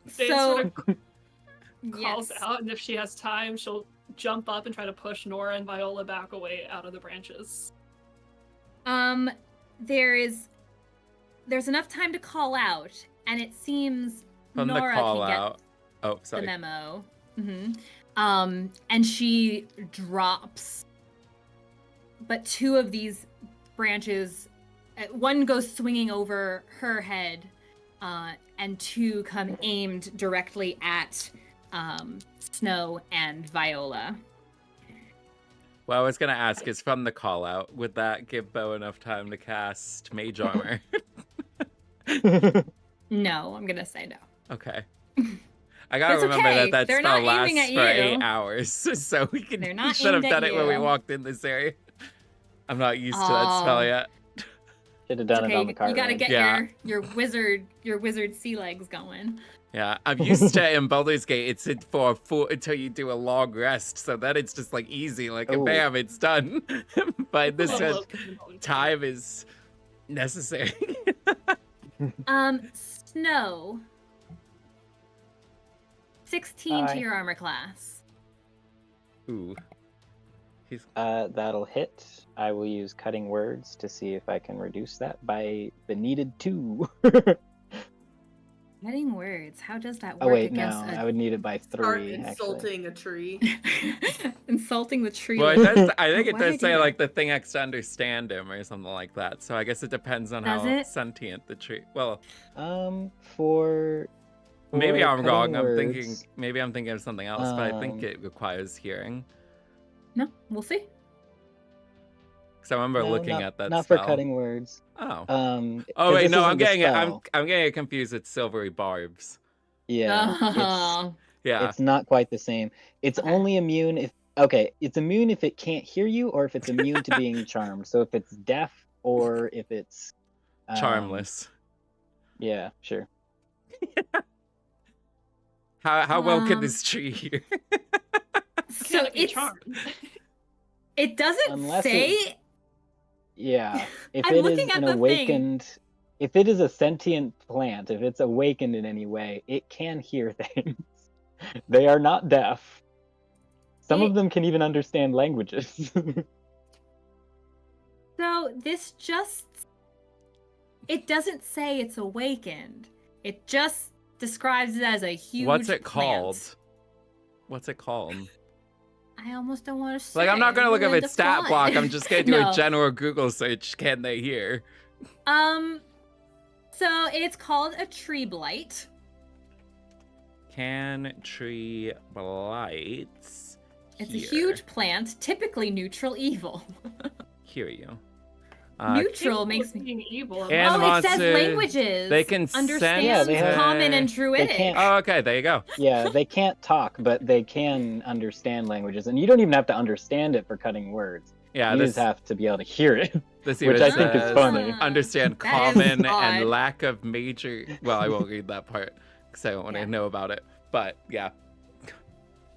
So sort of calls yes. out, and if she has time, she'll jump up and try to push Nora and Viola back away out of the branches. There's enough time to call out, and it seems From Nora the call can get out. Oh, the sorry. memo. And she drops. But 2 of these branches, one goes swinging over her head, and 2 come aimed directly at Snow and Viola. Well, I was gonna ask, is from the call out, would that give Beau enough time to cast Mage Armor? No, I'm gonna say no. Okay. I gotta That's remember okay. that They're spell not lasts aiming for at 8 you. hours, so we They're not should have aimed done at it when we you. walked in this area. I'm not used to that spell Oh. yet. Should have done it on the Okay, cart you gotta ride. get Yeah. your wizard sea legs going. Yeah, I'm used to in Baldur's Gate, it's for until you do a long rest, so then it's just like easy, like Ooh. bam, it's done. But this Level one, up in the moment. time is necessary. Snow. 16 Hi. to your armor class. Ooh. He's That'll hit. I will use cutting words to see if I can reduce that by the needed 2. Cutting words. How does that work Oh wait, no, against I would need it by Start 3. Actually. insulting a tree. insulting the tree? well, lady? I think it Why would I does do say that? like the thing has to understand him or something like that. So I guess it depends on Does how it? sentient the tree. Well, For maybe I'm cutting wrong. words, Maybe I'm thinking of something else, but I think it requires hearing. No, we'll see. Because I remember no, looking not, at that not spell. for cutting words. Oh. 'Cause Oh wait, this no, isn't I'm the getting it. spell. I'm getting it confused with silvery barbs. Yeah, Oh. Yeah. it's not quite the same. It's Okay. only immune if it's immune if it can't hear you, or if it's immune to being charmed. So if it's deaf, or if it's Charmless. Yeah, sure. How well can this tree hear? So Can't be charmed. it doesn't Unless say. Yeah, if I'm it is looking at an the thing. awakened, if it is a sentient plant, if it's awakened in any way, it can hear things. They are not deaf. Some of them can even understand languages. So this just. It doesn't say it's awakened. It just describes it as a huge. What's it plant. called? What's it called? I almost don't want to say. Like, I'm not gonna look up Ruin its the stat fun. block. I'm just gonna do No. a general Google search. Can they hear? So it's called a tree blight. Can tree blights It's hear? a huge plant, typically neutral evil. Hear you. Neutral makes me. being evil. And Oh, it says monsters, languages. they can understands Yeah, they have- common and They druidic. can't- Oh, okay, there you go. Yeah, they can't talk, but they can understand languages, and you don't even have to understand it for cutting words. Yeah, You this just have to be able to hear it. this which even I think is says, funny. Understand That is common odd. and lack of major. Well, I won't read that part because I don't want to Yeah. know about it. But yeah,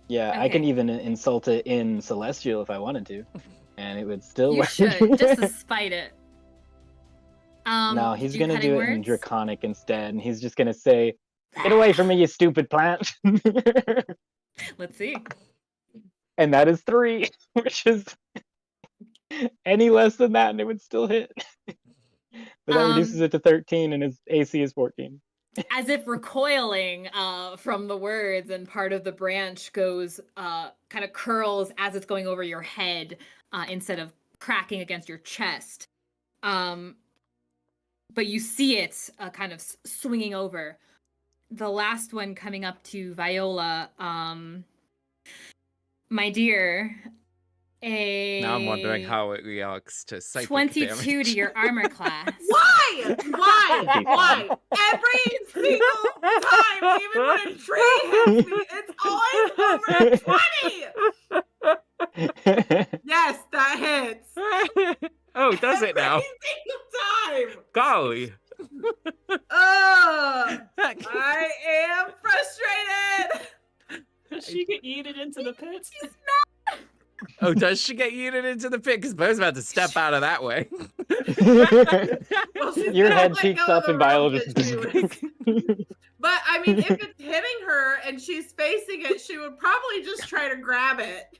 Yeah, I can Okay. even insult it in Celestial if I wanted to, and it would still You work. should, just to spite it. No, he's do gonna cutting do it in words? Draconic instead, and he's just gonna say, "Get away from me, you stupid plant!" Let's see. And that is 3, which is any less than that, and it would still hit. But that reduces it to 13, and his AC is 14. As if recoiling from the words, and part of the branch goes, kind of curls as it's going over your head instead of cracking against your chest. But you see it kind of swinging over. The last one coming up to Viola, my dear, now I'm wondering how it reacts to psychic 22 damage. to your armor class. Why? Why? Every single time, even when a tree hits me, it's always over 20! Yes, that hits. Oh, does it now? Every single time. Golly. I am frustrated. Does she get yeeted into the pit? Oh, does she get yeeted into the pit? Because Beau's about to step out of that way. Well, she's Your gonna head let peeks go of up the and Viola rope just. that she was- But I mean, if it's hitting her and she's facing it, she would probably just try to grab it.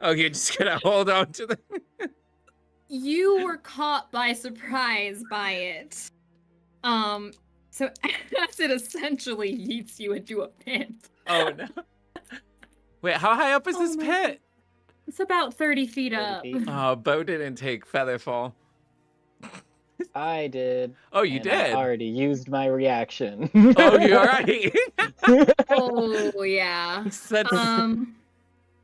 Oh, you're just gonna hold on to the. You were caught by surprise by it. So as it essentially yeets you into a pit. Oh no. Wait, how high up is this my pit? It's about 30 feet 30 up. feet. Oh, Beau didn't take Featherfall. I did. Oh, you and did? I already used my reaction. Oh, you're right. Oh yeah. Such...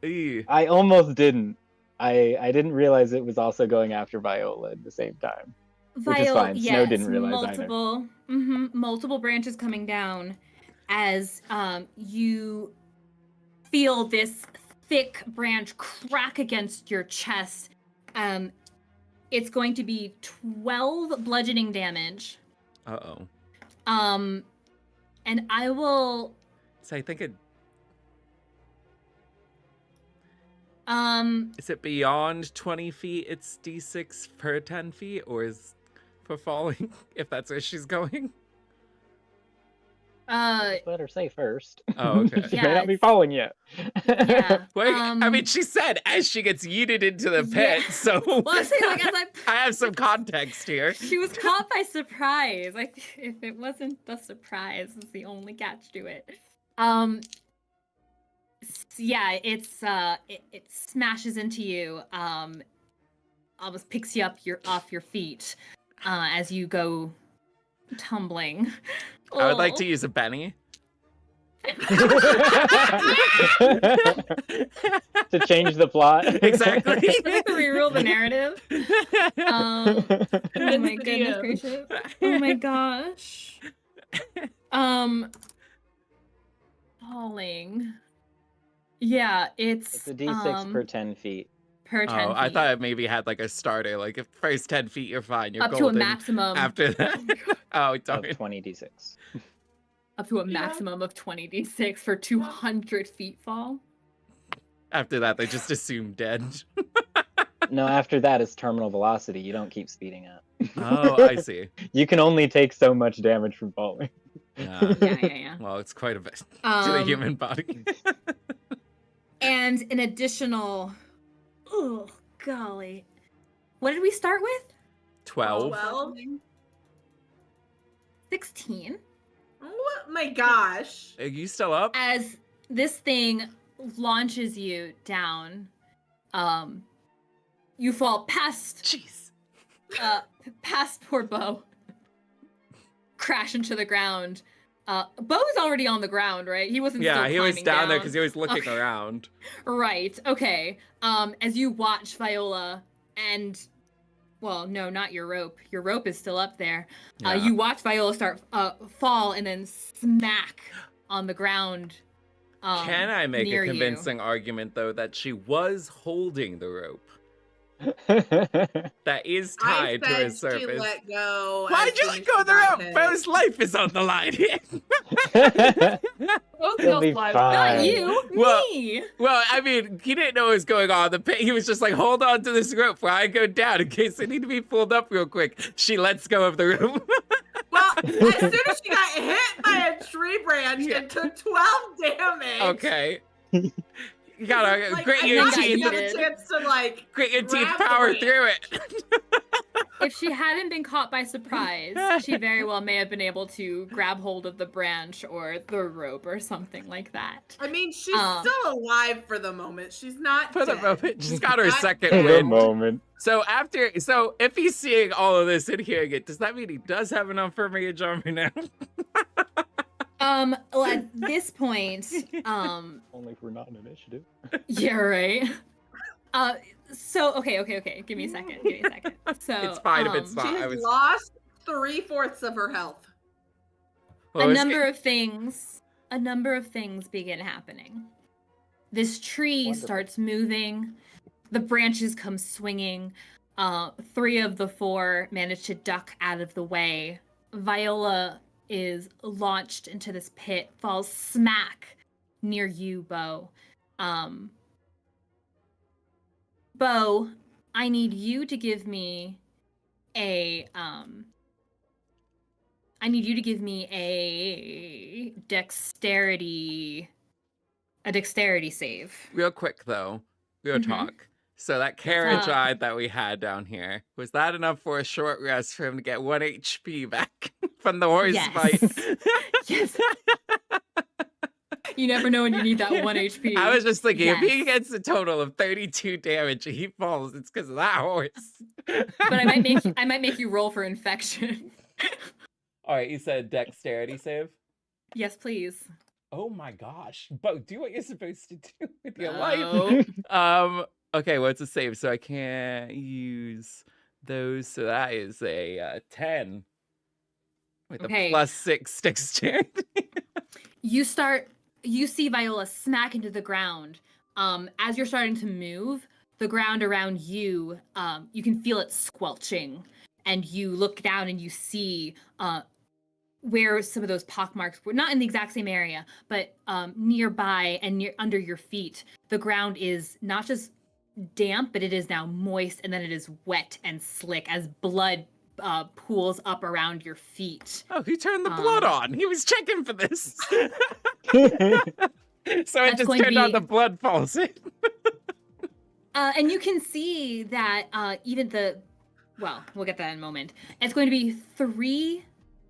Ew. I almost didn't. I didn't realize it was also going after Viola at the same time. Which is fine. Snow yes, didn't realize either. multiple branches coming down as you feel this thick branch crack against your chest. It's going to be 12 bludgeoning damage. Uh-oh. And I will So I think it... um Is it beyond 20 feet, it's d6 per 10 feet, or is for falling, if that's where she's going? Let her say first. Oh, okay. She Yeah, may not be it's- falling yet. yeah. Wait, I mean, she said as she gets yeeted into the pit, Yeah. so Well, I'm saying, like, as I have some context here. she was caught by surprise. Like, if it wasn't the surprise, is the only catch to it. Yeah, it smashes into you. Almost picks you up off your feet as you go tumbling. I would like Oh. to use a Benny. To change the plot. Exactly. Like to rerule the narrative. Oh my It's the goodness DM. gracious. Oh my gosh. Falling. Yeah, It's a d6 per 10 feet. per 10 Oh, feet. I thought it maybe had like a starter. Like if first 10 feet you're fine, you're up to a golden. maximum. After that, oh, darn. Of 20d6. Up to a maximum of 20d6 for 200 feet fall. After that, they just assume dead. No, after that it's terminal velocity. You don't keep speeding up. Oh, I see. You can only take so much damage from falling. Yeah. Well, it's quite a bit to the human body. And an additional... Oh, golly. What did we start with? 12. 12? 16. Oh my gosh. Are you still up? As this thing launches you down, you fall past... Jeez. Past poor Beau. Crash into the ground. Beau's already on the ground, right? He wasn't. Yeah, still he was climbing down there because he was looking around. Right. Okay. As you watch Viola and, well, no, not your rope. Your rope is still up there. Yeah. You watch Viola start fall and then smack on the ground. Can I make a near you. convincing argument though that she was holding the rope that is tied to a She surface? let go. Why'd as you soon let as go she of the got rope? hit. Beau's life is on the line here. Both He'll girls be fly fine. Not you, Well- me. Well, I mean, he didn't know what was going on. He was just like, hold on to this rope while I go down in case I need to be pulled up real quick. She lets go of the rope. Well, as soon as she got hit by a tree branch and took 12 damage. Okay. You gotta Like, grit I your thought teeth. you teeth. had a chance to like Grit your teeth, grab the power branch. through it. If she hadn't been caught by surprise, she very well may have been able to grab hold of the branch or the rope or something like that. I mean, she's Um, still alive for the moment. She's not For the dead. moment, she's got her Not second dead. For the win. moment. So if he's seeing all of this and hearing it, does that mean he does have enough for Mage Armor now? Well, at this point, Only if we're not in initiative. yeah, right. So okay. Give me a second. So It's fine if it's She not. has lost 3/4 of her health. Well, a it's number of things begin happening. This tree Wonderful. starts moving. The branches come swinging. 3 of the 4 manage to duck out of the way. Viola is launched into this pit, falls smack near you, Beau. Beau, I need you to give me a dexterity save. real quick though, real Mhm. talk. So that carriage talk. ride that we had down here, was that enough for a short rest for him to get 1 HP back from the horse Yes. fight? Yes. You never know when you need that 1 HP. I was just thinking, if he Yes. gets a total of 32 damage and he falls, it's because of that horse. But I might make you roll for infection. All right, you said dexterity save? Yes, please. Oh my gosh. Bo, do what you're supposed to do with your Oh. life. Okay, what's a save? So I can't use those. So that is a 10 with Okay. a +6 dexterity. You see Viola smack into the ground. As you're starting to move, the ground around you, you can feel it squelching. And you look down and you see where some of those pockmarks were, not in the exact same area, but nearby and under your feet. The ground is not just damp, but it is now moist, and then it is wet and slick as blood pools up around your feet. Oh, he turned the blood on. He was checking for this. So it just going to turned out be- the blood falls in. And you can see that well, we'll get that in a moment. It's going to be 3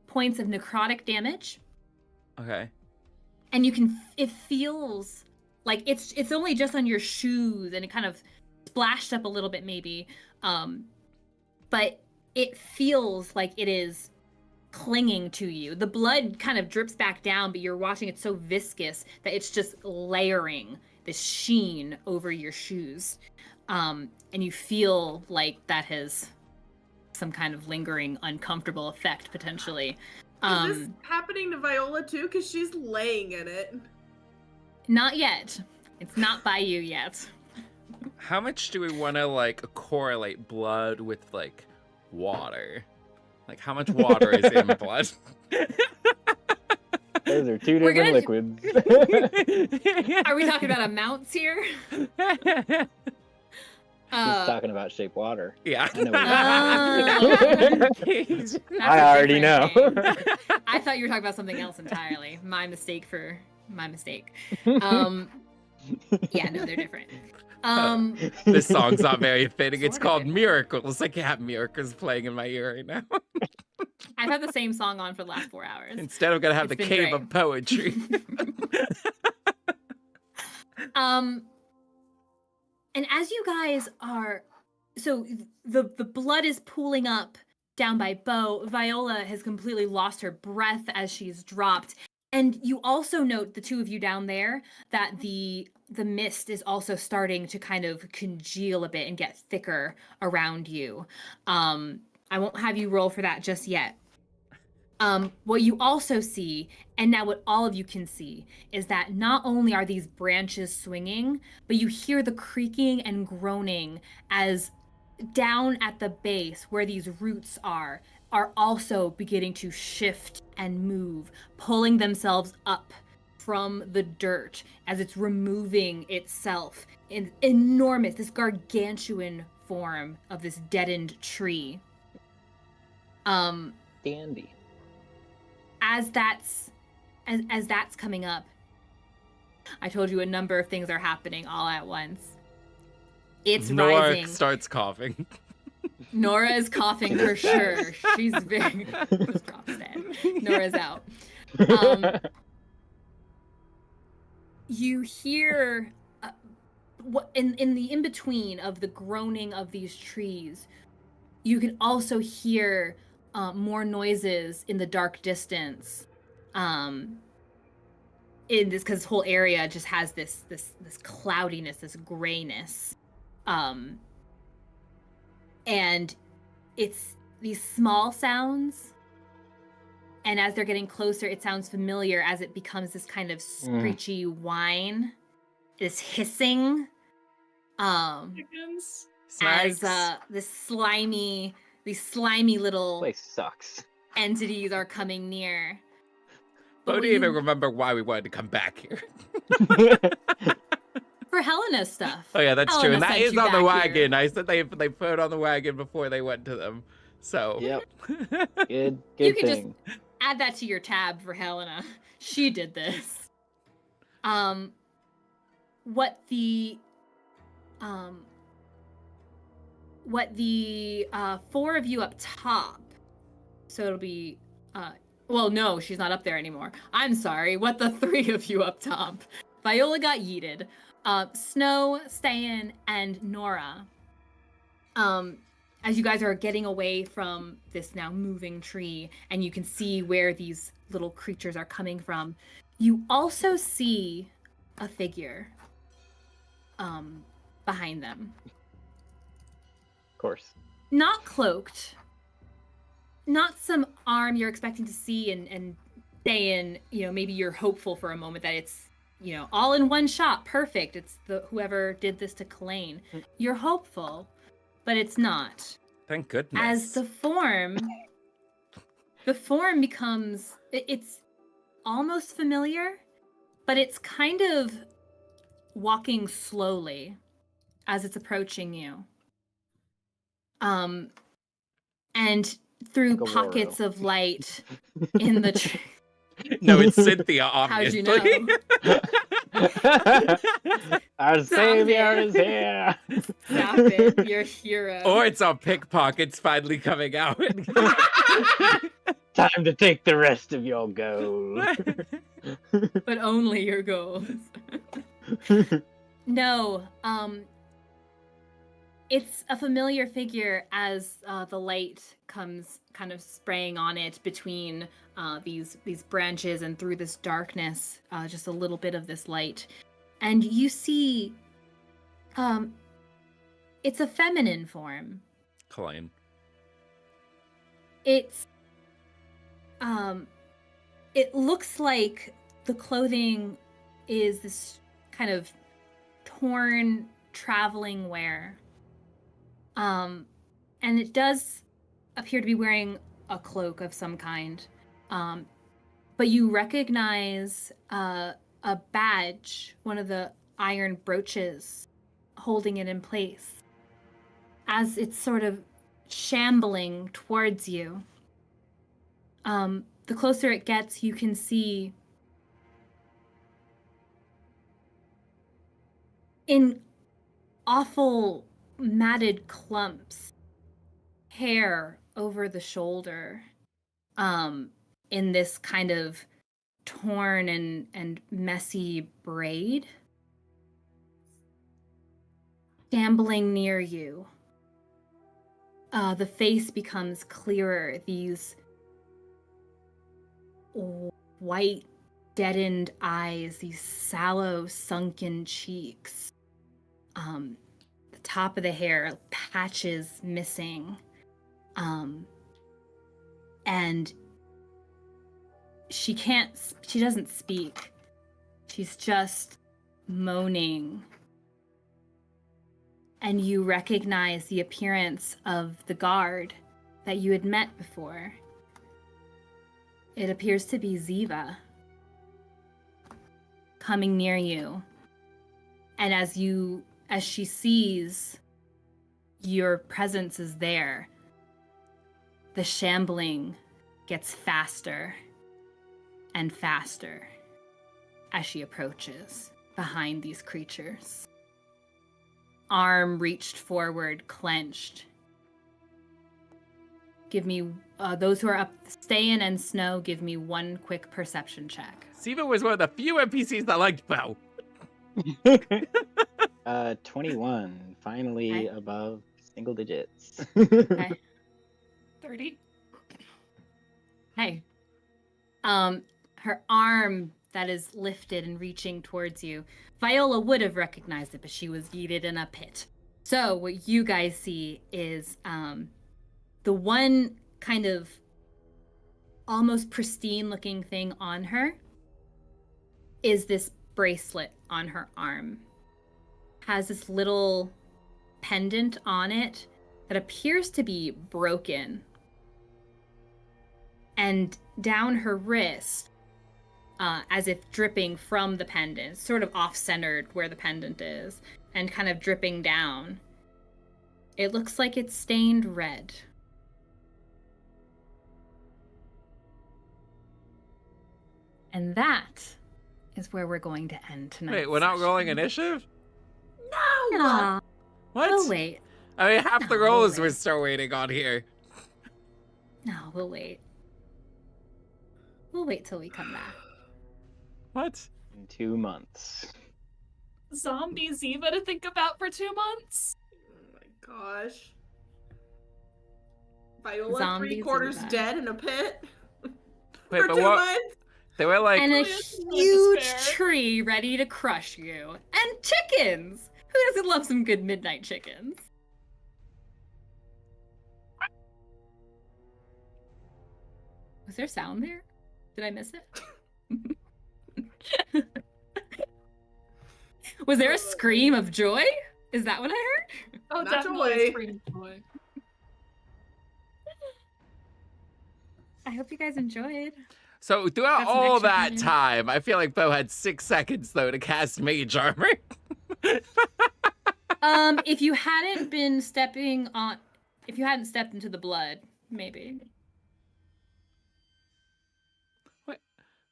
points of necrotic damage, Okay. and it feels like it's only just on your shoes, and it kind of splashed up a little bit maybe, but it feels like it is clinging to you. The blood kind of drips back down, but you're watching it so viscous that it's just layering this sheen over your shoes. And you feel like that has some kind of lingering uncomfortable effect potentially. Is this happening to Viola too? Because she's laying in it. Not yet. It's not by you yet. How much do we want to like correlate blood with like water? Like how much water is in blood? Those are two different liquids. Are we talking about amounts here? He's talking about shape water. Yeah. I know I already know. I thought you were talking about something else entirely. My mistake. Yeah, no, they're different. This song's not very fitting. It's called Miracles. I can't have miracles playing in my ear right now. I've had the same song on for the last 4 hours. Instead, I'm gonna have the Cave of Poetry. And as you guys are, so the blood is pooling up down by Beau. Viola has completely lost her breath as she's dropped. And you also note, the two of you down there, that the mist is also starting to kind of congeal a bit and get thicker around you. I won't have you roll for that just yet. What you also see, and now what all of you can see, is that not only are these branches swinging, but you hear the creaking and groaning as down at the base where these roots are also beginning to shift and move, pulling themselves up from the dirt as it's removing itself in this gargantuan form of this deadened tree. Dandy. As that's coming up, I told you a number of things are happening all at once. It's Nora rising. starts coughing. Nora is coughing for sure. She's very drops dead. Nora's out. You hear what in the in between of the groaning of these trees. You can also hear more noises in the dark distance. In this, because this whole area just has this cloudiness, this grayness, and it's these small sounds. And as they're getting closer, it sounds familiar as it becomes this kind of screechy whine, this hissing. Chickens. As these slimy little This place sucks. entities are coming near. Beau didn't even remember why we wanted to come back here. For Helena's stuff. Oh yeah, that's true. And Helena that sent is you on the back wagon. here. I said they put it on the wagon before they went to them. So Yep. Good You can thing. just add that to your tab for Helena. She did this. What the four of you up top, so it'll be well, no, she's not up there anymore. I'm sorry. What the three of you up top? Viola got yeeted. Snow, Ste'yn, and Nora. As you guys are getting away from this now moving tree, and you can see where these little creatures are coming from, you also see a figure behind them. Of course. Not cloaked. Not some arm you're expecting to see and stay in, maybe you're hopeful for a moment that it's, all in one shot, perfect. It's whoever did this to Kalain. You're hopeful, but it's not. thank goodness. As the form becomes, it's almost familiar, but it's kind of walking slowly as it's approaching you. And through pockets of light in the tree. No, it's Cynthia, How'd you obviously. know? Our savior is here. Stop it, you're a hero. Or it's our pickpockets finally coming out. Time to take the rest of your gold. But only your goals. No, it's a familiar figure as the light comes kind of spraying on it between these branches and through this darkness, just a little bit of this light. And you see, it's a feminine form. Kalain. It's it looks like the clothing is this kind of torn traveling wear. And it does appear to be wearing a cloak of some kind. But you recognize a badge, one of the iron brooches holding it in place, as it's sort of shambling towards you. The closer it gets, you can see in awful matted clumps, hair over the shoulder, in this kind of torn and messy braid, shambling near you. The face becomes clearer. These white, deadened eyes, these sallow, sunken cheeks. The top of the hair, patches missing. And she doesn't speak. She's just moaning. And you recognize the appearance of the guard that you had met before. It appears to be Ziva coming near you. And as she sees your presence is there, the shambling gets faster and faster as she approaches behind these creatures. Arm reached forward, clenched. Give me, those who are up, Ste'yn and Snow, give me one quick perception check. Ziva was one of the few NPCs that liked Beau. 21, finally above single digits. Okay. 30. Hey. Her arm that is lifted and reaching towards you. Viola would have recognized it, but she was yeeted in a pit. So what you guys see is the one kind of almost pristine looking thing on her is this bracelet on her arm. Has this little pendant on it that appears to be broken. And down her wrist, as if dripping from the pendant, sort of off-centered where the pendant is, and kind of dripping down. It looks like it's stained red. And that is where we're going to end tonight. Wait, we're not rolling initiative? No! No. What? We'll wait. I mean, half the No, rolls we'll we're wait. still waiting on here. No, we'll wait. We'll wait till we come back. What? In 2 months. Zombie Ziva to think about for 2 months? Oh my gosh. Viola Zombies 3/4 and dead in a pit? Wait, for but 2 what? months? They were like, And a Really huge despair. tree ready to crush you. And chickens! Who doesn't love some good midnight chickens? Was there sound there? Did I miss it? Was there a scream of joy? Is that what I heard? Oh, Not definitely joy. a scream joy. I hope you guys enjoyed. so throughout Got some all extra that time in. time, I feel like Beau had 6 seconds, though, to cast Mage Armor. If you hadn't been stepping on, if you hadn't stepped into the blood, maybe.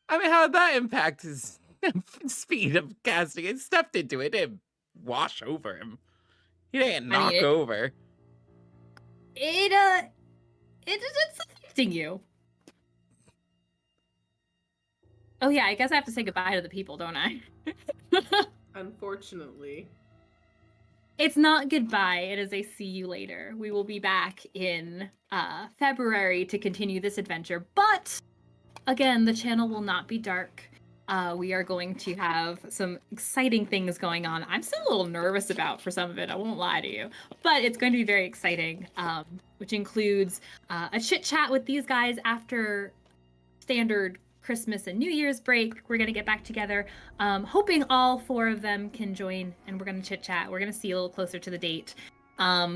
I mean, how did that impact his speed of casting? It stepped into it, it didn't wash over him. He didn't knock over. It's affecting you. Oh yeah, I guess I have to say goodbye to the people, don't I? Unfortunately. It's not goodbye, it is a see you later. We will be back in February to continue this adventure, but again, the channel will not be dark. We are going to have some exciting things going on. I'm still a little nervous about for some of it, I won't lie to you. But it's going to be very exciting, which includes a chit chat with these guys after standard Christmas and New Year's break. We're going to get back together, hoping all 4 of them can join, and we're going to chit chat. We're going to see a little closer to the date.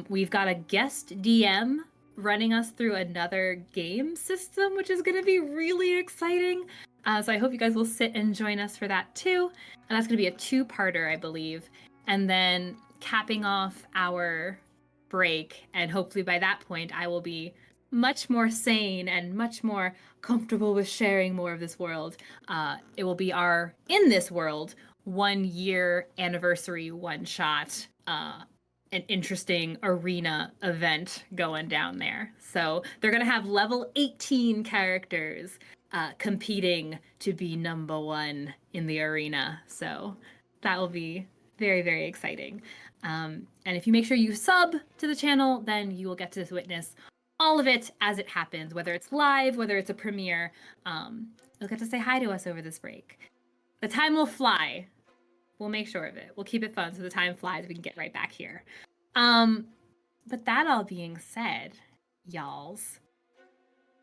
We've got a guest DM running us through another game system, which is going to be really exciting. So I hope you guys will sit and join us for that too. And that's going to be a 2-parter, I believe. And then capping off our break, and hopefully by that point I will be much more sane and much more comfortable with sharing more of this world. It will be our In This World 1-year anniversary one-shot, an interesting arena event going down there. So they're going to have level 18 characters competing to be number 1 in the arena. So that will be very, very exciting. And if you make sure you sub to the channel, then you will get to witness all of it as it happens, whether it's live, whether it's a premiere. You'll get to say hi to us over this break. The time will fly. We'll make sure of it. We'll keep it fun so the time flies. We can get right back here. But that all being said, y'alls,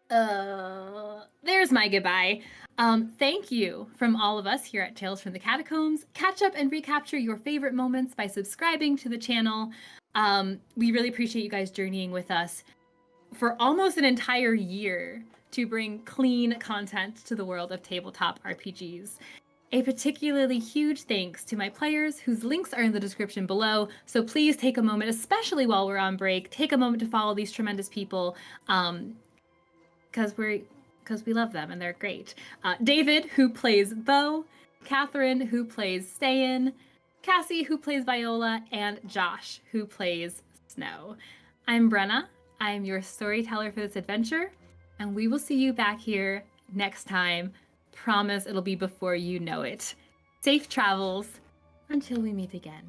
there's my goodbye. Thank you from all of us here at Tales from the Catacombs. Catch up and recapture your favorite moments by subscribing to the channel. We really appreciate you guys journeying with us for almost an entire year to bring clean content to the world of tabletop RPGs. A particularly huge thanks to my players, whose links are in the description below. So please take a moment, especially while we're on break, take a moment to follow these tremendous people, because we love them and they're great. David, who plays Beau, Catherine, who plays Ste'yn, Kassie, who plays Viola, and Josh, who plays Snow. I'm Brenna. I'm your storyteller for this adventure, and we will see you back here next time. Promise it'll be before you know it. Safe travels until we meet again.